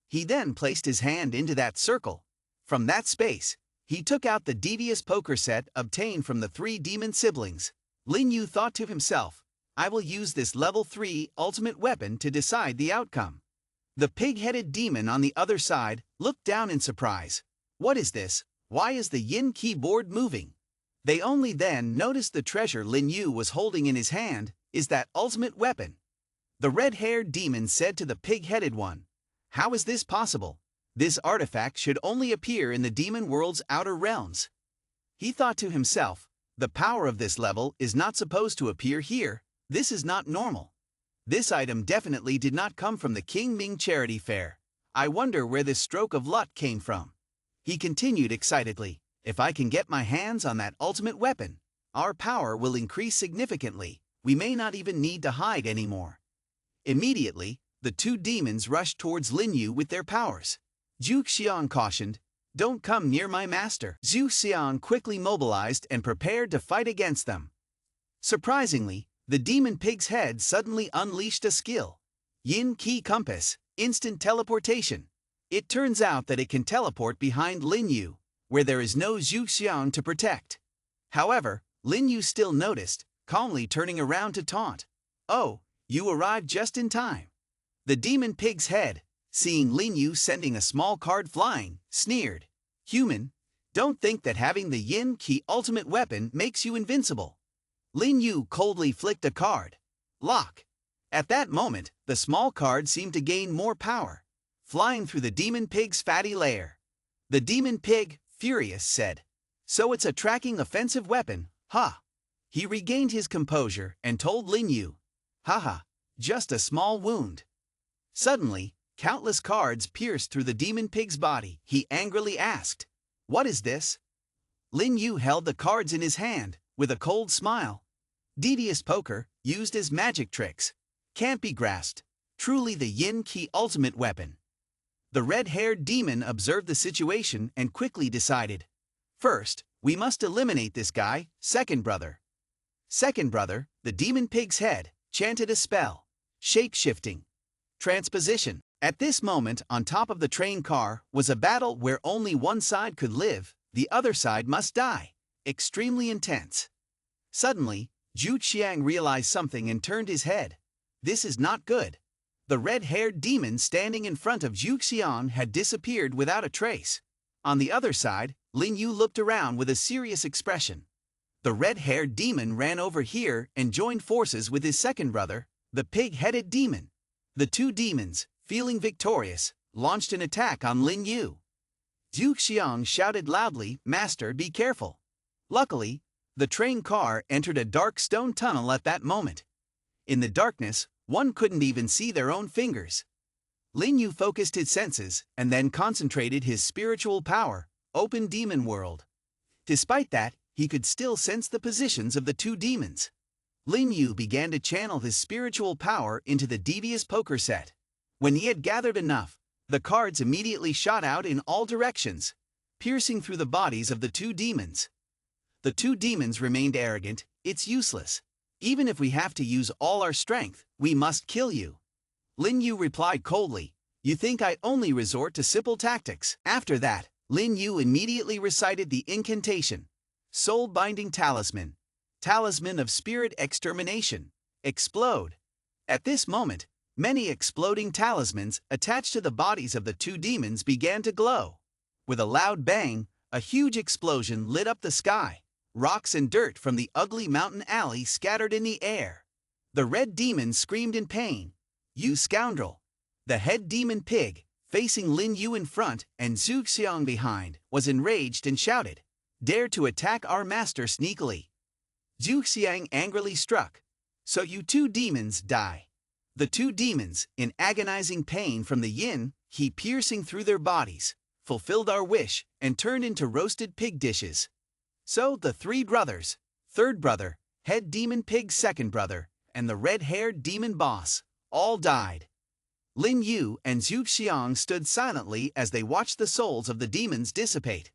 He then placed his hand into that circle. From that space, he took out the devious poker set obtained from the three demon siblings. Lin Yu thought to himself, I will use this level 3 ultimate weapon to decide the outcome. The pig-headed demon on the other side looked down in surprise. What is this? Why is the yin keyboard moving? They only then noticed the treasure Lin Yu was holding in his hand is that ultimate weapon. The red-haired demon said to the pig-headed one, How is this possible? This artifact should only appear in the demon world's outer realms. He thought to himself, the power of this level is not supposed to appear here. This is not normal. This item definitely did not come from the King Ming Charity Fair. I wonder where this stroke of luck came from. He continued excitedly, If I can get my hands on that ultimate weapon, our power will increase significantly. We may not even need to hide anymore. Immediately, the two demons rushed towards Lin Yu with their powers. Zhu Xiang cautioned, Don't come near my master. Zhu Xiang quickly mobilized and prepared to fight against them. Surprisingly, the demon pig's head suddenly unleashed a skill. Yin Ki Compass, Instant Teleportation. It turns out that it can teleport behind Lin Yu, where there is no Zhu Xiang to protect. However, Lin Yu still noticed, calmly turning around to taunt. Oh, you arrived just in time. The demon pig's head, seeing Lin Yu sending a small card flying, sneered. Human, don't think that having the Yin Ki ultimate weapon makes you invincible. Lin Yu coldly flicked a card. Lock. At that moment, the small card seemed to gain more power, flying through the demon pig's fatty lair. The demon pig, furious, said, So it's a tracking offensive weapon, huh? He regained his composure and told Lin Yu, Haha, just a small wound. Suddenly, Countless cards pierced through the demon pig's body. He angrily asked, "What is this?" Lin Yu held the cards in his hand, with a cold smile. Devious poker, used as magic tricks. Can't be grasped. Truly the Yin Qi ultimate weapon. The red-haired demon observed the situation and quickly decided. First, we must eliminate this guy, second brother. Second brother, the demon pig's head, chanted a spell. Shape-shifting. Transposition. At this moment, on top of the train car, was a battle where only one side could live, the other side must die. Extremely intense. Suddenly, Zhu Qiang realized something and turned his head. This is not good. The red-haired demon standing in front of Zhu Qiang had disappeared without a trace. On the other side, Lin Yu looked around with a serious expression. The red-haired demon ran over here and joined forces with his second brother, the pig-headed demon. The two demons, feeling victorious, launched an attack on Lin Yu. Zhu Qiang shouted loudly, "Master, be careful." Luckily, the train car entered a dark stone tunnel at that moment. In the darkness, one couldn't even see their own fingers. Lin Yu focused his senses and then concentrated his spiritual power, open demon world. Despite that, he could still sense the positions of the two demons. Lin Yu began to channel his spiritual power into the devious poker set. When he had gathered enough, the cards immediately shot out in all directions, piercing through the bodies of the two demons. The two demons remained arrogant. "It's useless. Even if we have to use all our strength, we must kill you." Lin Yu replied coldly, "You think I only resort to simple tactics?" After that, Lin Yu immediately recited the incantation. Soul-binding talisman. Talisman of spirit extermination. Explode. At this moment, many exploding talismans attached to the bodies of the two demons began to glow. With a loud bang, a huge explosion lit up the sky. Rocks and dirt from the ugly mountain alley scattered in the air. The red demon screamed in pain. "You scoundrel!" The head demon pig, facing Lin Yu in front and Zhu Xiang behind, was enraged and shouted, "Dare to attack our master sneakily." Zhu Xiang angrily struck. "So you two demons die." The two demons, in agonizing pain from the yin, qi piercing through their bodies, fulfilled our wish and turned into roasted pig dishes. So the three brothers, third brother, head demon pig's second brother, and the red-haired demon boss, all died. Lin Yu and Zhu Xiang stood silently as they watched the souls of the demons dissipate.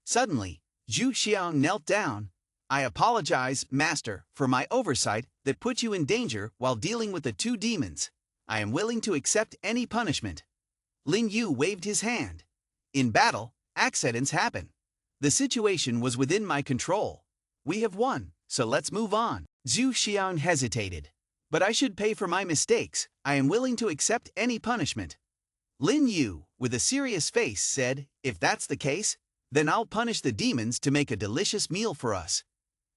Suddenly, Zhu Xiang knelt down. "I apologize, Master, for my oversight that put you in danger while dealing with the two demons. I am willing to accept any punishment." Lin Yu waved his hand. "In battle, accidents happen. The situation was within my control. We have won, so let's move on." Zhu Xiang hesitated. "But I should pay for my mistakes. I am willing to accept any punishment." Lin Yu, with a serious face, said, "If that's the case, then I'll punish the demons to make a delicious meal for us."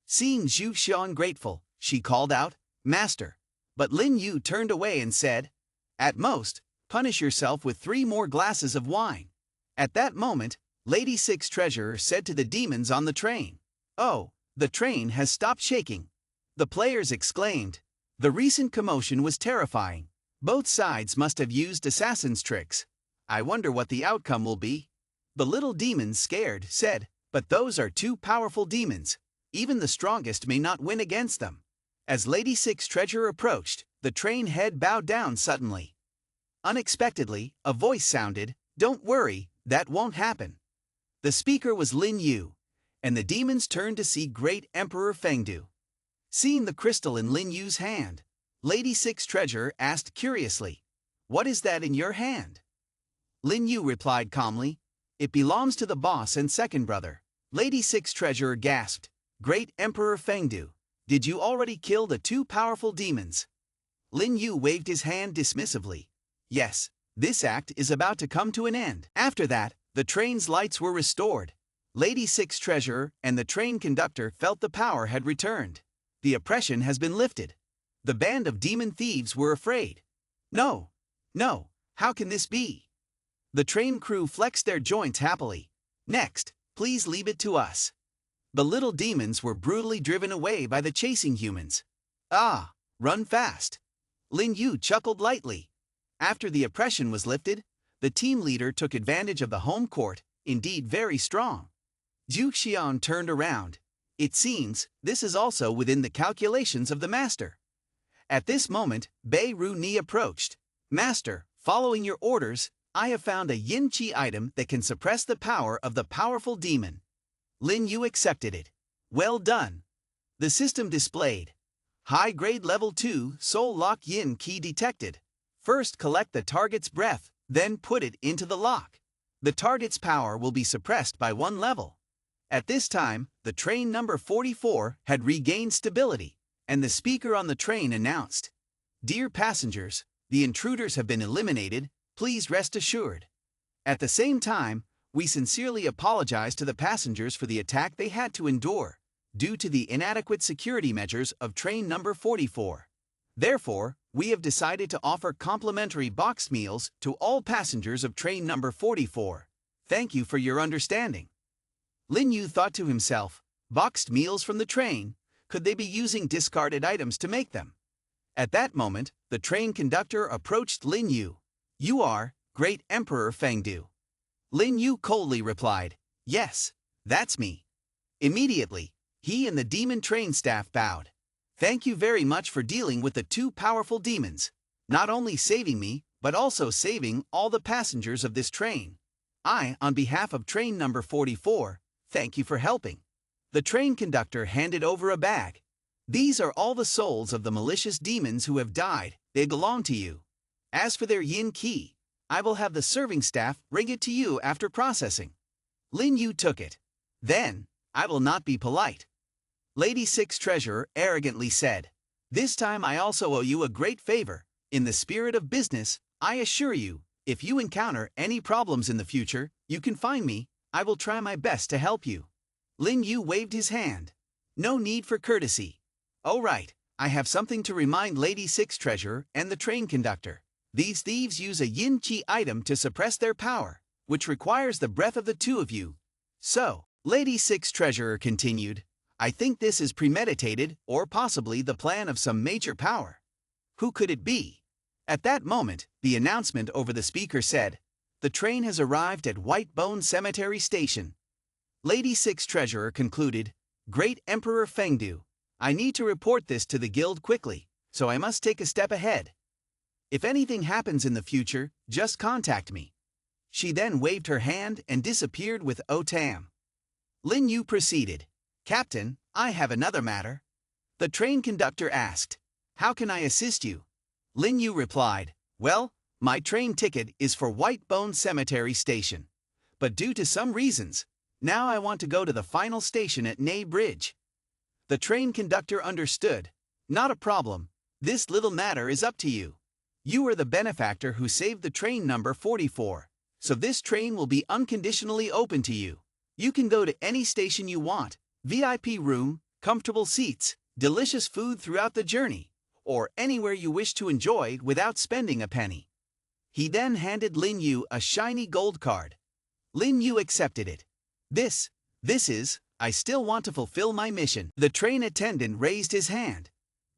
Seeing Zhu Xiang grateful, she called out, "Master." But Lin Yu turned away and said, "At most, punish yourself with 3 more glasses of wine." At that moment, Lady Six Treasurer said to the demons on the train, "Oh, the train has stopped shaking." The players exclaimed. The recent commotion was terrifying. Both sides must have used assassin's tricks. I wonder what the outcome will be. The little demons, scared, said, "But those are 2 powerful demons. Even the strongest may not win against them." As Lady Six Treasurer approached, the train head bowed down suddenly. Unexpectedly, a voice sounded, "Don't worry, that won't happen." The speaker was Lin Yu, and the demons turned to see Great Emperor Fengdu. Seeing the crystal in Lin Yu's hand, Lady Six Treasurer asked curiously, "What is that in your hand?" Lin Yu replied calmly, "It belongs to the boss and second brother." Lady Six Treasurer gasped, "Great Emperor Fengdu, did you already kill the 2 powerful demons?" Lin Yu waved his hand dismissively. "Yes, this act is about to come to an end." After that, the train's lights were restored. Lady Six Treasurer and the train conductor felt the power had returned. The oppression has been lifted. The band of demon thieves were afraid. "No, no, how can this be?" The train crew flexed their joints happily. "Next, please leave it to us." The little demons were brutally driven away by the chasing humans. "Ah, run fast." Lin Yu chuckled lightly. After the oppression was lifted, the team leader took advantage of the home court, indeed very strong. Zhu Xian turned around. It seems, this is also within the calculations of the master. At this moment, Bei Ru Ni approached. Master, following your orders, I have found a yin qi item that can suppress the power of the powerful demon. Lin Yu accepted it. Well done. The system displayed. High-grade level 2 soul lock yin key detected. First collect the target's breath, then put it into the lock. The target's power will be suppressed by 1 level. At this time, the train number 44 had regained stability, and the speaker on the train announced, "Dear passengers, the intruders have been eliminated, please rest assured." At the same time, we sincerely apologize to the passengers for the attack they had to endure, due to the inadequate security measures of train number 44. Therefore, we have decided to offer complimentary boxed meals to all passengers of train number 44. Thank you for your understanding. Lin Yu thought to himself, boxed meals from the train, could they be using discarded items to make them? At that moment, the train conductor approached Lin Yu. You are, Great Emperor Fengdu. Lin Yu coldly replied, yes, that's me. Immediately, he and the demon train staff bowed. Thank you very much for dealing with the 2 powerful demons, not only saving me, but also saving all the passengers of this train. I, on behalf of train number 44, thank you for helping. The train conductor handed over a bag. These are all the souls of the malicious demons who have died, they belong to you. As for their yin key, I will have the serving staff bring it to you after processing. Lin Yu took it. Then, I will not be polite. Lady Six Treasurer arrogantly said, this time I also owe you a great favor. In the spirit of business, I assure you, if you encounter any problems in the future, you can find me, I will try my best to help you. Lin Yu waved his hand. No need for courtesy. Oh right, I have something to remind Lady Six Treasurer and the train conductor. These thieves use a yin qi item to suppress their power, which requires the breath of the 2 of you. So, Lady Six Treasurer continued, I think this is premeditated or possibly the plan of some major power. Who could it be? At that moment, the announcement over the speaker said, the train has arrived at White Bone Cemetery Station. Lady Six Treasurer concluded, Great Emperor Fengdu, I need to report this to the guild quickly, so I must take a step ahead. If anything happens in the future, just contact me. She then waved her hand and disappeared with Otam. Lin Yu proceeded. Captain, I have another matter. The train conductor asked, how can I assist you? Lin Yu replied, well, my train ticket is for White Bone Cemetery Station. But due to some reasons, now I want to go to the final station at Ney Bridge. The train conductor understood. Not a problem. This little matter is up to you. You are the benefactor who saved the train number 44, so this train will be unconditionally open to you. You can go to any station you want, VIP room, comfortable seats, delicious food throughout the journey, or anywhere you wish to enjoy without spending a penny. He then handed Lin Yu a shiny gold card. Lin Yu accepted it. This is, I still want to fulfill my mission. The train attendant raised his hand.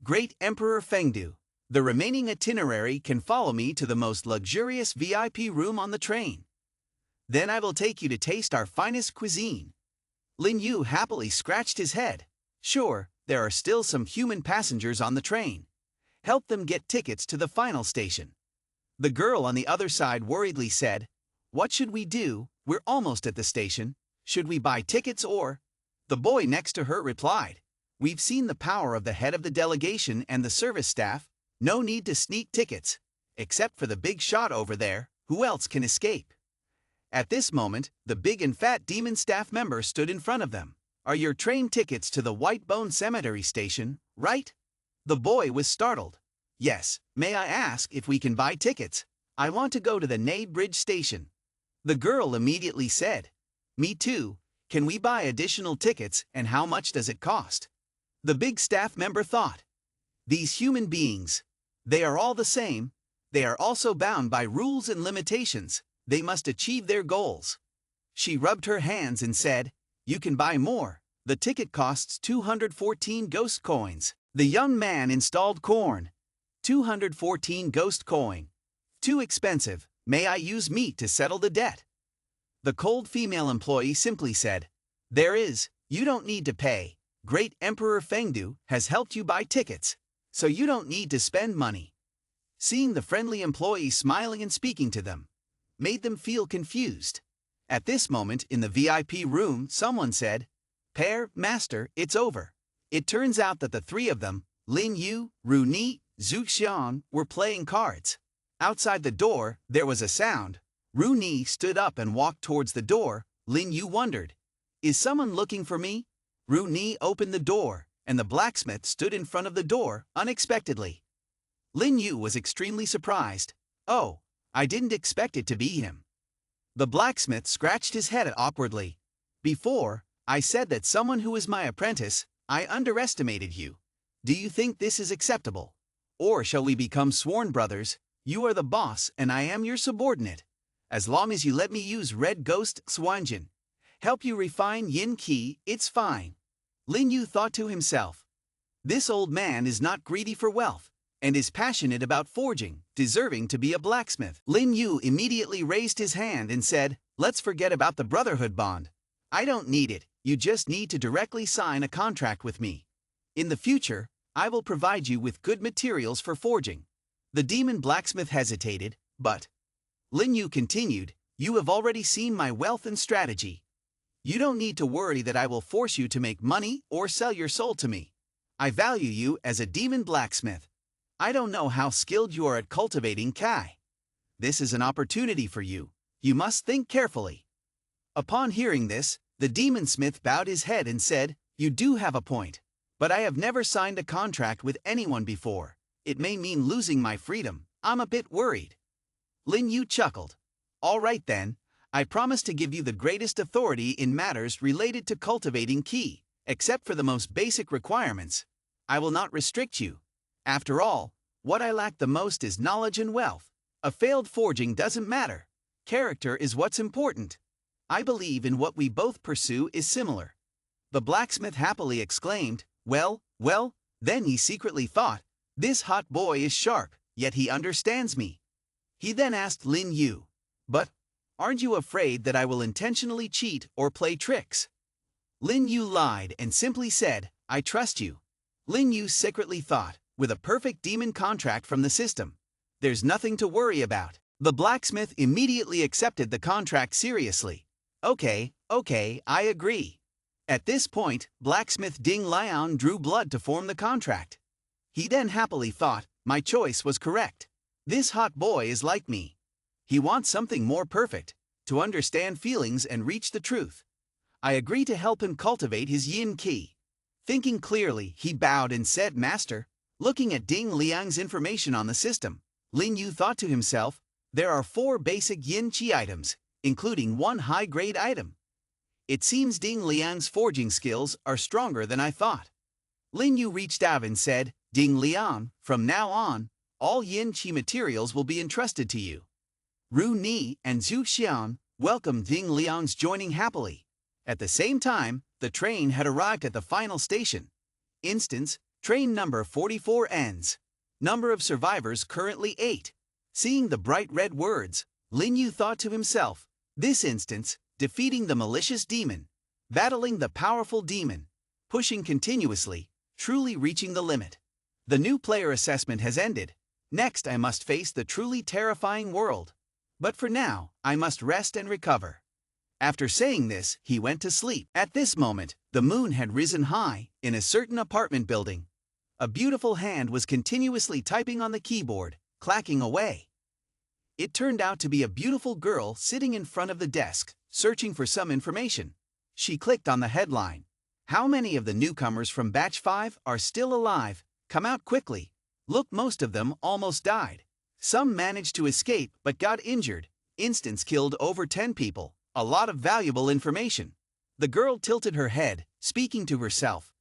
Great Emperor Fengdu, the remaining itinerary can follow me to the most luxurious VIP room on the train. Then I will take you to taste our finest cuisine. Lin Yu happily scratched his head. Sure, there are still some human passengers on the train. Help them get tickets to the final station. The girl on the other side worriedly said, what should we do? We're almost at the station. Should we buy tickets or? The boy next to her replied, we've seen the power of the head of the delegation and the service staff. No need to sneak tickets. Except for the big shot over there, who else can escape? At this moment, the big and fat demon staff member stood in front of them. Are your train tickets to the White Bone Cemetery Station, right? The boy was startled. Yes, may I ask if we can buy tickets? I want to go to the Ney Bridge Station. The girl immediately said, me too. Can we buy additional tickets and how much does it cost? The big staff member thought, these human beings, they are all the same. They are also bound by rules and limitations. They must achieve their goals. She rubbed her hands and said, you can buy more. The ticket costs 214 ghost coins. The young man installed corn. 214 ghost coin. Too expensive. May I use meat to settle the debt? The cold female employee simply said, There is, you don't need to pay. Great Emperor Fengdu has helped you buy tickets, so you don't need to spend money. Seeing the friendly employee smiling and speaking to them made them feel confused. At this moment in the VIP room, someone said, Pair, Master, it's over. It turns out that the three of them, Lin Yu, Ru Ni, Zhu Xian, were playing cards. Outside the door, there was a sound. Ru Ni stood up and walked towards the door. Lin Yu wondered, Is someone looking for me? Ru Ni opened the door, and the blacksmith stood in front of the door, unexpectedly. Lin Yu was extremely surprised. Oh, I didn't expect it to be him. The blacksmith scratched his head awkwardly. Before, I said that someone who is my apprentice, I underestimated you. Do you think this is acceptable? Or shall we become sworn brothers? You are the boss and I am your subordinate. As long as you let me use Red Ghost Swanjin, help you refine Yin Qi, it's fine. Lin Yu thought to himself. This old man is not greedy for wealth, and is passionate about forging, deserving to be a blacksmith. Lin Yu immediately raised his hand and said, Let's forget about the brotherhood bond. I don't need it, you just need to directly sign a contract with me. In the future, I will provide you with good materials for forging. The demon blacksmith hesitated, but Lin Yu continued, You have already seen my wealth and strategy. You don't need to worry that I will force you to make money or sell your soul to me. I value you as a demon blacksmith. I don't know how skilled you are at cultivating Kai. This is an opportunity for you. You must think carefully. Upon hearing this, the demon smith bowed his head and said, You do have a point. But I have never signed a contract with anyone before. It may mean losing my freedom. I'm a bit worried. Lin Yu chuckled. All right then, I promise to give you the greatest authority in matters related to cultivating Qi, except for the most basic requirements. I will not restrict you. After all, what I lack the most is knowledge and wealth. A failed forging doesn't matter. Character is what's important. I believe in what we both pursue is similar. The blacksmith happily exclaimed, Well, then he secretly thought, This hot boy is sharp, yet he understands me. He then asked Lin Yu, But, aren't you afraid that I will intentionally cheat or play tricks? Lin Yu lied and simply said, I trust you. Lin Yu secretly thought, with a perfect demon contract from the system, there's nothing to worry about. The blacksmith immediately accepted the contract seriously. Okay, I agree. At this point, blacksmith Ding Liang drew blood to form the contract. He then happily thought, my choice was correct. This hot boy is like me. He wants something more perfect, to understand feelings and reach the truth. I agree to help him cultivate his yin qi. Thinking clearly, he bowed and said, Master. Looking at Ding Liang's information on the system, Lin Yu thought to himself, there are 4 basic yin qi items, including 1 high-grade item. It seems Ding Liang's forging skills are stronger than I thought. Lin Yu reached out and said, Ding Liang, from now on, all yin qi materials will be entrusted to you. Ru Ni and Zhu Xian welcomed Ding Liang's joining happily. At the same time, the train had arrived at the final station. Instance, train number 44 ends. Number of survivors currently 8. Seeing the bright red words, Lin Yu thought to himself, this instance, defeating the malicious demon, battling the powerful demon, pushing continuously, truly reaching the limit. The new player assessment has ended. Next I must face the truly terrifying world. But for now, I must rest and recover. After saying this, he went to sleep. At this moment, the moon had risen high in a certain apartment building. A beautiful hand was continuously typing on the keyboard, clacking away. It turned out to be a beautiful girl sitting in front of the desk, searching for some information. She clicked on the headline. How many of the newcomers from Batch 5 are still alive? Come out quickly. Look, most of them almost died. Some managed to escape but got injured. Instance killed over 10 people. A lot of valuable information. The girl tilted her head, speaking to herself.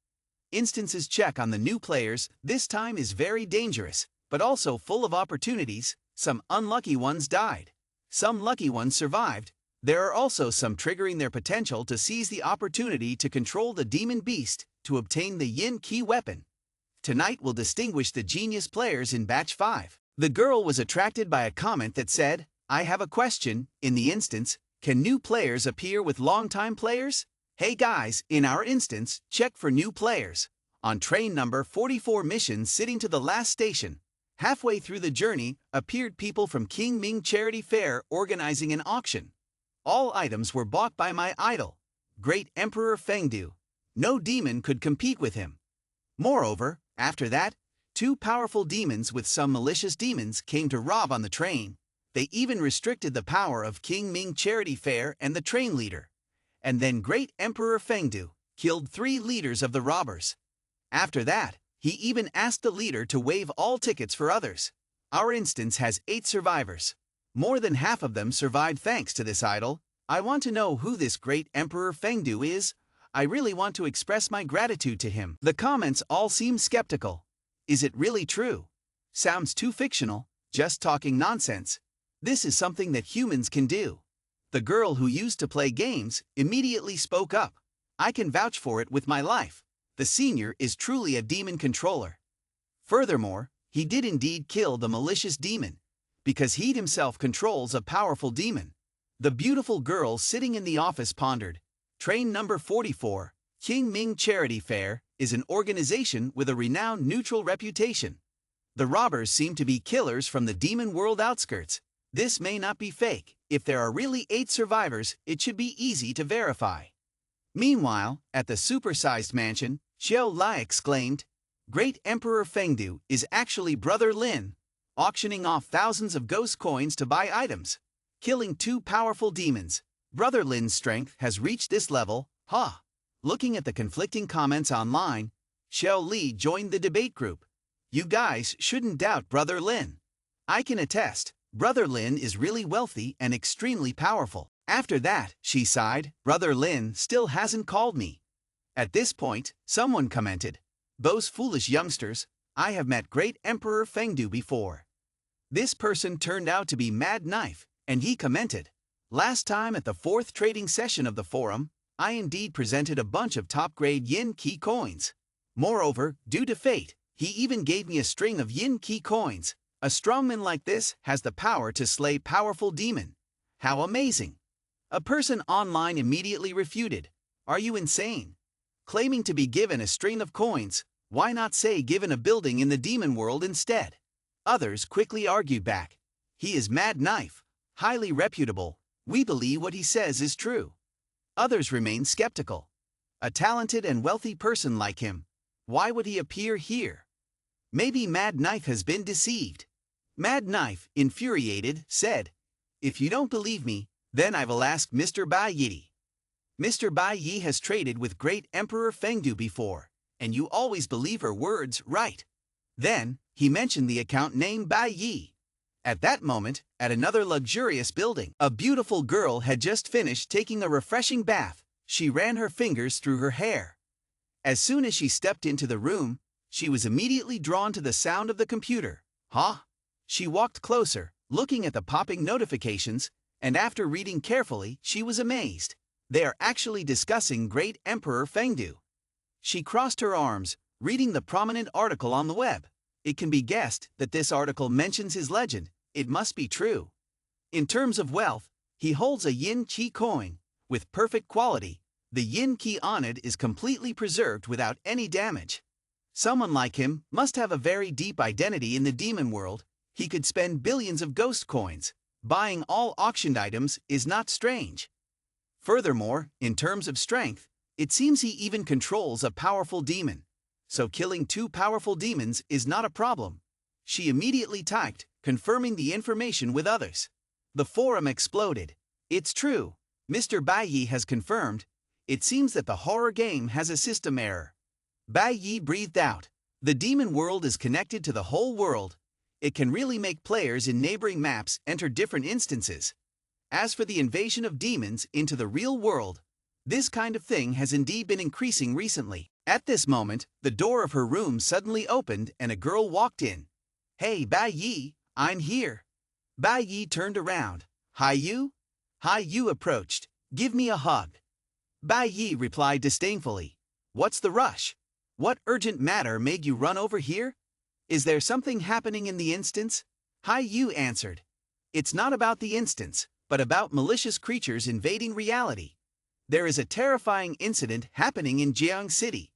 Instance's check on the new players this time is very dangerous, but also full of opportunities. Some unlucky ones died. Some lucky ones survived. There are also some triggering their potential to seize the opportunity to control the demon beast to obtain the Yin Qi weapon. Tonight will distinguish the genius players in Batch 5. The girl was attracted by a comment that said, "I have a question, in the instance, can new players appear with longtime players? Hey guys, in our instance, check for new players. On train number 44 mission sitting to the last station. Halfway through the journey, appeared people from King Ming Charity Fair organizing an auction. All items were bought by my idol, Great Emperor Fengdu. No demon could compete with him. Moreover, after that, two powerful demons with some malicious demons came to rob on the train. They even restricted the power of King Ming Charity Fair and the train leader. And then Great Emperor Fengdu killed 3 leaders of the robbers. After that, he even asked the leader to waive all tickets for others. Our instance has 8 survivors. More than half of them survived thanks to this idol. I want to know who this Great Emperor Fengdu is. I really want to express my gratitude to him." The comments all seem skeptical. Is it really true? Sounds too fictional, just talking nonsense. This is something that humans can do. The girl who used to play games immediately spoke up. I can vouch for it with my life. The senior is truly a demon controller. Furthermore, he did indeed kill the malicious demon, because he himself controls a powerful demon. The beautiful girl sitting in the office pondered. Train number 44, King Ming Charity Fair, is an organization with a renowned neutral reputation. The robbers seem to be killers from the demon world outskirts. This may not be fake. If there are really 8 survivors, it should be easy to verify. Meanwhile, at the supersized mansion, Xiao Lai exclaimed, "Great Emperor Fengdu is actually Brother Lin, auctioning off thousands of ghost coins to buy items, killing 2 powerful demons. Brother Lin's strength has reached this level, ha!" Looking at the conflicting comments online, Xiao Li joined the debate group. "You guys shouldn't doubt Brother Lin. I can attest, Brother Lin is really wealthy and extremely powerful." After that, she sighed, "Brother Lin still hasn't called me." At this point, someone commented, "Those foolish youngsters, I have met Great Emperor Fengdu before." This person turned out to be Mad Knife, and he commented, "Last time at the 4th trading session of the forum, I indeed presented a bunch of top-grade yin key coins. Moreover, due to fate, he even gave me a string of yin key coins. A strongman like this has the power to slay powerful demon. How amazing!" A person online immediately refuted, "Are you insane? Claiming to be given a string of coins, why not say given a building in the demon world instead?" Others quickly argued back, "He is Mad Knife, highly reputable. We believe what he says is true." Others remained skeptical. A talented and wealthy person like him, why would he appear here? Maybe Mad Knife has been deceived. Mad Knife, infuriated, said, "If you don't believe me, then I will ask Mr. Bai Yi. Mr. Bai Yi has traded with Great Emperor Fengdu before, and you always believe her words, right?" Then, he mentioned the account name Bai Yi. At that moment, at another luxurious building, a beautiful girl had just finished taking a refreshing bath. She ran her fingers through her hair. As soon as she stepped into the room, she was immediately drawn to the sound of the computer. Huh? She walked closer, looking at the popping notifications, and after reading carefully, she was amazed. They are actually discussing Great Emperor Fengdu. She crossed her arms, reading the prominent article on the web. It can be guessed that this article mentions his legend. It must be true. In terms of wealth, he holds a yin qi coin. With perfect quality, the yin qi on it is completely preserved without any damage. Someone like him must have a very deep identity in the demon world. He could spend billions of ghost coins. Buying all auctioned items is not strange. Furthermore, in terms of strength, it seems he even controls a powerful demon. So killing 2 powerful demons is not a problem. She immediately typed, confirming the information with others. The forum exploded. "It's true. Mr. Bai Yi has confirmed. It seems that the horror game has a system error." Bai Yi breathed out. "The demon world is connected to the whole world. It can really make players in neighboring maps enter different instances. As for the invasion of demons into the real world, this kind of thing has indeed been increasing recently." At this moment, the door of her room suddenly opened and a girl walked in. "Hey, Bai Yi, I'm here." Bai Yi turned around. "Hi you?" Hai Yu approached. "Give me a hug." Bai Yi replied disdainfully. "What's the rush? What urgent matter made you run over here? Is there something happening in the instance?" Hai Yu answered. It's not about the instance, but about malicious creatures invading reality. There is a terrifying incident happening in Jiang City,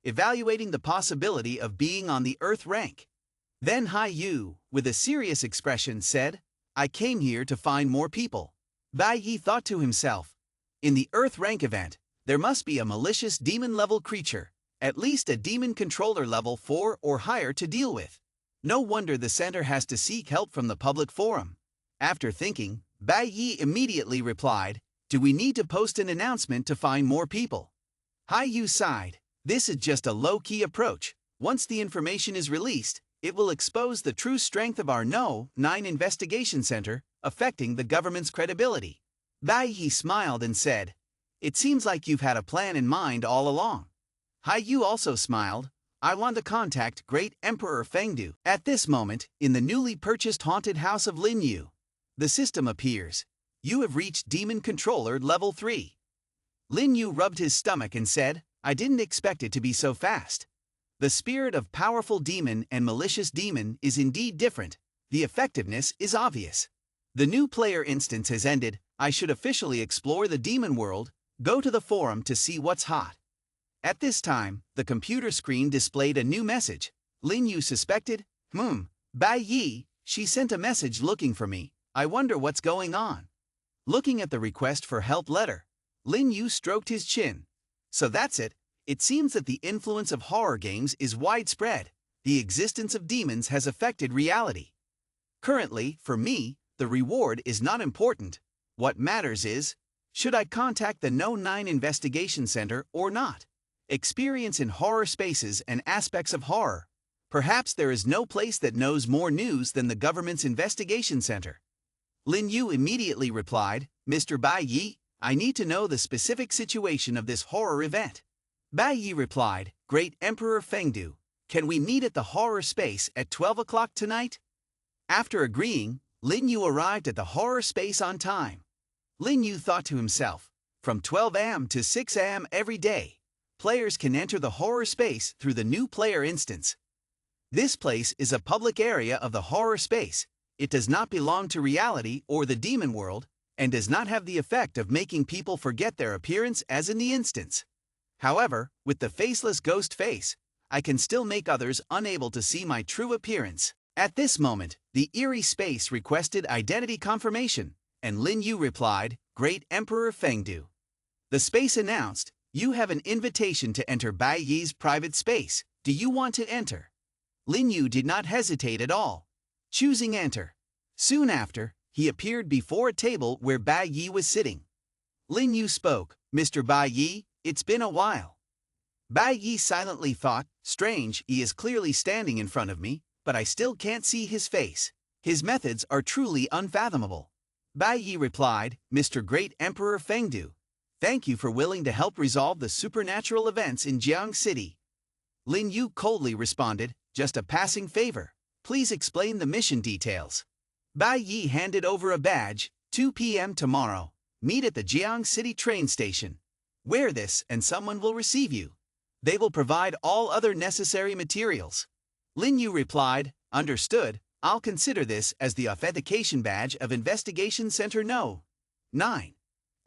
evaluating the possibility of being on the Earth rank. Then Hai Yu, with a serious expression, said, I came here to find more people. Bai Yi thought to himself, in the Earth rank event, there must be a malicious demon-level creature, at least a demon controller level 4 or higher to deal with. No wonder the center has to seek help from the public forum. After thinking, Bai Yi immediately replied, do we need to post an announcement to find more people? Hai Yu sighed. This is just a low-key approach. Once the information is released, it will expose the true strength of our No. 9 investigation center, affecting the government's credibility. Bai Yi smiled and said, it seems like you've had a plan in mind all along. Hai Yu also smiled. I want to contact Great Emperor Fengdu. At this moment, in the newly purchased haunted house of Lin Yu, the system appears. You have reached Demon Controller Level 3. Lin Yu rubbed his stomach and said, I didn't expect it to be so fast. The spirit of powerful demon and malicious demon is indeed different. The effectiveness is obvious. The new player instance has ended. I should officially explore the demon world, go to the forum to see what's hot. At this time, the computer screen displayed a new message. Lin Yu suspected, Bai Yi, she sent a message looking for me. I wonder what's going on. Looking at the request for help letter, Lin Yu stroked his chin. So that's it. It seems that the influence of horror games is widespread. The existence of demons has affected reality. Currently, for me, the reward is not important. What matters is, should I contact the No. 9 Investigation Center or not? Experience in horror spaces and aspects of horror. Perhaps there is no place that knows more news than the government's investigation center. Lin Yu immediately replied, Mr. Bai Yi, I need to know the specific situation of this horror event. Bai Yi replied, Great Emperor Fengdu, can we meet at the horror space at 12 o'clock tonight? After agreeing, Lin Yu arrived at the horror space on time. Lin Yu thought to himself, from 12 a.m. to 6 a.m. every day, players can enter the horror space through the new player instance. This place is a public area of the horror space. It does not belong to reality or the demon world, and does not have the effect of making people forget their appearance as in the instance. However, with the faceless ghost face, I can still make others unable to see my true appearance. At this moment, the eerie space requested identity confirmation, and Lin Yu replied, Great Emperor Fengdu. The space announced, you have an invitation to enter Bai Yi's private space. Do you want to enter? Lin Yu did not hesitate at all, choosing enter. Soon after, he appeared before a table where Bai Yi was sitting. Lin Yu spoke, Mr. Bai Yi, it's been a while. Bai Yi silently thought, strange, he is clearly standing in front of me, but I still can't see his face. His methods are truly unfathomable. Bai Yi replied, Mr. Great Emperor Fengdu, thank you for willing to help resolve the supernatural events in Jiang City. Lin Yu coldly responded, just a passing favor. Please explain the mission details. Bai Yi handed over a badge, 2 p.m. tomorrow. Meet at the Jiang City train station. Wear this and someone will receive you. They will provide all other necessary materials. Lin Yu replied, understood, I'll consider this as the authentication badge of Investigation Center No. 9.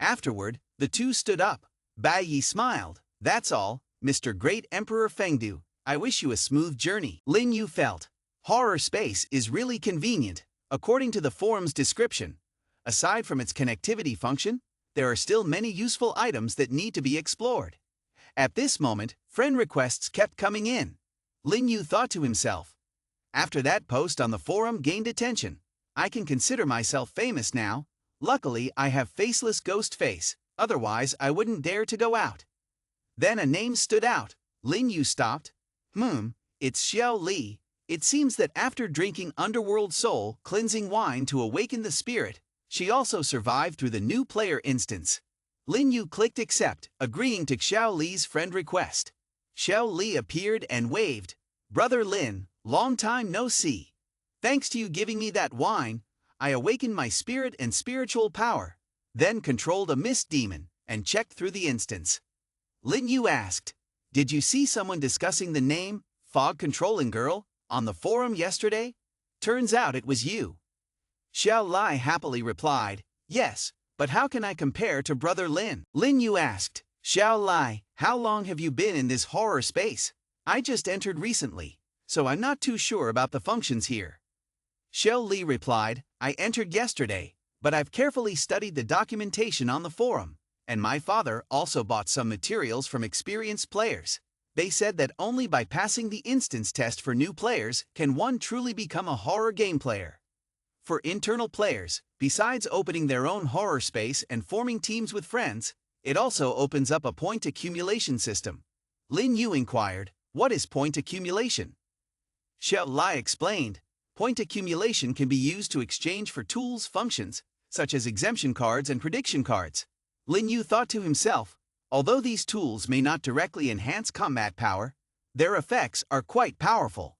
Afterward, the two stood up. Bai Yi smiled, that's all, Mr. Great Emperor Fengdu, I wish you a smooth journey. Lin Yu felt, horror space is really convenient. According to the forum's description, aside from its connectivity function, there are still many useful items that need to be explored. At this moment, friend requests kept coming in. Lin Yu thought to himself, after that post on the forum gained attention, I can consider myself famous now. Luckily, I have faceless ghost face, otherwise I wouldn't dare to go out. Then a name stood out. Lin Yu stopped. It's Xiao Li. It seems that after drinking Underworld Soul cleansing wine to awaken the spirit, she also survived through the new player instance. Lin Yu clicked accept, agreeing to Xiao Li's friend request. Xiao Li appeared and waved. Brother Lin, long time no see. Thanks to you giving me that wine, I awakened my spirit and spiritual power, then controlled a mist demon, and checked through the instance. Lin Yu asked, did you see someone discussing the name, Fog Controlling Girl, on the forum yesterday? turns out it was you. Xiao Lai happily replied, yes, but how can I compare to Brother Lin? Lin Yu asked, Xiao Lai, how long have you been in this horror space? I just entered recently, so I'm not too sure about the functions here. Xiao Li replied, I entered yesterday, but I've carefully studied the documentation on the forum, and my father also bought some materials from experienced players. They said that only by passing the instance test for new players can one truly become a horror game player. For internal players, besides opening their own horror space and forming teams with friends, it also opens up a point accumulation system. Lin Yu inquired, what is point accumulation? Xiao Lai explained, point accumulation can be used to exchange for tools functions, such as exemption cards and prediction cards. Lin Yu thought to himself, although these tools may not directly enhance combat power, their effects are quite powerful.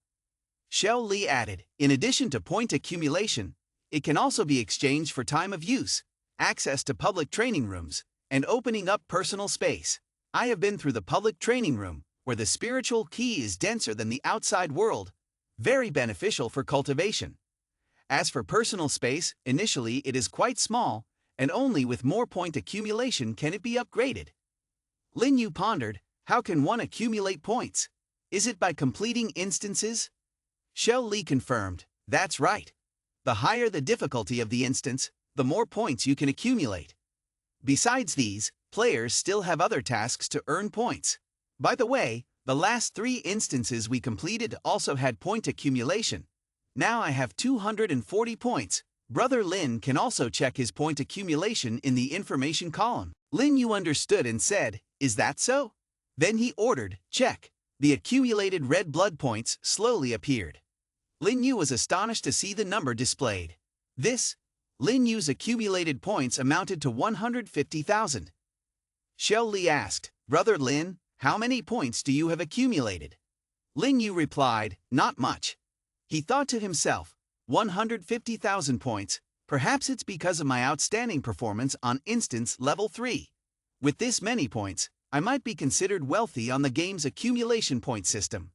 Xiao Li added, in addition to point accumulation, it can also be exchanged for time of use, access to public training rooms, and opening up personal space. I have been through the public training room, where the spiritual key is denser than the outside world, very beneficial for cultivation. As for personal space, initially it is quite small, and only with more point accumulation can it be upgraded. Lin Yu pondered, how can one accumulate points? Is it by completing instances? Xiao Li confirmed, that's right. The higher the difficulty of the instance, the more points you can accumulate. Besides these, players still have other tasks to earn points. By the way, the last 3 instances we completed also had point accumulation. Now I have 240 points. Brother Lin can also check his point accumulation in the information column. Lin Yu understood and said, is that so? Then he ordered, check. The accumulated red blood points slowly appeared. Lin Yu was astonished to see the number displayed. Lin Yu's accumulated points amounted to 150,000. Xiao Li asked, Brother Lin, how many points do you have accumulated? Lin Yu replied, not much. He thought to himself, 150,000 points, perhaps it's because of my outstanding performance on instance level 3. With this many points, I might be considered wealthy on the game's accumulation point system.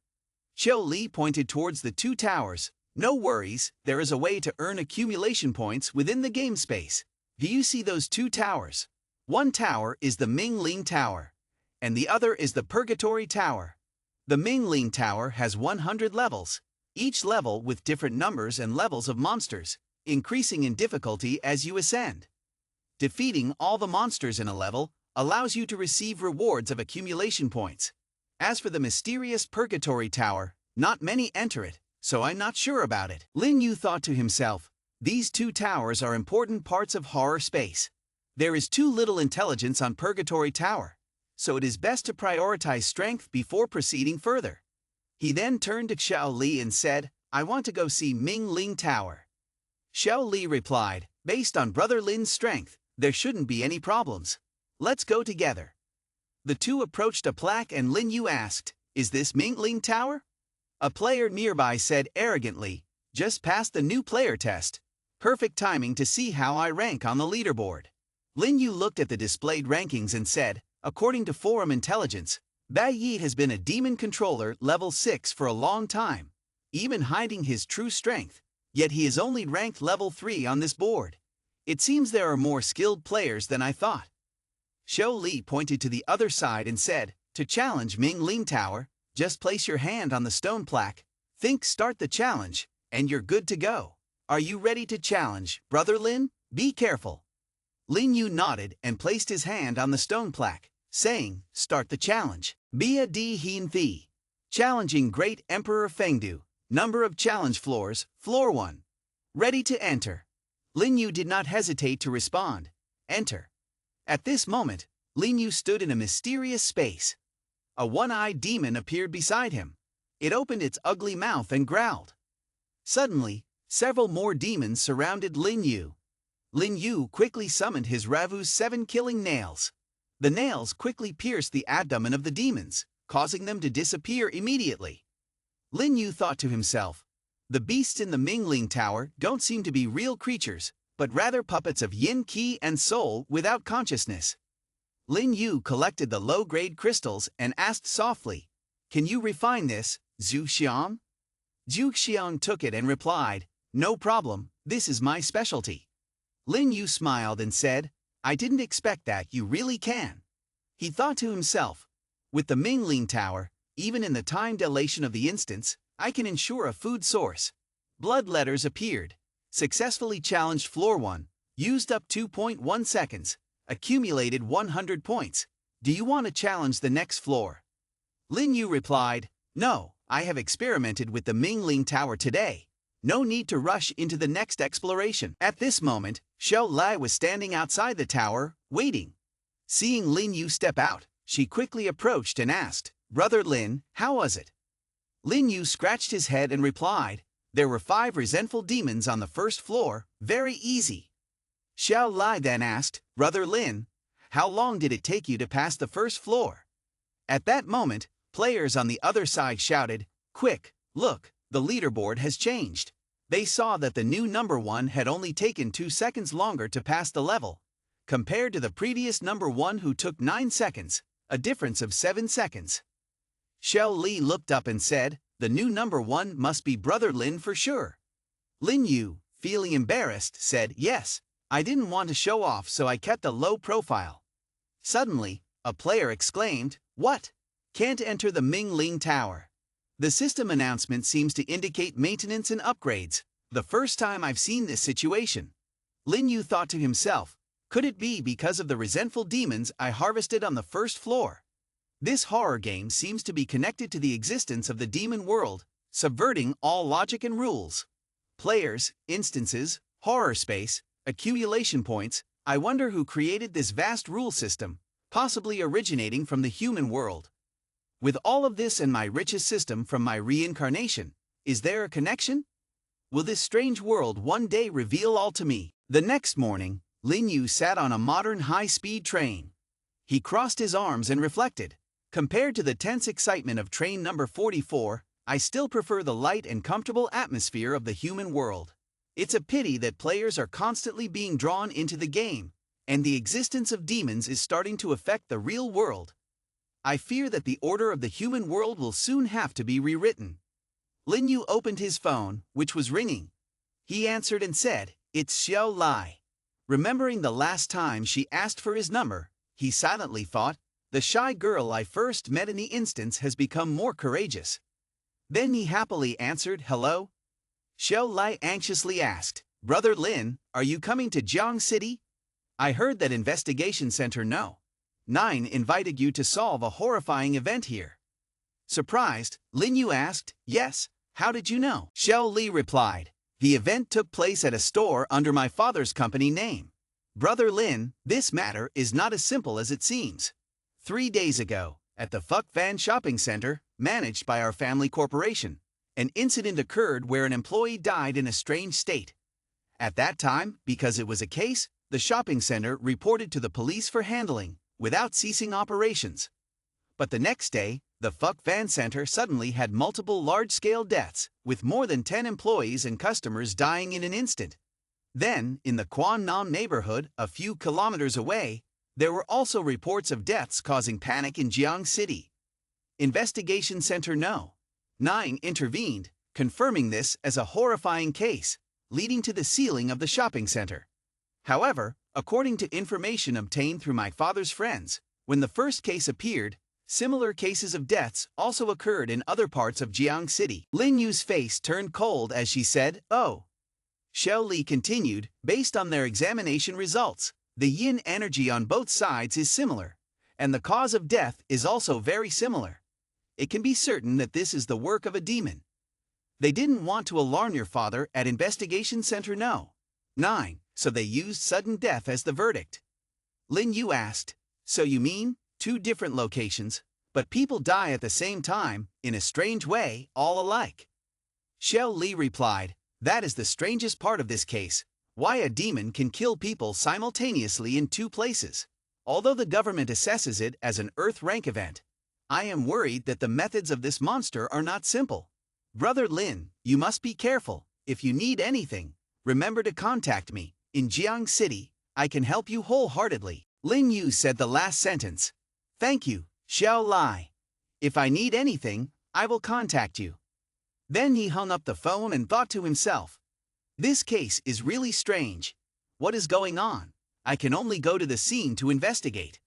Xiao Li pointed towards the 2 towers. No worries, there is a way to earn accumulation points within the game space. Do you see those 2 towers? One tower is the Mingling Tower, and the other is the Purgatory Tower. The Mingling Tower has 100 levels, each level with different numbers and levels of monsters, increasing in difficulty as you ascend. Defeating all the monsters in a level allows you to receive rewards of accumulation points. As for the mysterious Purgatory Tower, not many enter it, so I'm not sure about it. Lin Yu thought to himself, these 2 towers are important parts of horror space. There is too little intelligence on Purgatory Tower, so it is best to prioritize strength before proceeding further. He then turned to Xiao Li and said, I want to go see Mingling Tower. Xiao Li replied, based on Brother Lin's strength, there shouldn't be any problems. Let's go together. The 2 approached a plaque and Lin Yu asked, is this Mingling Tower? A player nearby said arrogantly, just passed the new player test. Perfect timing to see how I rank on the leaderboard. Lin Yu looked at the displayed rankings and said, according to forum intelligence, Bai Yi has been a demon controller level 6 for a long time, even hiding his true strength, yet he is only ranked level 3 on this board. It seems there are more skilled players than I thought. Xiao Li pointed to the other side and said, to challenge Mingling Tower, just place your hand on the stone plaque, think start the challenge, and you're good to go. Are you ready to challenge, Brother Lin? Be careful. Lin Yu nodded and placed his hand on the stone plaque, saying, start the challenge. Bia Di Hien Thi. Challenging Great Emperor Fengdu. Number of challenge floors, floor 1. Ready to enter. Lin Yu did not hesitate to respond. Enter. At this moment, Lin Yu stood in a mysterious space. A one-eyed demon appeared beside him. It opened its ugly mouth and growled. Suddenly, several more demons surrounded Lin Yu. Lin Yu quickly summoned his Ravu's 7 killing nails. The nails quickly pierced the abdomen of the demons, causing them to disappear immediately. Lin Yu thought to himself, the beasts in the Mingling Tower don't seem to be real creatures, but rather puppets of yin qi and soul without consciousness. Lin Yu collected the low-grade crystals and asked softly, can you refine this, Zhu Xiang? Zhu Xiang took it and replied, No problem, this is my specialty. Lin Yu smiled and said, I didn't expect that, you really can. He thought to himself, with the Mingling Tower, even in the time dilation of the instance, I can ensure a food source. Blood letters appeared. Successfully challenged floor 1, used up 2.1 seconds, accumulated 100 points. Do you want to challenge the next floor? Lin Yu replied, No, I have experimented with the Mingling Tower today. No need to rush into the next exploration. At this moment, Xiao Lai was standing outside the tower, waiting. Seeing Lin Yu step out, she quickly approached and asked, Brother Lin, how was it? Lin Yu scratched his head and replied, There were 5 resentful demons on the first floor, very easy. Xiao Lai then asked, Brother Lin, how long did it take you to pass the first floor? At that moment, players on the other side shouted, Quick, look, the leaderboard has changed. They saw that the new number 1 had only taken 2 seconds longer to pass the level, compared to the previous number 1 who took 9 seconds, a difference of 7 seconds. Xiao Li looked up and said, The new number 1 must be Brother Lin for sure. Lin Yu, feeling embarrassed, said, Yes, I didn't want to show off so I kept a low profile. Suddenly, a player exclaimed, What? Can't enter the Mingling Tower. The system announcement seems to indicate maintenance and upgrades, the first time I've seen this situation. Lin Yu thought to himself, Could it be because of the resentful demons I harvested on the first floor? This horror game seems to be connected to the existence of the demon world, subverting all logic and rules. Players, instances, horror space, accumulation points, I wonder who created this vast rule system, possibly originating from the human world. With all of this and my richest system from my reincarnation, is there a connection? Will this strange world one day reveal all to me? The next morning, Lin Yu sat on a modern high-speed train. He crossed his arms and reflected. Compared to the tense excitement of train number 44, I still prefer the light and comfortable atmosphere of the human world. It's a pity that players are constantly being drawn into the game, and the existence of demons is starting to affect the real world. I fear that the order of the human world will soon have to be rewritten. Lin Yu opened his phone, which was ringing. He answered and said, It's Xiao Lai. Remembering the last time she asked for his number, he silently thought, The shy girl I first met in the instance has become more courageous. Then he happily answered, Hello? Xiao Lai anxiously asked, Brother Lin, are you coming to Jiang City? I heard that Investigation Center No. 9 invited you to solve a horrifying event here. Surprised, Lin Yu asked, Yes, how did you know? Xiao Li replied, The event took place at a store under my father's company name. Brother Lin, this matter is not as simple as it seems. 3 days ago, at the Fuck Van Shopping Center, managed by our family corporation, an incident occurred where an employee died in a strange state. At that time, because it was a case, the shopping center reported to the police for handling, without ceasing operations. But the next day, the Fuck Van Center suddenly had multiple large-scale deaths, with more than 10 employees and customers dying in an instant. Then, in the Quan Nam neighborhood, a few kilometers away, there were also reports of deaths causing panic in Jiang City. Investigation Center No. 9 intervened, confirming this as a horrifying case, leading to the sealing of the shopping center. However, according to information obtained through my father's friends, when the first case appeared, similar cases of deaths also occurred in other parts of Jiang City. Lin Yu's face turned cold as she said, Oh. Xiao Li continued, Based on their examination results, the yin energy on both sides is similar, and the cause of death is also very similar. It can be certain that this is the work of a demon. They didn't want to alarm your father at Investigation Center No. 9, so they used sudden death as the verdict. Lin Yu asked, So you mean, 2 different locations, but people die at the same time, in a strange way, all alike? Xiao Li replied, That is the strangest part of this case, why a demon can kill people simultaneously in 2 places. Although the government assesses it as an Earth rank event, I am worried that the methods of this monster are not simple. Brother Lin, you must be careful. If you need anything, remember to contact me. In Jiang City, I can help you wholeheartedly. Lin Yu said the last sentence. Thank you, Xiao Lai. If I need anything, I will contact you. Then he hung up the phone and thought to himself, This case is really strange. What is going on? I can only go to the scene to investigate.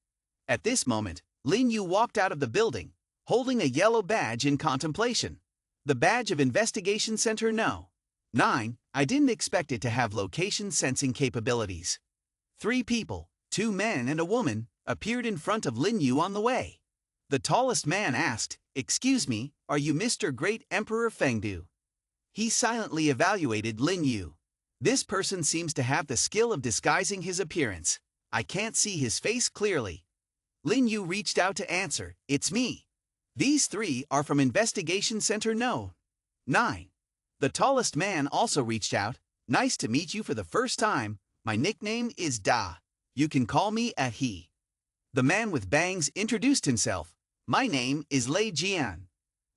At this moment, Lin Yu walked out of the building, holding a yellow badge in contemplation. The badge of Investigation Center No. 9. I didn't expect it to have location sensing capabilities. 3 people, 2 men and a woman, appeared in front of Lin Yu on the way. The tallest man asked, "Excuse me, are you Mr. Great Emperor Fengdu?" He silently evaluated Lin Yu. This person seems to have the skill of disguising his appearance. I can't see his face clearly. Lin Yu reached out to answer, "It's me." These 3 are from Investigation Center No. 9. The tallest man also reached out, "Nice to meet you for the first time. My nickname is Da. You can call me a he." The man with bangs introduced himself. "My name is Lei Jian."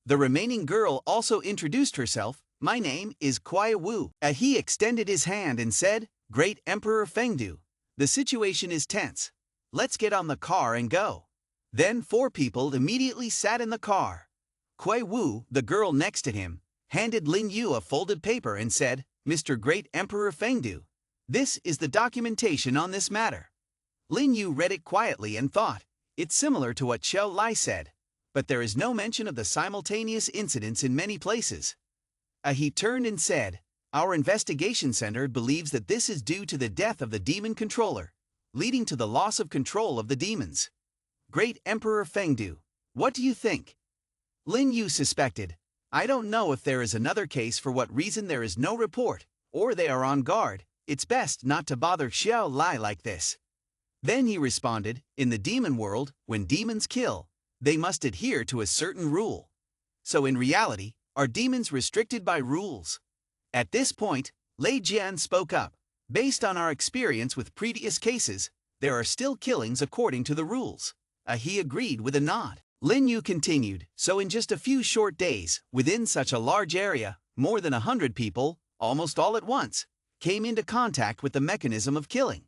The remaining girl also introduced herself. "My name is Kuai Wu." A he extended his hand and said, "Great Emperor Fengdu, the situation is tense. Let's get on the car and go." Then 4 people immediately sat in the car. Kuai Wu, the girl next to him, handed Lin Yu a folded paper and said, "Mr. Great Emperor Fengdu, this is the documentation on this matter." Lin Yu read it quietly and thought, it's similar to what Xiao Lai said, but there is no mention of the simultaneous incidents in many places. He turned and said, "Our investigation center believes that this is due to the death of the demon controller, leading to the loss of control of the demons. Great Emperor Fengdu, what do you think?" Lin Yu suspected, "I don't know if there is another case for what reason there is no report, or they are on guard. It's best not to bother Xiao Lai like this." Then he responded, "In the demon world, when demons kill, they must adhere to a certain rule. So in reality, are demons restricted by rules?" At this point, Lei Jian spoke up. "Based on our experience with previous cases, there are still killings according to the rules." He agreed with a nod. Lin Yu continued, "So in just a few short days, within such a large area, more than 100 people, almost all at once, came into contact with the mechanism of killing.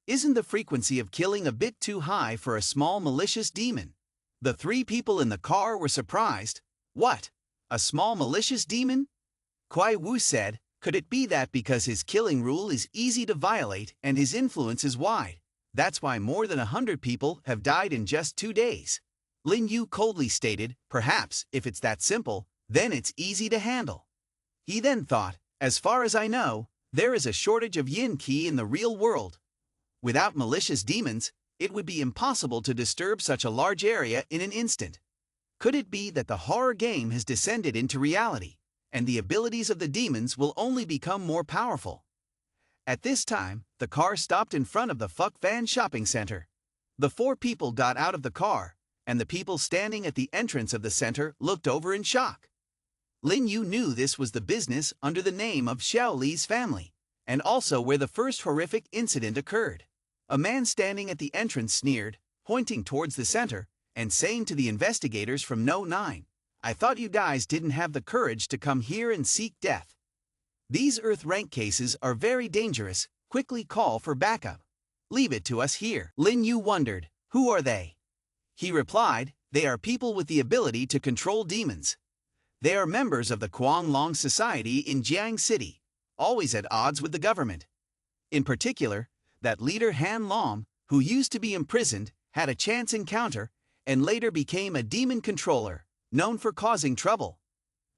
Isn't the frequency of killing a bit too high for a small malicious demon?" The 3 people in the car were surprised. "What? A small malicious demon?" Kuai Wu said, "Could it be that because his killing rule is easy to violate and his influence is wide, that's why more than 100 people have died in just 2 days?" Lin Yu coldly stated, "Perhaps, if it's that simple, then it's easy to handle." He then thought, "As far as I know, there is a shortage of yin qi in the real world. Without malicious demons, it would be impossible to disturb such a large area in an instant. Could it be that the horror game has descended into reality, and the abilities of the demons will only become more powerful?" At this time, the car stopped in front of the Fuck Van shopping center. The 4 people got out of the car, and the people standing at the entrance of the center looked over in shock. Lin Yu knew this was the business under the name of Xiao Li's family, and also where the first horrific incident occurred. A man standing at the entrance sneered, pointing towards the center, and saying to the investigators from No. 9, "I thought you guys didn't have the courage to come here and seek death. These Earth rank cases are very dangerous. Quickly call for backup. Leave it to us here." Lin Yu wondered, "Who are they?" He replied, "They are people with the ability to control demons. They are members of the Kuang-Long Society in Jiang City, always at odds with the government. In particular, that leader Han Lam, who used to be imprisoned, had a chance encounter, and later became a demon controller, known for causing trouble.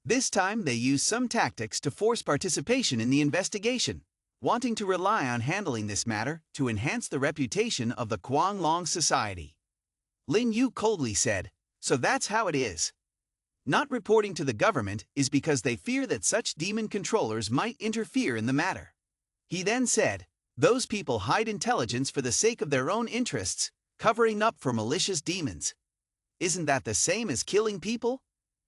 This time they used some tactics to force participation in the investigation, wanting to rely on handling this matter to enhance the reputation of the Kuang-Long Society." Lin Yu coldly said, "So that's how it is. Not reporting to the government is because they fear that such demon controllers might interfere in the matter." He then said, "Those people hide intelligence for the sake of their own interests, covering up for malicious demons. Isn't that the same as killing people?"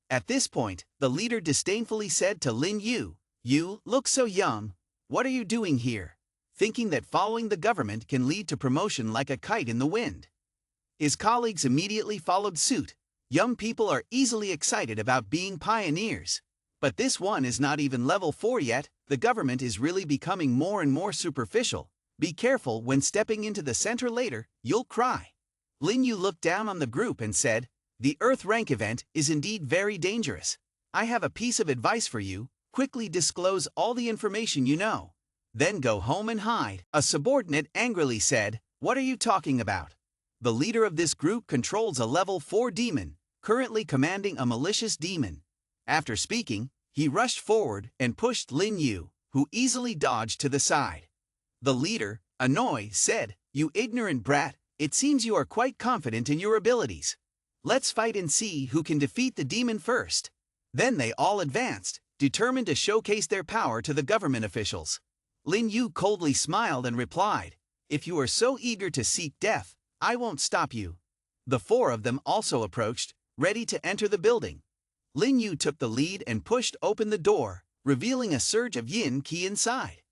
At this point, the leader disdainfully said to Lin Yu, "You look so young. What are you doing here? Thinking that following the government can lead to promotion like a kite in the wind." His colleagues immediately followed suit. Young people are easily excited about being pioneers. But this one is not even level 4 yet. The government is really becoming more and more superficial. Be careful when stepping into the center later, you'll cry. Lin Yu looked down on the group and said, "The Earth rank event is indeed very dangerous. I have a piece of advice for you. quickly disclose all the information you know. Then go home and hide. A subordinate angrily said, "What are you talking about?" The leader of this group controls a level 4 demon, currently commanding a malicious demon. After speaking, he rushed forward and pushed Lin Yu, who easily dodged to the side. The leader, annoyed, said, "You ignorant brat, it seems you are quite confident in your abilities. Let's fight and see who can defeat the demon first." Then they all advanced, determined to showcase their power to the government officials. Lin Yu coldly smiled and replied, "If you are so eager to seek death, I won't stop you." The four of them also approached, ready to enter the building. Lin Yu took the lead and pushed open the door, revealing a surge of yin qi inside.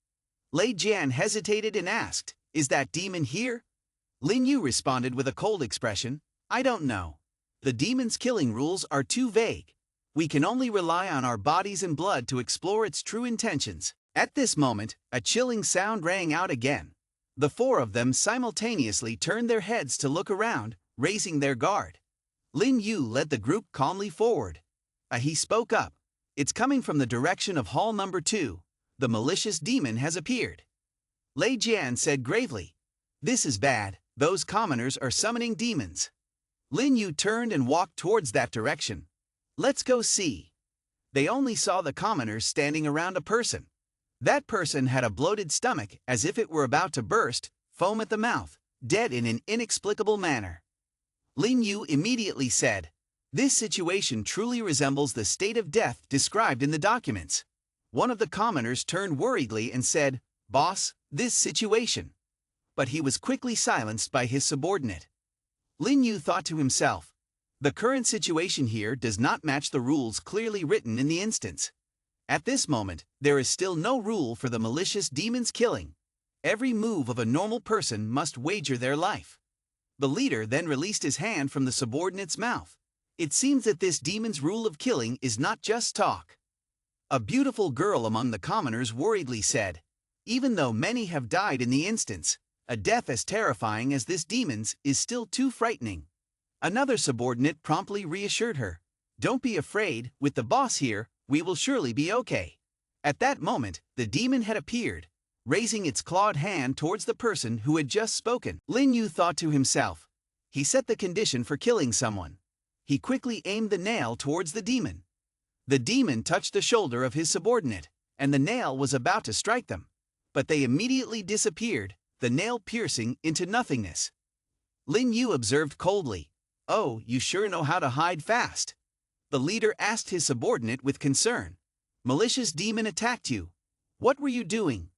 Lei Jian hesitated and asked, "Is that demon here?" Lin Yu responded with a cold expression, "I don't know. The demon's killing rules are too vague. We can only rely on our bodies and blood to explore its true intentions." At this moment, a chilling sound rang out again. The four of them simultaneously turned their heads to look around, raising their guard. Lin Yu led the group calmly forward. He spoke up. "It's coming from the direction of hall number 2. The malicious demon has appeared." Lei Jian said gravely, "This is bad. Those commoners are summoning demons." Lin Yu turned and walked towards that direction. "Let's go see." They only saw the commoners standing around a person. That person had a bloated stomach as if it were about to burst, foam at the mouth, dead in an inexplicable manner. Lin Yu immediately said, "This situation truly resembles the state of death described in the documents." One of the commoners turned worriedly and said, "Boss, this situation." But he was quickly silenced by his subordinate. Lin Yu thought to himself, "The current situation here does not match the rules clearly written in the instance. At this moment, there is still no rule for the malicious demon's killing. Every move of a normal person must wager their life." The leader then released his hand from the subordinate's mouth. It seems that this demon's rule of killing is not just talk. A beautiful girl among the commoners worriedly said, "Even though many have died in the instance, a death as terrifying as this demon's is still too frightening." Another subordinate promptly reassured her, "Don't be afraid, with the boss here, we will surely be okay." At that moment, the demon had appeared, raising its clawed hand towards the person who had just spoken. Lin Yu thought to himself. He set the condition for killing someone. He quickly aimed the nail towards the demon. The demon touched the shoulder of his subordinate, and the nail was about to strike them. But they immediately disappeared, the nail piercing into nothingness. Lin Yu observed coldly, "Oh, you sure know how to hide fast." The leader asked his subordinate with concern, "Malicious demon attacked you. What were you doing?"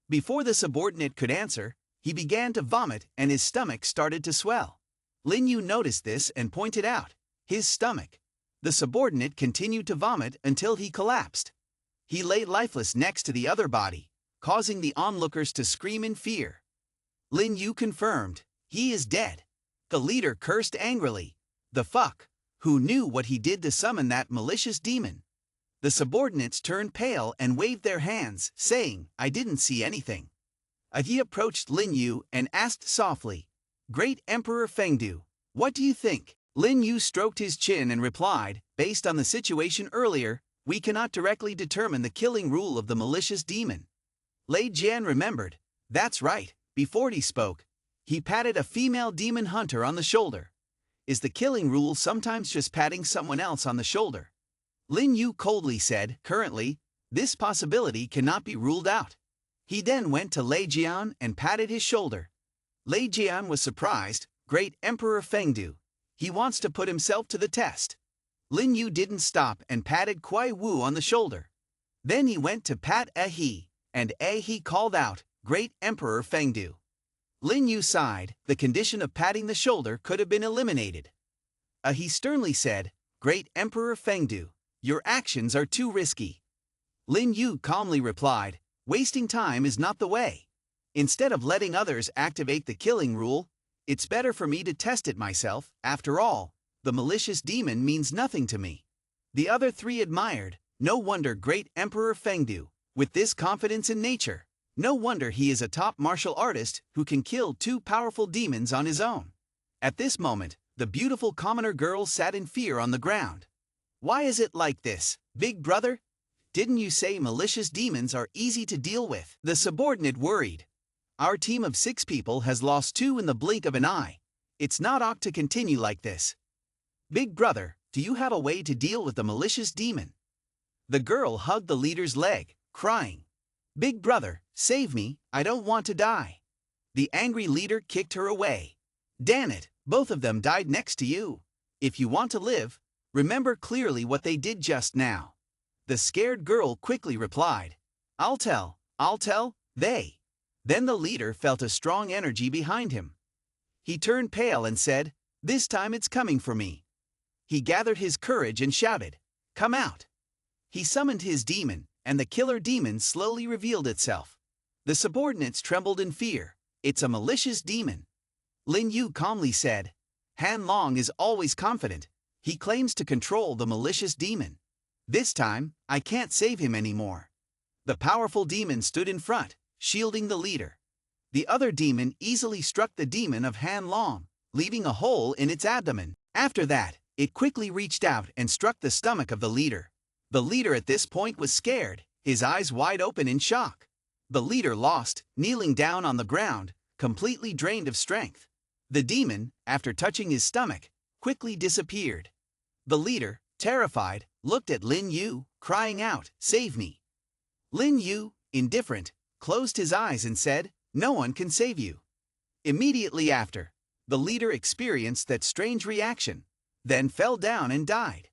Before the subordinate could answer, he began to vomit and his stomach started to swell. Lin Yu noticed this and pointed out, "His stomach." The subordinate continued to vomit until he collapsed. He lay lifeless next to the other body, causing the onlookers to scream in fear. Lin Yu confirmed, "He is dead." The leader cursed angrily, "The fuck? Who knew what he did to summon that malicious demon?" The subordinates turned pale and waved their hands, saying, "I didn't see anything." He approached Lin Yu and asked softly, "Great Emperor Fengdu, what do you think?" Lin Yu stroked his chin and replied, "Based on the situation earlier, we cannot directly determine the killing rule of the malicious demon." Lei Jian remembered, "That's right." Before he spoke, he patted a female demon hunter on the shoulder. Is the killing rule sometimes just patting someone else on the shoulder? Lin Yu coldly said, "Currently, this possibility cannot be ruled out." He then went to Lei Jian and patted his shoulder. Lei Jian was surprised, "Great Emperor Fengdu. He wants to put himself to the test." Lin Yu didn't stop and patted Kuai Wu on the shoulder. Then he went to pat He, and He called out, "Great Emperor Fengdu." Lin Yu sighed, the condition of patting the shoulder could have been eliminated. He sternly said, "Great Emperor Fengdu, your actions are too risky." Lin Yu calmly replied, "Wasting time is not the way. Instead of letting others activate the killing rule, it's better for me to test it myself. After all, the malicious demon means nothing to me." The other three admired, "No wonder Great Emperor Fengdu, with this confidence in nature. No wonder he is a top martial artist who can kill two powerful demons on his own." At this moment, the beautiful commoner girl sat in fear on the ground. "Why is it like this, big brother? Didn't you say malicious demons are easy to deal with? The subordinate worried. Our team of 6 people has lost 2 in the blink of an eye. It's not ought to continue like this. Big brother, do you have a way to deal with the malicious demon? The girl hugged the leader's leg, crying, Big brother, save me, I don't want to die. The angry leader kicked her away. Damn it, both of them died next to you. If you want to live, remember clearly what they did just now. The scared girl quickly replied, I'll tell, they. Then the leader felt a strong energy behind him. He turned pale and said, This time it's coming for me. He gathered his courage and shouted, Come out. He summoned his demon, and the killer demon slowly revealed itself. The subordinates trembled in fear. It's a malicious demon. Lin Yu calmly said, Han Long is always confident. He claims to control the malicious demon. This time, I can't save him anymore. The powerful demon stood in front, shielding the leader. The other demon easily struck the demon of Han Long, leaving a hole in its abdomen. After that, it quickly reached out and struck the stomach of the leader. The leader at this point was scared, his eyes wide open in shock. The leader lost, kneeling down on the ground, completely drained of strength. The demon, after touching his stomach, quickly disappeared. The leader, terrified, looked at Lin Yu, crying out, Save me. Lin Yu, indifferent, closed his eyes and said, No one can save you. Immediately after, the leader experienced that strange reaction, then fell down and died.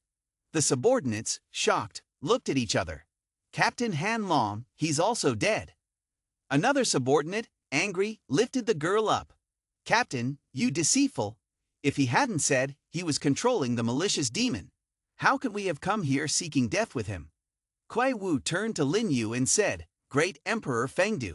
The subordinates, shocked, looked at each other. Captain Han Long, he's also dead. Another subordinate, angry, lifted the girl up. Captain, you deceitful. If he hadn't said he was controlling the malicious demon, how could we have come here seeking death with him? Kuai Wu turned to Lin Yu and said, Great Emperor Fengdu,